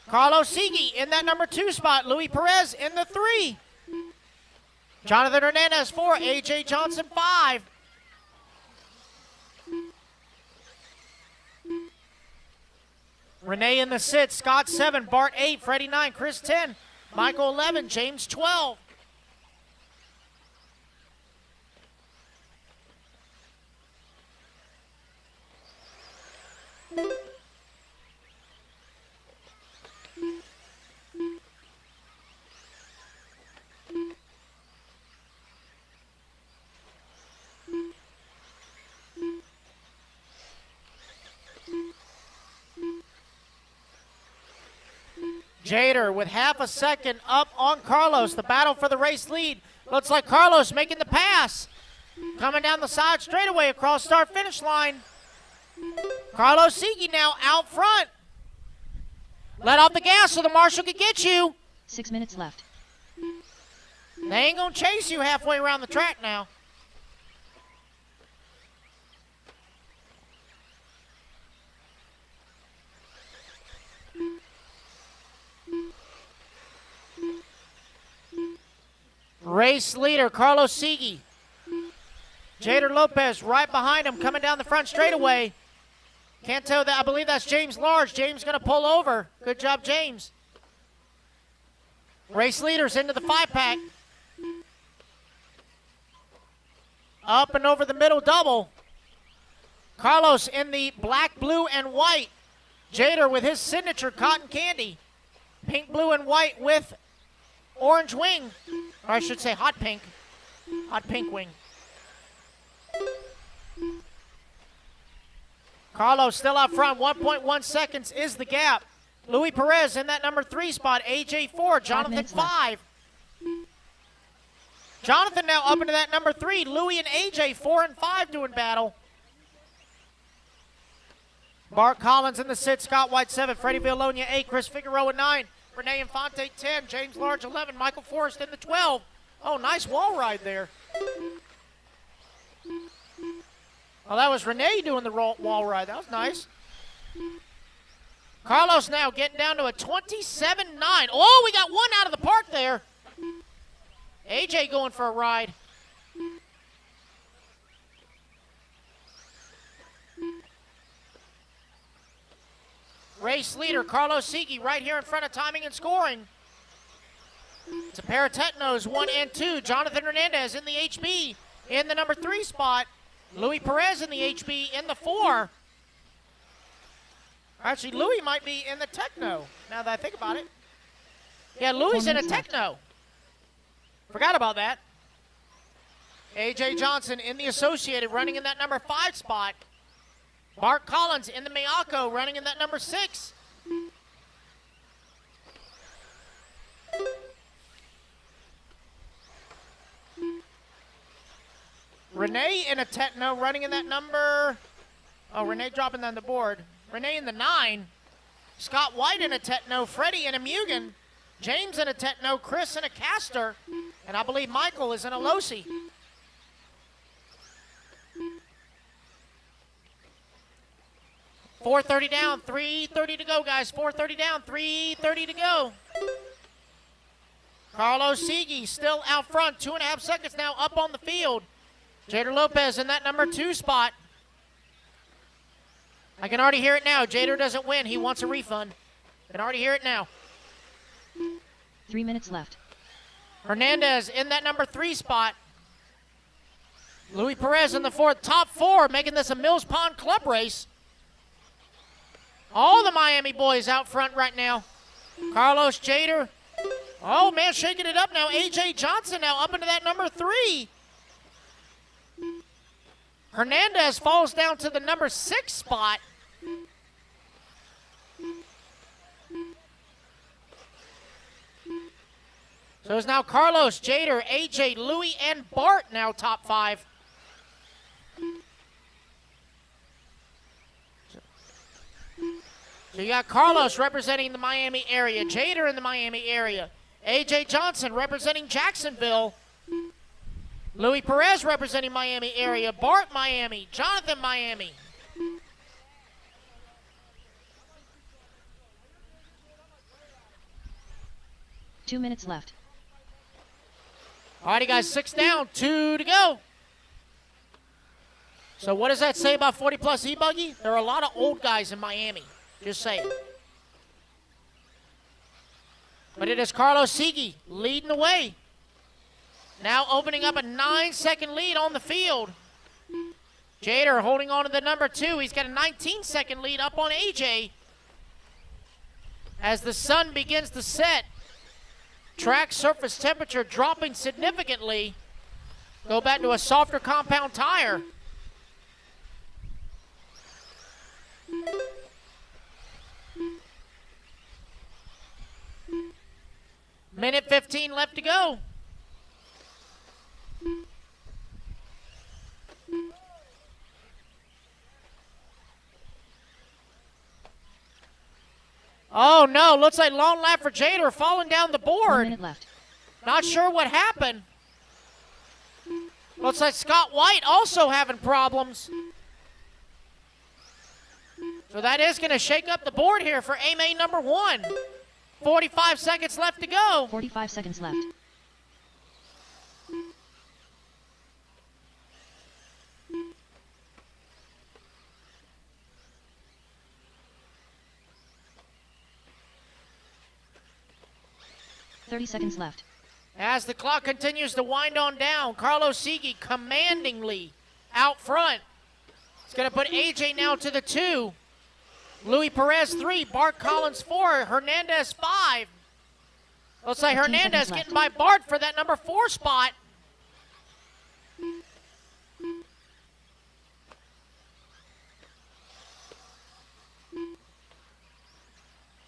Carlos Sigui in that number 2 spot. Luis Perez in the 3. Jonathan Hernandez 4. AJ Johnson 5. Renee in the 6. Scott 7. Bart 8. Freddie 9. Chris 10. Michael 11. James 12. Jader with half a second up on Carlos. The battle for the race lead. Looks like Carlos making the pass. Coming down the side straightaway across start-finish line. Carlos Sigui now out front. Let off the gas so the marshal can get you. 6 minutes left. They ain't going to chase you halfway around the track now. Race leader, Carlos Sigui. Jader Lopez right behind him, coming down the front straightaway. Can't tell that. I believe that's James Large. James going to pull over. Good job, James. Race leaders into the 5-pack. Up and over the middle double. Carlos in the black, blue, and white. Jader with his signature cotton candy. Pink, blue, and white with orange wing. Or I should say hot pink. Hot pink wing. Carlos still up front. 1.1 seconds is the gap. Luis Perez in that number 3 spot. AJ 4. Jonathan 5. Jonathan now up into that number 3. Louis and AJ 4 and 5 doing battle. Bart Collins in the 6. Scott White 7. Freddie Villalonia 8. Chris Figueroa 9. Renee Infante 10. James Large 11. Michael Forrest in the 12. Oh, nice wall ride there. Oh, that was Renee doing the wall ride. That was nice. Carlos now getting down to a 27.9. Oh, we got one out of the park there. AJ going for a ride. Race leader, Carlos Sigui, right here in front of timing and scoring. It's a pair of Tetnos, 1 and 2. Jonathan Hernandez in the HB in the number 3 spot. Luis Perez in the HB in the 4. Actually, Louis might be in the Techno, now that I think about it. Yeah, Louis in a Techno. Forgot about that. AJ Johnson in the Associated, running in that number 5 spot. Bart Collins in the Miyako, running in that number 6. Renee in a Techno, running in that number. Oh, Renee dropping on the board. Renee in the 9. Scott White in a Tetno, Freddie in a Mugen, James in a Tetno, Chris in a Castor, and I believe Michael is in a Losi. $430 down, $330 to go, guys. $430 down, $330 to go. Carlos Siege still out front, 2.5 seconds now up on the field. Jader Lopez in that number 2 spot. I can already hear it now. Jader doesn't win. He wants a refund. I can already hear it now. 3 minutes left. Hernandez in that number 3 spot. Louis Perez in the 4th. Top 4, making this a Mills Pond Club race. All the Miami boys out front right now. Carlos, Jader. Oh, man, shaking it up now. A.J. Johnson now up into that number 3. Hernandez falls down to the number 6 spot. So it's now Carlos, Jader, AJ, Louis, and Bart now top 5. So you got Carlos representing the Miami area, Jader in the Miami area, AJ Johnson representing Jacksonville, Louis Perez representing Miami area, Bart Miami, Jonathan Miami. Two minutes left. All righty, guys, 6 down, 2 to go. So what does that say about 40 plus e-buggy? There are a lot of old guys in Miami, just saying. But it is Carlos Siege leading the way. Now opening up a 9-second lead on the field. Jader holding on to the number 2. He's got a 19-second lead up on AJ. As the sun begins to set, track surface temperature dropping significantly. Go back to a softer compound tire. Minute 15 left to go. Oh no, looks like long lap for Jader falling down the 1 board. minute left. Not sure what happened. Looks like Scott White also having problems. So that is going to shake up the board here for AMA number 1. 45 seconds left to go. 45 seconds left. $30 seconds left. As the clock continues to wind on down, Carlos Siege commandingly out front. It's going to put AJ now to the 2. Louis Perez 3, Bart Collins 4, Hernandez 5. Looks like 15 Hernandez seconds getting by Bart for that number 4 spot.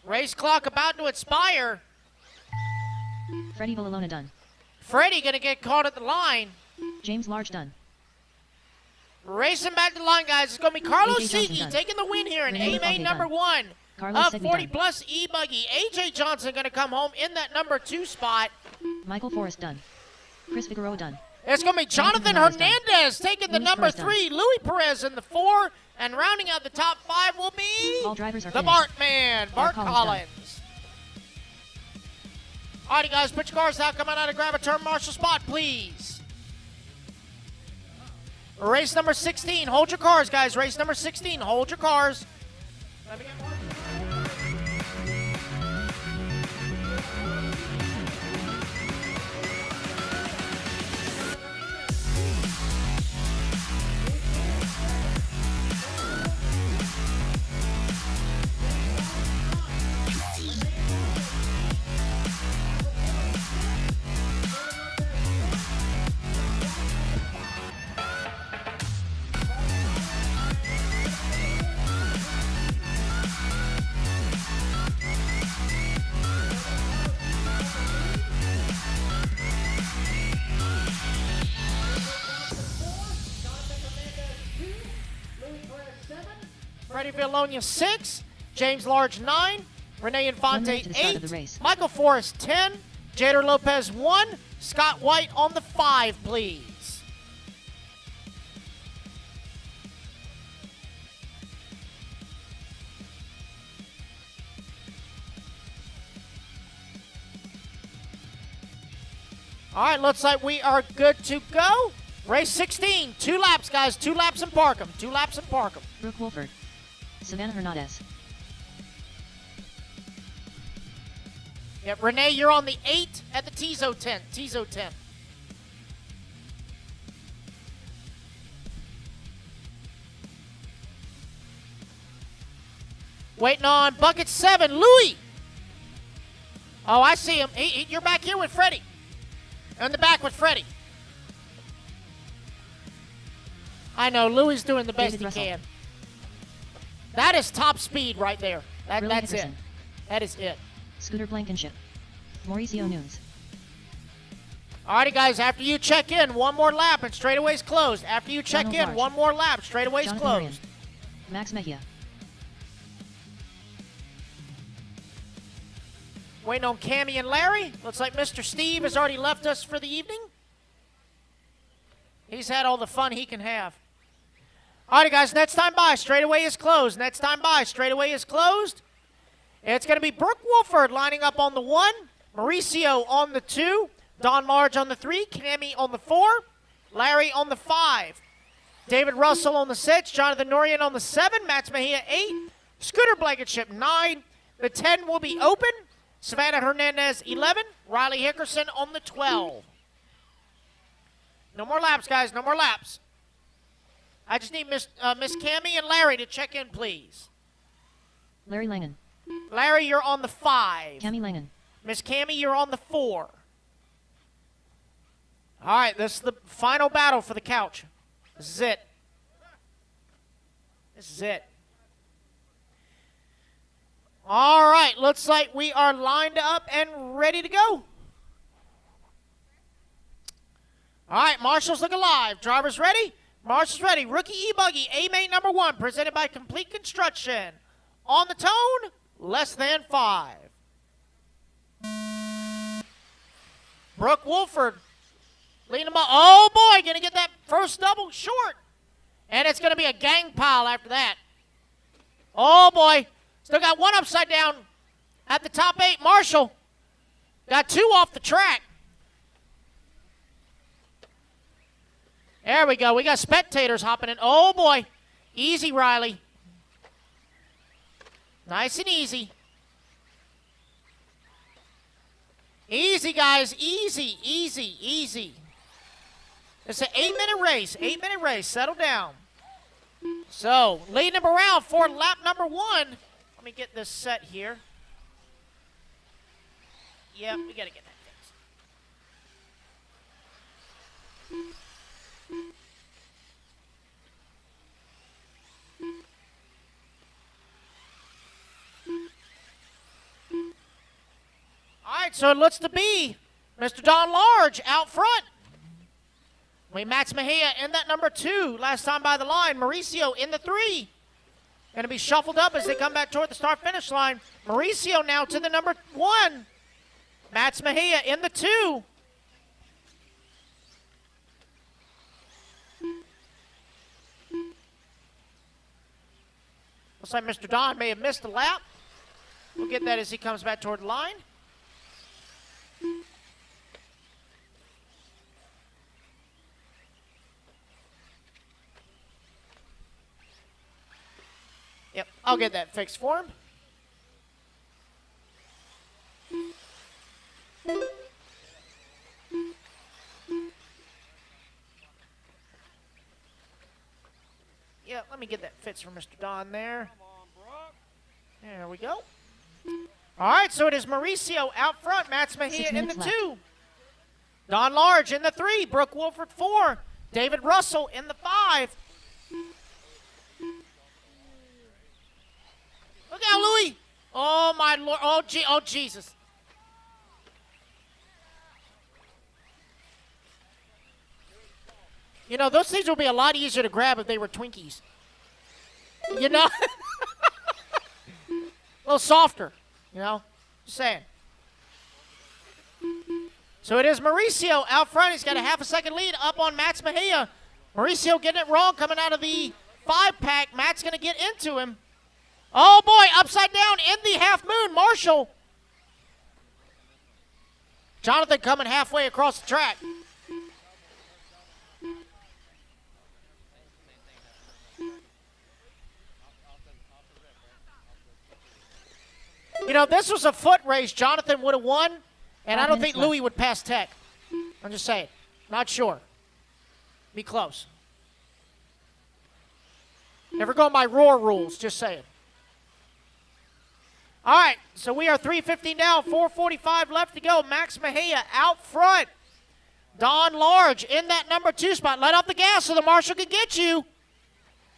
Race clock about to expire. Freddie Villalona done. Freddie going to get caught at the line. James Large done. Racing back to the line, guys. It's going to be Carlos AJ Johnson Siege done. taking the win here in Renee AMA Foggy number done. 1 Carlos of Segui 40 done. plus e-buggy. AJ Johnson going to come home in that number 2 spot. Michael Forrest done. Chris Figueroa done. It's going to be Jonathan Jonathan Hernandez taking the Louis number Perez done. 3. Louis Perez in the 4. And rounding out the top 5 will be All drivers are the finished. Bart man, Bart Collins Collins. All right, guys, put your cars out. Come on out and grab a turn marshal spot, please. Race number 16. Hold your cars, guys. Race number 16. Hold your cars. Let me get one. Freddie Villalona 6, James Large 9, Renee 1 Infante minute to the start of the 8, race. Michael Forrest 10, Jader Lopez 1, Scott White on the 5, please. All right, looks like we are good to go. Race 16, 2 laps, guys. 2 laps and park 'em. 2 laps and park 'em. Brooke Wolford. Savannah Hernandez. Yep, Renee, you're on the 8 at the Tizo tent. Tizo tent. Waiting on bucket 7, Louie. Oh, I see him. You're back here with Freddie. In the back with Freddie. I know, Louie's doing the best David he Russell. can. That is top speed right there. Riley That's it. Hickerson. That is it. Scooter Blankenship. Mauricio Nunes. Alrighty, guys, after you check in, 1 more lap and straightaway's closed. After you check Donald in, Large. 1 more lap, straightaway's Jonathan Marion. closed. Max Mejia. Waiting on Cammy and Larry. Looks like Mr. Steve has already left us for the evening. He's had all the fun he can have. Alrighty, guys, next time by, straightaway is closed. Next time by, straightaway is closed. It's going to be Brooke Wolford lining up on the 1, Mauricio on the 2, Don Large on the 3, Cammy on the 4, Larry on the 5, David Russell on the 6, Jonathan Norian on the 7, Max Mejia 8, Scooter Blankenship 9. The 10 will be open. Savannah Hernandez 11, Riley Hickerson on the 12. No more laps, guys, no more laps. I just need Miss Cammy and Larry to check in, please. Larry Langen. Larry, you're on the 5. Cammy Langen. Miss Cammy, you're on the 4. All right, this is the final battle for the couch. This is it. This is it. All right, looks like we are lined up and ready to go. All right, Marshall's looking live. Drivers ready? Marshall's ready. Rookie e-buggy, A-main number 1, presented by Complete Construction. On the tone, less than 5. Brooke Wolford leading him up. Oh, boy, going to get that first double short. And it's going to be a gang pile after that. Oh, boy. Still got 1 upside down at the top 8. Marshall got 2 off the track. There we go. We got spectators hopping in. Oh, boy. Easy, Riley. Nice and easy. Easy, guys. Easy, easy, easy. It's an 8-minute race. 8-minute race. Settle down. So, leading him around for lap number 1. Let me get this set here. Yep, we got to get that fixed. All right, so it looks to be Mr. Don Large out front. We Max Mejia in that number 2. Last time by the line. Mauricio in the 3. Going to be shuffled up as they come back toward the start-finish line. Mauricio now to the number 1. Max Mejia in the 2. Looks like Mr. Don may have missed a lap. We'll get that as he comes back toward the line. Yep, I'll get that fixed for him. Yeah, let me get that fixed for Mr. Don there. There we go. All right, so it is Mauricio out front. Max Mejia 6 in the minutes left. 2. Don Large in the 3. Brooke Wolford 4. David Russell in the 5. Look out, Louie. Oh, my Lord. Oh, Jesus. You know, those things would be a lot easier to grab if they were Twinkies. You know? A little softer, you know, just saying. So it is Mauricio out front. He's got a half a second lead up on Max Mejia. Mauricio getting it wrong coming out of the 5-pack. Matt's going to get into him. Oh, boy, upside down in the half moon. Marshall. Jonathan coming halfway across the track. You know, this was a foot race. Jonathan would have won, and I don't think Louis would pass Tech. I'm just saying. Not sure. Be close. Never go by roar rules, just saying. All right, so we are 3:15 down, 4:45 left to go. Max Mejia out front. Don Large in that number 2 spot. Let off the gas so the marshal can get you.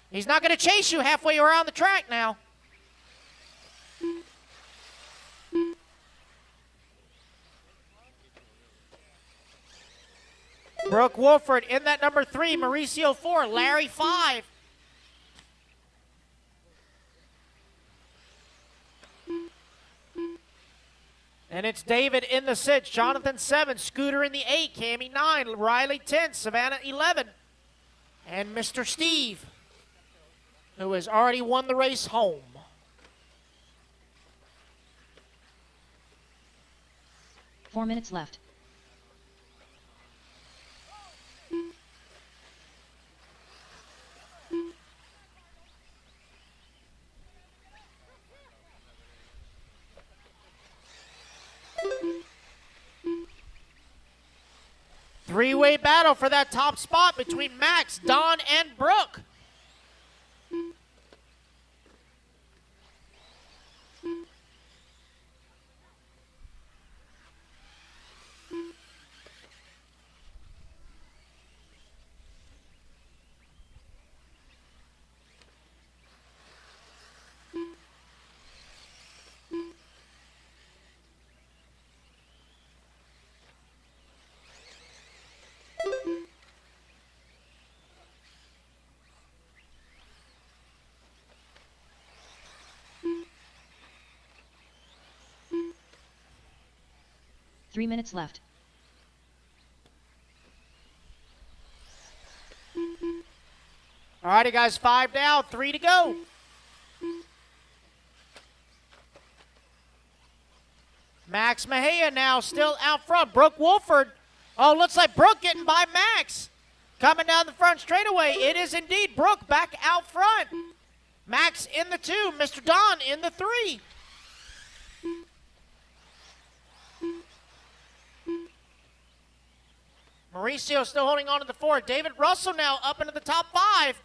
He's not going to chase you halfway around the track now. Brooke Wolford in that number 3. Mauricio 4. Larry 5. And it's David in the 6. Jonathan 7. Scooter in the 8. Cammy 9. Riley 10. Savannah 11. And Mr. Steve, who has already won the race home. Four minutes left. Three-way battle for that top spot between Max, Don, and Brooke. Three minutes left. All righty, guys, 5 down, 3 to go. Max Mejia now still out front. Brooke Wolford. Oh, looks like Brooke getting by Max. Coming down the front straightaway. It is indeed Brooke back out front. Max in the 2. Mr. Don in the 3. Mauricio still holding on to the 4. David Russell now up into the top 5.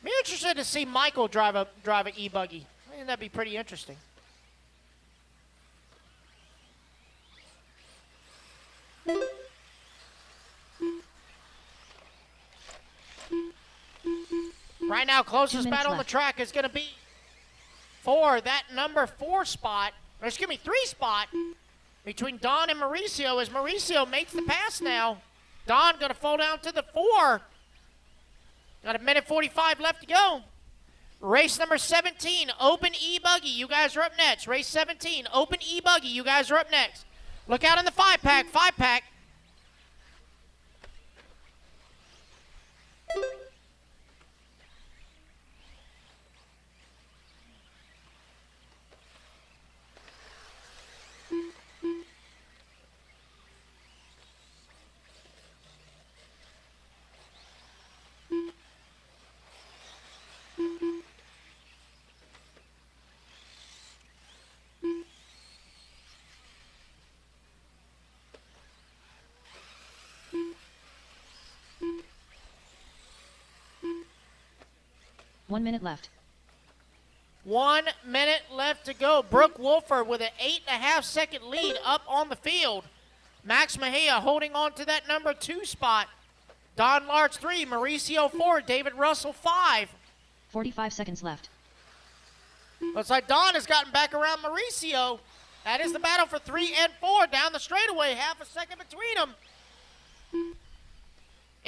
Be interested to see Michael drive an e-buggy. I think that'd be pretty interesting. Right now, closest battle on the track is going to be for that number 4 spot, or excuse me, 3 spot between Don and Mauricio as Mauricio makes the pass now. Don going to fall down to the 4. Got a minute 45 left to go. Race number 17, open e-buggy. You guys are up next. Race 17, open e-buggy. You guys are up next. Look out in the 5-pack, 5-pack. One minute left. 1 minute left to go. Brooke Wolford with an 8.5 second lead up on the field. Max Mejia holding on to that number 2 spot. Don Large 3, Mauricio 4, David Russell 5. 45 seconds left. Looks like Don has gotten back around Mauricio. That is the battle for 3 and 4 down the straightaway. Half a second between them.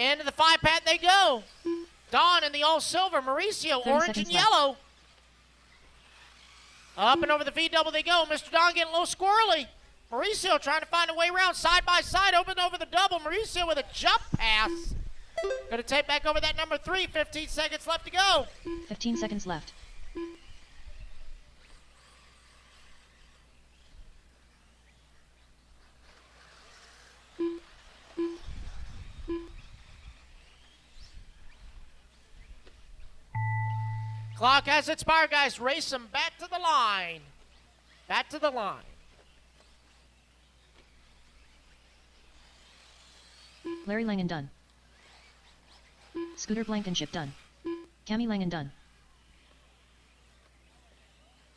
Into the 5-pad they go. Don in the all silver. Mauricio, 30 orange seconds and left. yellow. Up and over the V-double they go. Mr. Don getting a little squirrely. Mauricio trying to find a way around side by side. Open over the double. Mauricio with a jump pass. Going to take back over that number 3. 15 seconds left to go. 15 seconds left. Clock has expired, guys. Race them back to the line. Back to the line. Larry Langen done. Scooter Blankenship done. Cami Langen done.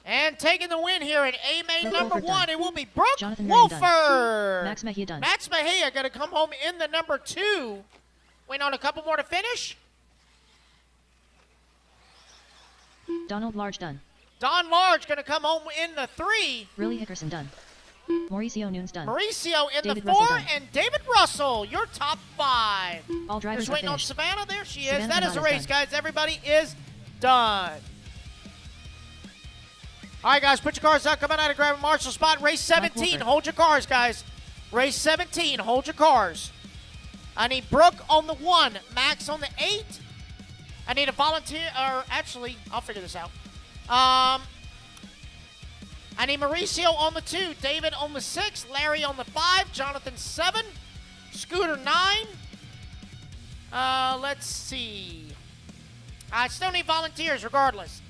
And taking the win here at A main Brooke number Wolford 1, done. it will be Brooke Jonathan Marion done. Wolford. Max Mejia done. Max Mejia going to come home in the number 2. Waiting on a couple more to finish. Donald Large done. Don Large going to come home in the 3. Riley Hickerson done. Mauricio Nunes done. Mauricio in David the Russell 4, done. and David Russell, your top 5. All drivers Just are waiting on finished. Savannah. There she is. Savannah That is the Hernandez race, done. guys. Everybody is done. All right, guys, put your cars out. Come on out and grab a marshal spot. Race 17. Wolford. Hold your cars, guys. Race 17. Hold your cars. I need Brooke on the 1, Max on the 8. I need a volunteer, or actually, I'll figure this out. I need Mauricio on the 2, David on the 6, Larry on the 5, Jonathan 7, Scooter 9. Let's see. I still need volunteers regardless.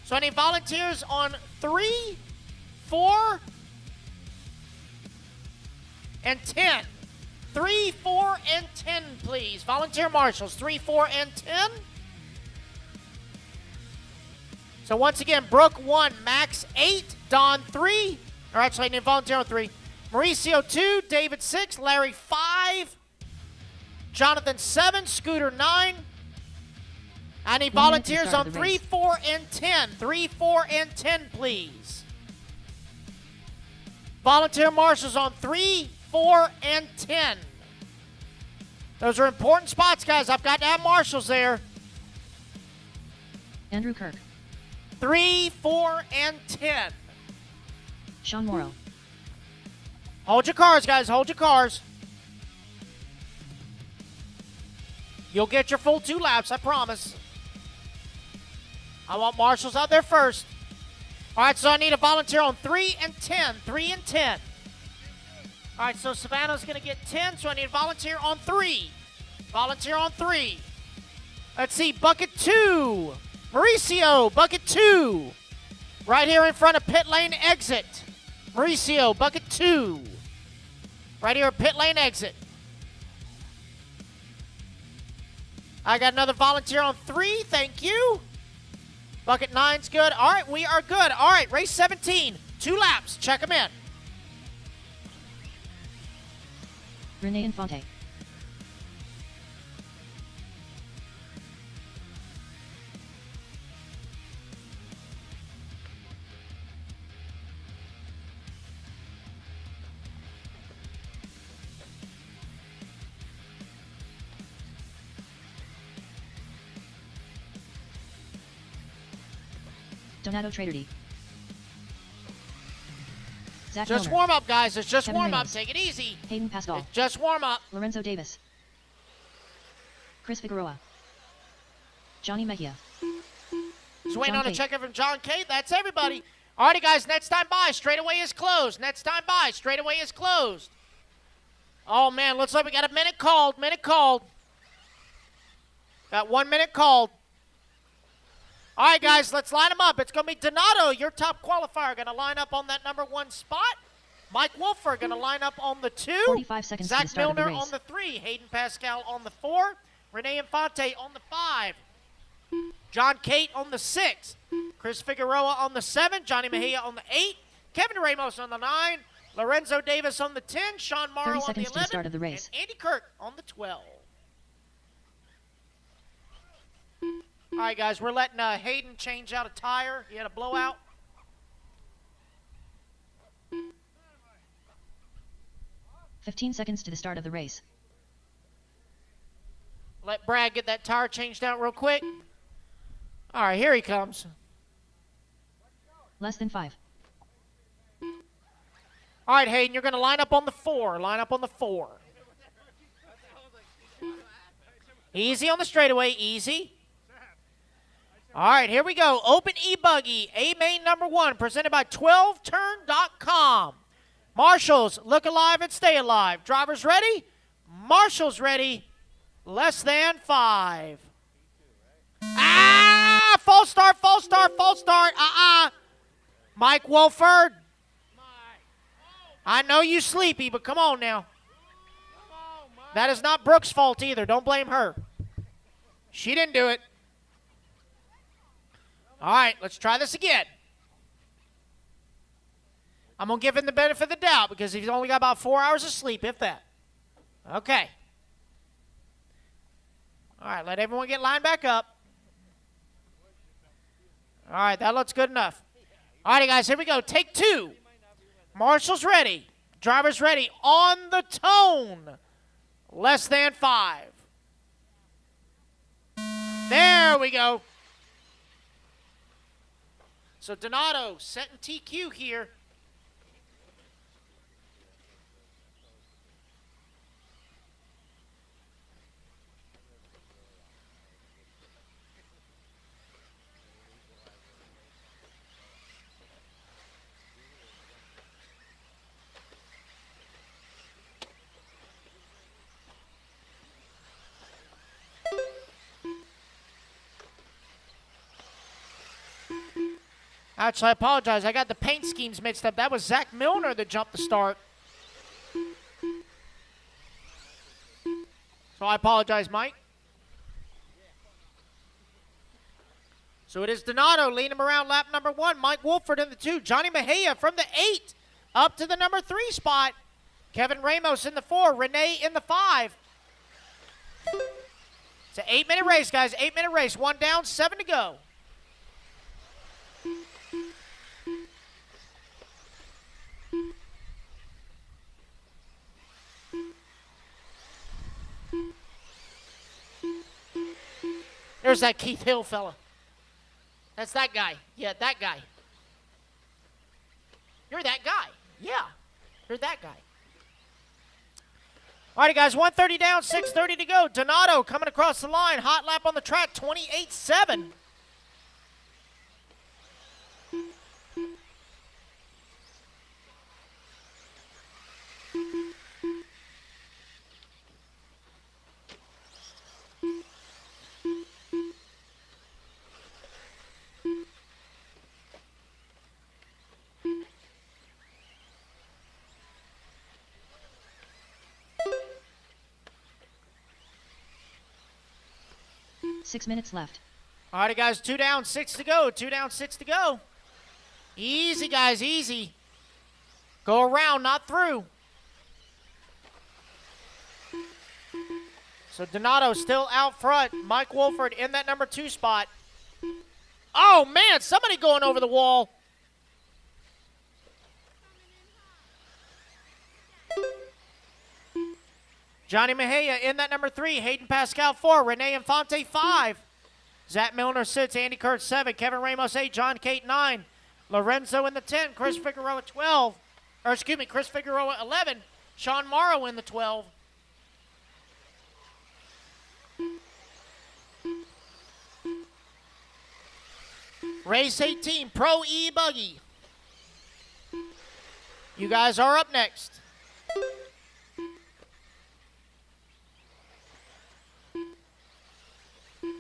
So I need volunteers on 3, 4, and 10. 3, 4, and 10, please. Volunteer marshals, 3, 4, and 10. So once again, Brooke 1, Max 8, Don 3. Or actually, I need a volunteer on 3. Mauricio 2, David 6, Larry 5, Jonathan 7, Scooter 9. I need 1 minute to volunteers start on the 3, race. 4, and 10. 3, 4, and 10, please. Volunteer marshals on 3, 4, and 10. Those are important spots, guys. I've got to have marshals there. Andrew Kirk. 3, 4, and 10. Sean Morrow. Hold your cars, guys. Hold your cars. You'll get your full 2 laps, I promise. I want marshals out there first. All right, so I need a volunteer on 3 and 10. 3 and 10. All right, so Savannah's going to get 10, so I need a volunteer on 3. Volunteer on 3. Let's see, bucket 2. Mauricio, bucket 2. Right here in front of pit lane exit. Mauricio, bucket 2. Right here at pit lane exit. I got another volunteer on 3, thank you. Bucket 9's good. All right, we are good. All right, race 17. 2 laps, check them in. Renee Infante. Donato Traderdy. Zach Just Milner. warm up, guys. It's just Kevin warm up. Reynolds. Take it easy. Hayden Pascal. It's just warm up. Lorenzo Davis. Chris Figueroa. Johnny Mejia. Just waiting John on a Kate. checker from John Kate. That's everybody. Alrighty, guys. Next time by. Straightaway is closed. Next time by. Straightaway is closed. Oh, man. Looks like we got a minute called. Minute called. Got 1 minute called. All right, guys. Let's line them up. It's going to be Donato, your top qualifier, going to line up on that number 1 spot. Mike Wolfer going to line up on the 2. 45 seconds to Zach the start of the Milner race. on the 3. Hayden Pascal on the 4. Renee Infante on the 5. John Kate on the 6. Chris Figueroa on the 7. Johnny Mejia on the 8. Kevin Ramos on the 9. Lorenzo Davis on the 10. Sean Morrow 30 on the seconds 11. to the start of the race. And Andy Kirk on the 12. All right, guys, we're letting Hayden change out a tire. He had a blowout. "15 seconds to the start of the race. Let Brad get that tire changed out real quick. All right, here he comes. Less than 5. All right, Hayden, you're going to line up on the 4. Line up on the 4. Easy on the straightaway, easy. All right, here we go. Open e-buggy, A-main number 1, presented by 12turn.com. Marshals, look alive and stay alive. Drivers ready? Marshals ready. Less than 5. Ah! False start, false start, false start. Mike Wolford. I know you sleepy, but come on now. That is not Brooke's fault either. Don't blame her. She didn't do it. All right, let's try this again. I'm going to give him the benefit of the doubt because he's only got about 4 hours of sleep, if that. Okay. All right, let everyone get lined back up. All right, that looks good enough. All righty, guys, here we go. Take 2. Marshals ready. Drivers ready. On the tone. Less than 5. There we go. So Donato setting TQ here. Actually, I apologize. I got the paint schemes mixed up. That was Zach Milner that jumped the start. So I apologize, Mike. So it is Donato leading him around lap number 1. Mike Wolford in the 2. Johnny Mejia from the 8 up to the number 3 spot. Kevin Ramos in the 4. Renee in the 5. It's an 8-minute race, guys. 8-minute race. 1 down, 7 to go. There's that Keith Hill fella. That's that guy. Yeah, that guy. You're that guy. Yeah, you're that guy. All righty, guys, 130 down, 6:30 to go. Donato coming across the line. Hot lap on the track, 28.7. Six minutes left. All righty, guys, 2 down, 6 to go. 2 down, 6 to go. Easy, guys, easy. Go around, not through. So Donato still out front. Mike Wolford in that number 2 spot. Oh, man, somebody going over the wall. Johnny Mejia in that number 3. Hayden Pascal 4. Renee Infante 5. Zach Milner 6. Andy Kurtz 7. Kevin Ramos 8. John Cate 9. Lorenzo in the 10. Chris Figueroa 12. Or excuse me, Chris Figueroa 11. Sean Morrow in the 12. Race 18. Pro e-buggy. You guys are up next.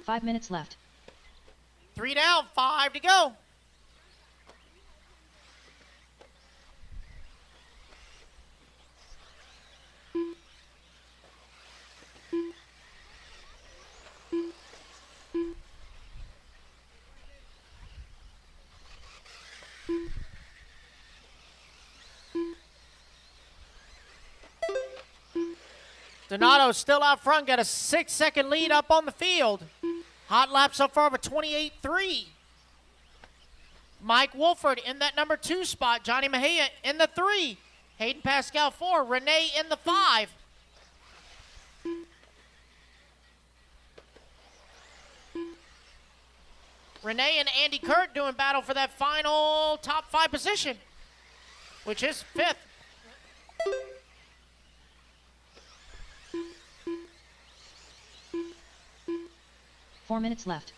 5 minutes left. 3 down, 5 to go. Donato still out front, got a 6-second lead up on the field. Hot lap so far of a 28.3. Mike Wolford in that number 2 spot. Johnny Mejia in the 3. Hayden Pascal 4. Renee in the 5. Renee and Andy Kurt doing battle for that final top 5 position, which is 5th. Four minutes left.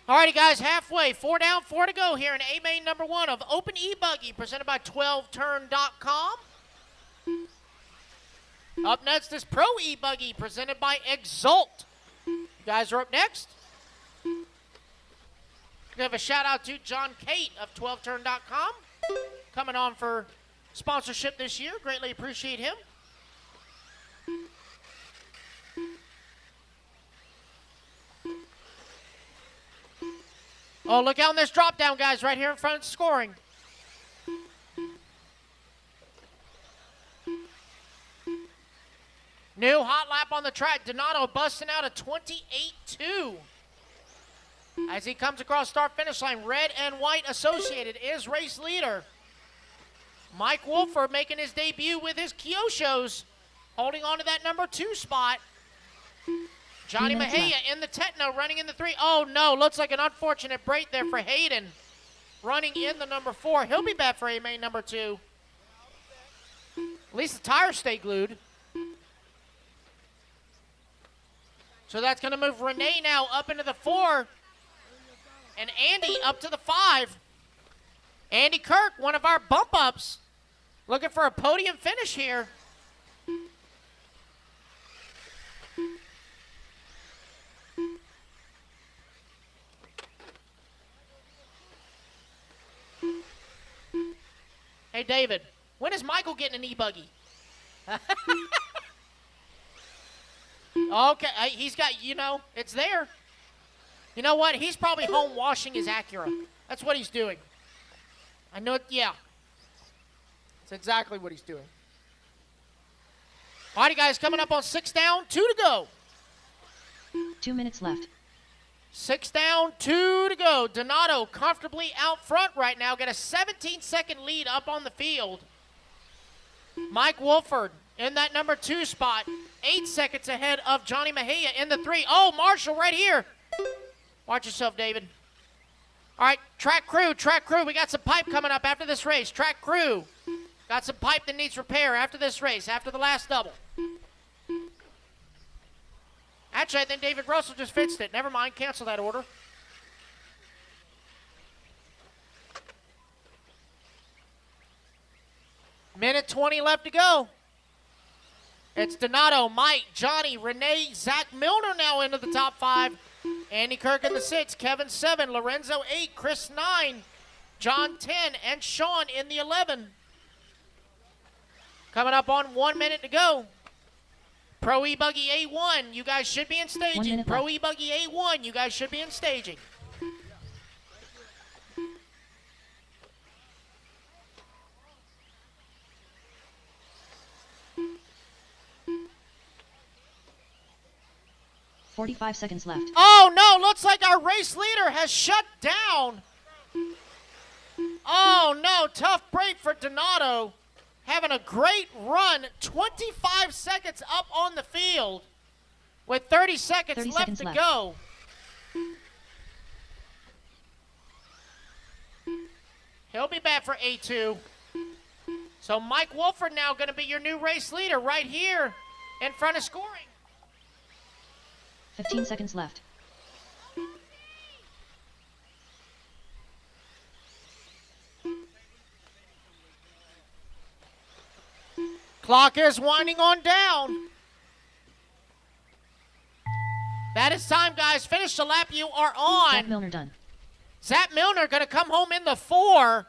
Alrighty, guys, halfway. 4 down, 4 to go here in A-main number 1 of Open E-buggy, presented by 12turn.com. Up next is Pro E-buggy, presented by Exalt. You guys are up next. Give a shout out to John Cate of 12turn.com, coming on for sponsorship this year. Greatly appreciate him. Oh, look out on this drop down, guys, right here in front of scoring. New hot lap on the track. Donato busting out a 28-2. As he comes across start-finish line, red and white associated is race leader. Mike Wolford making his debut with his Kyoshos, holding on to that number 2 spot. Johnny Mejia in the Techno, running in the 3. Oh, no, looks like an unfortunate break there for Hayden, running in the number 4. He'll be back for A-main number 2. At least the tires stay glued. So that's going to move Renee now up into the 4, and Andy up to the 5. Andy Kirk, one of our bump-ups, looking for a podium finish here. Hey, David, when is Michael getting an e-buggy? Okay, he's got, you know, it's there. You know what? He's probably home washing his Acura. That's what he's doing. I know it, yeah. That's exactly what he's doing. All righty, guys, coming up on 6 down, 2 to go. 2 minutes left. 6 down, 2 to go. Donato comfortably out front right now. Got a 17-second lead up on the field. Mike Wolford in that number 2 spot. 8 seconds ahead of Johnny Mejia in the 3. Oh, Marshall right here. Watch yourself, David. All right, track crew. We got some pipe coming up after this race. Track crew. Got some pipe that needs repair after this race, after the last double. Actually, I think David Russell just fixed it. Never mind, cancel that order. Minute 20 left to go. It's Donato, Mike, Johnny, Renee, Zach Milner now into the top 5. Andy Kirk in the 6, Kevin 7, Lorenzo 8, Chris 9, John 10, and Sean in the 11. Coming up on 1 minute to go. Pro E-buggy A1, you guys should be in staging. Pro E-buggy A1, you guys should be in staging. $45 seconds left. Oh no, looks like our race leader has shut down. Oh no, tough break for Donato. Having a great run, 25 seconds up on the field with 30 seconds left to go. He'll be back for A2. So Mike Wolford now going to be your new race leader right here in front of scoring. 15 seconds left. Clock is winding on down. That is time, guys. Finish the lap you are on. Zach Milner done. Zach Milner going to come home in the 4.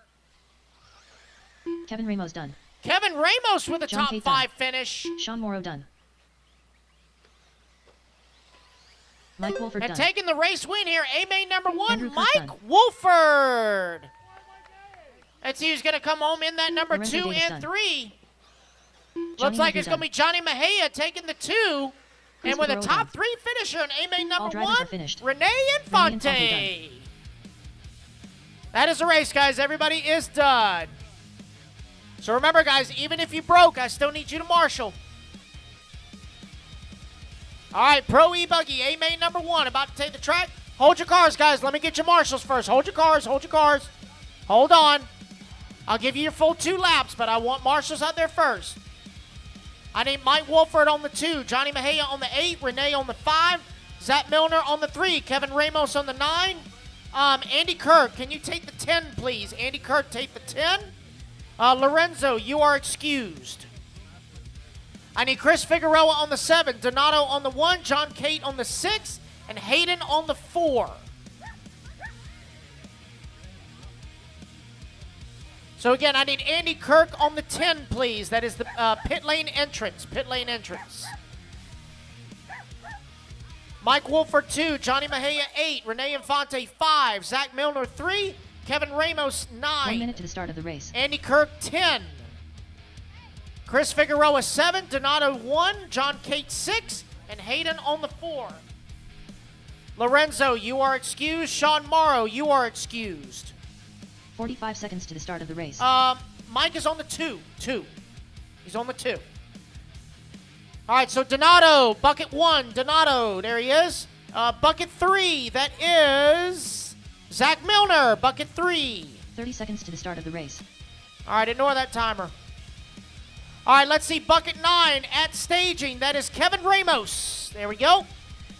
Kevin Ramos done. Kevin Ramos with a John top Cate 5 done. finish. Sean Morrow done. Mike Wolford And done. taking the race win here, A-main number 1, Andrew Kirk Mike done. Wolford. Let's see who's going to come home in that number Lorenzo 2 Davis and done. 3. Johnny Looks like Mejia it's going to done. be Johnny Mejia taking the 2. And with a Figueroa top done. 3 finisher in A-main All number drivers 1, are finished. Renee Infante Infante. That is the race, guys. Everybody is done. So remember, guys, even if you broke, I still need you to marshal. All right, Pro E-buggy, A-main number 1, about to take the track. Hold your cars, guys. Let me get your marshals first. Hold your cars. Hold your cars. Hold on. I'll give you your full 2 laps, but I want marshals out there first. I need Mike Wolford on the 2, Johnny Mejia on the 8, Renee on the 5, Zach Milner on the 3, Kevin Ramos on the 9. Andy Kirk, can you take the 10, please? Andy Kirk, take the 10. Lorenzo, you are excused. I need Chris Figueroa on the 7, Donato on the 1, John Cate on the 6, and Hayden on the 4. So again, I need Andy Kirk on the 10, please. That is the pit lane entrance. Pit lane entrance. Mike Wolford 2, Johnny Mejia 8, Renee Infante 5, Zach Milner 3, Kevin Ramos 9. 1 minute to the start of the race. Andy Kirk 10. Chris Figueroa 7, Donato 1, John Cate 6, and Hayden on the 4. Lorenzo, you are excused. Sean Morrow, you are excused. 45 seconds to the start of the race. Mike is on the 2. He's on the 2. All right, so Donato, bucket 1, Donato, there he is. Bucket 3, that is Zach Milner, bucket 3. 30 seconds to the start of the race. All right, ignore that timer. All right, let's see bucket 9 at staging. That is Kevin Ramos. There we go.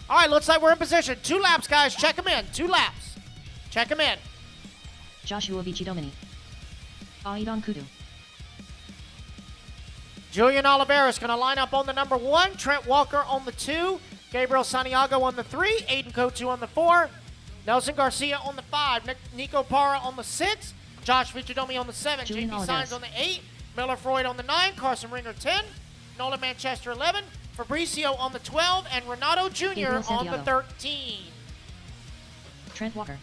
All right, looks like we're in position. 2 laps, guys. Check them in. 2 laps. Check them in. Joshua Vici-Domini. Aidan Kudu. Julian Oliveira is going to line up on the number 1. Trent Walker on the 2. Gabriel Santiago on the 3. Aiden Kotu on the 4. Nelson Garcia on the 5. Nico Parra on the 6. Josh Vici-Domi on the 7. Julian JP Oliveira. Signs on the 8. Miller Freud on the 9. Carson Ringer 10. Nolan Manchester 11. Fabricio on the 12. And Renato Jr. Gabriel on the Santiago. 13. Trent Walker.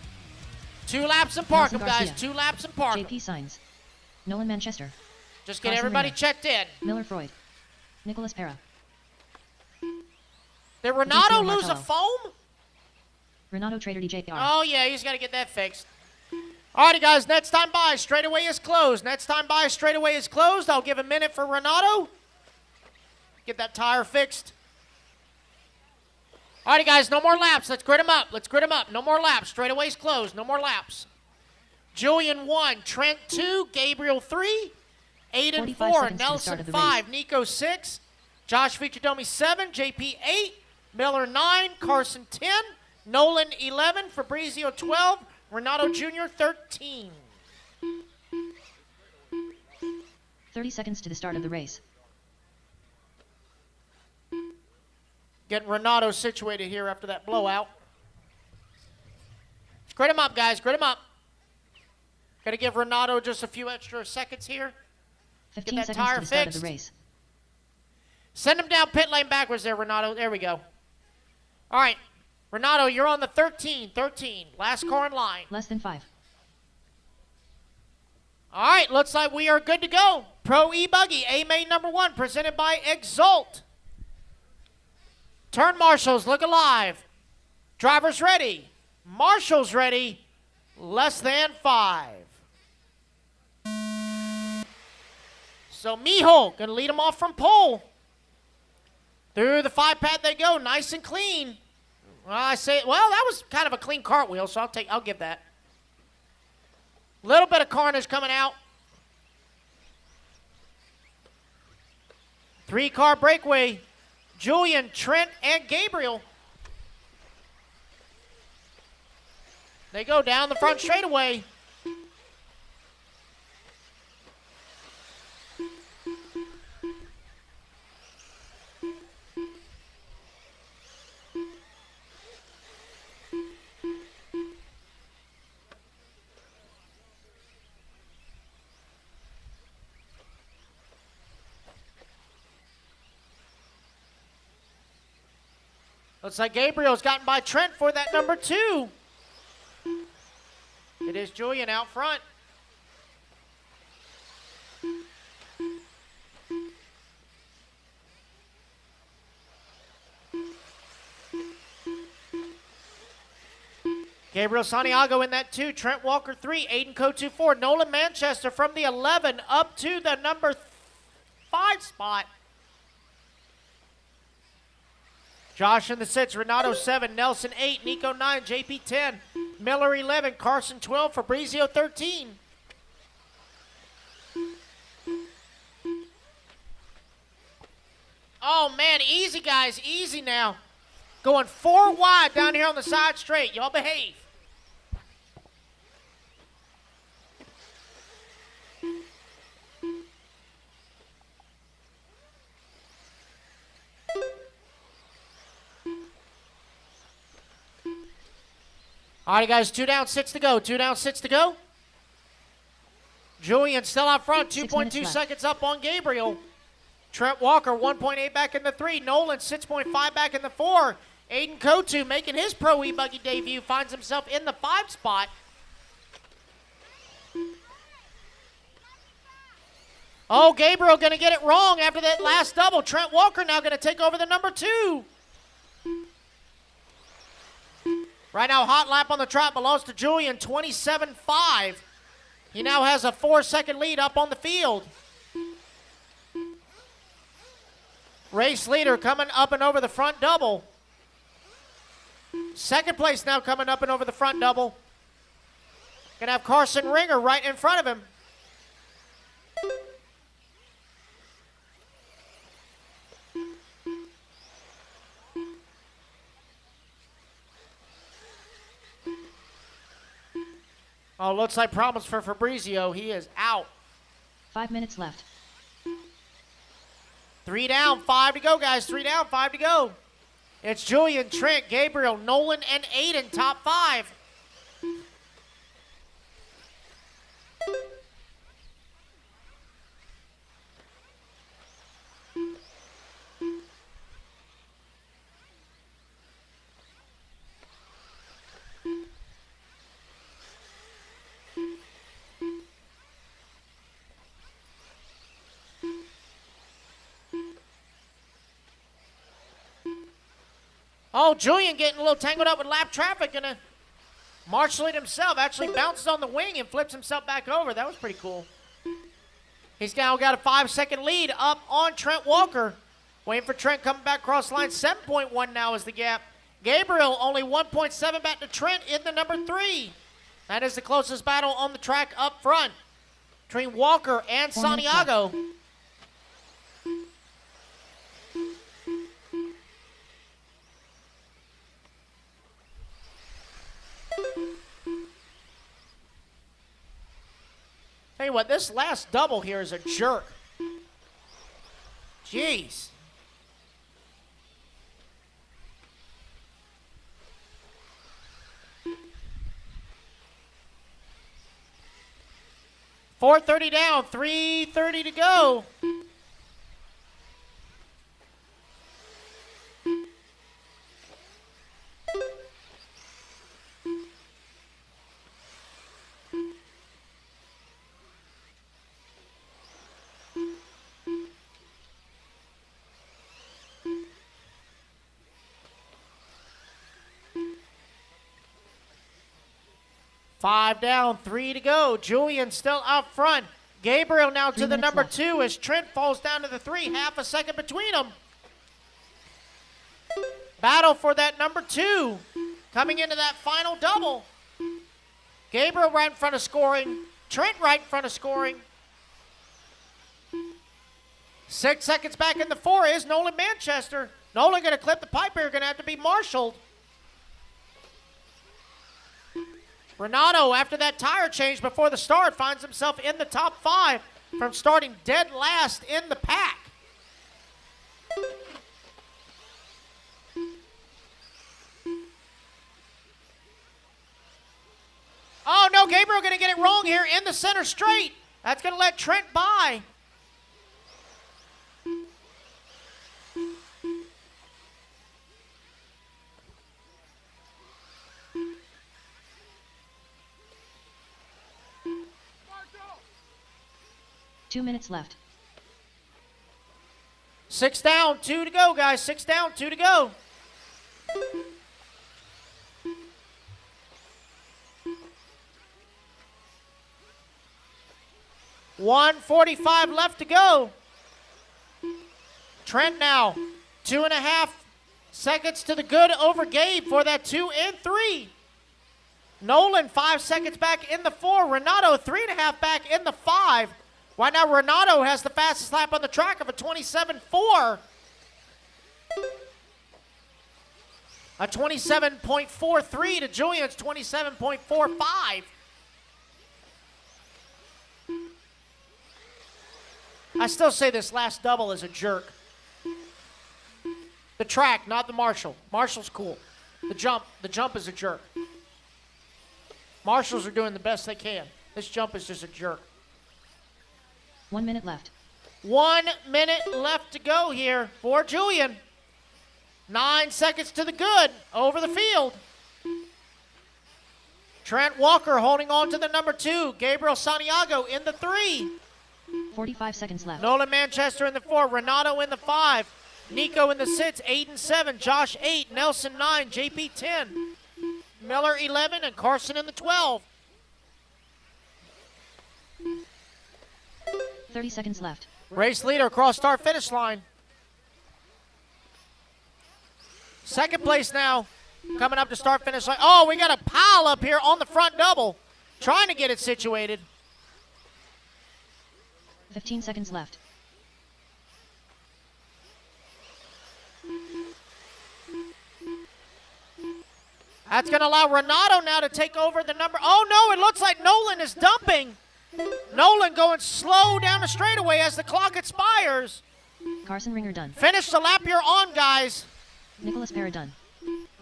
2 laps and park Nelson them, guys. Garcia. 2 laps and park 'em. JP Signs. Nolan Manchester. Just get Carson everybody Ringer. checked in. Miller Freud. Nicholas Pera. Did Renato Fabricio lose a Martello. foam? Renato Trader DJR. Oh, yeah, he's got to get that fixed. All right, guys, next time by, straightaway is closed. Next time by, straightaway is closed. I'll give a minute for Renato. Get that tire fixed. All right, guys, no more laps. Let's grid them up. Let's grid them up. No more laps. Straightaway's closed. No more laps. Julian 1, Trent 2, Gabriel 3, Aiden 45 4, seconds to the start Nelson of the 5, Nico 6, Josh Vici-Domi 7, JP 8, Miller 9, Carson 10, Nolan 11, Fabrizio 12, Renato Jr. 13. 30 seconds to the start of the race. Getting Renato situated here after that blowout. Let's grid him up, guys. Grid him up. Got to give Renato just a few extra seconds here. 15 that seconds tire to the start of fixed. the race. Send him down pit lane backwards there, Renato. There we go. All right. Renato, you're on the 13. 13. Last car in line. Less than 5. All right. Looks like we are good to go. Pro e-buggy, A-Main number 1, presented by Exalt. Turn marshals, look alive. Drivers ready. Marshals ready. Less than 5. So Mijo gonna lead them off from pole. Through the 5-pad they go, nice and clean. Well, that was kind of a clean cartwheel, so I'll give that. Little bit of carnage coming out. 3-car breakaway. Julian, Trent, and Gabriel. They go down the front straightaway. Looks like Gabriel's gotten by Trent for that number 2. It is Julian out front. Gabriel Santiago in that 2. Trent Walker 3. Aiden Kotu 4. Nolan Manchester from the 11 up to the number 5 spot. Josh in the 6, Renato 7, Nelson 8, Nico 9, JP 10, Miller 11, Carson 12, Fabrizio 13. Oh, man, easy, guys, easy now. Going 4 wide down here on the side straight. Y'all behave. All right, guys, 2 down, 6 to go. 2 down, 6 to go. Julian still out front, 6 2.2 minutes seconds up on Gabriel. Trent Walker, 1.8 back in the 3. Nolan, 6.5 back in the 4. Aiden Kotu making his Pro e-buggy debut, finds himself in the 5 spot. Oh, Gabriel going to get it wrong after that last double. Trent Walker now going to take over the number 2. Right now, hot lap on the trot belongs to Julian, 27.5. He now has a 4-second lead up on the field. Race leader coming up and over the front double. Second place now coming up and over the front double. Gonna have Carson Ringer right in front of him. Oh, looks like problems for Fabrizio. He is out. 5 minutes left. 3 down, 5 to go, guys. 3 down, 5 to go. It's Julian, Trent, Gabriel, Nolan, and Aiden, top 5. Oh, Julian getting a little tangled up with lap traffic, and marshal it himself actually bounces on the wing and flips himself back over. That was pretty cool. He's now got a 5-second lead up on Trent Walker. Waiting for Trent coming back across the line. 7.1 now is the gap. Gabriel only 1.7 back to Trent in the number 3. That is the closest battle on the track up front between Walker and Santiago. Tell you what, this last double here is a jerk. Jeez. $4:30 down, $3:30 to go. Five down, 3 to go. Julian still out front. Gabriel now to the number 2 as Trent falls down to the 3. Half a second between them. Battle for that number 2. Coming into that final double. Gabriel right in front of scoring. Trent right in front of scoring. 6 seconds back in the 4 is Nolan Manchester. Nolan going to clip the pipe here. Going to have to be marshaled. Renato, after that tire change before the start, finds himself in the top 5 from starting dead last in the pack. Oh, no, Gabriel going to get it wrong here in the center straight. That's going to let Trent by. Two minutes left. 6 down, 2 to go, guys. 6 down, 2 to go. $1:45 left to go. Trent now, 2.5 seconds to the good over Gabe for that 2 and 3. Nolan 5 seconds back in the 4. Renato 3.5 back in the 5. Right now Renato has the fastest lap on the track of a 27.4. A 27.43 to Julian's 27.45. I still say this last double is a jerk. The track, not the Marshall. Marshall's cool. The jump is a jerk. Marshalls are doing the best they can. This jump is just a jerk. 1 minute left. 1 minute left to go here for Julian. 9 seconds to the good over the field. Trent Walker holding on to the number 2. Gabriel Santiago in the 3. 45 seconds left. Nolan Manchester in the 4. Renato in the 5. Nico in the 6. Aiden 7. Josh 8. Nelson 9. JP 10. Miller 11. And Carson in the 12. 30 seconds left. Race leader across start finish line. Second place now, coming up to start finish line. Oh, we got a pile up here on the front double, trying to get it situated. 15 seconds left. That's going to allow Renato now to take over the number. Oh no, it looks like Nolan is dumping. Nolan going slow down the straightaway as the clock expires. Carson Ringer done. Finish the lap you're on, guys. Nicholas Parra done.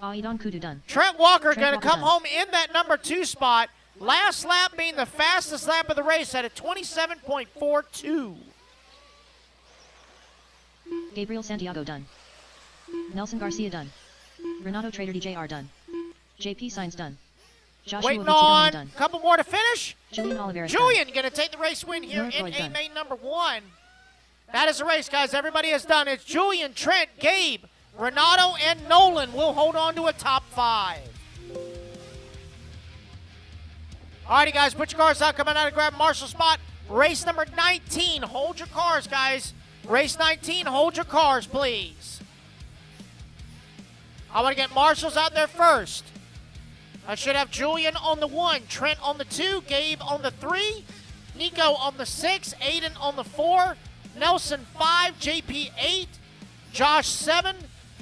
Aidon Kudu done. Trent Walker Trent going to Walker come done. home in that number 2 spot. Last lap being the fastest lap of the race at a 27.42. Gabriel Santiago done. Nelson Garcia done. Renato Trader DJR done. JP Signs done. Joshua Waiting Vichidoni on done. a couple more to finish. Julian Oliveira Julian going to take the race win here Miller in Floyd done. A-main number 1. That is the race, guys. Everybody has done. It's Julian, Trent, Gabe, Renato, and Nolan will hold on to a top 5. Alrighty, guys, put your cars out. Coming out and grab Marshall's spot. Race number 19. Hold your cars, guys. Race 19, hold your cars, please. I want to get Marshall's out there first. I should have Julian on the 1, Trent on the 2, Gabe on the 3, Nico on the 6, Aiden on the 4, Nelson 5, JP 8, Josh 7,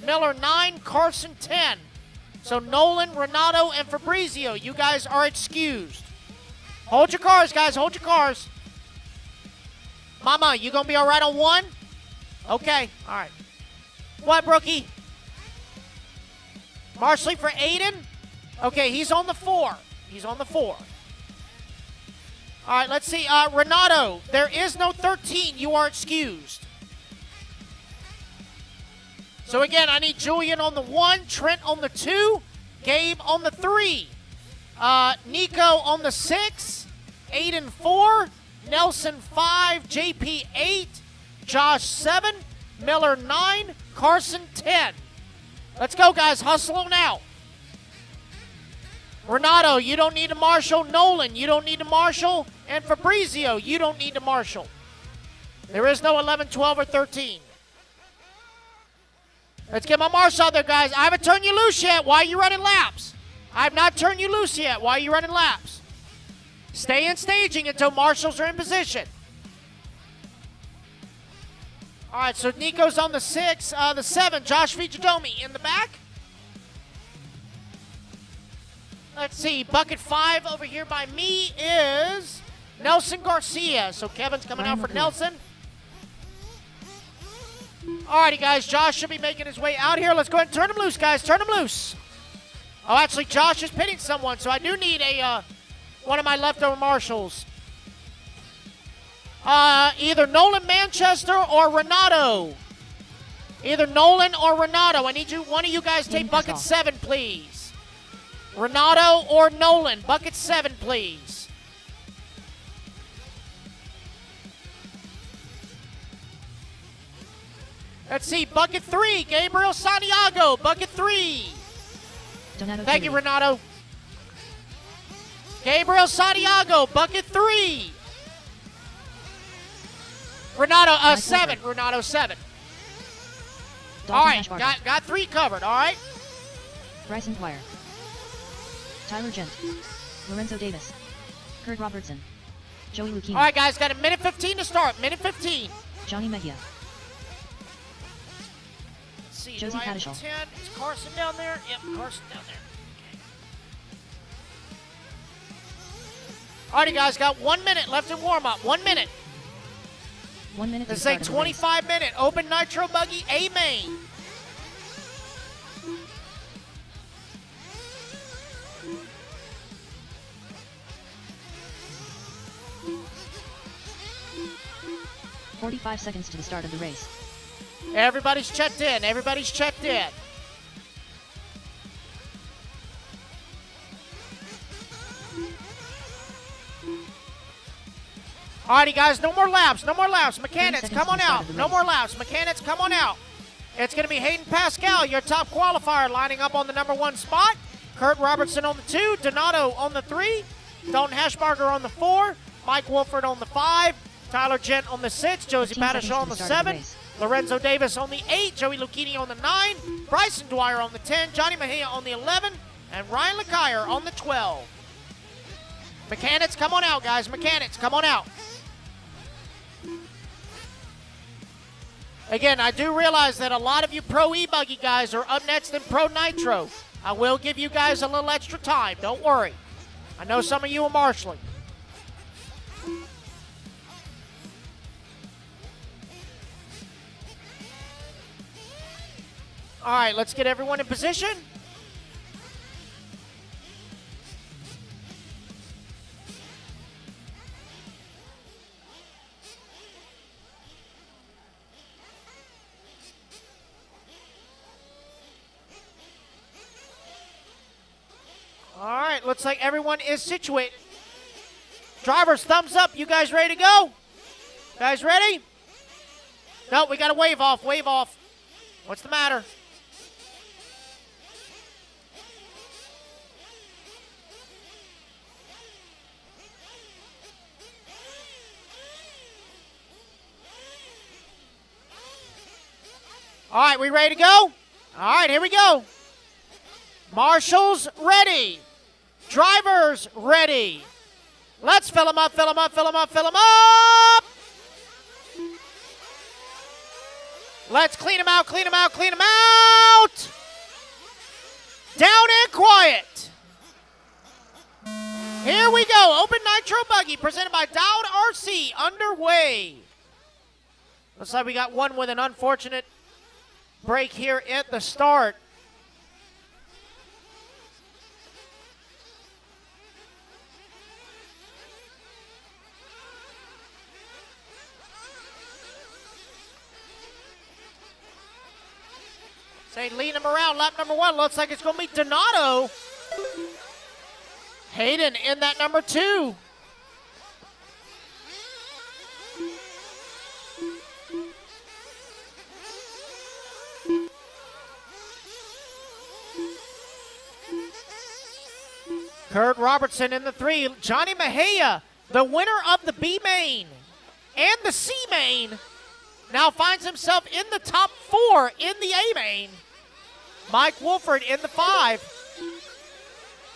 Miller 9, Carson 10. So Nolan, Renato, and Fabrizio, you guys are excused. Hold your cars, guys. Hold your cars. Mama, you going to be all right on 1? Okay. All right. What, Brookie? Marshall for Aiden? Okay, he's on the 4. He's on the 4. All right, let's see. Renato, there is no 13. You are excused. So, again, I need Julian on the 1, Trent on the 2, Gabe on the 3, Nico on the 6, Aiden 4, Nelson 5, JP 8, Josh 7, Miller 9, Carson 10. Let's go, guys. Hustle on out. Renato, you don't need to marshal. Nolan, you don't need to marshal. And Fabrizio, you don't need to marshal. There is no 11, 12, or 13. Let's get my marshal out there, guys. I haven't turned you loose yet. Why are you running laps? I have not turned you loose yet. Why are you running laps? Stay in staging until marshals are in position. All right, so Nico's on the 6, the 7. Josh Vichidoni in the back. Let's see, bucket 5 over here by me is Nelson Garcia. So Kevin's coming out for Nelson. Alrighty, guys, Josh should be making his way out here. Let's go ahead and turn him loose, guys. Turn him loose. Oh, actually, Josh is pitting someone, so I do need a one of my leftover marshals. Either Nolan Manchester or Renato. Either Nolan or Renato. I need you, one of you guys take bucket 7, please. Renato or Nolan, bucket 7, please. Let's see, bucket 3, Gabriel Santiago, bucket 3. Donato Thank you, Terry. Renato. Gabriel Santiago, bucket 3. Renato, 7, Renato 7. All right, Hash Barker. got 3 covered, all right? Bryson Dwyer. Tyler Gent. Lorenzo Davis. Kurt Robertson. Joey Lucchini. All right, guys, got a minute 15 to start. Minute 15. Johnny Mejia. Let's see, Josie do I have Cadishall. 10? Is Carson down there? Yep, Carson down there. All righty, guys, got 1 minute left in warm-up. 1 minute. 1 minute to This is start a of the race. 25-minute open Nitro buggy A main. "45 seconds to the start of the race. Everybody's checked in. Everybody's checked in. Alrighty, guys, no more laps. No more laps. Mechanics, 30 come on seconds to the start out. of the No race. more laps. Mechanics, come on out. It's going to be Hayden Pascal, your top qualifier, lining up on the number 1 spot. Kurt Robertson on the 2. Donato on the 3. Dalton Hashbarger on the 4. Mike Wolford on the 5. Tyler Gent on the 6. Josie 15 seconds Padishaw on to the the start of the 7. race. Lorenzo Davis on the 8. Joey Lucchini on the 9. Bryson Dwyer on the 10. Johnny Mejia on the 11. And Ryan LeCuyer on the 12. Mechanics, come on out, guys. Mechanics, come on out. Again, I do realize that a lot of you Pro e-buggy guys are up next in Pro Nitro. I will give you guys a little extra time. Don't worry. I know some of you are marshalling. All right, let's get everyone in position. All right, looks like everyone is situated. Drivers, thumbs up. You guys ready to go? Guys ready? No, we got to wave off, wave off. What's the matter? All right, we ready to go? All right, here we go. Marshals ready. Drivers ready. Let's fill them up, fill them up, fill them up, fill them up. Let's clean them out, clean them out, clean them out. Down and quiet. Here we go. Open Nitro Buggy presented by Dowd RC underway. Looks like we got one with an unfortunate break here at the start. Say, lead him around. Lap number 1 looks like it's going to be Donato. Hayden in that number 2. Kurt Robertson in the 3. Johnny Mejia, the winner of the B main and the C main, now finds himself in the top 4 in the A main. Mike Wolford in the 5.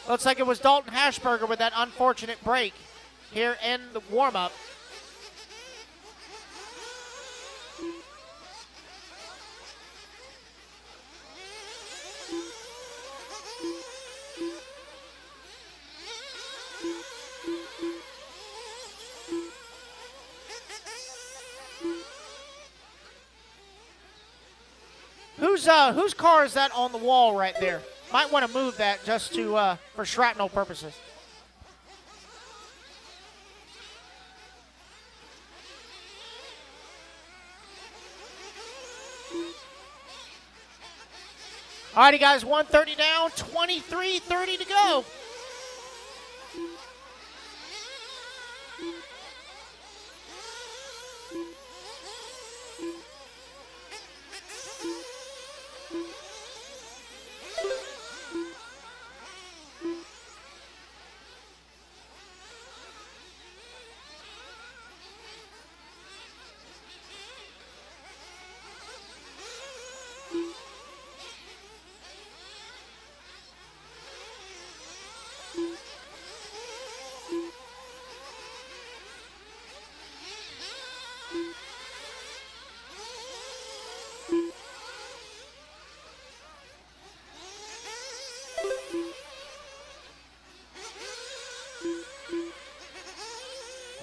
Looks like it was Dalton Hashbarger with that unfortunate break here in the warm-up. Whose car is that on the wall right there? Might want to move that just to for shrapnel purposes. Alrighty, guys, 130 down, 23:30 to go.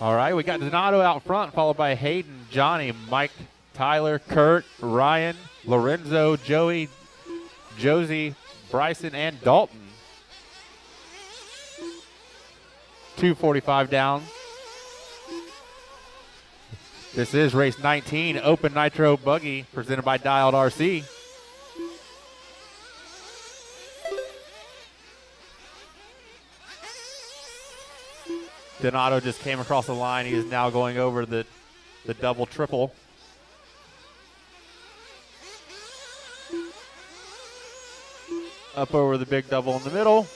All right, we got Donato out front, followed by Hayden, Johnny, Mike, Tyler, Kurt, Ryan, Lorenzo, Joey, Josie, Bryson, and Dalton. 2:45 down. This is race 19, Open Nitro Buggy, presented by Dialed RC. Donato just came across the line. He is now going over the double triple. Up over the big double in the middle.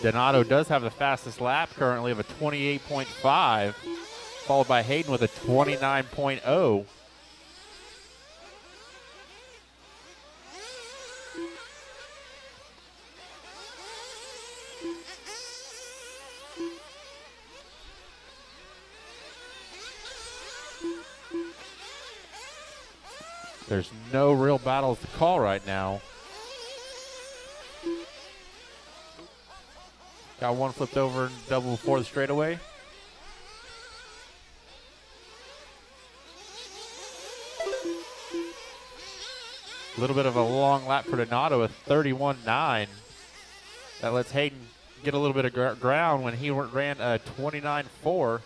Donato does have the fastest lap currently of a 28.5, followed by Hayden with a 29.0. There's no real battles to call right now. Got one flipped over and double before the straightaway. A little bit of a long lap for Donato with 31.9. That lets Hayden get a little bit of ground when he ran a 29.4.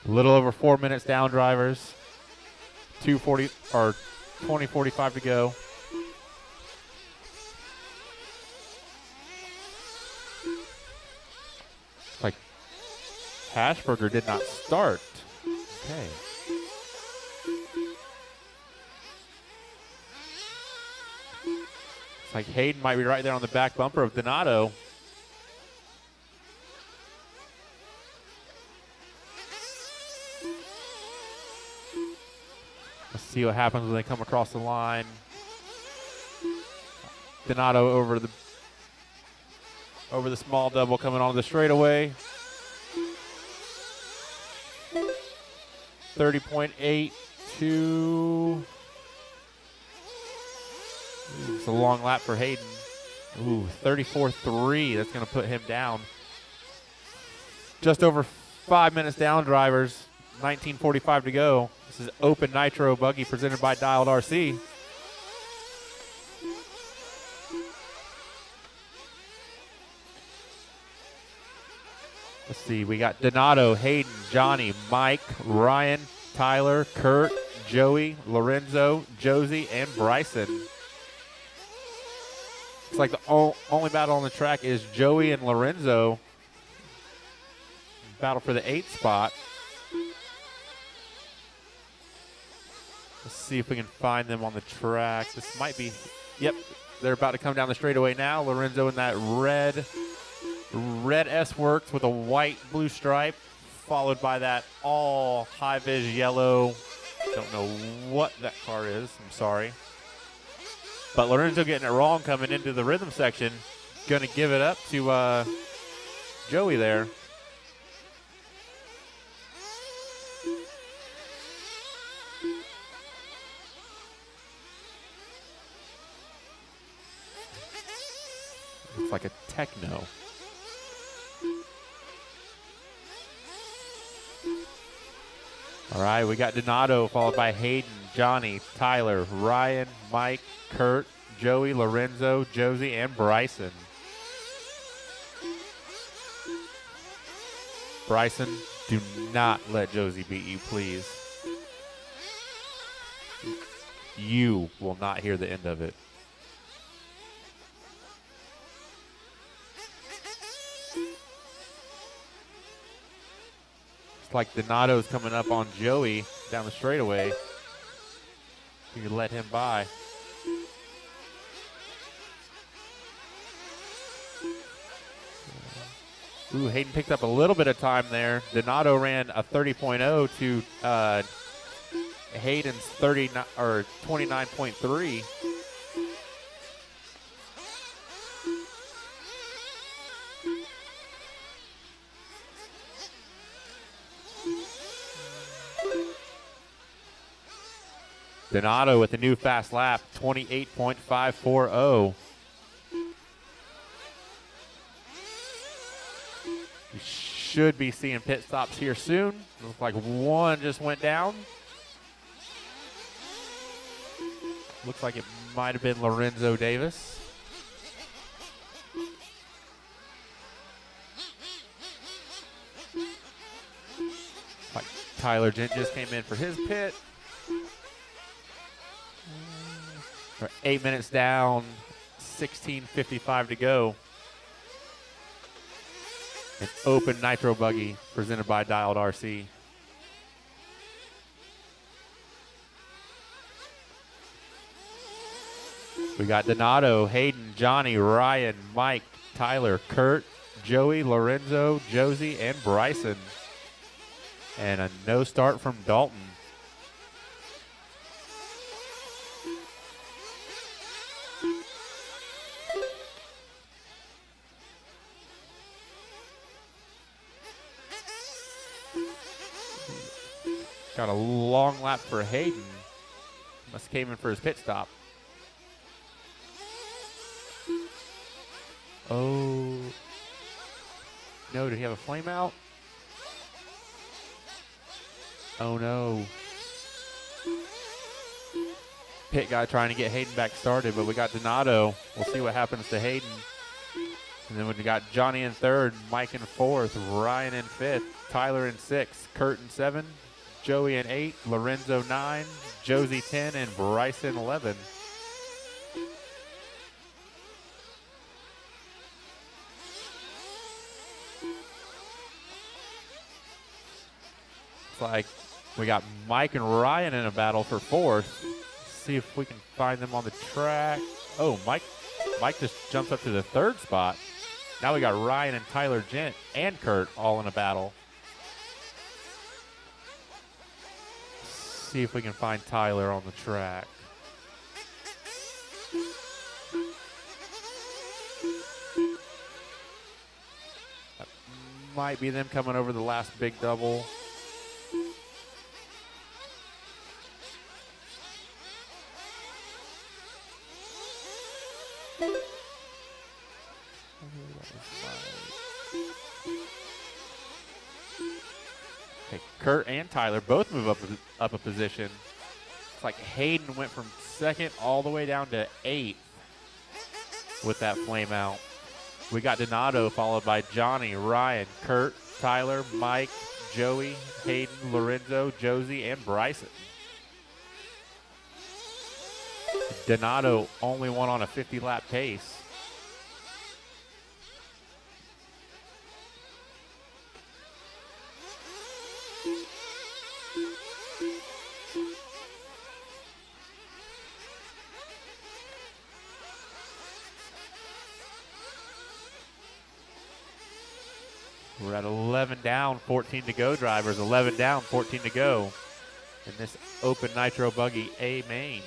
A little over 4 minutes down, drivers. 2:40 or 20:45 to go. Like Hashburger did not start. Okay. It's like Hayden might be right there on the back bumper of Donato. Let's see what happens when they come across the line. Donato over the small double coming onto the straightaway. 30.82. It's a long lap for Hayden. Ooh, 34.3. That's going to put him down. Just over 5 minutes down, drivers. 19:45 to go. This is Open Nitro Buggy presented by Dialed RC. Let's see, we got Donato, Hayden, Johnny, Mike, Ryan, Tyler, Kurt, Joey, Lorenzo, Josie, and Bryson. It's like the only battle on the track is Joey and Lorenzo. Battle for the 8th spot. Let's see if we can find them on the track. This might be, yep, they're about to come down the straightaway now. Lorenzo in that red S-Works with a white blue stripe, followed by that all high-vis yellow. Don't know what that car is, I'm sorry. But Lorenzo getting it wrong coming into the rhythm section. Gonna give it up to Joey there. Looks like a techno. All right, we got Donato followed by Hayden, Johnny, Tyler, Ryan, Mike, Kurt, Joey, Lorenzo, Josie, and Bryson. Bryson, do not let Josie beat you, please. You will not hear the end of it. Like Donato's coming up on Joey down the straightaway. You can let him by. Ooh, Hayden picked up a little bit of time there. Donato ran a 30.0 to Hayden's 39 or 29.3. Donato with the new fast lap, 28.540. We should be seeing pit stops here soon. Looks like one just went down. Looks like it might have been Lorenzo Davis. Like Tyler Gent just came in for his pit. We're 8 minutes down, 16:55 to go. An open Nitro buggy presented by Dialed RC. We got Donato, Hayden, Johnny, Ryan, Mike, Tyler, Kurt, Joey, Lorenzo, Josie, and Bryson. And a no start from Dalton. Got a long lap for Hayden. Must have came in for his pit stop. Oh. No, did he have a flame out? Oh no. Pit guy trying to get Hayden back started, but we got Donato. We'll see what happens to Hayden. And then we got Johnny in third, Mike in fourth, Ryan in fifth, Tyler in sixth, Kurt in seven, Joey in 8, Lorenzo 9, Josie 10, and Bryson 11. It's like we got Mike and Ryan in a battle for fourth. See if we can find them on the track. Oh, Mike just jumps up to the third spot. Now we got Ryan and Tyler Gent and Kurt all in a battle. See if we can find Tyler on the track. That might be them coming over the last big double. Okay, Kurt and Tyler both move up a position. It's like Hayden went from second all the way down to 8th with that flame out. We got Donato followed by Johnny, Ryan, Kurt, Tyler, Mike, Joey, Hayden, Lorenzo, Josie, and Bryson. Donato only won on a 50-lap pace. We're at 11 down, 14 to go, drivers. 11 down, 14 to go in this open Nitro buggy A main.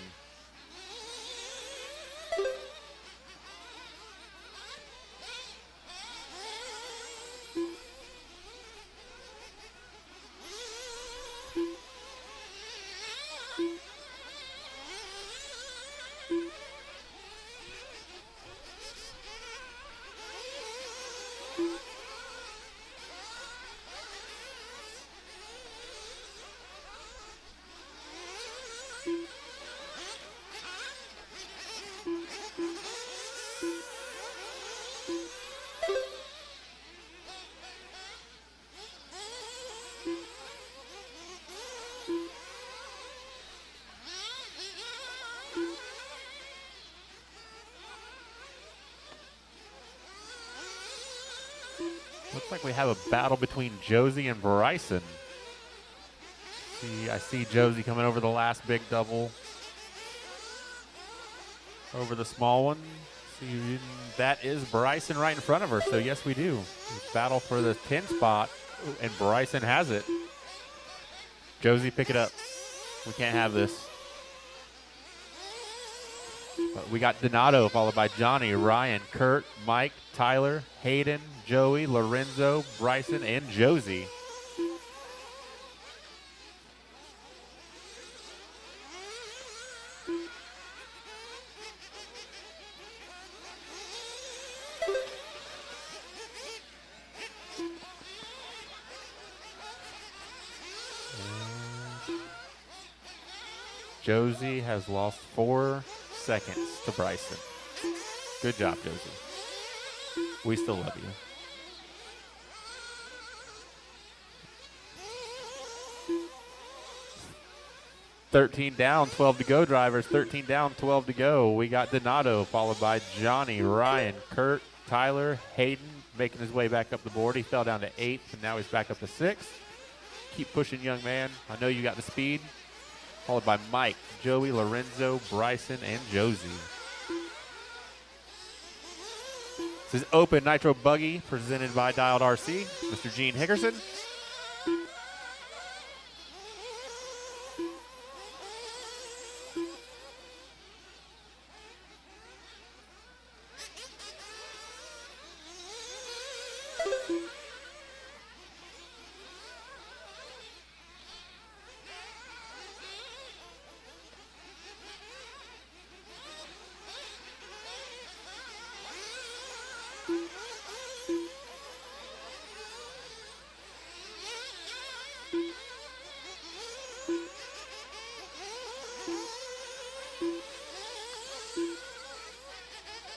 Looks like we have a battle between Josie and Bryson. I see Josie coming over the last big double. Over the small one. See, that is Bryson right in front of her. So yes, we do. Battle for the 10 spot, and Bryson has it. Josie, pick it up. We can't have this. But we got Donato followed by Johnny, Ryan, Kurt, Mike, Tyler, Hayden, Joey, Lorenzo, Bryson, and Josie. Josie has lost 4 seconds to Bryson. Good job, Josie. We still love you. $13 down, 12 to go, drivers. 13 down, 12 to go. We got Donato, followed by Johnny, Ryan, Kurt, Tyler, Hayden, making his way back up the board. He fell down to 8th, and now he's back up to 6th. Keep pushing, young man. I know you got the speed. Followed by Mike, Joey, Lorenzo, Bryson, and Josie. This is Open Nitro Buggy, presented by Dialed RC. Mr. Gene Hickerson.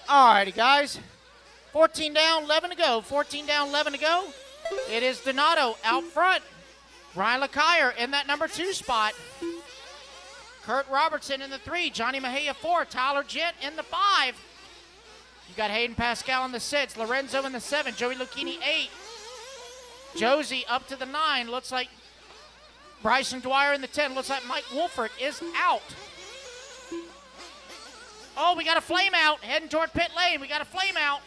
Alrighty, guys. 14 down, 11 to go. 14 down, 11 to go. It is Donato out front. Ryan LeCuyer in that number 2 spot. Kurt Robertson in the 3. Johnny Mejia 4. Tyler Gent in the 5. You got Hayden Pascal in the 6. Lorenzo in the 7. Joey Lucchini 8. Josie up to the 9. Looks like Bryson Dwyer in the 10. Looks like Mike Wolford is out. Oh, we got a flame out heading toward pit lane. We got a flame out.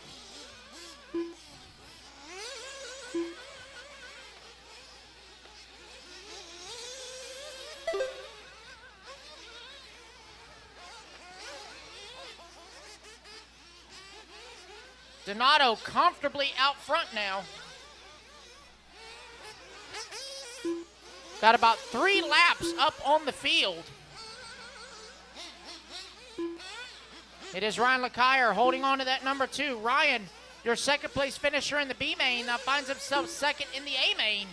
Donato comfortably out front now. Got about 3 laps up on the field. It is Ryan LeCuyer holding on to that number 2. Ryan, your second place finisher in the B main, now finds himself second in the A main.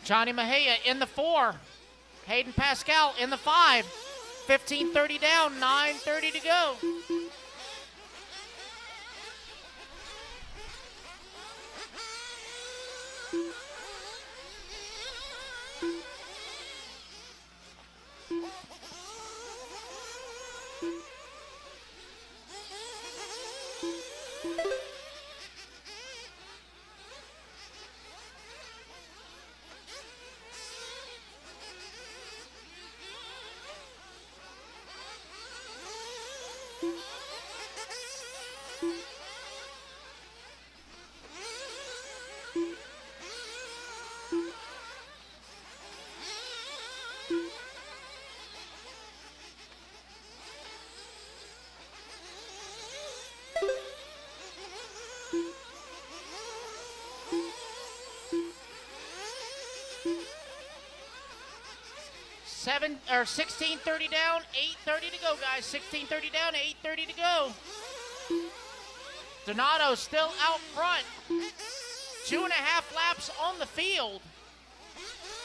Johnny Mejia in the 4. Hayden Pascal in the 5. 15:30 down, 9:30 to go. Seven or 16:30 down, 8:30 to go, guys. 16:30 down, 8:30 to go. Donato still out front. 2.5 laps on the field.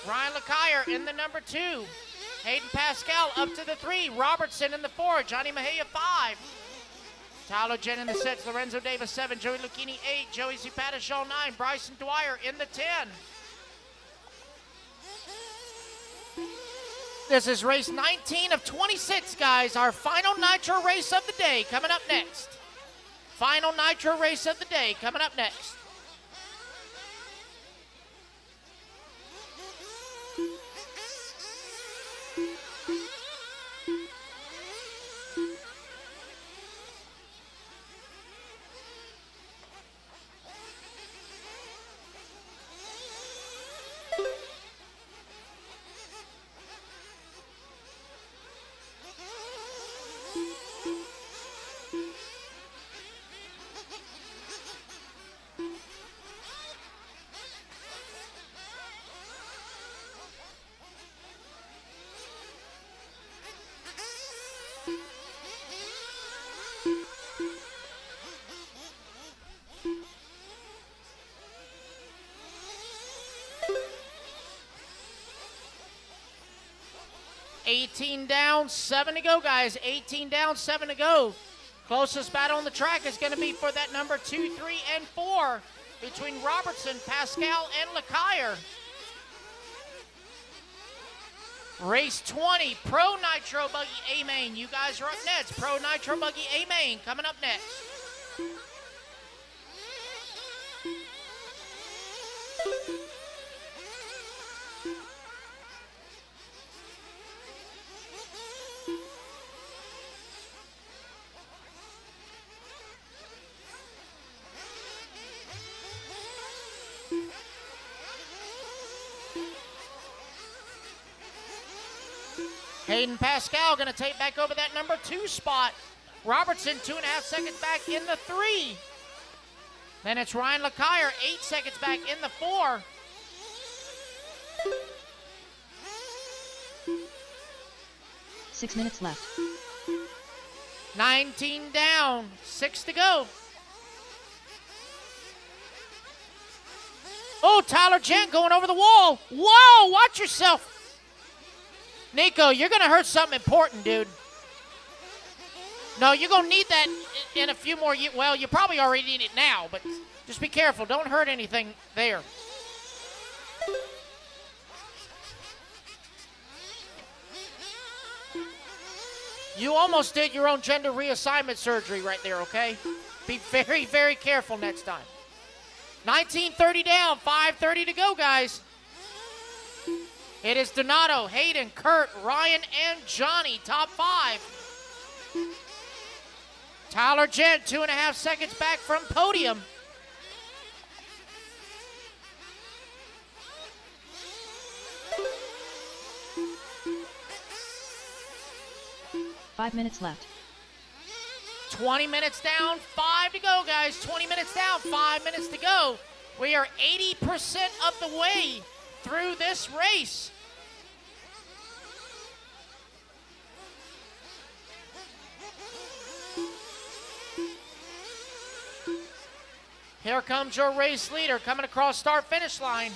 Ryan LeCuyer in the number 2. Hayden Pascal up to the 3. Robertson in the 4. Johnny Mejia 5. Tyler Jen in the 6. Lorenzo Davis 7. Joey Lucchini 8. Joey Zupata 9. Bryson Dwyer in the 10. This is race 19 of 26, guys. Our final Nitro race of the day coming up next. Final Nitro race of the day coming up next. 18 down, 7 to go, guys. 18 down, 7 to go. Closest battle on the track is going to be for that number 2, 3, and 4 between Robertson, Pascal, and LeCire. Race 20, Pro Nitro Buggy A-Main. You guys are up next. Pro Nitro Buggy A-Main coming up next. Hayden Pascal going to take back over that number 2 spot. Robertson 2.5 seconds back in the 3. Then it's Ryan LeCire 8 seconds back in the 4. Six minutes left. 19 down, 6 to go. Oh, Tyler Gent going over the wall. Whoa, watch yourself. Nico, you're going to hurt something important, dude. No, you're going to need that in a few more years. Well, you probably already need it now, but just be careful. Don't hurt anything there. You almost did your own gender reassignment surgery right there, okay? Be very, very careful next time. 19:30 down, 5:30 to go, guys. It is Donato, Hayden, Kurt, Ryan, and Johnny, top 5. Tyler Gent, 2.5 seconds back from podium. Five minutes left. 20 minutes down, 5 to go, guys. 20 minutes down, 5 minutes to go. We are 80% of the way through this race. Here comes your race leader coming across start-finish line.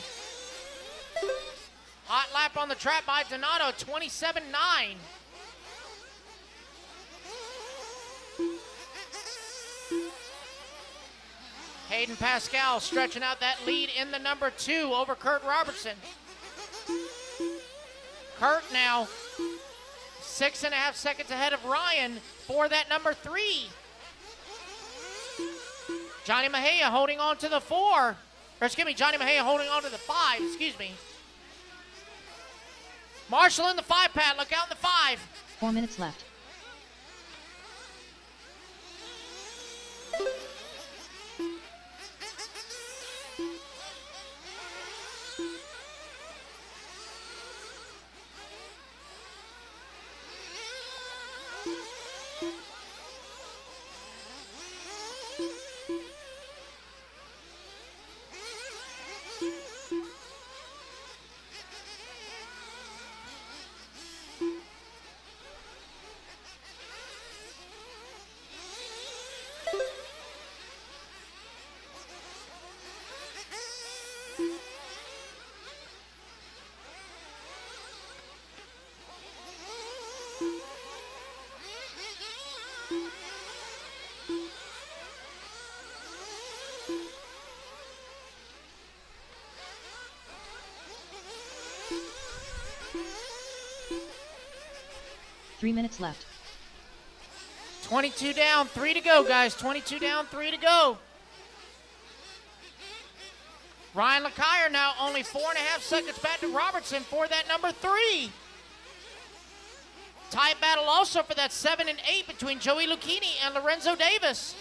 Hot lap on the track by Donato, 27.9. Hayden Pascal stretching out that lead in the number 2 over Kurt Robertson. Kurt now 6.5 seconds ahead of Ryan for that number 3. Johnny Mejia holding on to the 4. Or excuse me, Johnny Mejia holding on to the 5, excuse me. Marshall in the 5 pad, look out in the 5. 4 minutes left. Three minutes left. 22 down, 3 to go, guys. 22 down, 3 to go. Ryan LeCire now only 4.5 seconds back to Robertson for that number 3. Tight battle also for that 7 and 8 between Joey Lucchini and Lorenzo Davis.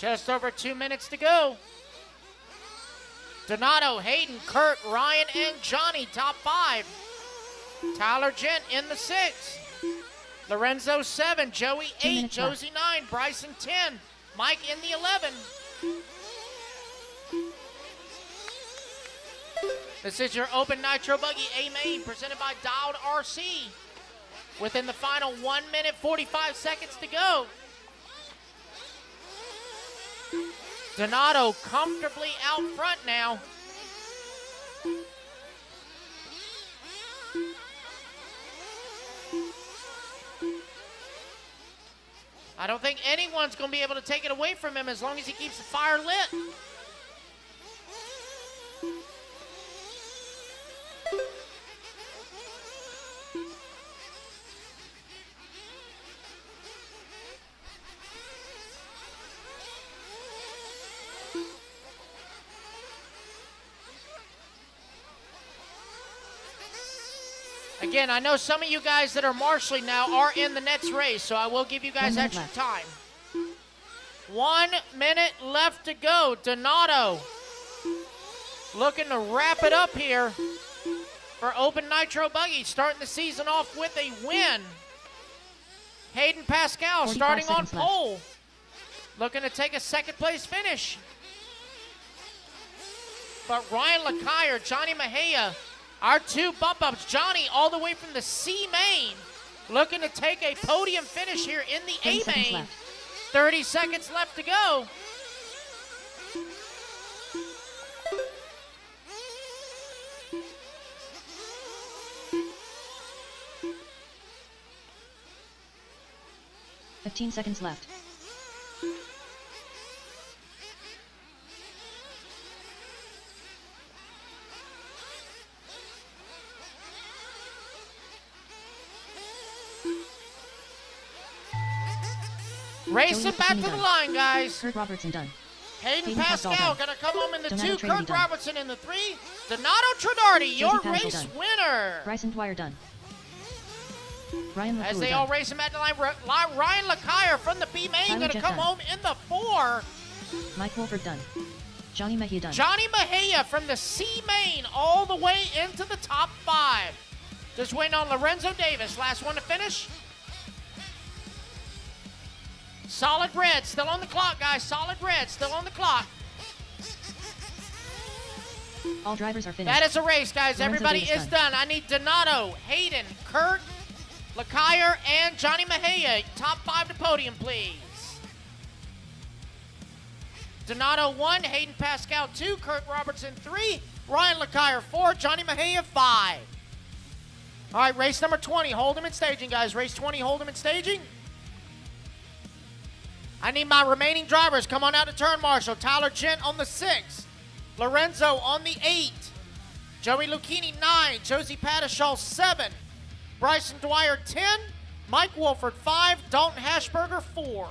Just over 2 minutes to go. Donato, Hayden, Kurt, Ryan, and Johnny, top 5. Tyler Gent in the 6. Lorenzo 7, Joey 2 8, minutes Josie 9, Bryson 10, Mike in the 11. This is your Open Nitro Buggy A main presented by Dialed RC. Within the final 1 minute 45 seconds to go. Donato comfortably out front now. I don't think anyone's going to be able to take it away from him as long as he keeps the fire lit. Again, I know some of you guys that are marshalling now are in the next race, so I will give you guys 1 minute extra left. time. 1 minute left to go. Donato looking to wrap it up here for Open Nitro Buggy, starting the season off with a win. Hayden Pascal 45 starting on seconds left. pole, looking to take a second place finish. But Ryan Lacaille, Johnny Mejia, our two bump ups, Johnny all the way from the C main, looking to take a podium finish here in the 30 A seconds main. left. 30 seconds left to go. Fifteen seconds left. Racing Joey back to Lucchini the done. line, guys. Kurt Robertson done. Hayden Hayden Pascal Pascal gonna come home in the Donato 2. Trady Kurt done. Robertson in the 3. Donato Tradardi, your Pascal race done. winner. Bryson Dwyer done. Ryan As LaFleur they done. all race him at the line, Ryan Lacaille from the B main Tyler gonna Jett come done. home in the 4. Mike Wolford done. Johnny Mejia done. Johnny Mejia from the C main all the way into the top 5. Just waiting on Lorenzo Davis, last one to finish. Solid red, still on the clock, guys. Solid red, still on the clock. All drivers are finished. That is a race, guys. Lorenzo Everybody Davis is done. done. I need Donato, Hayden, Kurt, Lacaille, and Johnny Mejia. Top 5 to podium, please. Donato 1, Hayden Pascal 2, Kurt Robertson 3, Ryan Lacaille 4, Johnny Mejia 5. All right, race number 20. Hold him in staging, guys. Race 20, hold him in staging. I need my remaining drivers. Come on out to turn marshal. Tyler Gent on the 6. Lorenzo on the 8. Joey Lucchini 9. Josie Padishall 7. Bryson Dwyer 10. Mike Wolford 5. Dalton Hashberger 4.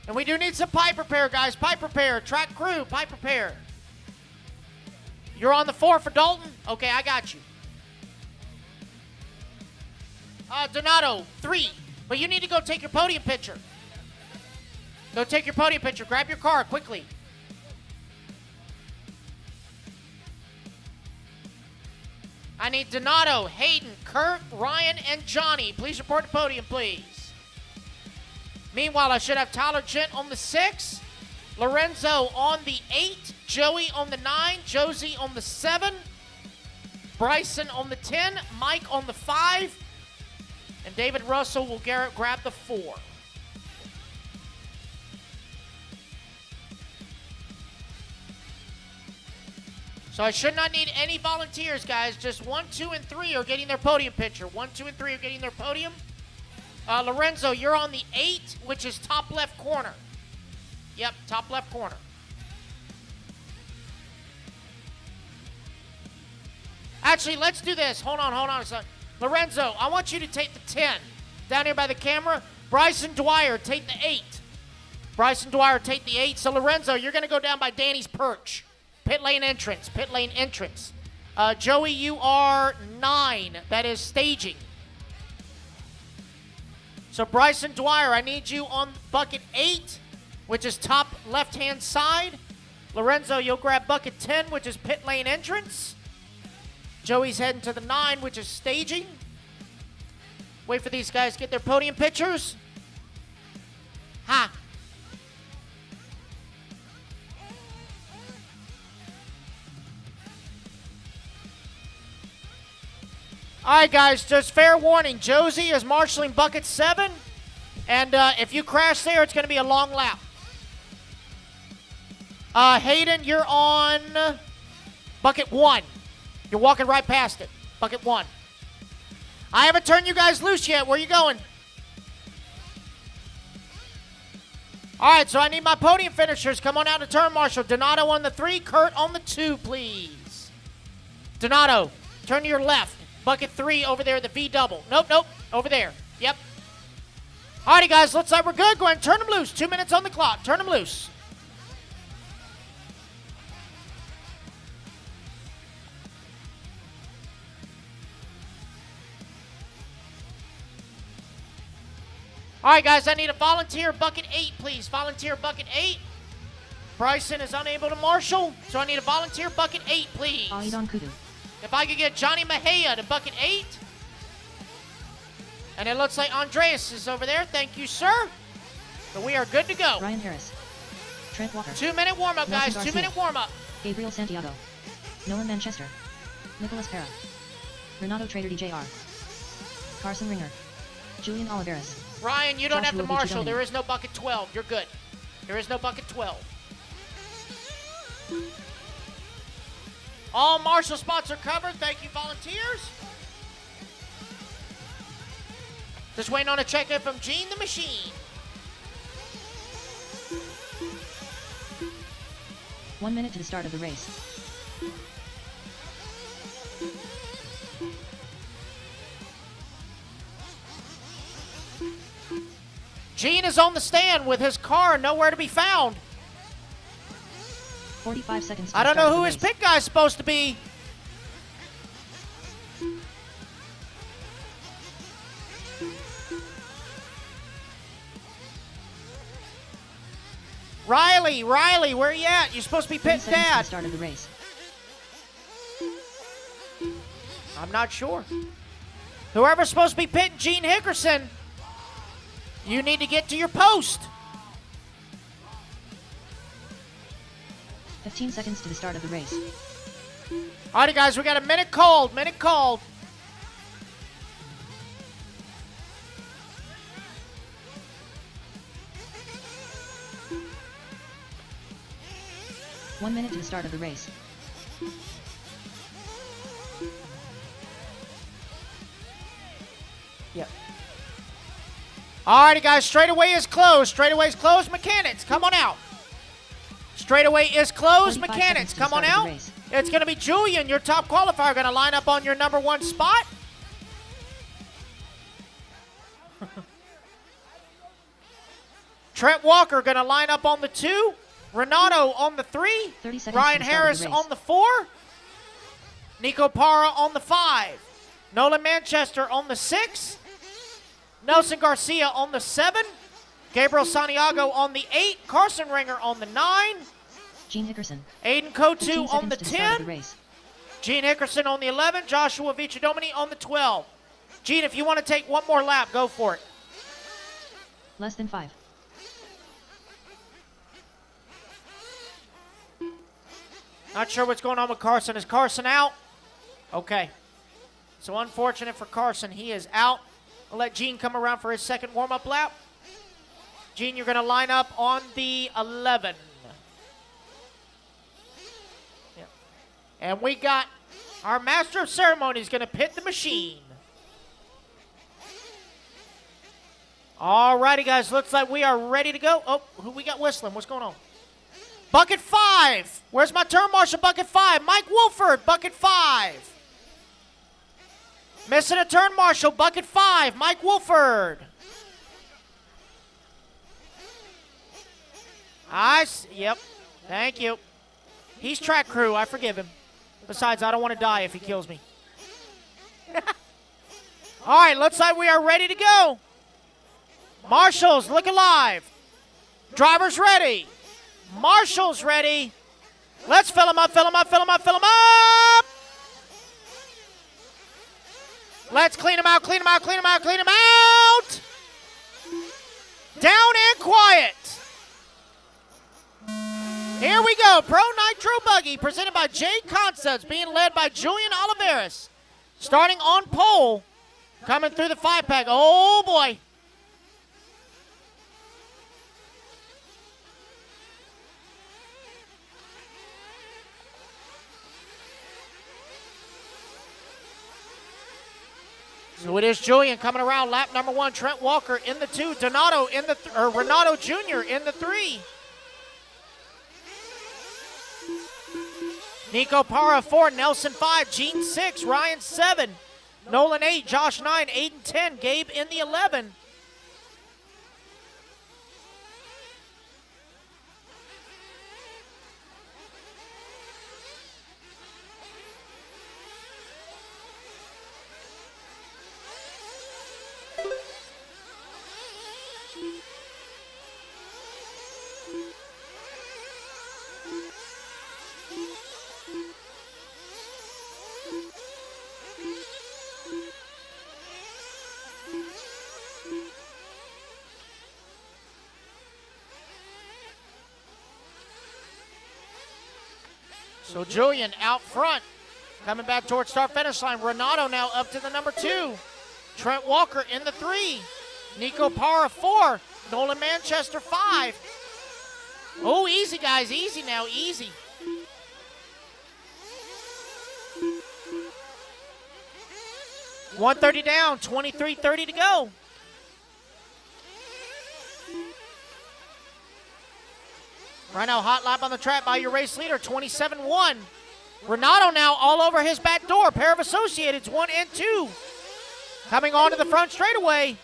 And we do need some pipe repair, guys. Pipe repair. Track crew, pipe repair. You're on the 4 for Dalton? Okay, I got you. Donato 3. But you need to go take your podium picture. Go take your podium picture. Grab your car quickly. I need Donato, Hayden, Kurt, Ryan, and Johnny. Please report to podium, please. Meanwhile, I should have Tyler Gent on the 6, Lorenzo on the 8, Joey on the 9, Josie on the 7, Bryson on the 10, Mike on the 5, and David Russell will grab the 4. So I should not need any volunteers, guys. Just 1, 2, and 3 are getting their podium picture. 1, 2, and 3 are getting their podium. Lorenzo, you're on the 8, which is top left corner. Yep, top left corner. Actually, let's do this. Hold on a second. Lorenzo, I want you to take the 10. Down here by the camera. Bryson Dwyer, take the 8. Bryson Dwyer, take the 8. So, Lorenzo, you're going to go down by Danny's perch. Pit lane entrance. Joey, you are 9. That is staging. So Bryson Dwyer, I need you on bucket 8, which is top left-hand side. Lorenzo, you'll grab bucket 10, which is pit lane entrance. Joey's heading to the 9, which is staging. Wait for these guys to get their podium pictures. Ha. All right, guys, just fair warning. Josie is marshaling bucket 7, and if you crash there, it's going to be a long lap. Hayden, you're on bucket 1. You're walking right past it. Bucket 1. I haven't turned you guys loose yet. Where are you going? All right, so I need my podium finishers. Come on out to turn marshal. Donato on the 3, Kurt on the 2, please. Donato, turn to your left. Bucket 3 over there, the V double. Nope, nope, over there. Yep. All righty, guys, looks like we're good. Go ahead and turn them loose. 2 minutes on the clock. Turn them loose. All right, guys, I need a volunteer bucket 8, please. Volunteer bucket 8. Bryson is unable to marshal, so I need a volunteer bucket 8, please. Aidan Kudu. If I could get Johnny Mejia to bucket 8. And it looks like Andreas is over there. Thank you, sir. But we are good to go. Ryan Harris. Trent Walker. 2-minute warm-up, guys. Nelson 2-minute warm-up. Gabriel Santiago. Nolan Manchester. Nicholas Pera. Renato Trader DJR. Carson Ringer. Julian Oliveras. Ryan, you don't have to Joshua marshal. Vichidoni. There is no bucket 12. You're good. There is no bucket 12. All marshal spots are covered. Thank you, volunteers. Just waiting on a check-in from Gene the Machine. 1 minute to the start of the race. Gene is on the stand with his car nowhere to be found. 45 seconds to I the don't start know of who the his race. pit guy's supposed to be. Riley, where you at? You're supposed to be 30 pit seconds to the dad. start of the race. I'm not sure. Whoever's supposed to be pitting Gene Hickerson, you need to get to your post. 15 seconds to the start of the race. All right, guys, we got a minute called. 1 minute to the start of the race. Yep. All righty, guys, straightaway is closed. Straightaway is closed. Mechanics, come on out. Straightaway is closed. 45 Mechanics, seconds to the come on start of out. the race. It's going to be Julian, your top qualifier, going to line up on your number 1 spot. Trent Walker going to line up on the 2. Renato on the 3. 30 seconds Ryan to the start of Harris the race. on the 4. Nico Parra on the 5. Nolan Manchester on the 6. Nelson Garcia on the 7. Gabriel Santiago on the 8. Carson Ringer on the 9. Gene Hickerson. Aiden 15 Kotu on the seconds to the start of the 10. race. Gene Hickerson on the 11. Joshua Vichidoni on the 12. Gene, if you want to take one more lap, go for it. Less than 5. Not sure what's going on with Carson. Is Carson out? Okay. So unfortunate for Carson. He is out. I'll let Gene come around for his second warm-up lap. Gene, you're going to line up on the 11. Yep. And we got our master of ceremonies going to pit the machine. All righty, guys. Looks like we are ready to go. Oh, who we got whistling? What's going on? Bucket 5. Where's my turn marshal? Bucket 5. Mike Wolford, bucket 5. Missing a turn marshal, bucket 5. Mike Wolford. Yep. Thank you. He's track crew. I forgive him. Besides, I don't want to die if he kills me. All right, looks like we are ready to go. Marshals, look alive. Drivers ready. Marshals ready. Let's fill them up, fill them up, fill them up, fill them up. Let's clean him out, clean him out, clean him out, clean him out! Down and quiet. Here we go. Pro Nitro Buggy presented by J Concepts, being led by Julian Oliveras. Starting on pole, coming through the 5-pack. Oh, boy. So it is Julian coming around lap number 1. Trent Walker in the 2. Donato in the Renato Jr. in the 3. Nico Parra 4. Nelson 5. Gene 6. Ryan 7. Nolan 8. Josh 9. Aiden 10. Gabe in the 11. So Julian out front, coming back towards start-finish line. Renato now up to the number 2. Trent Walker in the 3. Nico Parra 4. Nolan Manchester 5. Oh, easy, guys. Easy now. Easy. $130 down. $23.30 to go. Right now, hot lap on the track by your race leader, 27-1. Renato now all over his back door. Pair of Associateds, 1 and 2. Coming onto the front straightaway.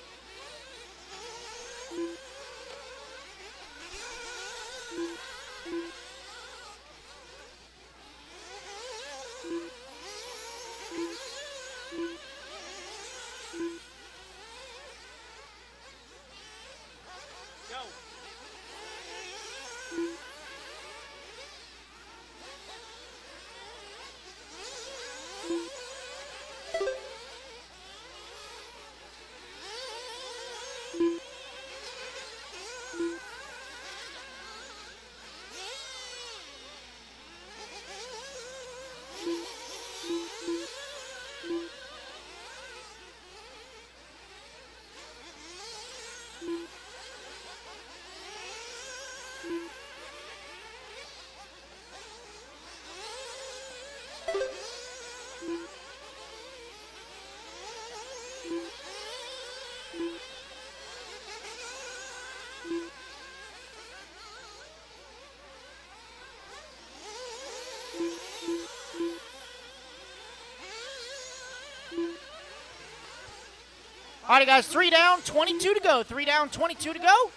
All right, guys, 3 down, 22 to go. 3 down, 22 to go.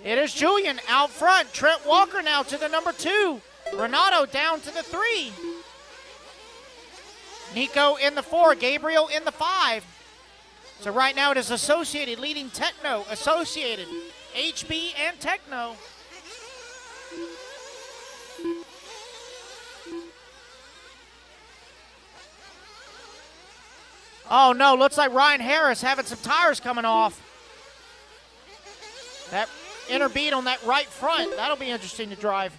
It is Julian out front. Trent Walker now to the number 2. Renato down to the 3. Nico in the 4. Gabriel in the 5. So right now it is Associated leading Techno. Associated, HB, and Techno. Oh, no, looks like Ryan Harris having some tires coming off. That inner bead on that right front, that'll be interesting to drive.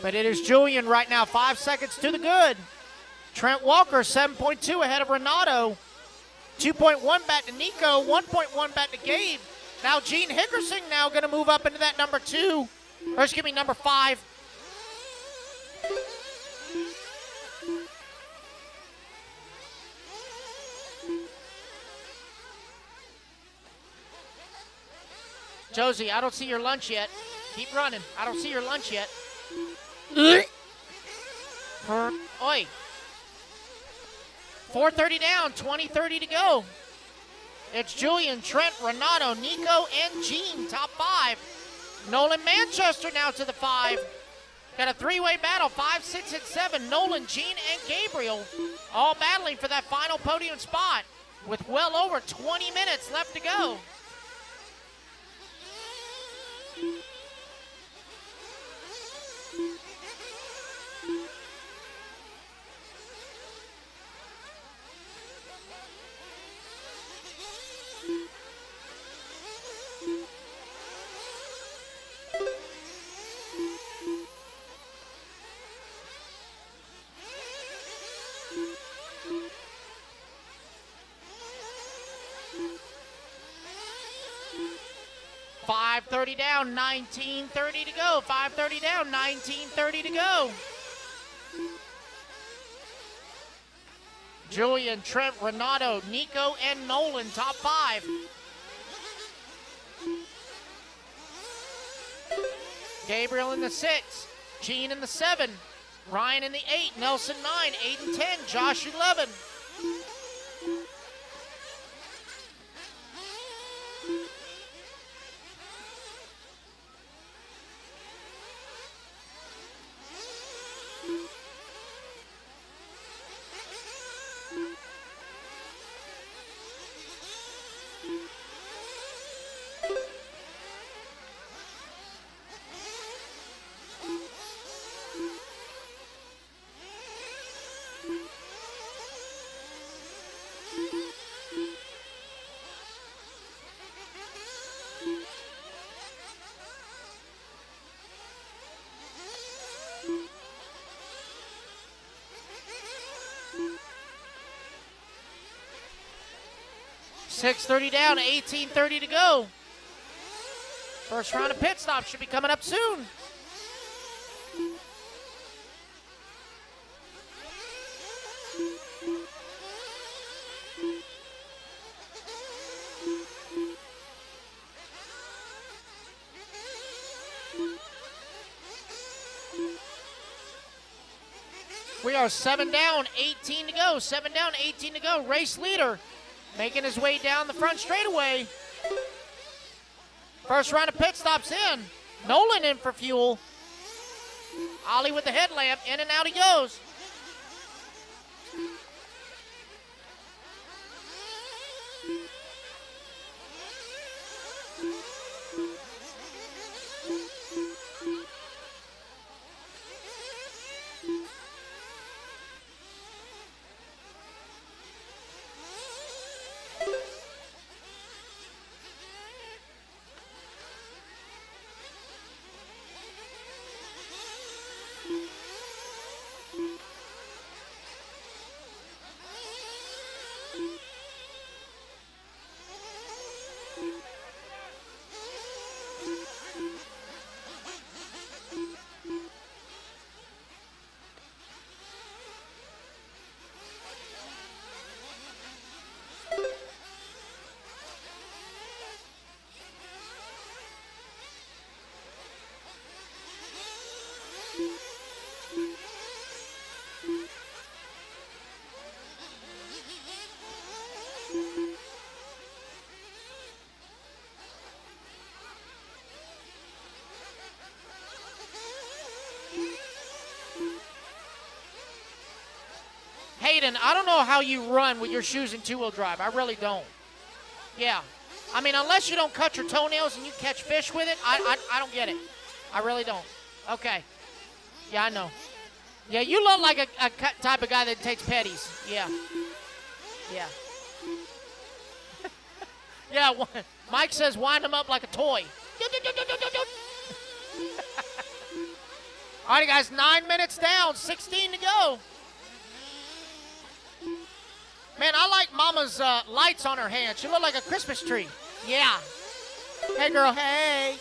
But it is Julian right now, 5 seconds to the good. Trent Walker, 7.2 ahead of Renato. 2.1 back to Nico, 1.1 back to Gabe. Now Gene Hickersing now going to move up into that number 2. Or excuse me, number 5. Josie, I don't see your lunch yet. Keep running. I don't see your lunch yet. Oi. 4:30 down, 20:30 to go. It's Julian, Trent, Renato, Nico, and Gene, top 5. Nolan Manchester now to the 5. Got a 3-way battle, 5, 6, and 7. Nolan, Gene, and Gabriel all battling for that final podium spot with well over 20 minutes left to go. 5:30 down, 19:30 to go. 5:30 down, 19:30 to go. Julian, Trent, Renato, Nico, and Nolan, top 5. Gabriel in the 6, Gene in the 7, Ryan in the 8, Nelson 9, Aiden 10, Josh 11. .630 down, 18:30 to go. First round of pit stops should be coming up soon. We are 7 down, 18 to go. 7 down, 18 to go. Race leader making his way down the front straightaway. First round of pit stops in. Nolan in for fuel. Ollie with the headlamp. In and out he goes. Hayden, I don't know how you run with your shoes in two-wheel drive. I really don't. Yeah. I mean, unless you don't cut your toenails and you catch fish with it, I don't get it. I really don't. Okay. Yeah, I know. Yeah, you look like a type of guy that takes petties. Yeah. Yeah. Yeah, Mike says wind them up like a toy. All right, guys, 9 minutes down, 16 to go. Man, I like Mama's lights on her hand. She looked like a Christmas tree. Yeah. Hey, girl, hey.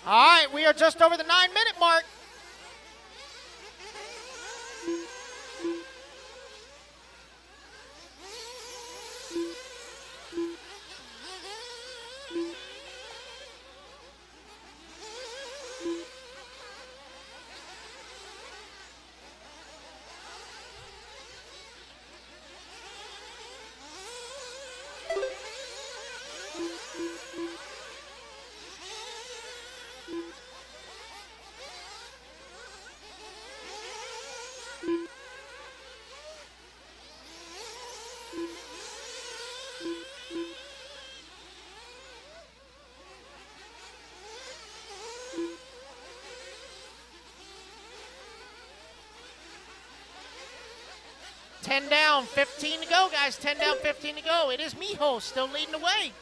All right, we are just over the 9-minute mark. Ten down, 15 to go, guys. 10 down, 15 to go. It is Mijo still leading the way.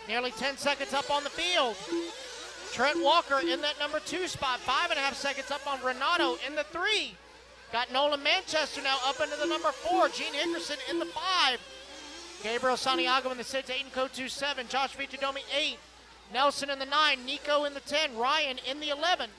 Nearly 10 seconds up on the field. Trent Walker in that number 2 spot. 5.5 seconds up on Renato in the 3. Got Nolan Manchester now up into the number 4. Gene Hickerson in the 5. Gabriel Santiago in the 6, Aiden code 27, Josh Vichadomi 8, Nelson in the 9, Nico in the 10, Ryan in the 11.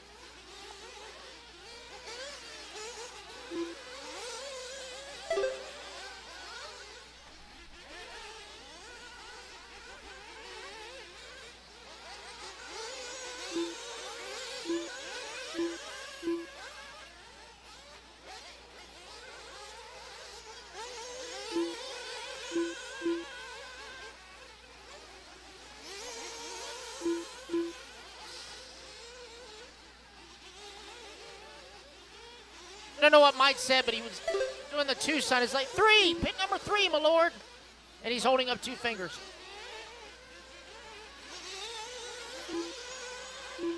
I don't know what Mike said, but he was doing the 2 sign. It's like 3, pick number 3, my lord. And he's holding up 2 fingers.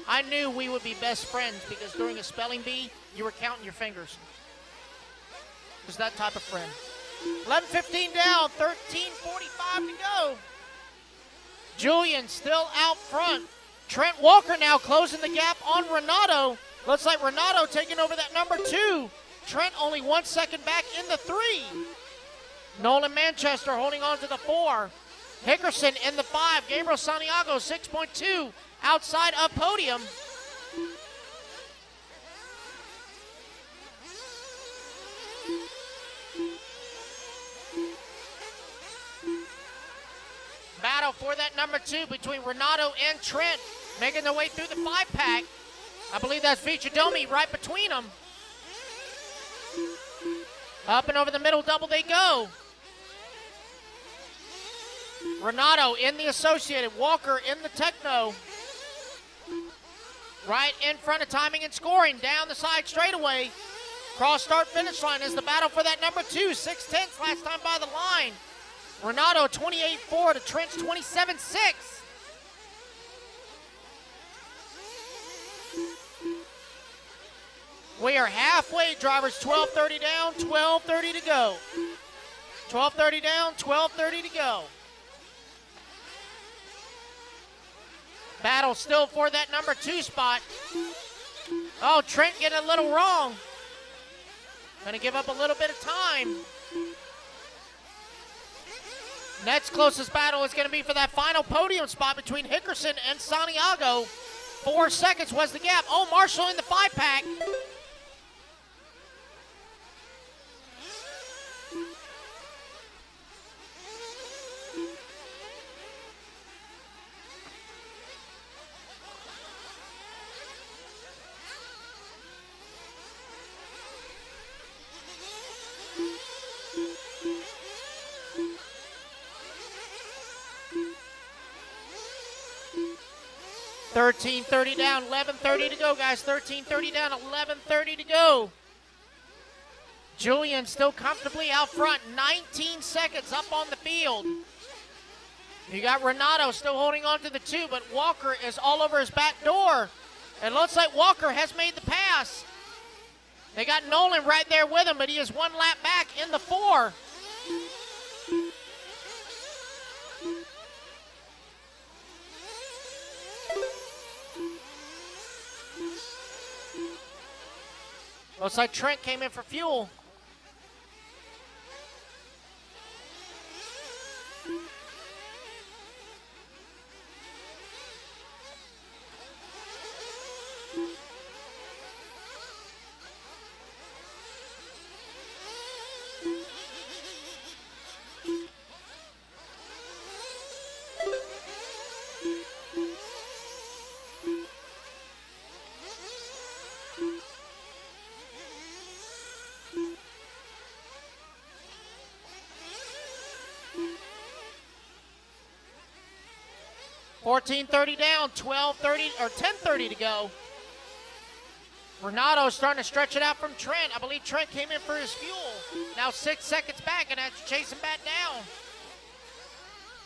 I knew we would be best friends because during a spelling bee, you were counting your fingers. Was that type of friend. 11:15 down, 13:45 to go. Julian still out front. Trent Walker now closing the gap on Renato. Looks like Renato taking over that number 2. Trent only 1 second back in the 3. Nolan Manchester holding on to the 4. Hickerson in the 5. Gabriel Santiago 6.2 outside of podium. Battle for that number 2 between Renato and Trent, making their way through the 5-pack. I believe that's Vichadomi right between them. Up and over the middle double they go. Renato in the Associated, Walker in the Techno. Right in front of timing and scoring, down the side straightaway. Cross start finish line is the battle for that number 2, 6/10 last time by the line. Renato 28.4 to Trent's 27.6. We are halfway, drivers. 12:30 down, 12:30 to go. 12:30 down, 12:30 to go. Battle still for that number 2 spot. Oh, Trent getting a little wrong. Gonna give up a little bit of time. Next closest battle is gonna be for that final podium spot between Hickerson and Santiago. 4 seconds was the gap. Oh, Marshall in the 5-pack. $13.30 down, 11:30 to go, guys. $13.30 down, 11:30 to go. Julian still comfortably out front, 19 seconds up on the field. You got Renato still holding on to the 2, but Walker is all over his back door. It looks like Walker has made the pass. They got Nolan right there with him, but he is 1 lap back in the 4. Looks like Trent came in for fuel. $14.30 down, 12:30 or 10:30 to go. Renato starting to stretch it out from Trent. I believe Trent came in for his fuel. Now 6 seconds back and has to chase him back down.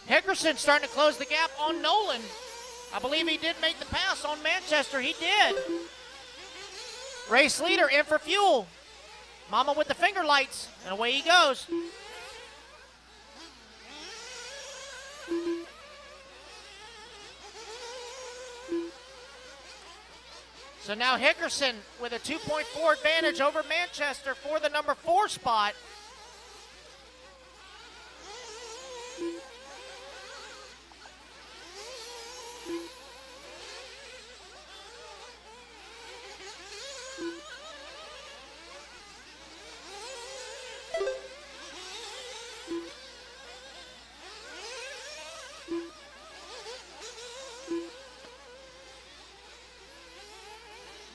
Hickerson starting to close the gap on Nolan. I believe he did make the pass on Manchester. He did. Race leader in for fuel. Mama with the finger lights, and away he goes. So now Hickerson with a 2.4 advantage over Manchester for the number 4 spot.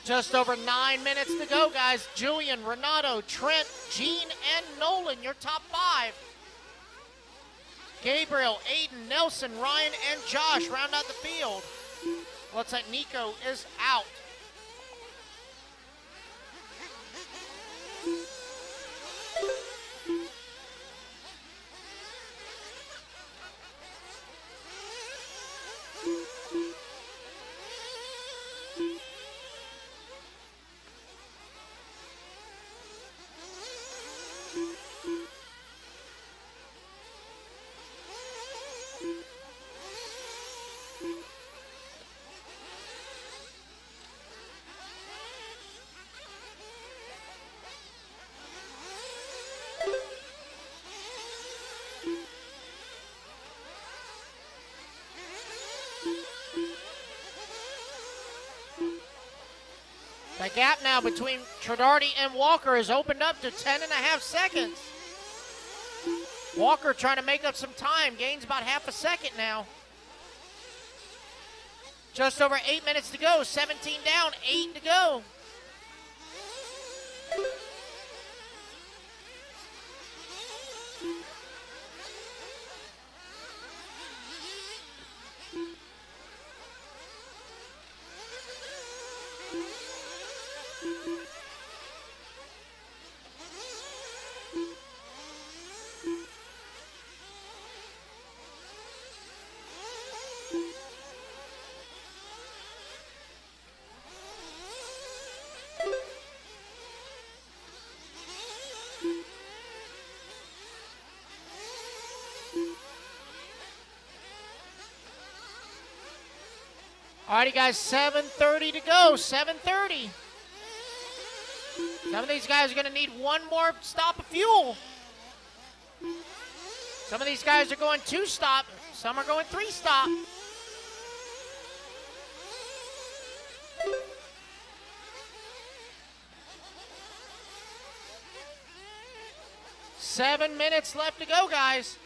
Just over 9 minutes to go, guys. Julian, Renato, Trent, Gene, and Nolan, your top 5. Gabriel, Aiden, Nelson, Ryan, and Josh round out the field. Looks like Nico is out. The gap now between Tradardi and Walker has opened up to 10.5 seconds. Walker trying to make up some time, gains about half a second now. Just over 8 minutes to go, 17 down, 8 to go. Alrighty, guys, 7:30 to go, 7:30. Some of these guys are going to need one more stop of fuel. Some of these guys are going 2 stop, some are going 3 stop. Seven minutes left to go, guys.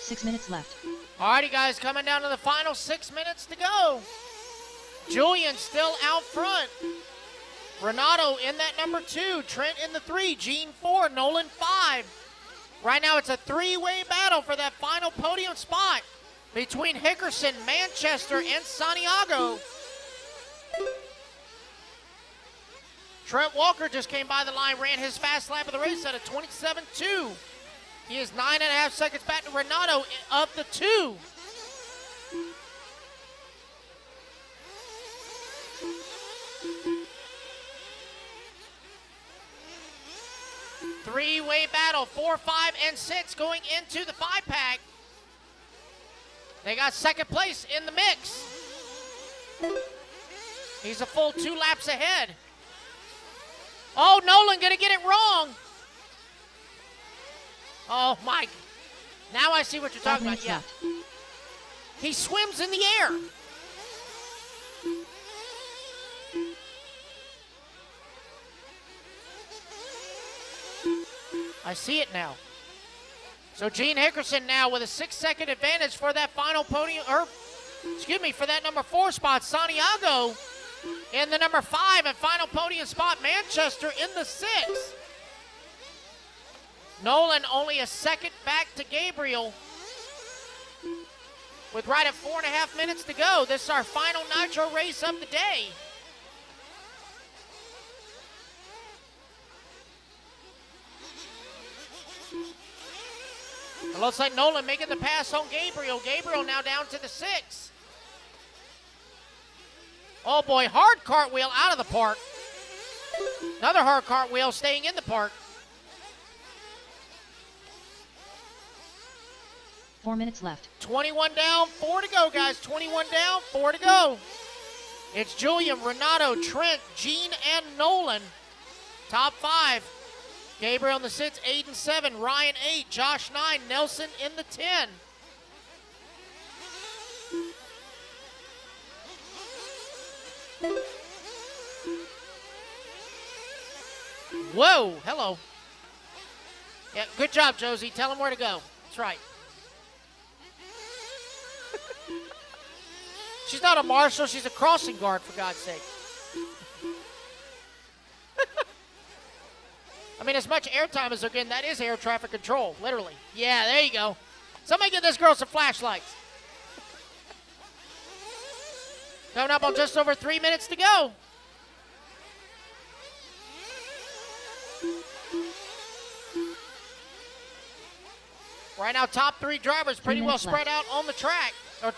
Six minutes left. Alrighty, guys, coming down to the final 6 minutes to go. Julian still out front. Renato in that number 2. Trent in the 3. Gene 4. Nolan 5. Right now it's a 3-way battle for that final podium spot between Hickerson, Manchester, and Santiago. Trent Walker just came by the line, ran his fast lap of the race at a 27.2. He is 9.5 seconds back to Renato of the 2. Three-way battle, 4, 5, and 6 going into the 5-pack. They got second place in the mix. He's a full 2 laps ahead. Oh, Nolan gonna get it wrong. Oh, Mike. Now I see what you're talking about. Yeah. He swims in the air. I see it now. So Gene Hickerson now with a 6-second advantage for that final podium, for that number 4 spot. Santiago in the number 5 and final podium spot. Manchester in the 6. Nolan only a second back to Gabriel with right at 4.5 minutes to go. This is our final Nitro race of the day. It looks like Nolan making the pass on Gabriel. Gabriel now down to the 6. Oh boy, hard cartwheel out of the park. Another hard cartwheel staying in the park. 4 minutes left. 21 down, 4 to go, guys. 21 down, 4 to go. It's Julian, Renato, Trent, Gene, and Nolan. Top 5. Gabriel in the 6, Aiden 7, Ryan 8, Josh 9, Nelson in the 10. Whoa, hello. Yeah, good job, Josie. Tell him where to go. That's right. She's not a marshal, she's a crossing guard, for God's sake. I mean, as much airtime as they're getting, that is air traffic control, literally. Yeah, there you go. Somebody get this girl some flashlights. Coming up on just over 3 minutes to go. Right now, top 3 drivers pretty well spread out on the track. Or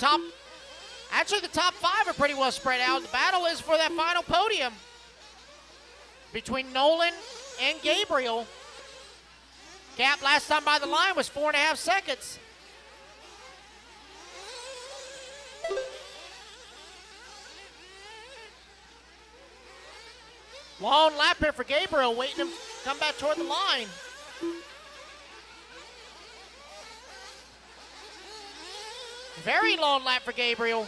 actually, the top 5 are pretty well spread out. The battle is for that final podium between Nolan and Gabriel. Gap last time by the line was 4.5 seconds. Long lap here for Gabriel, waiting to come back toward the line. Very long lap for Gabriel.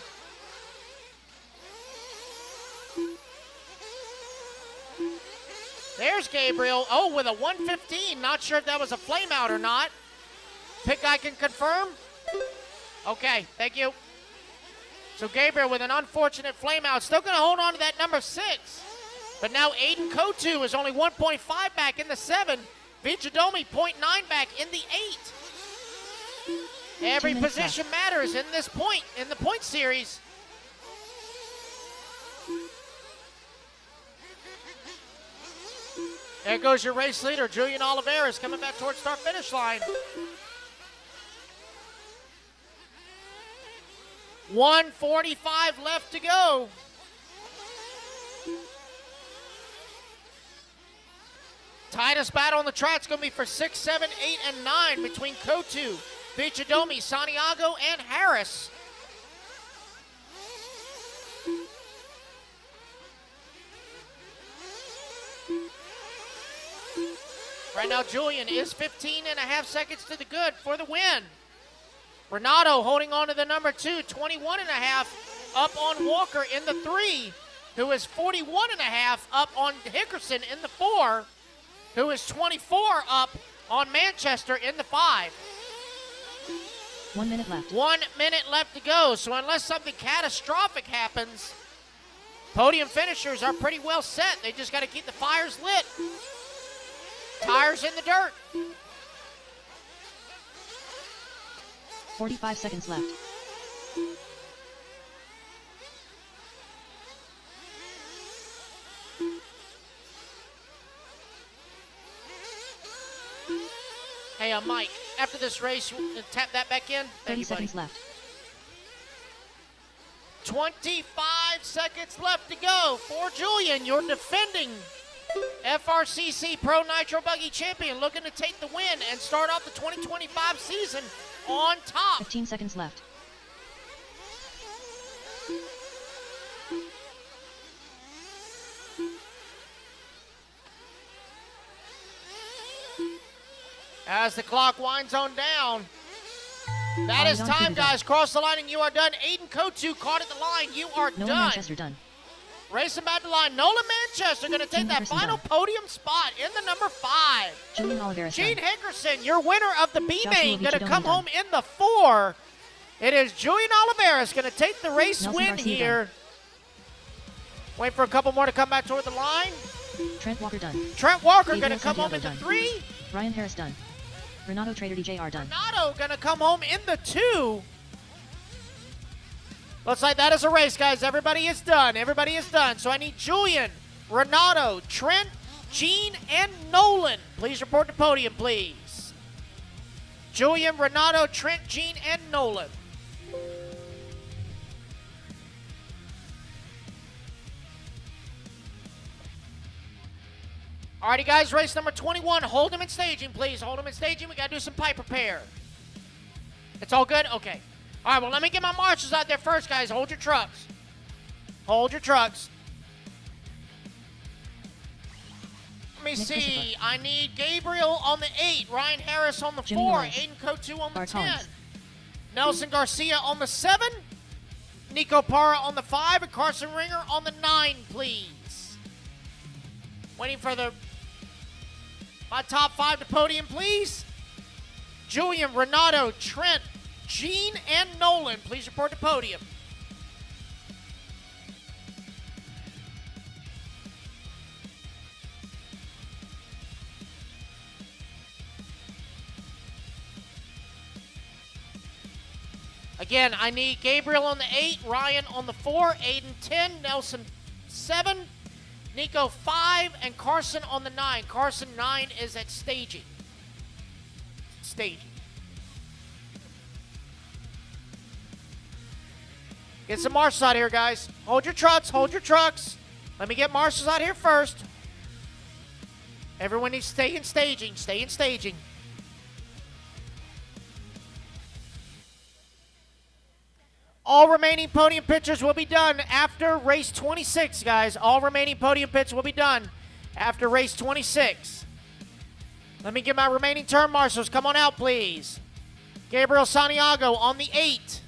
There's Gabriel. Oh, with a 1:15. Not sure if that was a flame out or not. Pit guy can confirm. Okay, thank you. So Gabriel with an unfortunate flame out. Still going to hold on to that number 6. But now Aiden Kotu is only 1.5 back in the 7. Vijadomi 0.9 back in the 8. Every position matters in this point, in the point series. There goes your race leader, Julian Oliveras, coming back towards start-finish line. 1:45 left to go. Tightest battle on the track is going to be for 6, 7, 8, and 9 between Kotu, Vichadomi, Santiago, and Harris. Right now, Julian is 15.5 seconds to the good for the win. Renato holding on to the number 2, 21.5 up on Walker in the 3, who is 41.5 up on Hickerson in the 4, who is 24 up on Manchester in the 5. 1 minute left. 1 minute left to go. So unless something catastrophic happens, podium finishers are pretty well set. They just got to keep the fires lit. Tires in the dirt. 45 seconds left. Hey, Mike, after this race, tap that back in. 30 seconds left. 25 seconds left to go for Julian, your defending FRCC Pro Nitro Buggy champion, looking to take the win and start off the 2025 season on top. 15 seconds left. As the clock winds on down, that is time, guys. Cross the line and you are done. Aiden Kotu caught at the line. You are Nolan done. Manchester done. Racing back the line. Nolan Manchester going to take that final podium spot in the number 5. Julian Oliveras Gene done. Hickerson, your winner of the B Joshua main, going to Vichadomi come done. home in the 4. It is Julian Oliveras going to take the race Nelson win Garcia here. Wait for a couple more to come back toward the line. Trent Walker done. Trent Walker Gabriel going to come home in Santiago the done. 3. Ryan Harris done. Renato Trader DJR done. Renato going to come home in the 2. Looks like that is a race, guys. Everybody is done. Everybody is done. So I need Julian, Renato, Trent, Gene, and Nolan. Please report to podium, please. Julian, Renato, Trent, Gene, and Nolan. Alrighty, guys, race number 21. Hold them in staging, please. Hold them in staging. We got to do some pipe repair. It's all good? Okay. All right, well, let me get my marshals out there first, guys. Hold your trucks. Hold your trucks. Let me see. I need Gabriel on the 8, Ryan Harris on the Jimmy 4, Lloyd. Aiden Cotu on the Bart 10, Holmes. Nelson Garcia on the 7, Nico Parra on the 5, and Carson Ringer on the 9, please. Waiting for my top 5 to podium, please. Julian, Renato, Trent, Gene, and Nolan, please report to podium. Again, I need Gabriel on the 8, Ryan on the 4, Aiden 10, Nelson 7, Nico 5, and Carson on the 9. Carson 9 is at staging. Staging. Get some marshals out here, guys. Hold your trucks, hold your trucks. Let me get marshals out here first. Everyone needs to stay in staging, stay in staging. All remaining podium pictures will be done after race 26, guys. All remaining podium pictures will be done after race 26. Let me get my remaining turn marshals. Come on out, please. Gabriel Santiago on the 8,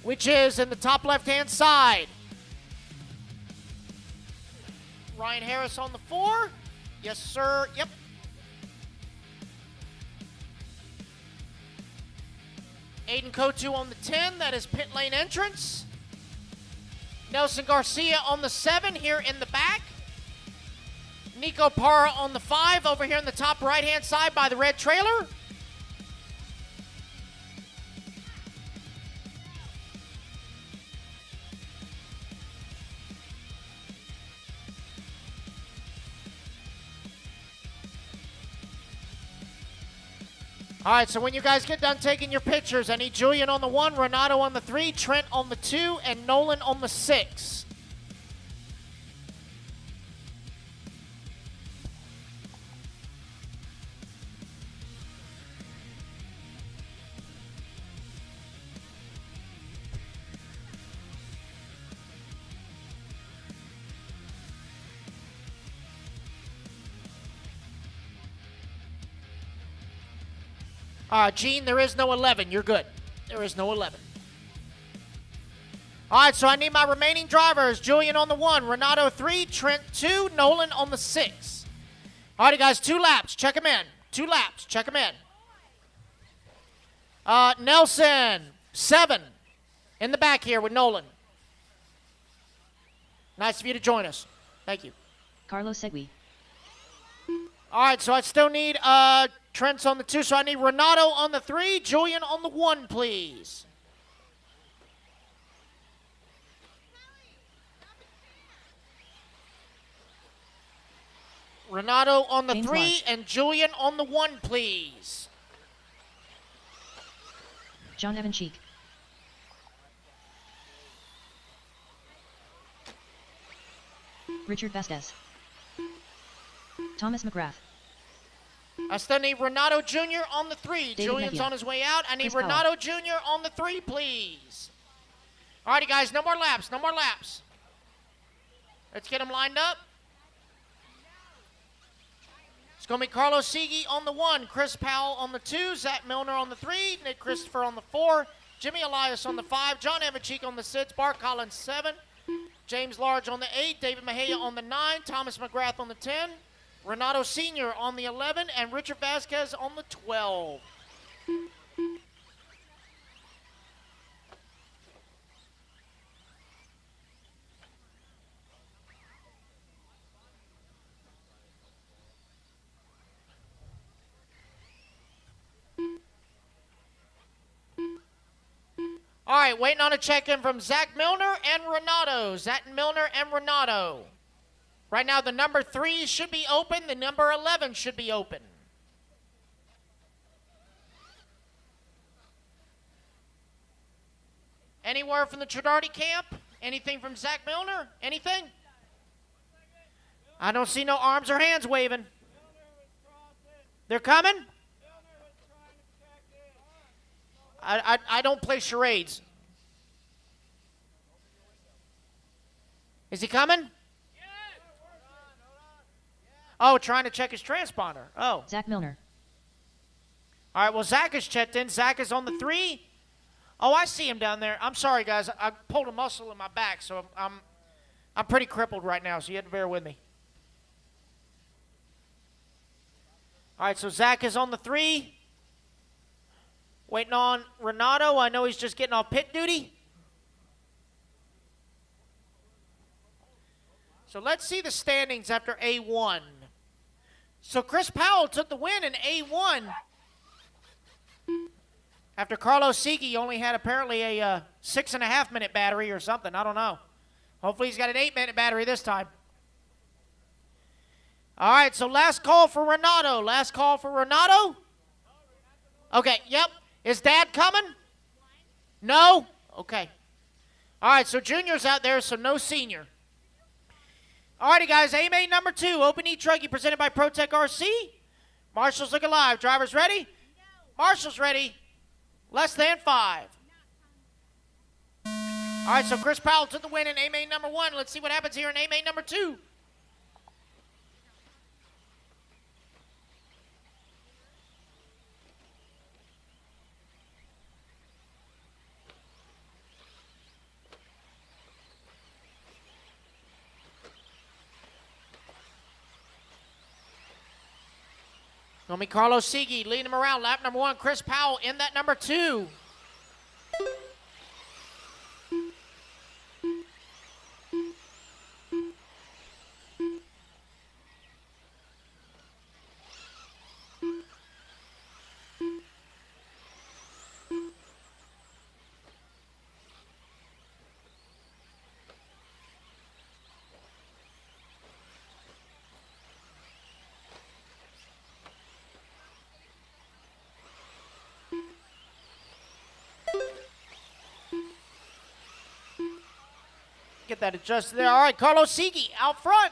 which is in the top left-hand side. Ryan Harris on the 4. Yes, sir. Yep. Aiden Cotu on the 10, that is pit lane entrance. Nelson Garcia on the 7 here in the back. Nico Parra on the 5 over here in the top right-hand side by the red trailer. All right, so when you guys get done taking your pictures, I need Julian on the 1, Renato on the 3, Trent on the 2, and Nolan on the 6. Gene, there is no 11. You're good. There is no 11. All right, so I need my remaining drivers. Julian on the 1, Renato 3, Trent 2, Nolan on the 6. All right, guys, 2 laps. Check them in. 2 laps. Check them in. Nelson, 7, in the back here with Nolan. Nice of you to join us. Thank you. Carlos Segui. All right, so I still need Trent's on the 2, so I need Renato on the 3, Julian on the 1, please. Renato on the James 3 Marsh. and Julian on the 1, please. John Evan Cheek. Richard Vasquez. Thomas McGrath. I still need Renato Jr. on the 3. David Julian's Mejia. on his way out. I need Chris Powell. Renato Jr. on the 3, please. All righty, guys, no more laps. No more laps. Let's get them lined up. It's going to be Carlos Segui on the 1, Chris Powell on the 2, Zach Milner on the 3, Nick Christopher on the 4, Jimmy Elias on the 5, John Evancheek on the 6, Bart Collins 7, James Large on the 8, David Mejia on the 9, Thomas McGrath on the 10, Renato Sr. on the 11, and Richard Vasquez on the 12. All right, waiting on a check-in from Zach Milner and Renato. Zach Milner and Renato. Right now, the number 3 should be open. The number 11 should be open. Anywhere from the Trudarty camp? Anything from Zach Milner? Anything? I don't see no arms or hands waving. They're coming? I don't play charades. Is he coming? Oh, trying to check his transponder. Oh. Zach Milner. All right, well, Zach is checked in. Zach is on the 3. Oh, I see him down there. I'm sorry, guys. I pulled a muscle in my back, so I'm pretty crippled right now, so you have to bear with me. All right, so Zach is on the 3. Waiting on Renato. I know he's just getting off pit duty. So let's see the standings after A1. So Chris Powell took the win in A1. After Carlos Sigi only had apparently a 6.5-minute battery or something. I don't know. Hopefully he's got an 8-minute battery this time. All right, so last call for Renato. Last call for Renato. Okay, yep. Is Dad coming? No? Okay. All right, so Junior's out there, so no Senior. All righty, guys, AMA number 2, Open e-trugy presented by ProTech RC. Marshall's looking live. Drivers ready? No. Marshall's ready. Less than 5. All right, so Chris Powell took the win in AMA number 1. Let's see what happens here in AMA number 2. Gonna be Carlos Sigi leading him around. Lap number 1, Chris Powell in that number 2. Get that adjusted there. All right, Carlos Sigi out front.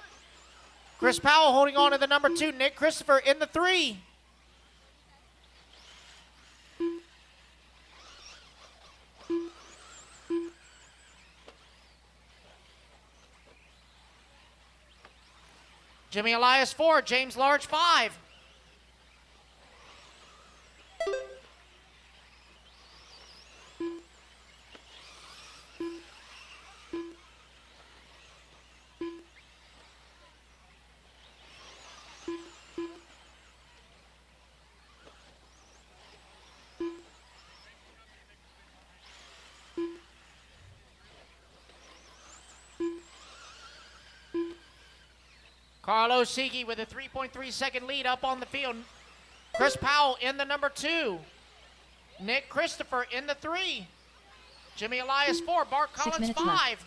Chris Powell holding on to the number 2. Nick Christopher in the 3. Jimmy Elias 4. James Large 5. Carlos Sigi with a 3.3-second lead up on the field. Chris Powell in the number 2. Nick Christopher in the 3. Jimmy Elias 4. Bart Collins 5. Left.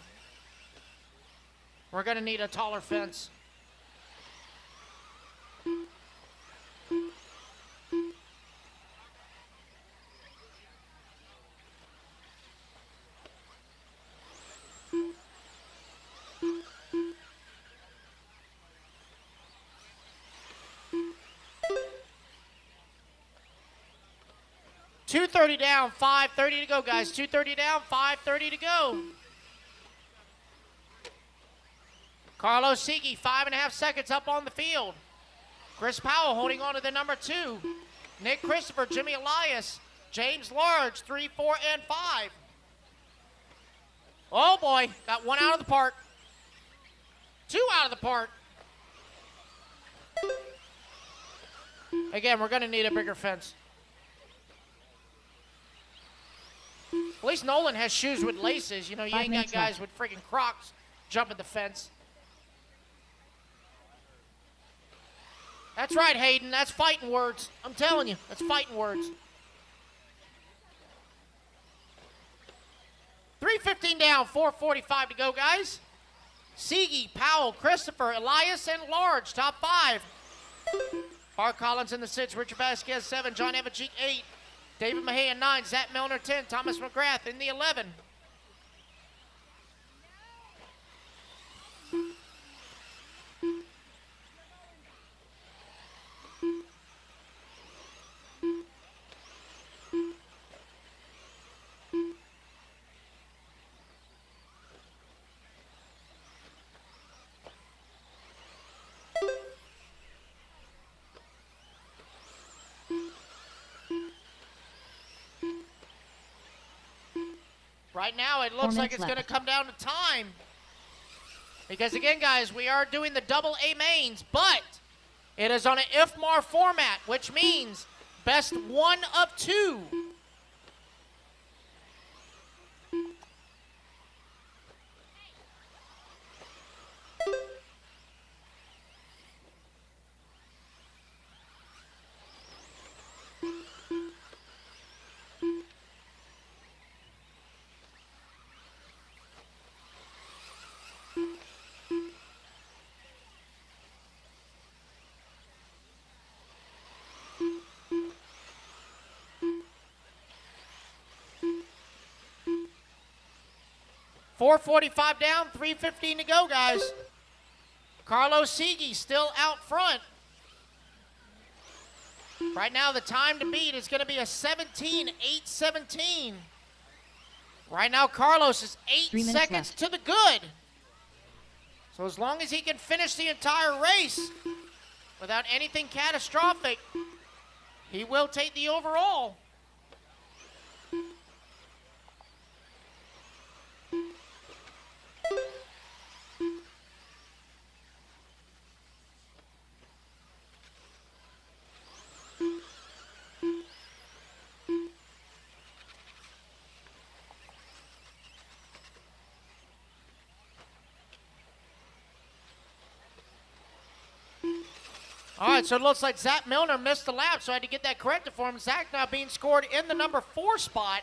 We're going to need a taller fence. .230 down, 5:30 to go, guys. 2:30 down, 5:30 to go. Carlos Sigi, 5.5 seconds up on the field. Chris Powell holding on to the number 2. Nick Christopher, Jimmy Elias, James Large, 3, 4, and 5. Oh boy, got 1 out of the park. 2 out of the park. Again, we're going to need a bigger fence. At least Nolan has shoes with laces. You know, you ain't got guys with freaking Crocs jumping the fence. That's right, Hayden. That's fighting words. I'm telling you, that's fighting words. 3:15 down, 4:45 to go, guys. Sigi, Powell, Christopher, Elias, and Large, top 5. Bart Collins in the 6, Richard Vasquez 7, John Evachick 8, David Mahan 9, Zach Milner 10, Thomas McGrath in the 11. Right now, it looks like minutes it's going to left. come down to time. Because again, guys, we are doing the double A mains, but it is on an IFMAR format, which means best 1 of 2. .445 down, 3:15 to go, guys. Carlos Siege still out front. Right now, the time to beat is going to be a 17:8:17. Right now, Carlos is 8 3 minutes seconds left. to the good. So as long as he can finish the entire race without anything catastrophic, he will take the overall. All right, so it looks like Zach Milner missed the lap, so I had to get that corrected for him. Zach now being scored in the number 4 spot.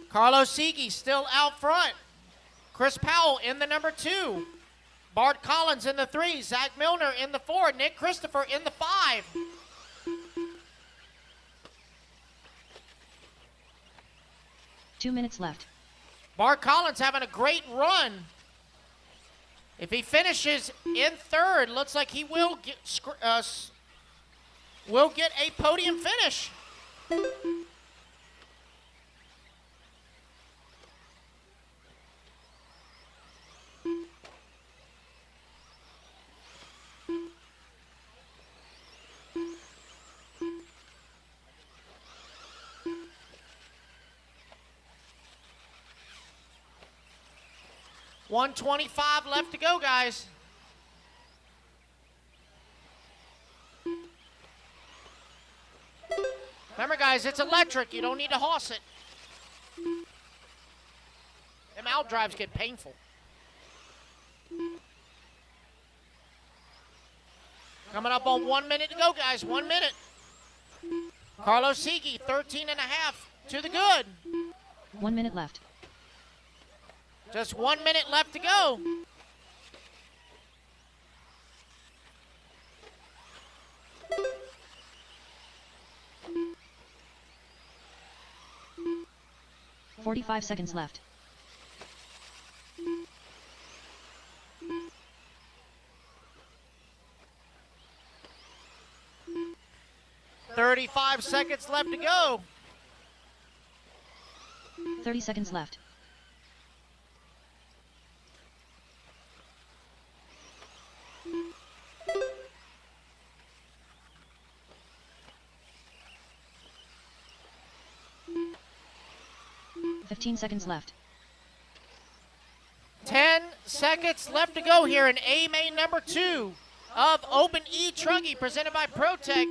Carlos Siege still out front. Chris Powell in the number 2. Bart Collins in the 3. Zach Milner in the 4. Nick Christopher in the 5. Two minutes left. Bart Collins having a great run. If he finishes in 3rd, looks like he will get a podium finish. .125 left to go, guys. Remember, guys, it's electric. You don't need to hoss it. Them out drives get painful. Coming up on 1 minute to go, guys. 1 minute. Carlos Siege, 13 and a half to the good. 1 minute left. Just 1 minute left to go. .45 seconds left. .35 seconds left to go. 30 seconds left. .15 seconds left. 10 seconds left to go here in A main number 2 of Open e-trugy presented by ProTech.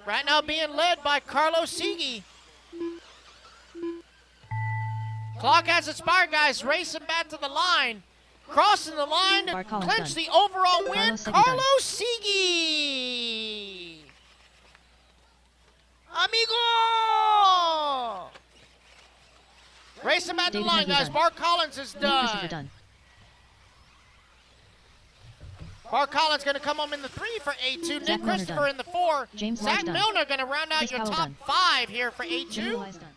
Right now being led by Carlos Siege. Clock has expired, guys. Racing back to the line. Crossing the line to Bart Collins clinch done. the overall win. Carlos Siege done. Carlos Siege. Amigo! Racing back to the David line, Nagy guys. done. Bart Collins is Nick Christopher done. done. Bart Collins going to come home in the 3 for A2. Zach Nick Milner Christopher done. in the 4. James Zach Wise done. Milner going to round out Chris your Powell top done. 5 here for Jimmy A2. Wise done.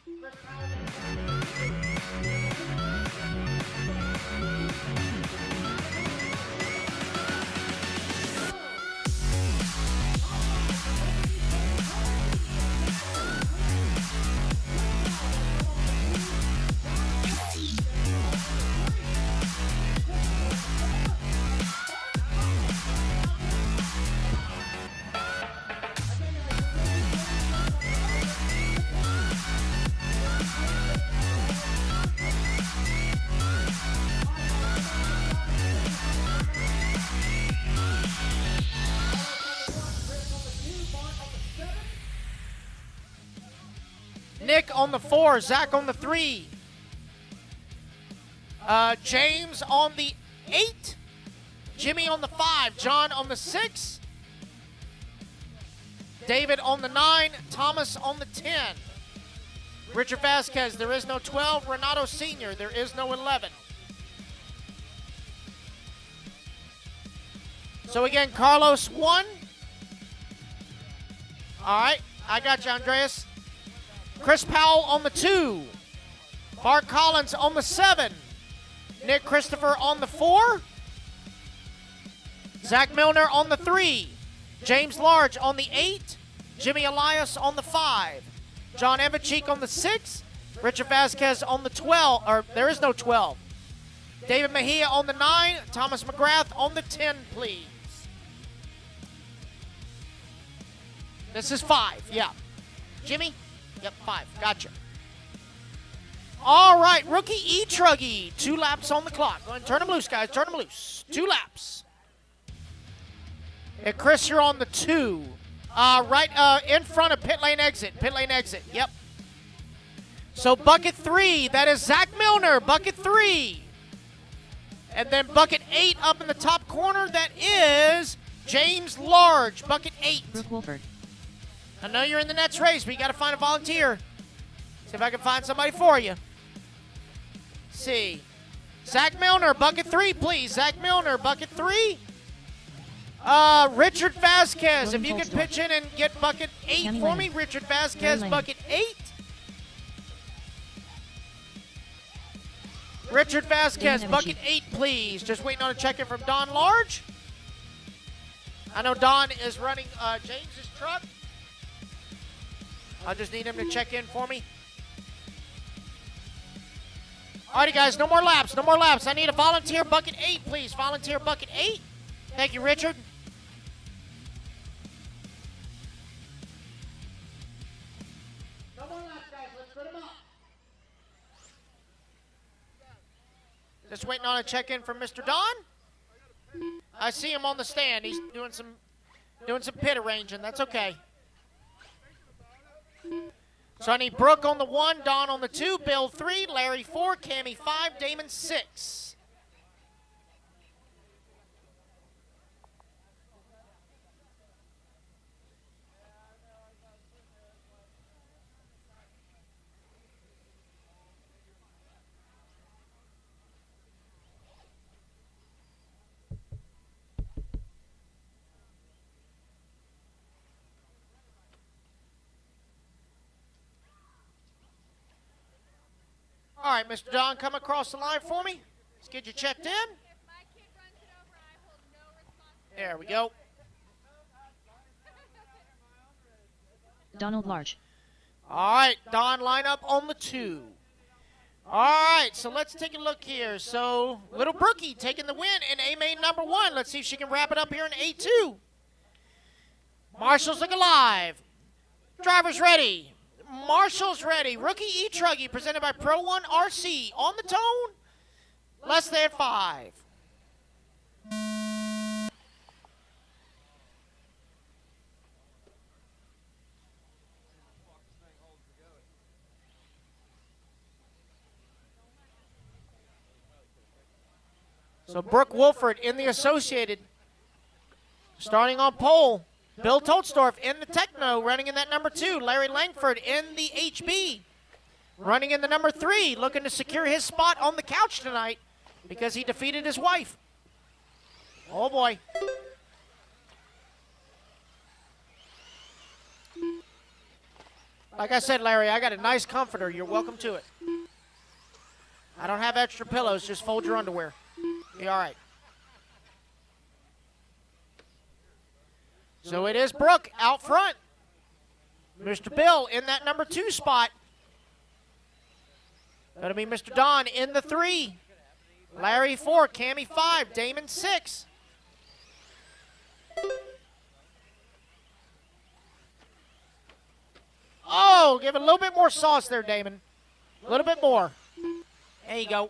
Nick on the 4, Zach on the 3. James on the 8, Jimmy on the 5, John on the 6, David on the 9, Thomas on the 10. Richard Vasquez, there is no 12. Renato Sr., there is no 11. So again, Carlos 1. All right, I got you, Andreas. Chris Powell on the 2. Bart Collins on the 7. Nick Christopher on the 4. Zach Milner on the 3. James Large on the 8. Jimmy Elias on the 5. John Evancheek on the 6. Richard Vasquez on the 12. Or there is no 12. David Mejia on the 9. Thomas McGrath on the 10, please. This is 5, yeah. Jimmy? Yep, 5. Gotcha. All right, rookie e-trugy. 2 laps on the clock. Go ahead and turn him loose, guys. Turn him loose. 2 laps. And Chris, you're on the 2. Right in front of pit lane exit. Pit lane exit, yep. So bucket 3, that is Zach Milner, bucket 3. And then bucket 8 up in the top corner, that is James Large, bucket 8. Brooke Wolford. I know you're in the Nets race, but you got to find a volunteer. See if I can find somebody for you. See. Zach Milner, bucket 3, please. Zach Milner, bucket 3. Richard Vasquez, if you can pitch in and get bucket 8 for me. Richard Vasquez, bucket 8. Richard Vasquez, bucket 8, please. Just waiting on a check-in from Don Large. I know Don is running James's truck. I just need him to check in for me. Alrighty, guys, no more laps, no more laps. I need a volunteer bucket 8, please. Volunteer bucket 8. Thank you, Richard. No more laps, guys. Let's put him up. Just waiting on a check-in from Mr. Don. I see him on the stand. He's doing some pit arranging. That's okay. So I need Brooke on the 1, Don on the 2, Bill 3, Larry 4, Cammy 5, Damon 6. All right, Mr. Don, come across the line for me. Let's get you checked in. There we go. Donald Large. All right, Don, line up on the 2. All right, so let's take a look here. So, little Brookie taking the win in A-main number 1. Let's see if she can wrap it up here in A2. Marshall's look alive. Drivers ready. Marshall's ready. Rookie e-trugy presented by Pro One RC. On the tone, less than 5. So Brooke Wolford in the Associated, starting on pole. Bill Tolstorff in the Techno, running in that number 2. Larry Langford in the HB, running in the number 3, looking to secure his spot on the couch tonight because he defeated his wife. Oh, boy. Like I said, Larry, I got a nice comforter. You're welcome to it. I don't have extra pillows. Just fold your underwear. Be all right. So it is Brooke out front. Mr. Bill in that number 2 spot. That'll be Mr. Don in the 3. Larry 4, Cammy 5, Damon 6. Oh, give it a little bit more sauce there, Damon. A little bit more. There you go.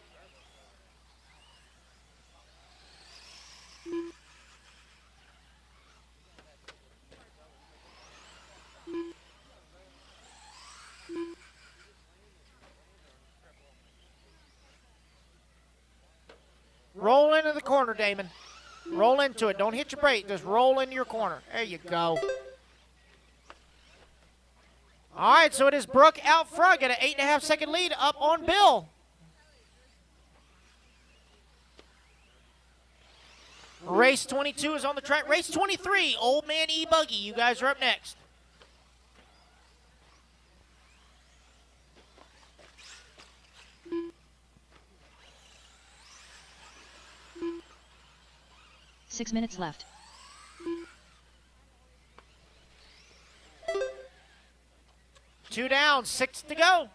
Roll into the corner, Damon. Roll into it. Don't hit your brake. Just roll into your corner. There you go. All right, so it is Brooke out front. Got an 8.5 second lead up on Bill. Race 22 is on the track. Race 23, Old Man E-Buggy. You guys are up next. Six minutes left. Two down, 6 to go.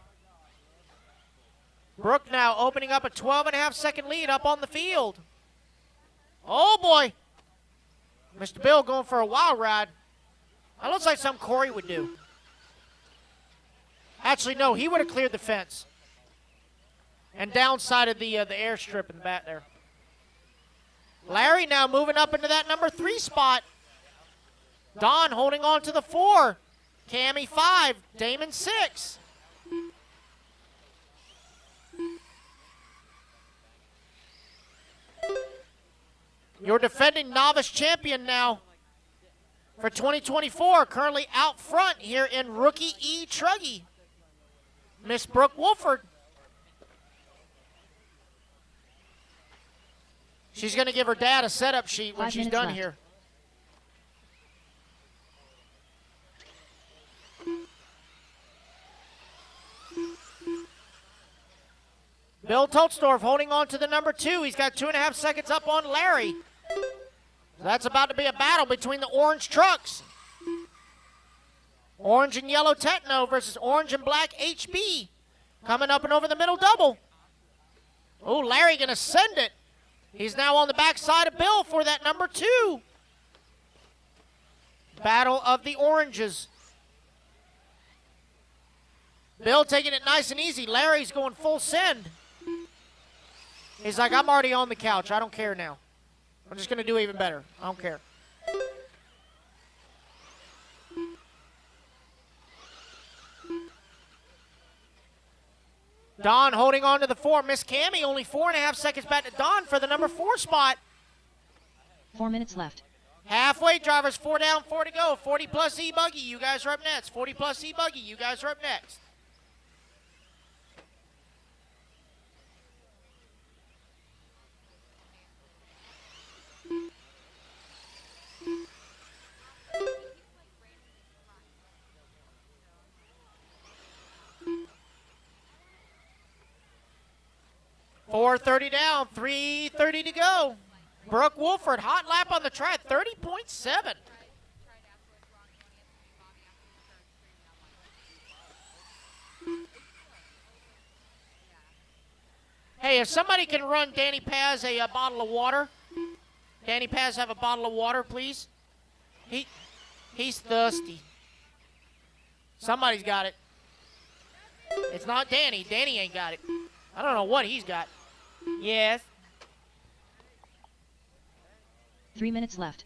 Brooke now opening up a 12.5 second lead up on the field. Oh boy. Mr. Bill going for a wild ride. That looks like something Corey would do. Actually, no, he would have cleared the fence. And downsided the airstrip in the back there. Larry now moving up into that number 3 spot. Don holding on to the 4. Cammy 5. Damon 6. Your defending novice champion now for 2024. Currently out front here in rookie e-trugy. Miss Brooke Wolford. She's going to give her dad a setup sheet when 5 she's minutes done left. here. Bill Tolstorff holding on to the number 2. He's got 2.5 seconds up on Larry. So that's about to be a battle between the orange trucks. Orange and yellow Techno versus orange and black HB. Coming up and over the middle double. Oh, Larry going to send it. He's now on the backside of Bill for that number 2. Battle of the oranges. Bill taking it nice and easy. Larry's going full send. He's like, I'm already on the couch. I don't care now. I'm just going to do even better. I don't care. Don holding on to the 4. Miss Cammy only 4.5 seconds back to Don for the number 4 spot. 4 minutes left. Halfway drivers, 4 down, 4 to go. 40 plus e-buggy, you guys are up next. 40 plus e-buggy, you guys are up next. .430 down, 3:30 to go. Brooke Wolford, hot lap on the track, 30.7. Hey, if somebody can run Danny Paz a bottle of water. Danny Paz, have a bottle of water, please. He's thirsty. Somebody's got it. It's not Danny. Danny ain't got it. I don't know what he's got. Yes. 3 minutes left.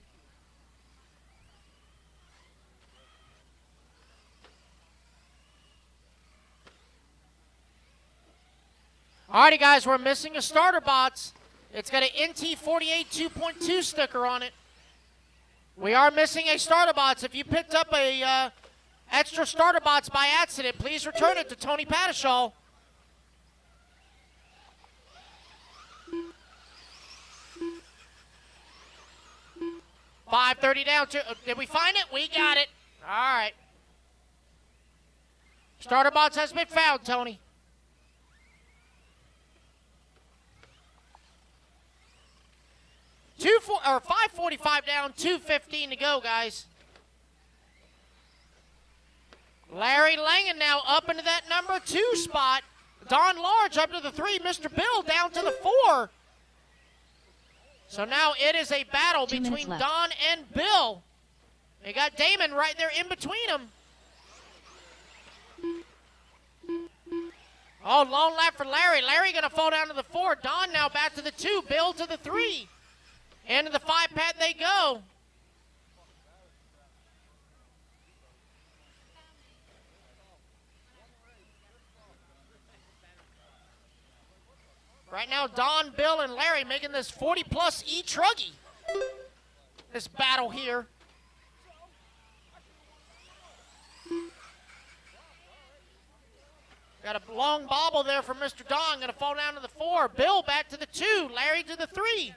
Alrighty, guys, we're missing a starter box. It's got an NT48 2.2 sticker on it. We are missing a starter box. If you picked up a extra starter box by accident, please return it to Tony Patashall. .530 down. Did we find it? We got it. All right. Starter box has been found, Tony. .545 down, 2:15 to go, guys. Larry Langen now up into that number 2 spot. Don Large up to the 3. Mr. Bill down to the 4. So now it is a battle 2 minutes between left. Don and Bill. They got Damon right there in between them. Oh, long lap for Larry. Larry going to fall down to the 4. Don now back to the 2. Bill to the 3. Into the 5 pad they go. Right now, Don, Bill, and Larry making this 40-plus e-truggy. This battle here. Got a long bobble there from Mr. Don. Going to fall down to the 4. Bill back to the 2. Larry to the 3.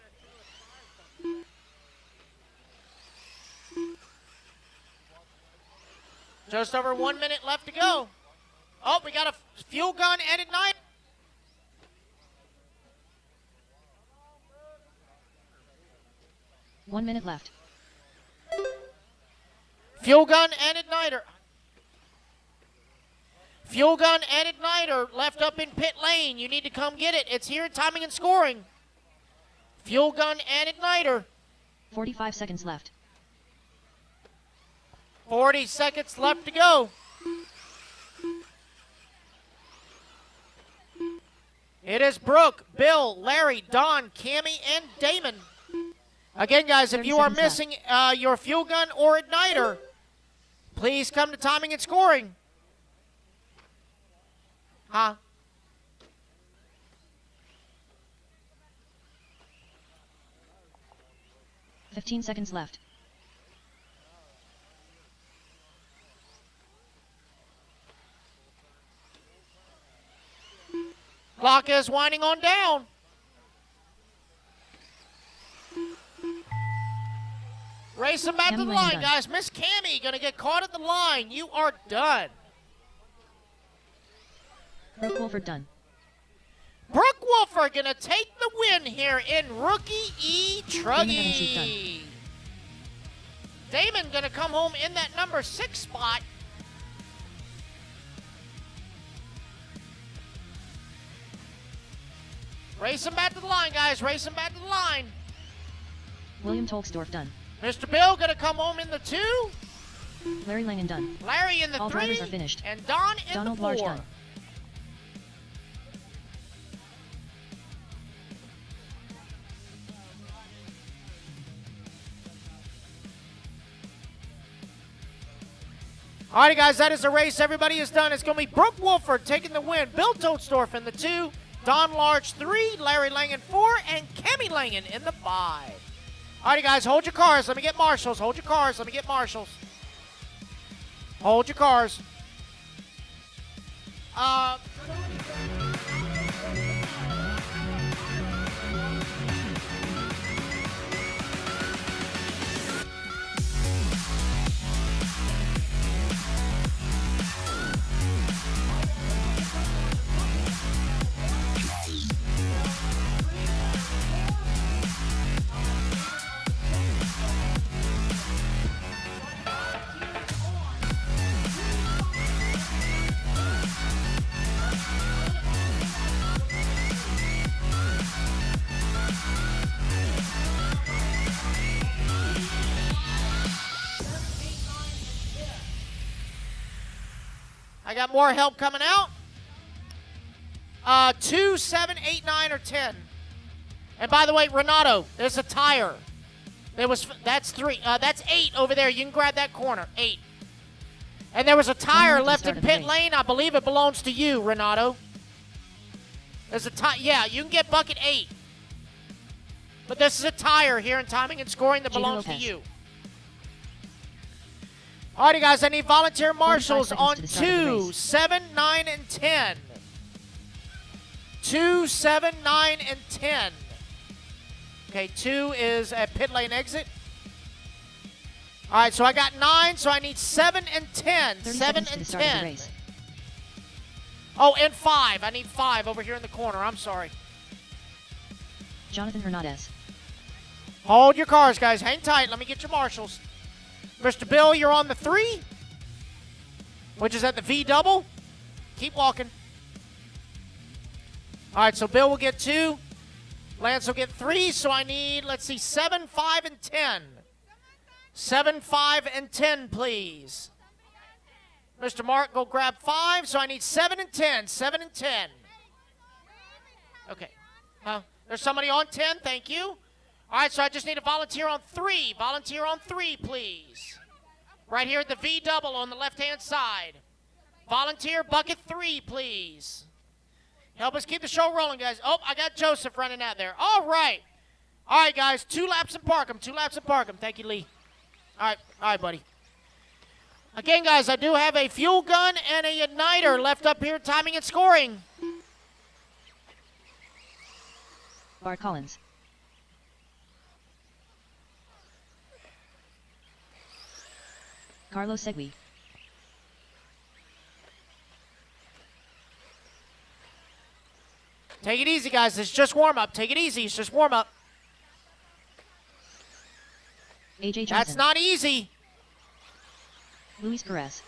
Just over 1 minute left to go. Oh, we got a fuel gun and ignite. One minute left. Fuel gun and igniter. Fuel gun and igniter left up in pit lane. You need to come get it. It's here in timing and scoring. Fuel gun and igniter. 45 seconds left. 40 seconds left to go. It is Brooke, Bill, Larry, Don, Cammie, and Damon. Again, guys, if 30 you are seconds left. missing your fuel gun or igniter, please come to timing and scoring. Huh? $15 seconds left. Clock is winding on down. Racing back to the Cammie line, done. guys. Miss Cammie gonna get caught at the line. You are done. Brooke Wolford done. Brooke Wolfer gonna take the win here in rookie Damon Evans, she's e-truggy. Damon gonna come home in that number 6 spot. Racing back to the line, guys. Racing back to the line. William Tolksdorf done. Mr. Bill gonna come home in the 2. Larry Langen done. Larry in the All 3. drivers are finished. And Don in Donald the 4. Large done. All right, guys, that is the race. Everybody is done. It's going to be Brooke Wolford taking the win. Bill Toadsdorf in the 2. Don Large 3. Larry Langen 4. And Cammie Langen in the 5. All right, guys, hold your cars. Let me get marshals. Hold your cars. Let me get marshals. Hold your cars. I got more help coming out. 2, 7, 8, 9, or 10. And by the way, Renato, there's a tire. That's 3. That's 8 over there. You can grab that corner. 8. And there was a tire minute to left start in of the pit race. lane. I believe it belongs to you, Renato. There's a tire. Yeah, you can get bucket 8. But this is a tire here in timing and scoring that Gino belongs to Lopez. you. Alrighty, guys, I need volunteer marshals 45 seconds on to the start of the 2, race. 7, 9, and 10. 2, 7, 9, and 10. Okay, 2 is a pit lane exit. All right, so I got 9, so I need 7 and 10. 30 7 seconds to the and start of the 10. race. Oh, and 5. I need 5 over here in the corner. I'm sorry. Jonathan Hernandez. Hold your cars, guys. Hang tight. Let me get your marshals. Mr. Bill, you're on the 3, which is at the V double. Keep walking. All right, so Bill will get 2. Lance will get 3, so I need, let's see, 7, 5, and 10. 7, 5, and 10, please. Mr. Mark, go grab 5, so I need 7 and 10. 7 and 10. Okay. There's somebody on 10, thank you. All right, so I just need a volunteer on 3. Volunteer on 3, please. Right here at the V double on the left-hand side. Volunteer bucket 3, please. Help us keep the show rolling, guys. Oh, I got Joseph running out there. All right. All right, guys. 2 laps and park 'em. 2 laps and park 'em. Thank you, Lee. All right, buddy. Again, guys, I do have a fuel gun and a igniter left up here, timing and scoring. Bart Collins. Carlos Segui. Take it easy, guys. It's just warm-up. Take it easy. It's just warm-up. AJ Johnson. That's not easy. Luis Perez.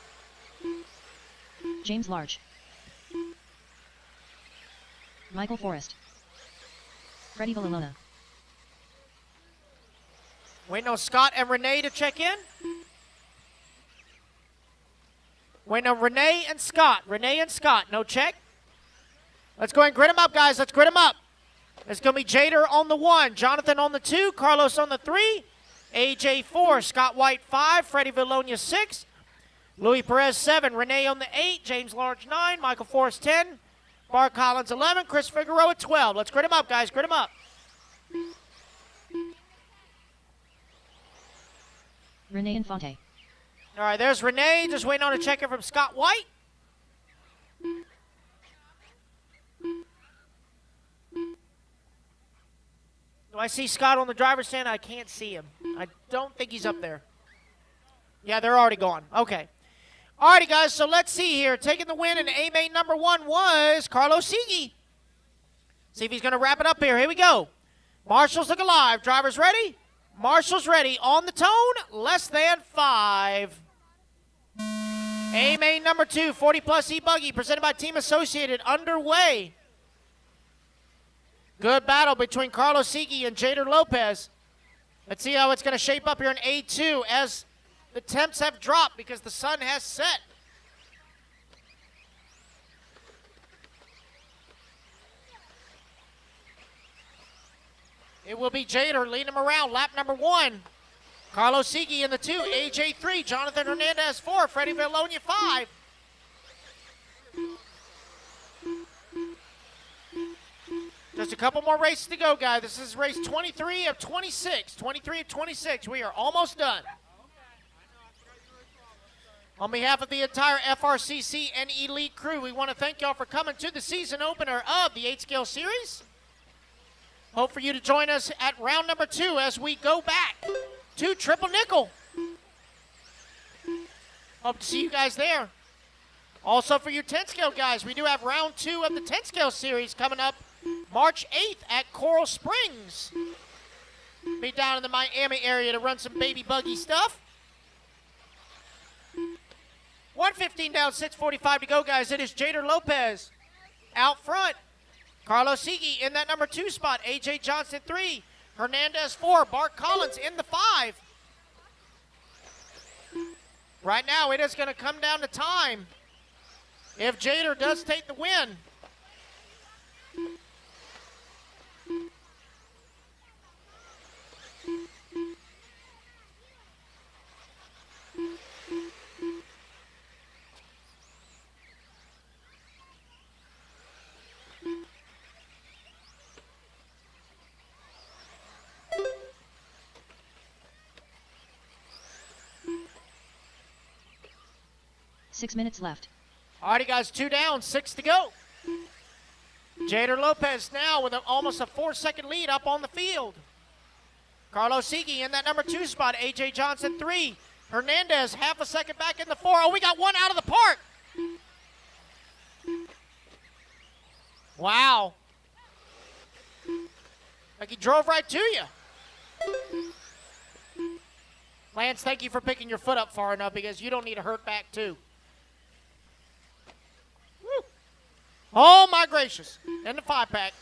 James Large. Michael Forrest. Freddie Villalona. Waiting on Scott and Renee to check in. Waiting on Renee and Scott. Renee and Scott, no check. Let's go ahead and grid them up, guys. Let's grid them up. It's going to be Jader on the 1, Jonathan on the 2, Carlos on the 3, AJ 4, Scott White 5, Freddie Villalona 6, Louis Perez 7, Renee on the 8, James Large 9, Michael Forrest 10, Bart Collins 11, Chris Figueroa 12. Let's grid them up, guys. Grid them up. Renee Infante. All right, there's Renee. Just waiting on a check-in from Scott White. Do I see Scott on the driver's stand? I can't see him. I don't think he's up there. Yeah, they're already gone. Okay. All righty, guys, so let's see here. Taking the win in A-main number 1 was Carlos Segui. See if he's going to wrap it up here. Here we go. Marshall's look alive. Drivers ready? Marshall's ready. On the tone, less than 5. A-main number 2, 40-plus e-buggy, presented by Team Associated, underway. Good battle between Carlos Segui and Jader Lopez. Let's see how it's going to shape up here in A2 as the temps have dropped because the sun has set. It will be Jader leading him around. Lap number 1. Carlos Segui in the 2. AJ 3. Jonathan Hernandez 4. Freddie Villalona 5. Just a couple more races to go, guys. This is race 23 of 26. 23 of 26. We are almost done. On behalf of the entire FRCC and Elite crew, we want to thank y'all for coming to the season opener of the 8 Scale Series. Hope for you to join us at round number 2 as we go back to Triple Nickel. Hope to see you guys there. Also for your 10 scale guys, we do have round 2 of the 10 scale series coming up March 8th at Coral Springs. Be down in the Miami area to run some baby buggy stuff. 1:15 down, 6:45 to go, guys. It is Jader Lopez out front. Carlos Segui in that number 2 spot. AJ Johnson 3. Hernandez 4. Bart Collins in the 5. Right now, it is going to come down to time if Jader does take the win. Six minutes left. All righty, guys, 2 down, 6 to go. Jader Lopez now with almost a 4-second lead up on the field. Carlos Segui in that number 2 spot. AJ Johnson 3. Hernandez half a second back in the 4. Oh, we got one out of the park. Wow. Like he drove right to you. Lance, thank you for picking your foot up far enough because you don't need a hurt back too. Woo. Oh my gracious. And the 5-pack.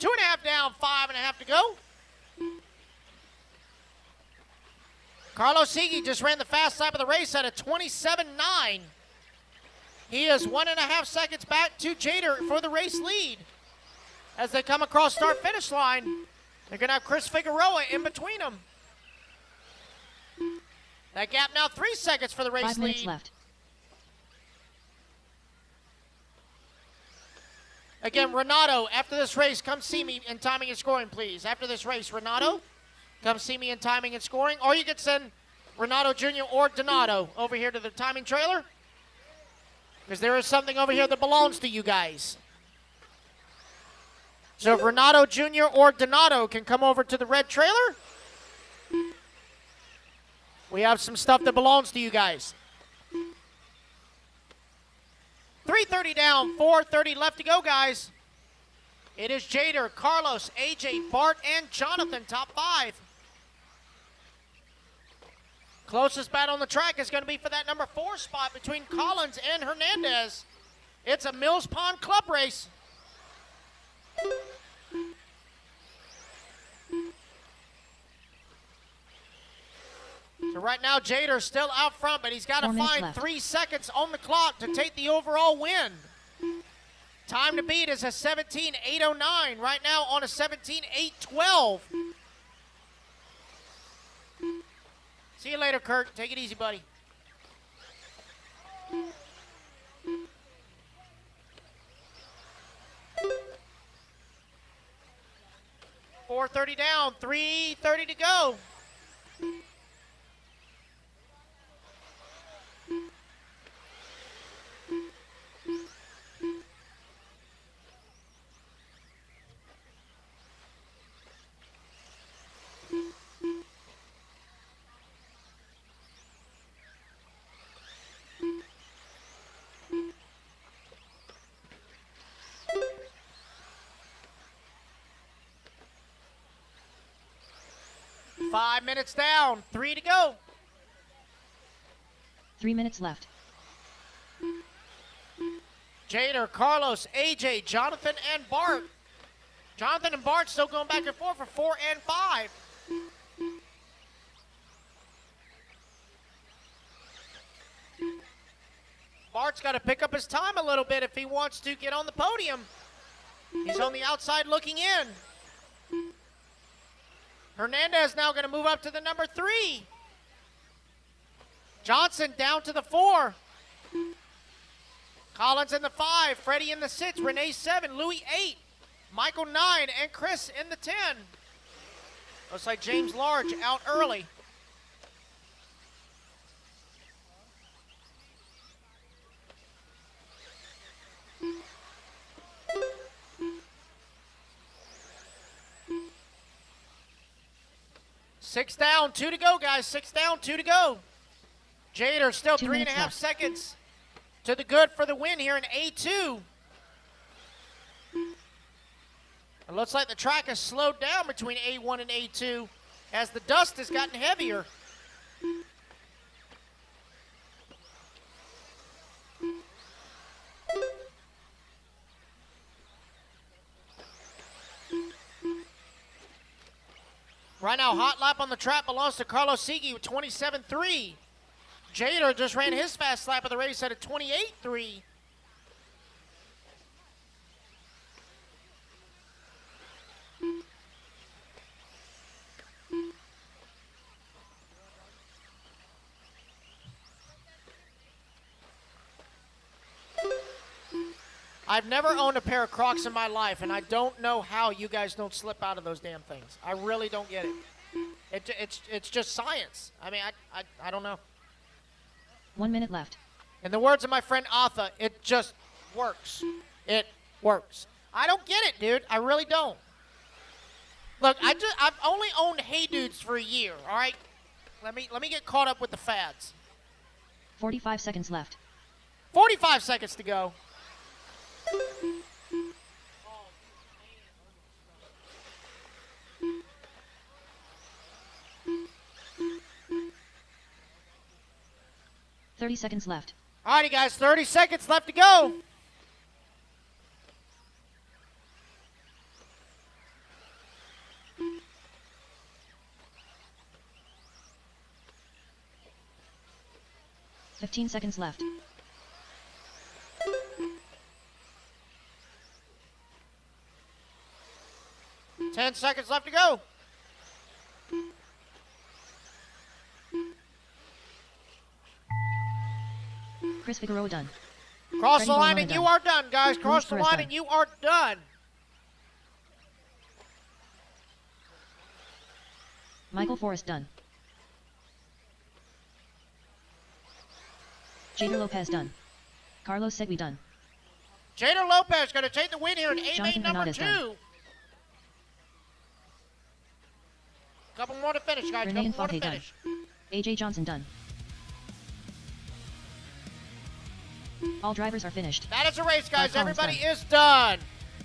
2.5 down, 5.5 to go. Carlos Segui just ran the fast lap of the race at a 27.9. He is 1.5 seconds back to Jader for the race lead. As they come across start-finish line, they're going to have Chris Figueroa in between them. That gap now 3 seconds for the race lead. 5 minutes left. Again, Renato, after this race, come see me in timing and scoring, please. After this race, Renato, come see me in timing and scoring. Or you can send Renato Jr. or Donato over here to the timing trailer. Because there is something over here that belongs to you guys. So if Renato Jr. or Donato can come over to the red trailer, we have some stuff that belongs to you guys. 3:30 down, 4:30 left to go, guys. It is Jader, Carlos, AJ, Bart, and Jonathan, top 5. Closest battle on the track is going to be for that number 4 spot between Collins and Hernandez. It's a Mills Pond Club race. So right now, Jader's still out front, but he's got to 4 minutes find left. 3 seconds on the clock to take the overall win. Time to beat is a 17:809. Right now on a 17:812. See you later, Kurt. Take it easy, buddy. $4:30 down, 3:30 to go. Five minutes down, 3 to go. 3 minutes left. Jader, Carlos, AJ, Jonathan, and Bart. Jonathan and Bart still going back and forth for 4 and 5. Bart's got to pick up his time a little bit if he wants to get on the podium. He's on the outside looking in. Hernandez now going to move up to the number 3. Johnson down to the 4. Collins in the 5. Freddie in the 6. Renee 7. Louis 8. Michael 9. And Chris in the 10. Looks like James Large out early. Six down, 2 to go, guys. 6 down, 2 to go. Jader still 2 3.5 minutes left. seconds to the good for the win here in A2. It looks like the track has slowed down between A1 and A2 as the dust has gotten heavier. Right now, hot lap on the track belongs to Carlos Sigi with 27.3. Jader just ran his fast lap of the race at a 28.3. I've never owned a pair of Crocs in my life, and I don't know how you guys don't slip out of those damn things. I really don't get it. It's just science. I mean, I don't know. 1 minute left. In the words of my friend Arthur, it just works. It works. I don't get it, dude. I really don't. Look, I've only owned Hey Dudes for a year, all right? Let me get caught up with the fads. 45 seconds left. 45 seconds to go. $30 seconds left. Alrighty, guys, 30 seconds left to go. $15 seconds left. 10 seconds left to go. Chris Figueroa done. Cross Freddie the line Villalona and you done. are done, guys. Cross the Perez line done. and you are done. Michael Forrest done. Jader Lopez done. Carlos Segui done. Jader Lopez going to take the win here in A main Jonathan number Hernandez 2. done. Couple more to finish, guys. Renee Couple more to Infante done. finish. AJ Johnson done. All drivers are finished. That is a race, guys. Collins Everybody done. is done.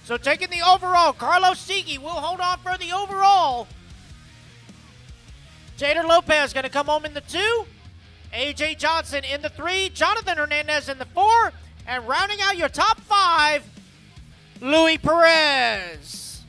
So taking the overall, Carlos Segui will hold on for the overall. Jader Lopez going to come home in the 2. AJ Johnson in the 3. Jonathan Hernandez in the 4. And rounding out your top 5, Louis Perez.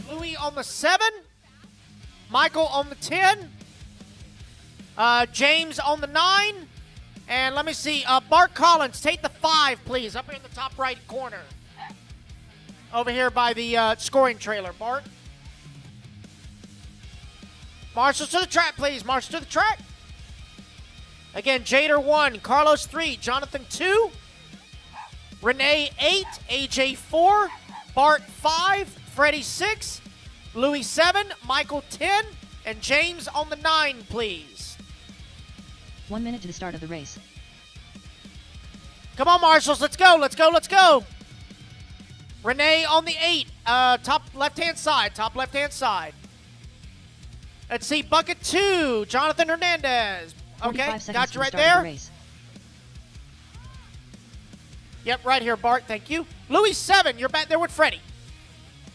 Louis on the 7, Michael on the 10, James on the 9, and let me see, Bart Collins, take the 5, please, up here in the top right corner. Over here by the scoring trailer, Bart. Marshals to the track, please. Marshals to the track. Again, Jader 1, Carlos 3, Jonathan 2, Renee 8, AJ 4, Bart 5, Freddie 6, Louis 7, Michael 10, and James on the 9, please. 1 minute to the start of the race. Come on, Marshals, let's go, let's go, let's go. Renee on the 8, top left-hand side, top left-hand side. Let's see, bucket 2, Jonathan Hernandez. 45 Okay, seconds got to you the right start of the there. race. Yep, right here, Bart, thank you. Louis 7, you're back there with Freddie.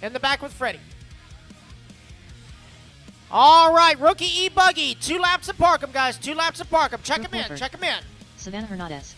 In the back with Freddie. All right, rookie e-buggy. 2 laps of Parkham, guys. 2 laps of Parkham. Check Brooke him in. Wolford. Check him in. Savannah Hernandez.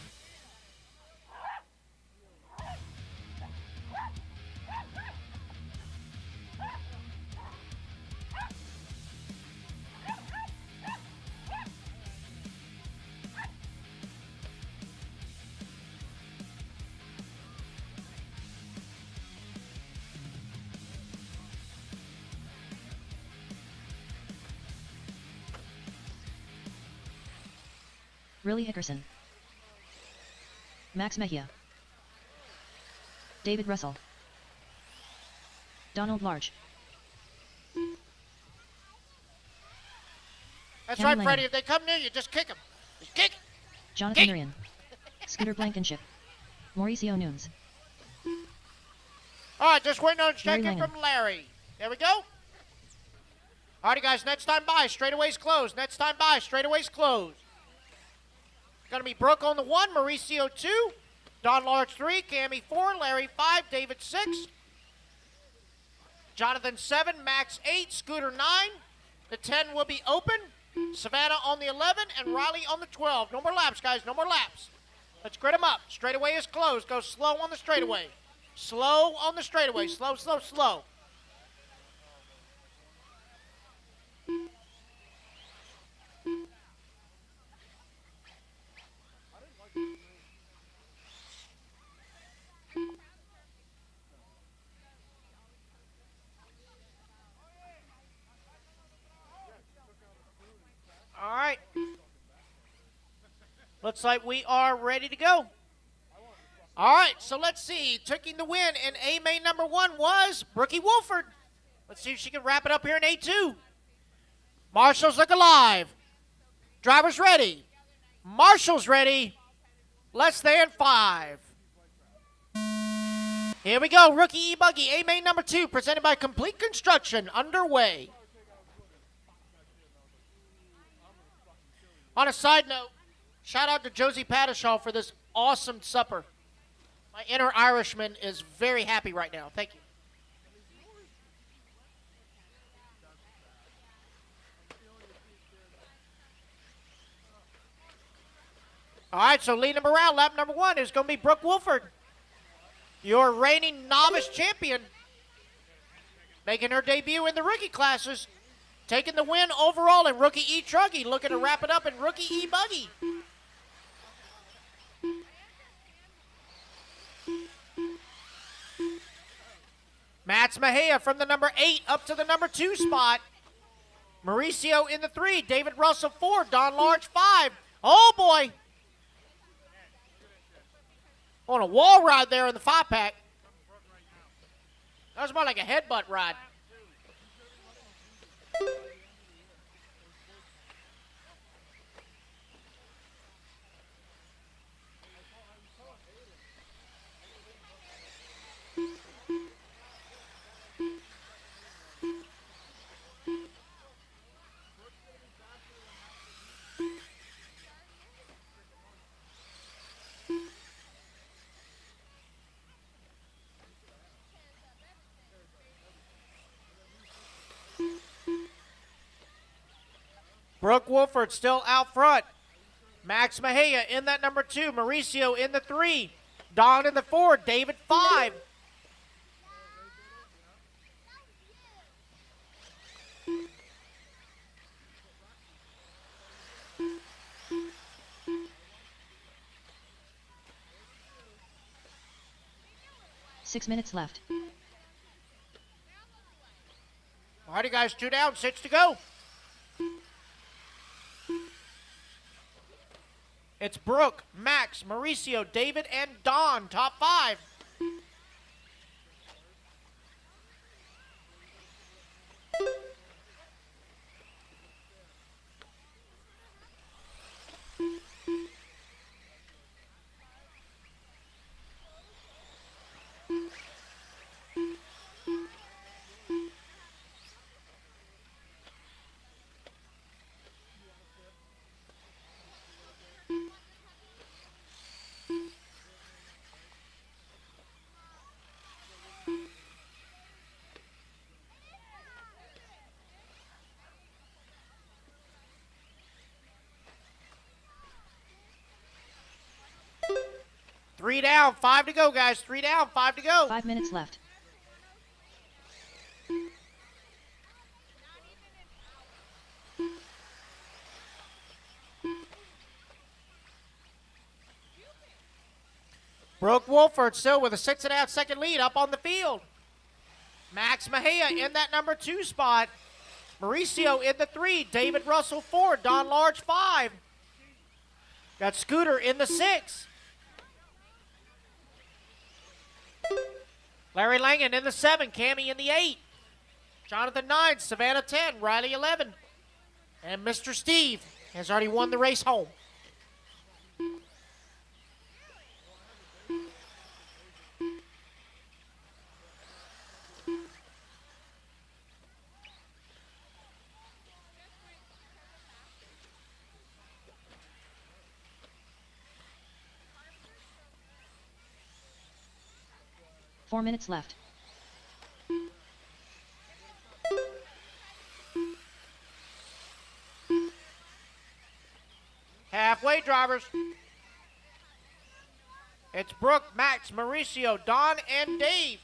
Riley Hickerson. Max Mejia. David Russell. Donald Large. That's Cameron right, Lane. Freddie. If they come near you, just kick them. Just kick 'em. Jonathan Hey. Mirian. Scooter Blankenship. Mauricio Nunes. All right, just waiting on a check-in Langan. from Larry. There we go. All righty, guys. Next time by, straightaways closed. Next time by, straightaways closed. Going to be Brooke on the 1, Mauricio 2, Don Large 3, Cammy 4, Larry 5, David 6, Jonathan 7, Max 8, Scooter 9. The 10 will be open. Savannah on the 11 and Riley on the 12. No more laps, guys. No more laps. Let's grid them up. Straightaway is closed. Go slow on the straightaway. Slow on the straightaway. Slow, slow, slow. All right. Looks like we are ready to go. All right, so let's see. Taking the win in A main number 1 was Brookie Wolford. Let's see if she can wrap it up here in A2. Marshals look alive. Drivers ready. Marshals ready. Less than 5. Here we go. Rookie e-buggy, A main number 2, presented by Complete Construction, underway. On a side note, shout out to Josie Padishaw for this awesome supper. My inner Irishman is very happy right now. Thank you. All right, so leading them around, lap number 1 is going to be Brooke Wolford, your reigning novice champion. making her debut in the rookie classes, taking the win overall in rookie e-trugy, looking to wrap it up in rookie e-buggy. Mats Mejia from the number 8 up to the number 2 spot. Mauricio in the 3, David Russell 4, Don Large 5. Oh boy! On a wall ride there in the 5-pack. That was more like a headbutt ride. Brooke Wolford still out front. Max Mejia in that number 2. Mauricio in the 3. Don in the 4. David 5. Six minutes left. All righty, guys, 2 down, 6 to go. It's Brooke, Max, Mauricio, David, and Don, top 5. Three down, 5 to go, guys. 3 down, 5 to go. 5 minutes left. Brooke Wolford still with a 6.5 second lead up on the field. Max Mejia in that number 2 spot. Mauricio in the 3. David Russell 4. Don Large 5. Got Scooter in the 6. Larry Langan in the 7. Cammy in the 8. Jonathan 9. Savannah 10. Riley 11. And Mr. Steve has already won the race home. Four minutes left. Halfway drivers. It's Brooke, Max, Mauricio, Don, and Dave.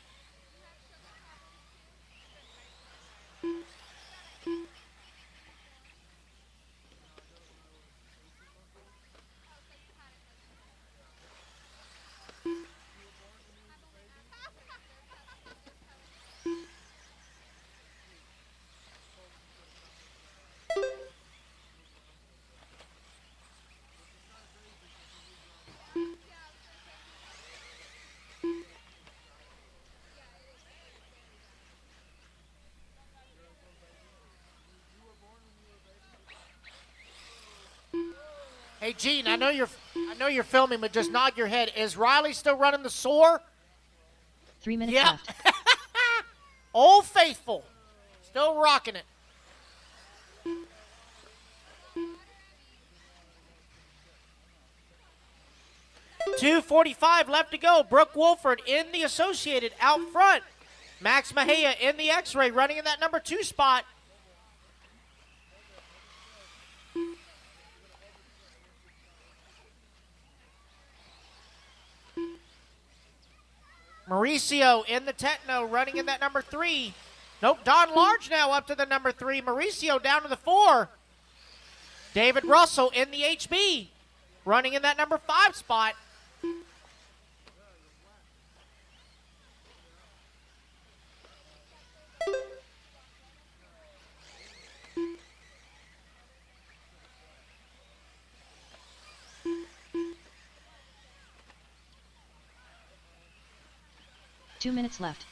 Hey Gene, I know you're filming, but just nod your head. Is Riley still running the Soar? 3 minutes Yep. left. Old Faithful, still rocking it. .245 left to go. Brooke Wolford in the Associated out front. Max Mejia in the X-Ray running in that number 2 spot. Mauricio in the Techno running in that number 3. Nope, Don Large now up to the number 3. Mauricio down to the 4. David Russell in the HB, running in that number 5 spot. Two minutes left.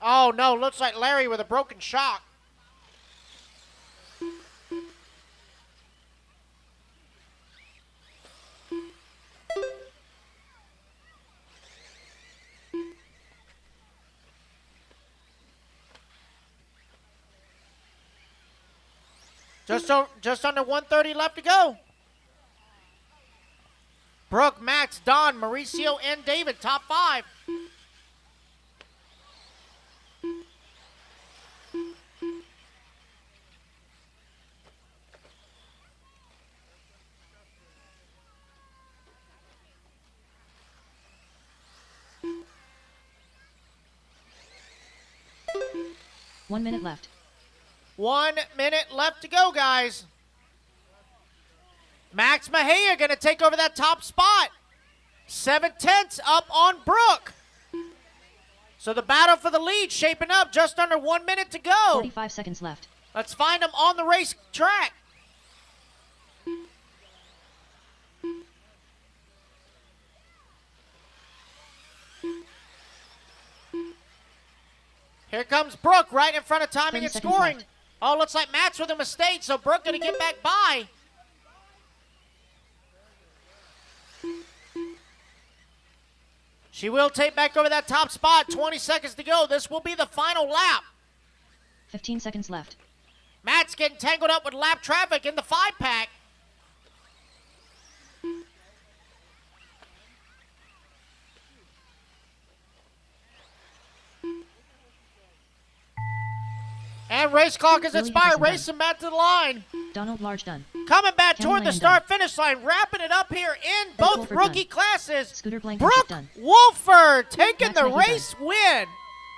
Oh no, looks like Larry with a broken shock. Just under 130 left to go. Brooke, Max, Don, Mauricio, and David, top 5. One minute left. 1 minute left to go, guys. Max Mejia going to take over that top spot. 7/10 up on Brooke. So the battle for the lead shaping up, just under 1 minute to go. 45 seconds left. Let's find them on the race track. Here comes Brooke right in front of timing 30 and seconds scoring. left. Oh, looks like Matt's with a mistake, so Brooke going to get back by. She will take back over that top spot. 20 seconds to go. This will be the final lap. 15 seconds left. Matt's getting tangled up with lap traffic in the 5-pack. And race clock is William expired. Preston done. Racing back to the line. Donald Large done. Coming back Cameron toward the Lane start-finish line. Wrapping it up here in both Wolford rookie done. classes. Scooter Blankenship Brooke done. Wolford taking Max the Mejia race win.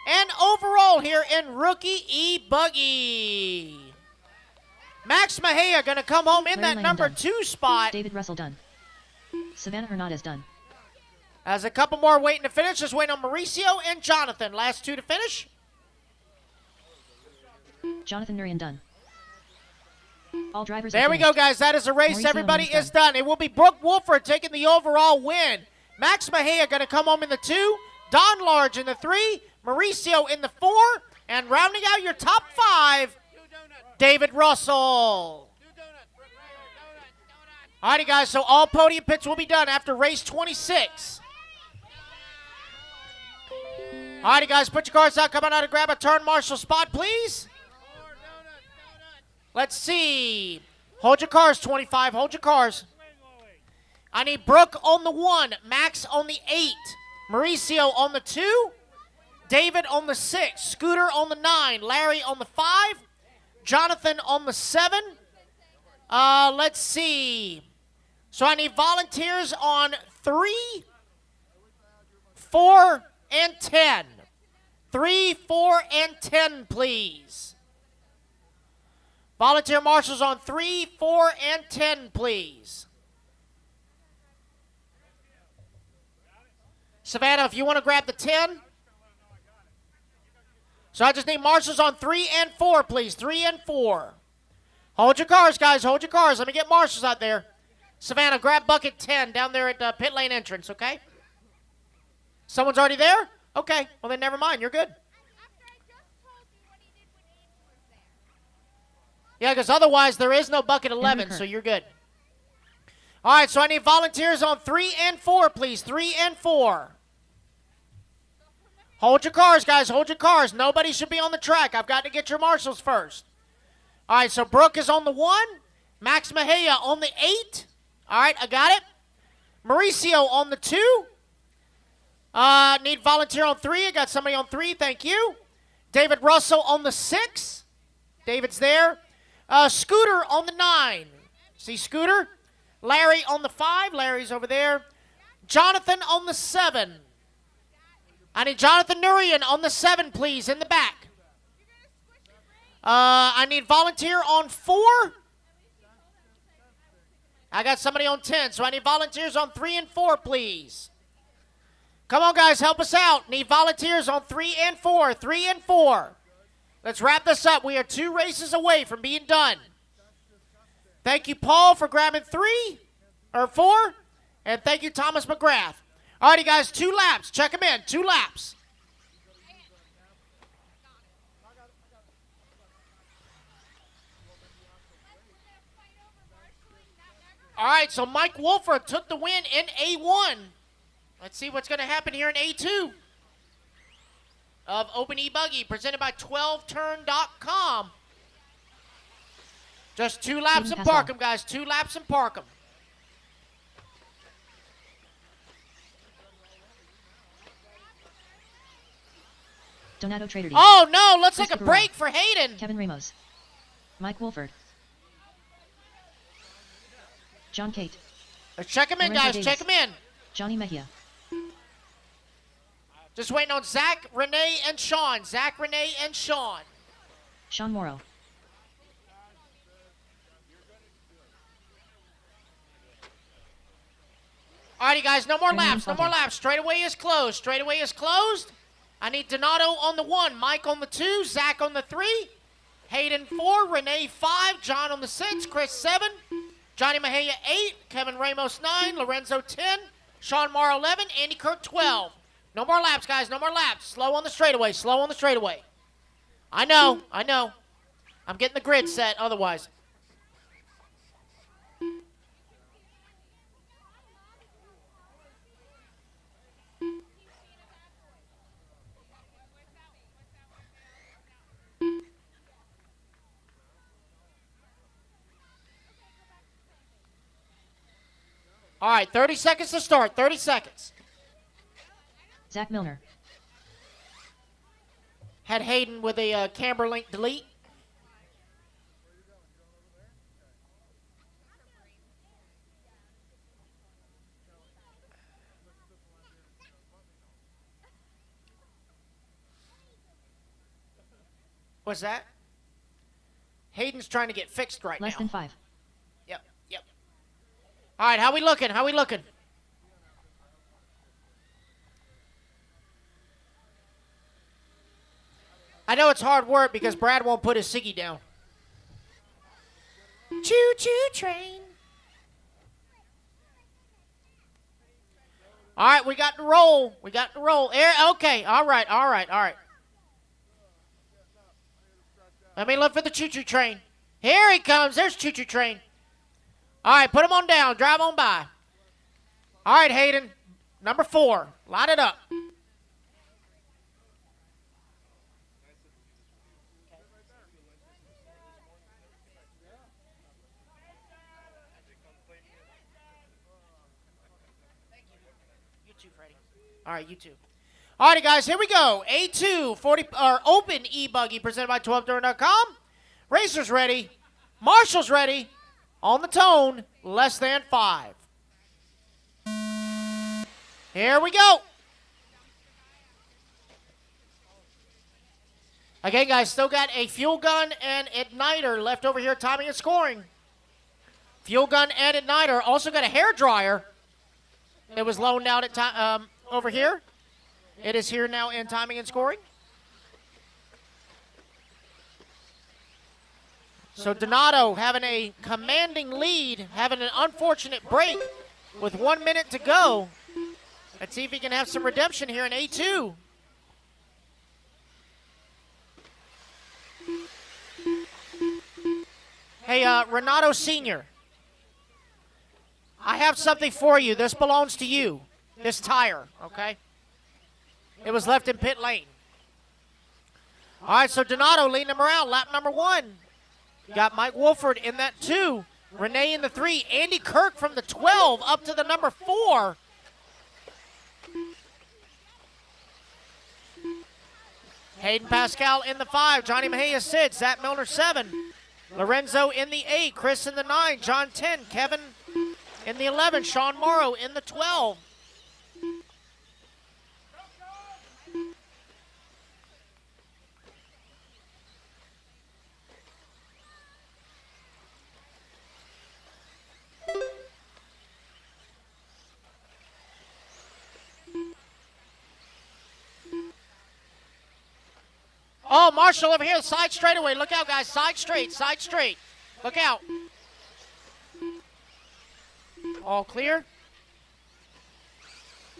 And overall here in rookie e-buggy. Max Mejia going to come home in Larry that Lane number done. 2 spot. David Russell done. Savannah Hernandez done. As a couple more waiting to finish. Just waiting on Mauricio and Jonathan. Last 2 to finish. Jonathan Nurian done. All drivers There are we go, finished. guys. That is a race. Mauricio Everybody Lynch is done. It will be Brooke Wolford taking the overall win. Max Mejia going to come home in the 2. Don Large in the 3. Mauricio in the 4. And rounding out your top 5, David Russell. All righty, guys. So all podium pits will be done after race 26. All righty, guys. Put your cars out. Come on out and grab a turn marshal spot, please. Let's see. Hold your cars, 25. Hold your cars. I need Brooke on the 1. Max on the 8. Mauricio on the 2. David on the 6. Scooter on the 9. Larry on the 5. Jonathan on the 7. Let's see. So I need volunteers on 3, 4, and 10. 3, 4, and 10, please. Volunteer marshals on 3, 4, and 10, please. Savannah, if you want to grab the 10. So I just need marshals on 3 and 4, please. 3 and 4. Hold your cars, guys. Hold your cars. Let me get marshals out there. Savannah, grab bucket 10 down there at the pit lane entrance, okay? Someone's already there? Okay. Well, then never mind. You're good. Yeah, because otherwise there is no bucket 11, so you're good. All right, so I need volunteers on 3 and 4, please. 3 and 4. Hold your cars, guys. Hold your cars. Nobody should be on the track. I've got to get your marshals first. All right, so Brooke is on the 1. Max Mejia on the 8. All right, I got it. Mauricio on the 2. Need volunteer on 3. I got somebody on 3. Thank you. David Russell on the 6. David's there. Scooter on the 9. See Scooter? Larry on the 5. Larry's over there. Jonathan on the 7. I need Jonathan Nurian on the 7, please, in the back. I need volunteer on 4. I got somebody on 10, so I need volunteers on 3 and 4, please. Come on, guys, help us out. Need volunteers on 3 and 4. 3 and 4. Let's wrap this up. We are 2 races away from being done. Thank you, Paul, for grabbing 3 or 4. And thank you, Thomas McGrath. All righty, guys, 2 laps. Check them in. 2 laps. All right, so Mike Wolford took the win in A1. Let's see what's going to happen here in A2 of Open e-buggy, presented by 12turn.com. Just 2 laps and park them, guys. 2 laps and park them. Donato Trader D. Oh, no, let's take a break for Hayden. Kevin Ramos. Mike Wolford. John Cate. Let's check him in, Lorenzo guys. Davis. Check him in. Johnny Mejia. Just waiting on Zach, Renee, and Sean. Zach, Renee, and Sean. Sean Morrow. Alrighty, guys, no more Bring laps. in No more Fonte. laps. Straightaway is closed. Straightaway is closed. I need Donato on the 1, Mike on the 2, Zach on the 3, Hayden 4, Renee 5, John on the 6, Chris 7, Johnny Mejia 8, Kevin Ramos 9, Lorenzo 10, Sean Morrow 11, Andy Kirk 12. No more laps, guys. No more laps. Slow on the straightaway. Slow on the straightaway. I know. I know. I'm getting the grid set otherwise. All right, 30 seconds to start. 30 seconds. Zach Milner. Had Hayden with a camber link delete. What's that? Hayden's trying to get fixed right Less now. than 5. Yep, yep. All right, how we looking? How we looking? I know it's hard work because Brad won't put his ciggy down. Choo-choo train. All right, we got to roll. We got to roll. Okay, all right, all right, all right. Let me look for the choo-choo train. Here he comes. There's choo-choo train. All right, put him on down. Drive on by. All right, Hayden. Number 4. Line it up. You too, Freddie. All right, you too. All righty, guys, here we go. A2 Open e-buggy presented by 12turn.com. Racers ready. Marshall's ready. On the tone, less than 5. Here we go. Again, guys, still got a fuel gun and igniter left over here, timing and scoring. Fuel gun and igniter. Also got a hair dryer. It was loaned out at over here. It is here now in timing and scoring. So Donato having a commanding lead, having an unfortunate break with 1 minute to go. Let's see if he can have some redemption here in A2. Hey, Renato Sr., I have something for you. This belongs to you, this tire, okay? It was left in pit lane. All right, so Donato leading him around, lap number 1. Got Mike Wolford in that 2. Renee in the 3. Andy Kirk from the 12 up to the number 4. Hayden Pascal in the 5. Johnny Mejia 6. Zach Milner 7. Lorenzo in the 8, Chris in the 9, John 10, Kevin in the 11, Sean Morrow in the 12. Oh, Marshall over here, side straightaway. Look out, guys. Side straight, side straight. Look out. All clear.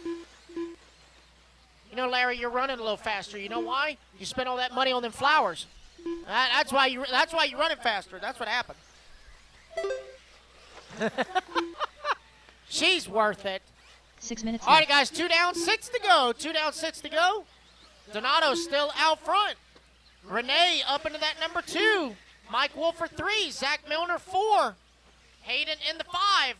You know, Larry, you're running a little faster. You know why? You spent all that money on them flowers. That's why you're running faster. That's what happened. She's worth it. 6 minutes All right, left. guys, 2 down, 6 to go. 2 down, 6 to go. Donato still out front. Renee up into that number 2. Mike Wolford 3. Zach Milner 4. Hayden in the 5.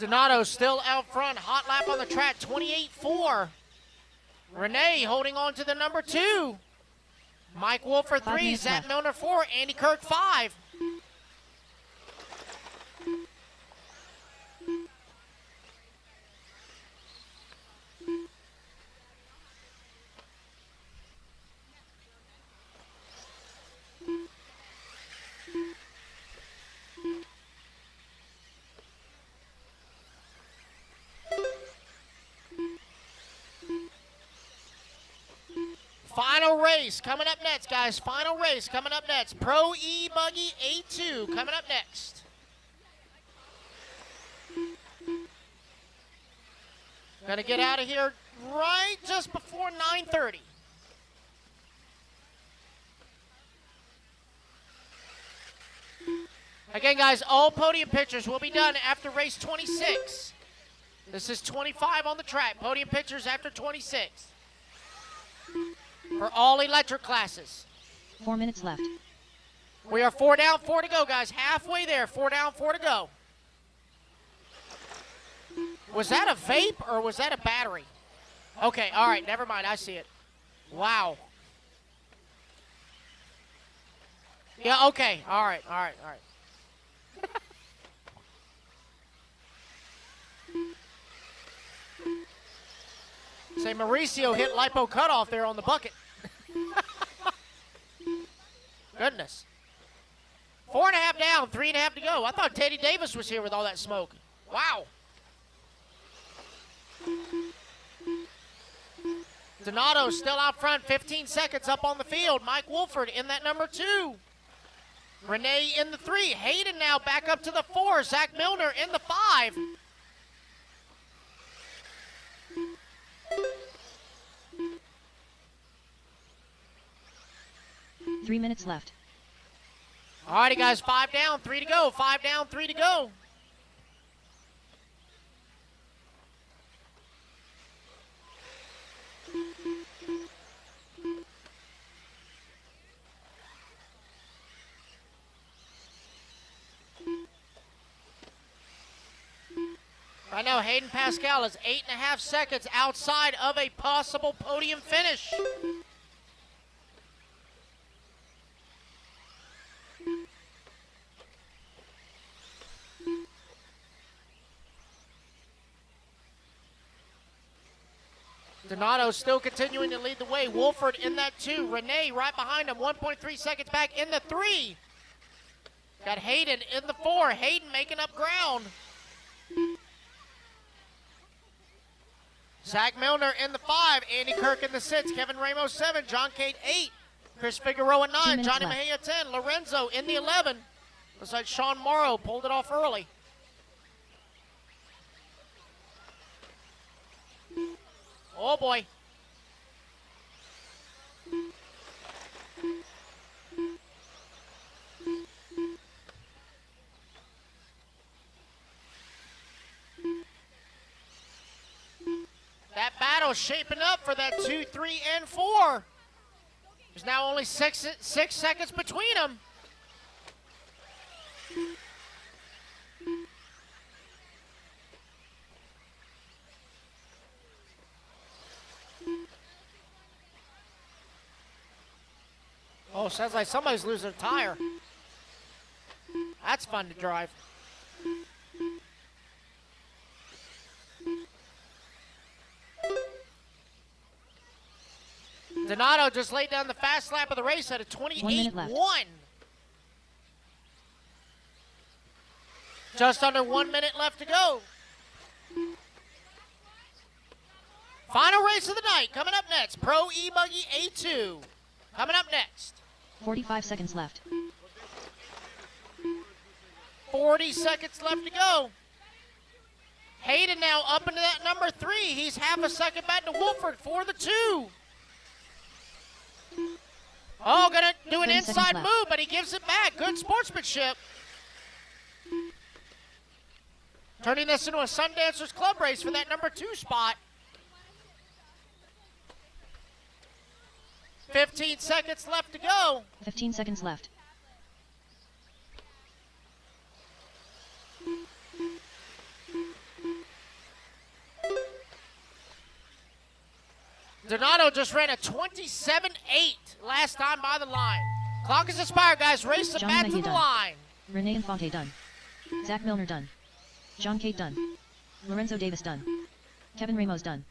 Donato still out front. Hot lap on the track, 28-4. Renee holding on to the number 2. Mike Wolford 5 3. minutes Zach left. Milner 4. Andy Kirk 5. Final race coming up next, guys. Final race coming up next. Pro e-buggy 8-2 coming up next. Gonna get out of here right just before 9:30. Again, guys, all podium pictures will be done after race 26. This is 25 on the track. Podium pictures after 26. For all electric classes. 4 minutes left. We are 4 down, 4 to go, guys. Halfway there. 4 down, 4 to go. Was that a vape or was that a battery? Okay, all right. Never mind. I see it. Wow. Yeah, okay. All right, all right, all right. Say Mauricio hit lipo cutoff there on the bucket. Goodness. 4.5 down, 3.5 to go. I thought Teddy Davis was here with all that smoke. Wow. Donato still out front, 15 seconds up on the field. Mike Wolford in that number 2. Renee in the 3. Hayden now back up to the 4. Zach Milner in the 5. Three minutes left. All righty, guys, 5 down, 3 to go. 5 down, 3 to go. Right now, Hayden Pascal is 8.5 seconds outside of a possible podium finish. Donato still continuing to lead the way. Wolford in that 2. Renee right behind him, 1.3 seconds back in the 3. Got Hayden in the 4. Hayden making up ground. Zach Milner in the 5. Andy Kirk in the 6. Kevin Ramos 7. John Cade 8. Chris Figueroa 9. minutes Johnny left. Mejia 10. Lorenzo in the 11. Looks like Sean Morrow pulled it off early. Oh, boy. That battle's shaping up for that 2, 3, and 4. There's now only six seconds between them. Oh, sounds like somebody's losing a tire. That's fun to drive. Donato just laid down the fast lap of the race at a 1 minute left. 28-1. Just under 1 minute left to go. Final race of the night coming up next. Pro e-buggy A2 coming up next. 45 seconds left. 40 seconds left to go. Hayden now up into that number 3. He's half a second back to Wolford for the 2. Oh, gonna do an 30 inside seconds left. move, but he gives it back. Good sportsmanship. Turning this into a Sundancers club race for that number 2 spot. 15 seconds left to go. 15 seconds left. Donato just ran a 27-8 last time by the line. Clock is expired, guys. Race the Johnny back to Mahia the done. line. Renee Infante done. Zach Milner done. John Cate done. Lorenzo Davis done. Kevin Ramos done.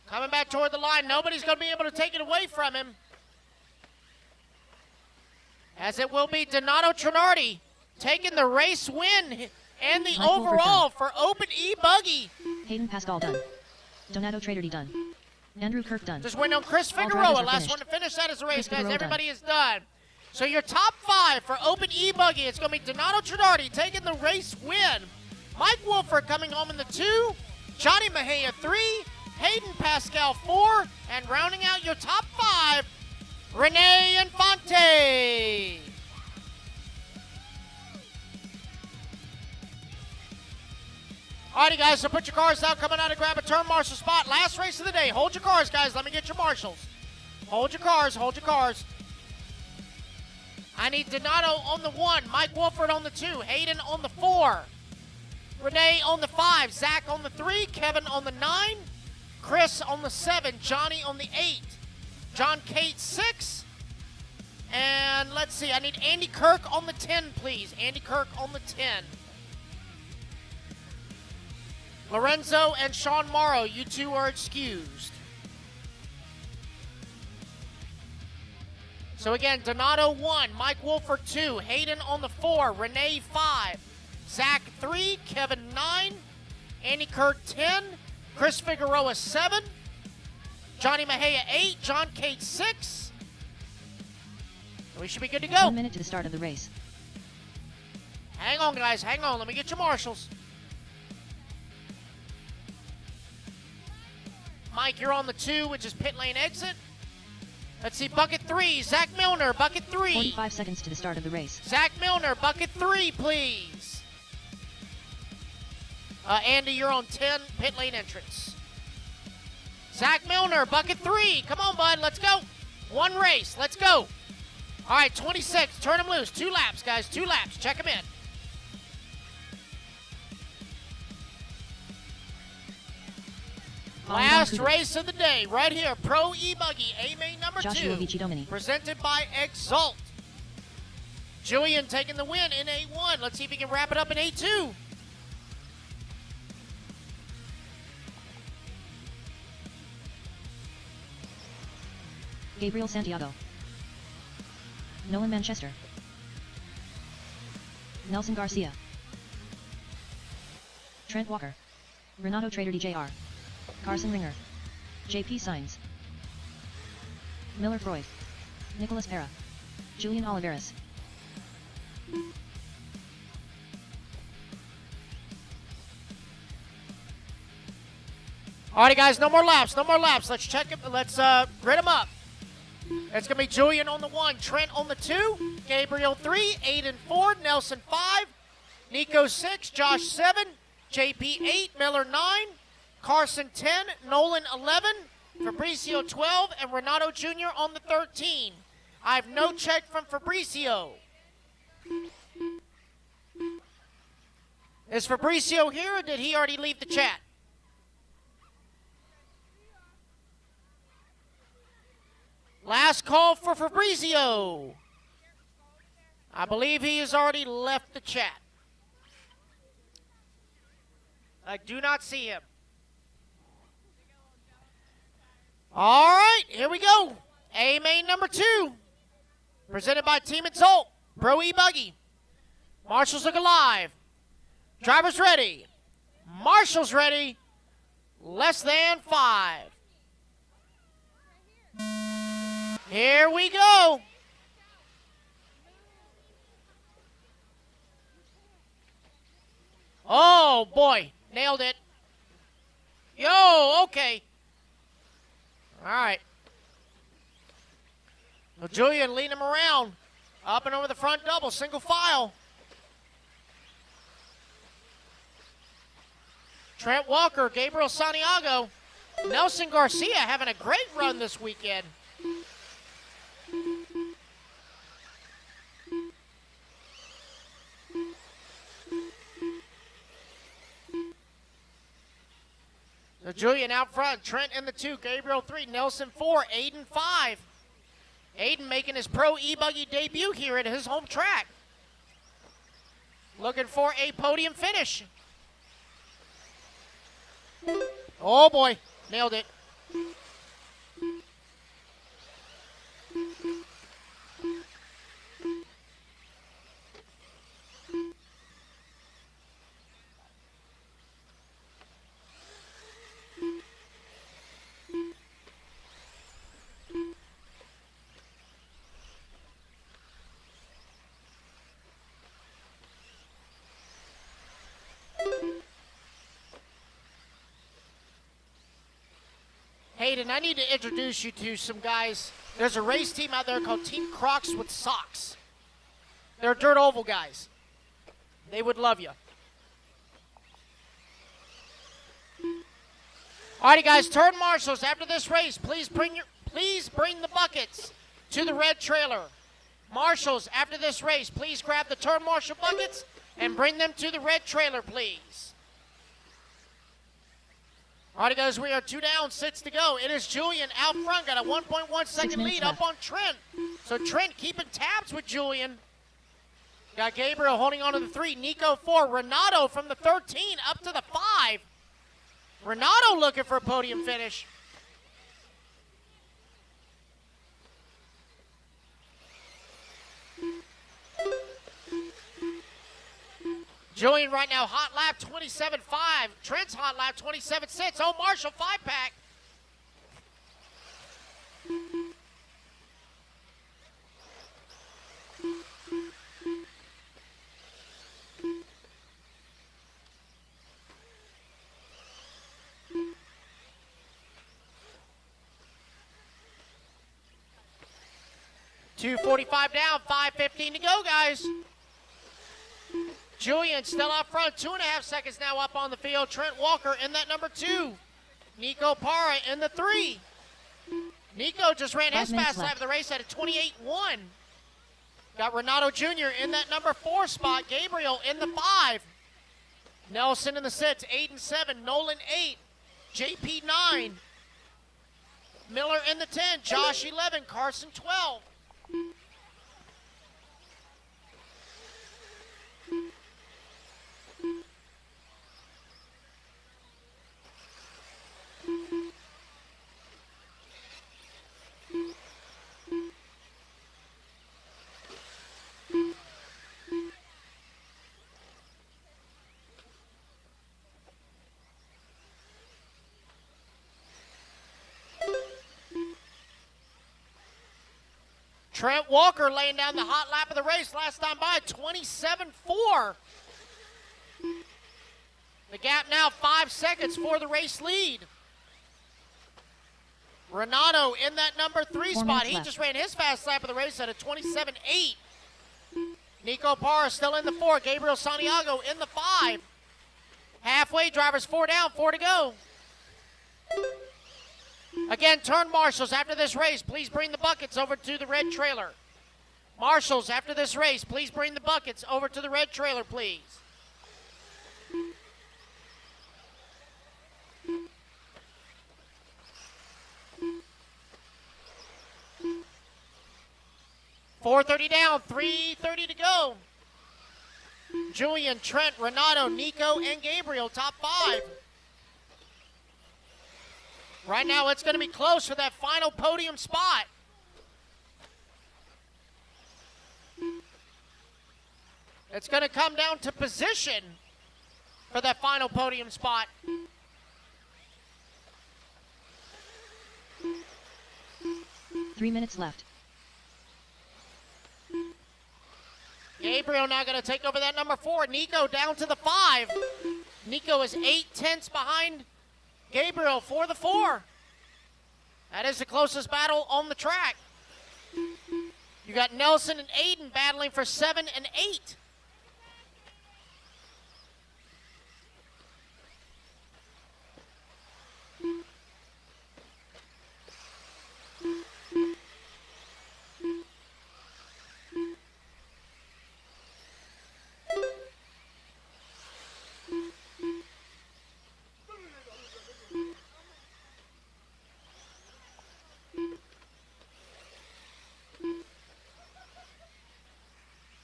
Coming back toward the line. Nobody's going to be able to take it away from him. As it will be Donato Trinardi taking the race win and the Mike Wolford overall done. for Open e-buggy. Hayden Pascal done. Donato Trader D done. Andrew Kirk done. Just went on Chris All drivers Figueroa. are Last finished. one to finish that is the race, Chris guys. Figueroa Everybody is done. So your top 5 for Open e-buggy, it's going to be Donato Trinardi taking the race win. Mike Wolford coming home in the 2. Johnny Mahia 3. Hayden Pascal 4. And rounding out your top 5, Renee Infante. Alrighty, guys, so put your cars down, coming out and grab a turn marshal spot. Last race of the day. Hold your cars, guys. Let me get your marshals. Hold your cars, hold your cars. I need Donato on the 1, Mike Wolford on the 2, Hayden on the 4, Renee on the 5, Zach on the 3, Kevin on the 9, Chris on the 7, Johnny on the 8, John Cate 6, and let's see, I need Andy Kirk on the 10, please. Andy Kirk on the 10. Lorenzo and Sean Morrow, you two are excused. So again, Donato 1, Mike Wolford 2, Hayden on the 4, Renee 5, Zach 3, Kevin 9, Andy Kirk 10, Chris Figueroa 7, Johnny Mahia 8, John Cate 6. We should be good to go. 1 minute to the start of the race. Hang on, guys, hang on. Let me get your marshals. Mike, you're on the 2, which is pit lane exit. Let's see, bucket 3, Zach Milner, bucket 3. 45 seconds to the start of the race. Zach Milner, bucket 3, please. Andy, you're on 10, pit lane entrance. Zach Milner, bucket 3. Come on, bud, let's go. 1 race, let's go. All right, 26, turn him loose. 2 laps, guys, 2 laps. Check him in. Last race of the day, right here, Pro e-buggy, A-main number Joshua 2, Vici Domini. presented by Exalt. Julian taking the win in A1. Let's see if he can wrap it up in A2. Gabriel Santiago. Nolan Manchester. Nelson Garcia. Trent Walker. Renato Trader DJR. Carson Ringer. JP Signs. Miller Freud. Nicholas Pera. Julian Oliveras. All right, guys, no more laps, no more laps. Let's check it. Let's grid them up. It's going to be Julian on the 1, Trent on the 2, Gabriel 3, Aiden 4, Nelson 5, Nico 6, Josh 7, JP 8, Miller 9, Carson 10, Nolan 11, Fabricio 12, and Renato Jr. on the 13. I have no check from Fabricio. Is Fabricio here, or did he already leave the chat? Last call for Fabrizio. I believe he has already left the chat. I do not see him. All right, here we go. A main number 2. Presented by Team Exalt. Pro e-buggy. Marshall's look alive. Drivers ready. Marshall's ready. Less than 5. Here we go. Oh, boy. Nailed it. Yo, okay. All right. Well, Julian leading him around. Up and over the front double, single file. Trent Walker, Gabriel Santiago, Nelson Garcia having a great run this weekend. So Julian out front, Trent in the 2, Gabriel 3, Nelson 4, Aiden 5. Aiden making his pro e-buggy debut here at his home track. Looking for a podium finish. Oh boy, nailed it. Hayden, I need to introduce you to some guys. There's a race team out there called Team Crocs with Socks. They're dirt oval guys. They would love you. Alrighty, guys, turn marshals after this race. Please bring the buckets to the red trailer. Marshals after this race, please grab the turn marshal buckets and bring them to the red trailer, please. All right, guys, we are 2 down, 6 to go. It is Julian out front, got a 1.1 second lead up on Trent. So Trent keeping tabs with Julian. Got Gabriel holding on to the 3, Nico 4, Renato from the 13 up to the 5. Renato looking for a podium finish. Julian right now, hot lap 27.5. Trent's hot lap 27.6. Oh, Marshall 5-pack. $2:45 down, 5:15 to go, guys. Julian still up front, 2.5 seconds now up on the field. Trent Walker in that number 2. Nico Parra in the 3. Nico just ran his fast lap of the race at a 28.1. Got Renato Jr. in that number 4 spot. Gabriel in the 5. Nelson in the 6. Aiden 7. Nolan 8. JP 9. Miller in the 10. Josh 11. Carson 12. Trent Walker laying down the hot lap of the race last time by, 27.4. The gap now 5 seconds for the race lead. Renato in that number 3 4 spot. minutes He left. just ran his fast lap of the race at a 27.8. Nico Parra still in the 4. Gabriel Santiago in the 5. Halfway, drivers 4 down, 4 to go. Again, turn marshals after this race. Please bring the buckets over to the red trailer. Marshals after this race, please bring the buckets over to the red trailer, please. .430 down, 3:30 to go. Julian, Trent, Renato, Nico, and Gabriel, top 5. Right now, it's going to be close for that final podium spot. It's going to come down to position for that final podium spot. Three minutes left. Gabriel now going to take over that number 4. Nico down to the 5. Nico is 8/10 behind Gabriel for the 4. That is the closest battle on the track. You got Nelson and Aiden battling for 7 and 8.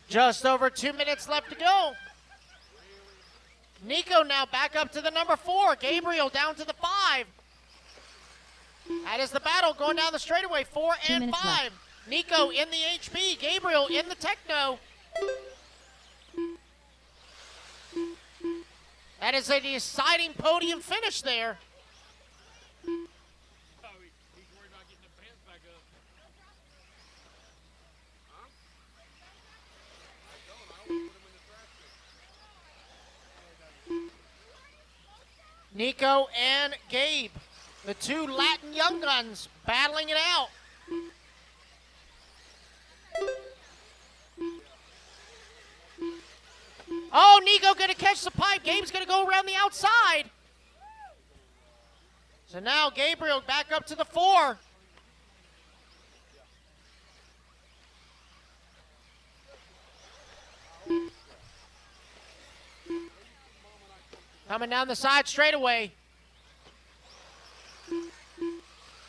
Just over 2 minutes left to go. Nico now back up to the number 4. Gabriel down to the 5. That is the battle going down the straightaway, 4 2 and minutes 5. left. Nico in the HB, Gabriel in the Techno. That is a deciding podium finish there. Oh, he's worried about getting the pants back up. Huh? I don't. I always put him in the trash can. Nico and Gabe, the 2 Latin young guns, battling it out. Oh, Nico going to catch the pipe. Gabe's going to go around the outside. So now Gabriel back up to the 4. Coming down the side straightaway.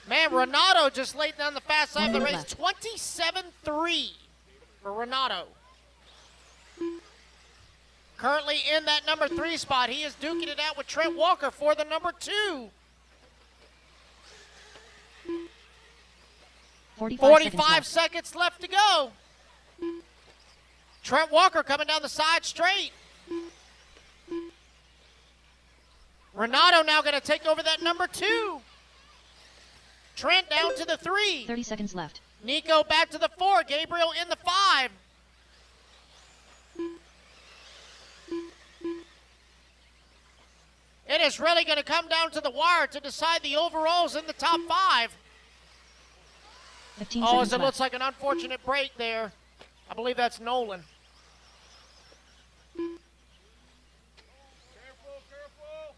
Man, Renato just laid down the fast side of the 1 race. minute 27-3 for Renato. Currently in that number 3 spot. He is duking it out with Trent Walker for the number 2. 45 seconds left to go. Trent Walker coming down the side straight. Renato now going to take over that number 2. Trent down to the 3. 30 seconds left. Nico back to the 4. Gabriel in the 5. It is really going to come down to the wire to decide the overalls in the top 5. 15 Oh, seconds as it left. looks like an unfortunate break there. I believe that's Nolan. Careful, careful.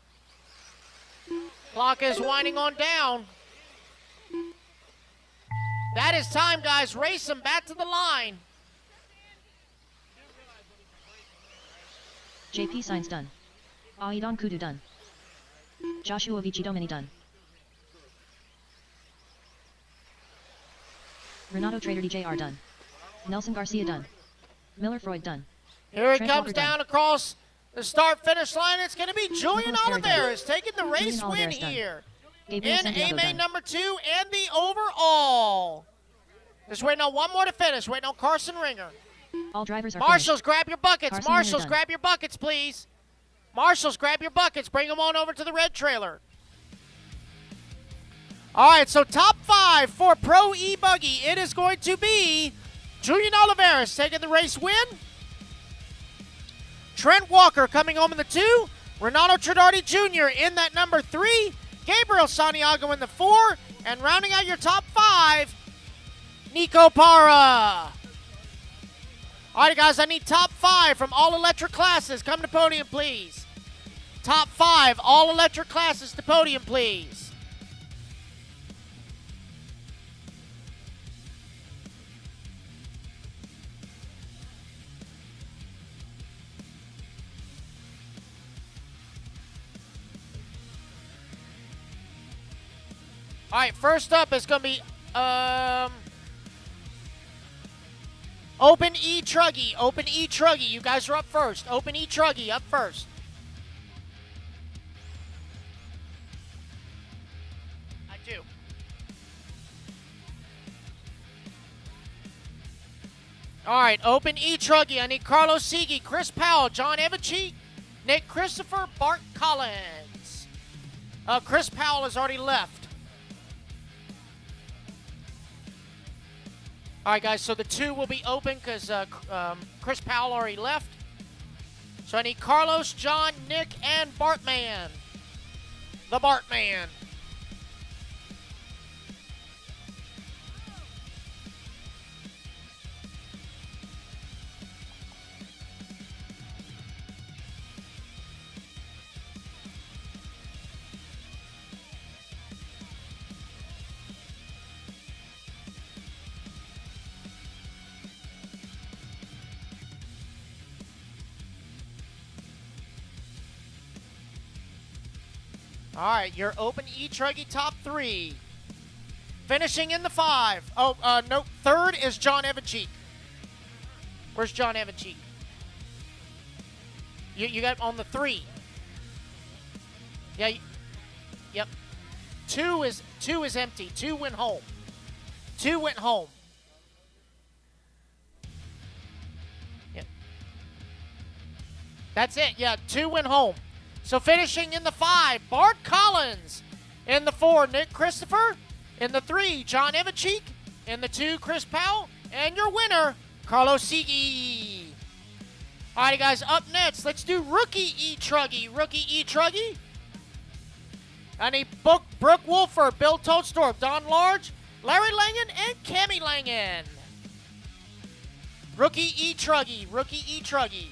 Clock is winding on down. That is time, guys. Race them back to the line. JP Signs done. Aidan Kudu done. Joshua Vici-Domini done. Renato Trader DJR done. Nelson Garcia done. Miller Freud done. Here it Trent comes Walker down done. across the start-finish line. It's going to be Julian Nicholas Perry done. Oliveras taking the race Julian win Oliveras done. here. Gabriel In Santiago A-main done. number 2 and the overall. Just waiting on one more to finish. Waiting on Carson Ringer. All drivers are Marshals, grab your buckets. Carson Marshals, Ringer done. grab your buckets, please. Marshals, grab your buckets. Bring them on over to the red trailer. All right, so top 5 for Pro E-Buggy. It is going to be Julian Oliveras taking the race win. Trent Walker coming home in the 2. Renato Tradardi Jr. in that number 3. Gabriel Santiago in the 4. And rounding out your top 5, Nico Para. All right, guys, I need top 5 from all electric classes. Come to podium, please. Top 5, all electric classes to podium, please. All right, first up is going to be Open e-truggy. Open e-truggy. You guys are up first. Open e-truggy up first. I do. All right, open e-truggy. I need Carlos Sigi, Chris Powell, John Evancheek, Nick Christopher, Bart Collins. Chris Powell has already left. All right, guys, so the 2 will be open because Chris Powell already left. So I need Carlos, John, Nick, and Bartman. The Bartman. All right, your open e-truggy top 3. Finishing in the 5. Oh, no, 3rd is John Evancheek. Where's John Evancheek? You got on the 3. Yeah. Yep. 2 is empty. 2 went home. 2 went home. Yep. That's it. Yeah, 2 went home. So finishing in the 5, Bart Collins. In the 4, Nick Christopher. In the 3, John Evancheek. In the 2, Chris Powell. And your winner, Carlos Sigi. All right, guys, up next, let's do Rookie e-truggy. Rookie e-truggy. I need Brooke Wolford, Bill Toadstorp, Don Large, Larry Langen, and Cammie Langen. Rookie e-truggy. Rookie e-truggy.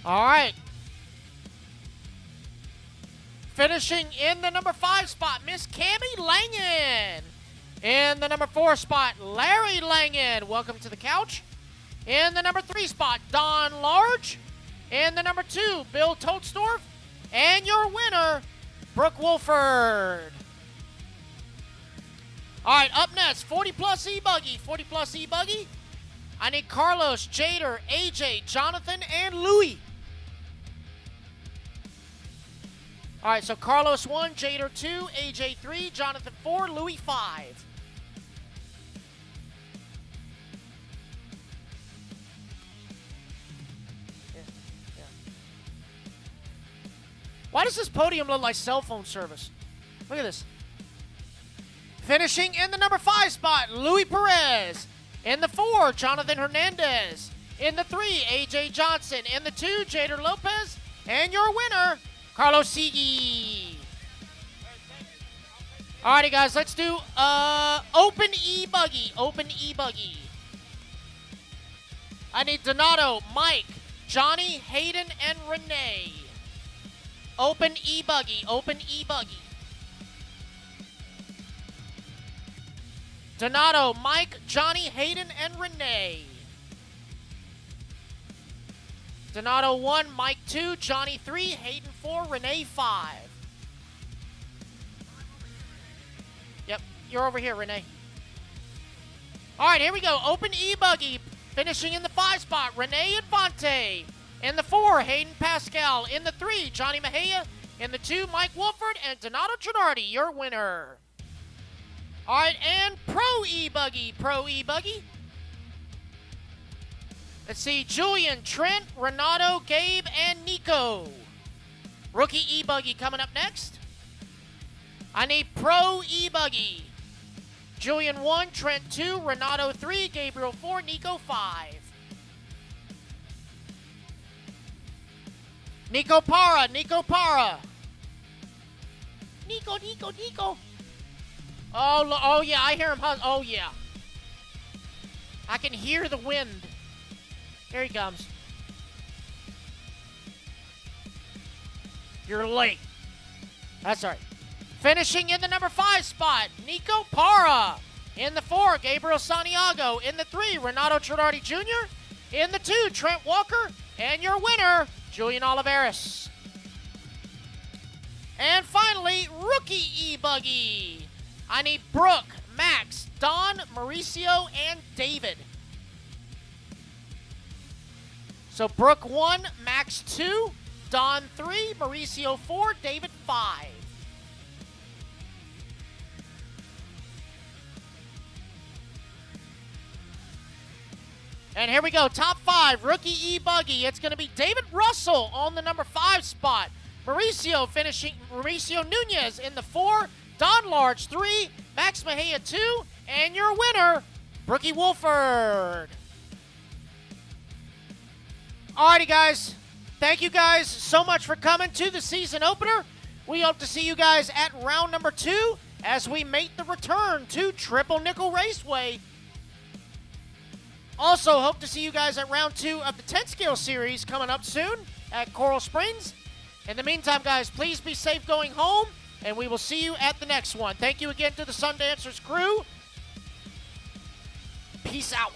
All right. Finishing in the number 5 spot, Miss Cammie Langen. In the number 4 spot, Larry Langen. Welcome to the couch. In the number 3 spot, Don Large. In the number 2, Bill Toadstorp. And your winner, Brooke Wolford. All right, up next, 40 plus e-buggy. 40 plus e-buggy. I need Carlos, Jader, AJ, Jonathan, and Louie. All right, so Carlos 1, Jader 2, AJ 3, Jonathan 4, Louie 5. Yeah. Why does this podium look like cell phone service? Look at this. Finishing in the number 5 spot, Louis Perez. In the 4, Jonathan Hernandez. In the 3, AJ Johnson. In the 2, Jader Lopez. And your winner, Carlos Sigi. Alrighty, guys, let's do open e-buggy. Open e-buggy. I need Donato, Mike, Johnny, Hayden, and Renee. Open e-buggy. Open e-buggy. Donato, Mike, Johnny, Hayden, and Renee. Donato 1, Mike 2, Johnny 3, Hayden 4, Renee 5. Yep, you're over here, Renee. All right, here we go. Open e-buggy. Finishing in the 5 spot, Renee Infante. In the 4, Hayden Pascal. In the 3, Johnny Mejia. In the 2, Mike Wolford. And Donato Trinardi, your winner. All right, and Pro e-buggy. Pro e-buggy. Let's see, Julian, Trent, Renato, Gabe, and Nico. Rookie e-buggy coming up next. I need pro e-buggy. Julian 1, Trent 2, Renato 3, Gabriel 4, Nico 5. Nico Para, Nico Para. Nico. Oh yeah, I hear him. Oh yeah. I can hear the wind. Here he comes. You're late. That's all right. Finishing in the number 5 spot, Nico Para. In the 4, Gabriel Santiago. In the 3, Renato Trudardi Jr. In the 2, Trent Walker. And your winner, Julian Oliveris. And finally, rookie e-buggy. I need Brooke, Max, Don, Mauricio, and David. So Brooke 1, Max 2, Don 3, Mauricio 4, David 5. And here we go, top 5, rookie e-buggy. It's going to be David Russell on the number 5 spot. Mauricio Nunez in the 4, Don Large 3, Max Mejia 2, and your winner, Brookie Wolford. Alrighty, guys. Thank you guys so much for coming to the season opener. We hope to see you guys at round number 2 as we make the return to Triple Nickel Raceway. Also, hope to see you guys at round 2 of the 10 scale series coming up soon at Coral Springs. In the meantime, guys, please be safe going home, and we will see you at the next one. Thank you again to the Sundancers crew. Peace out.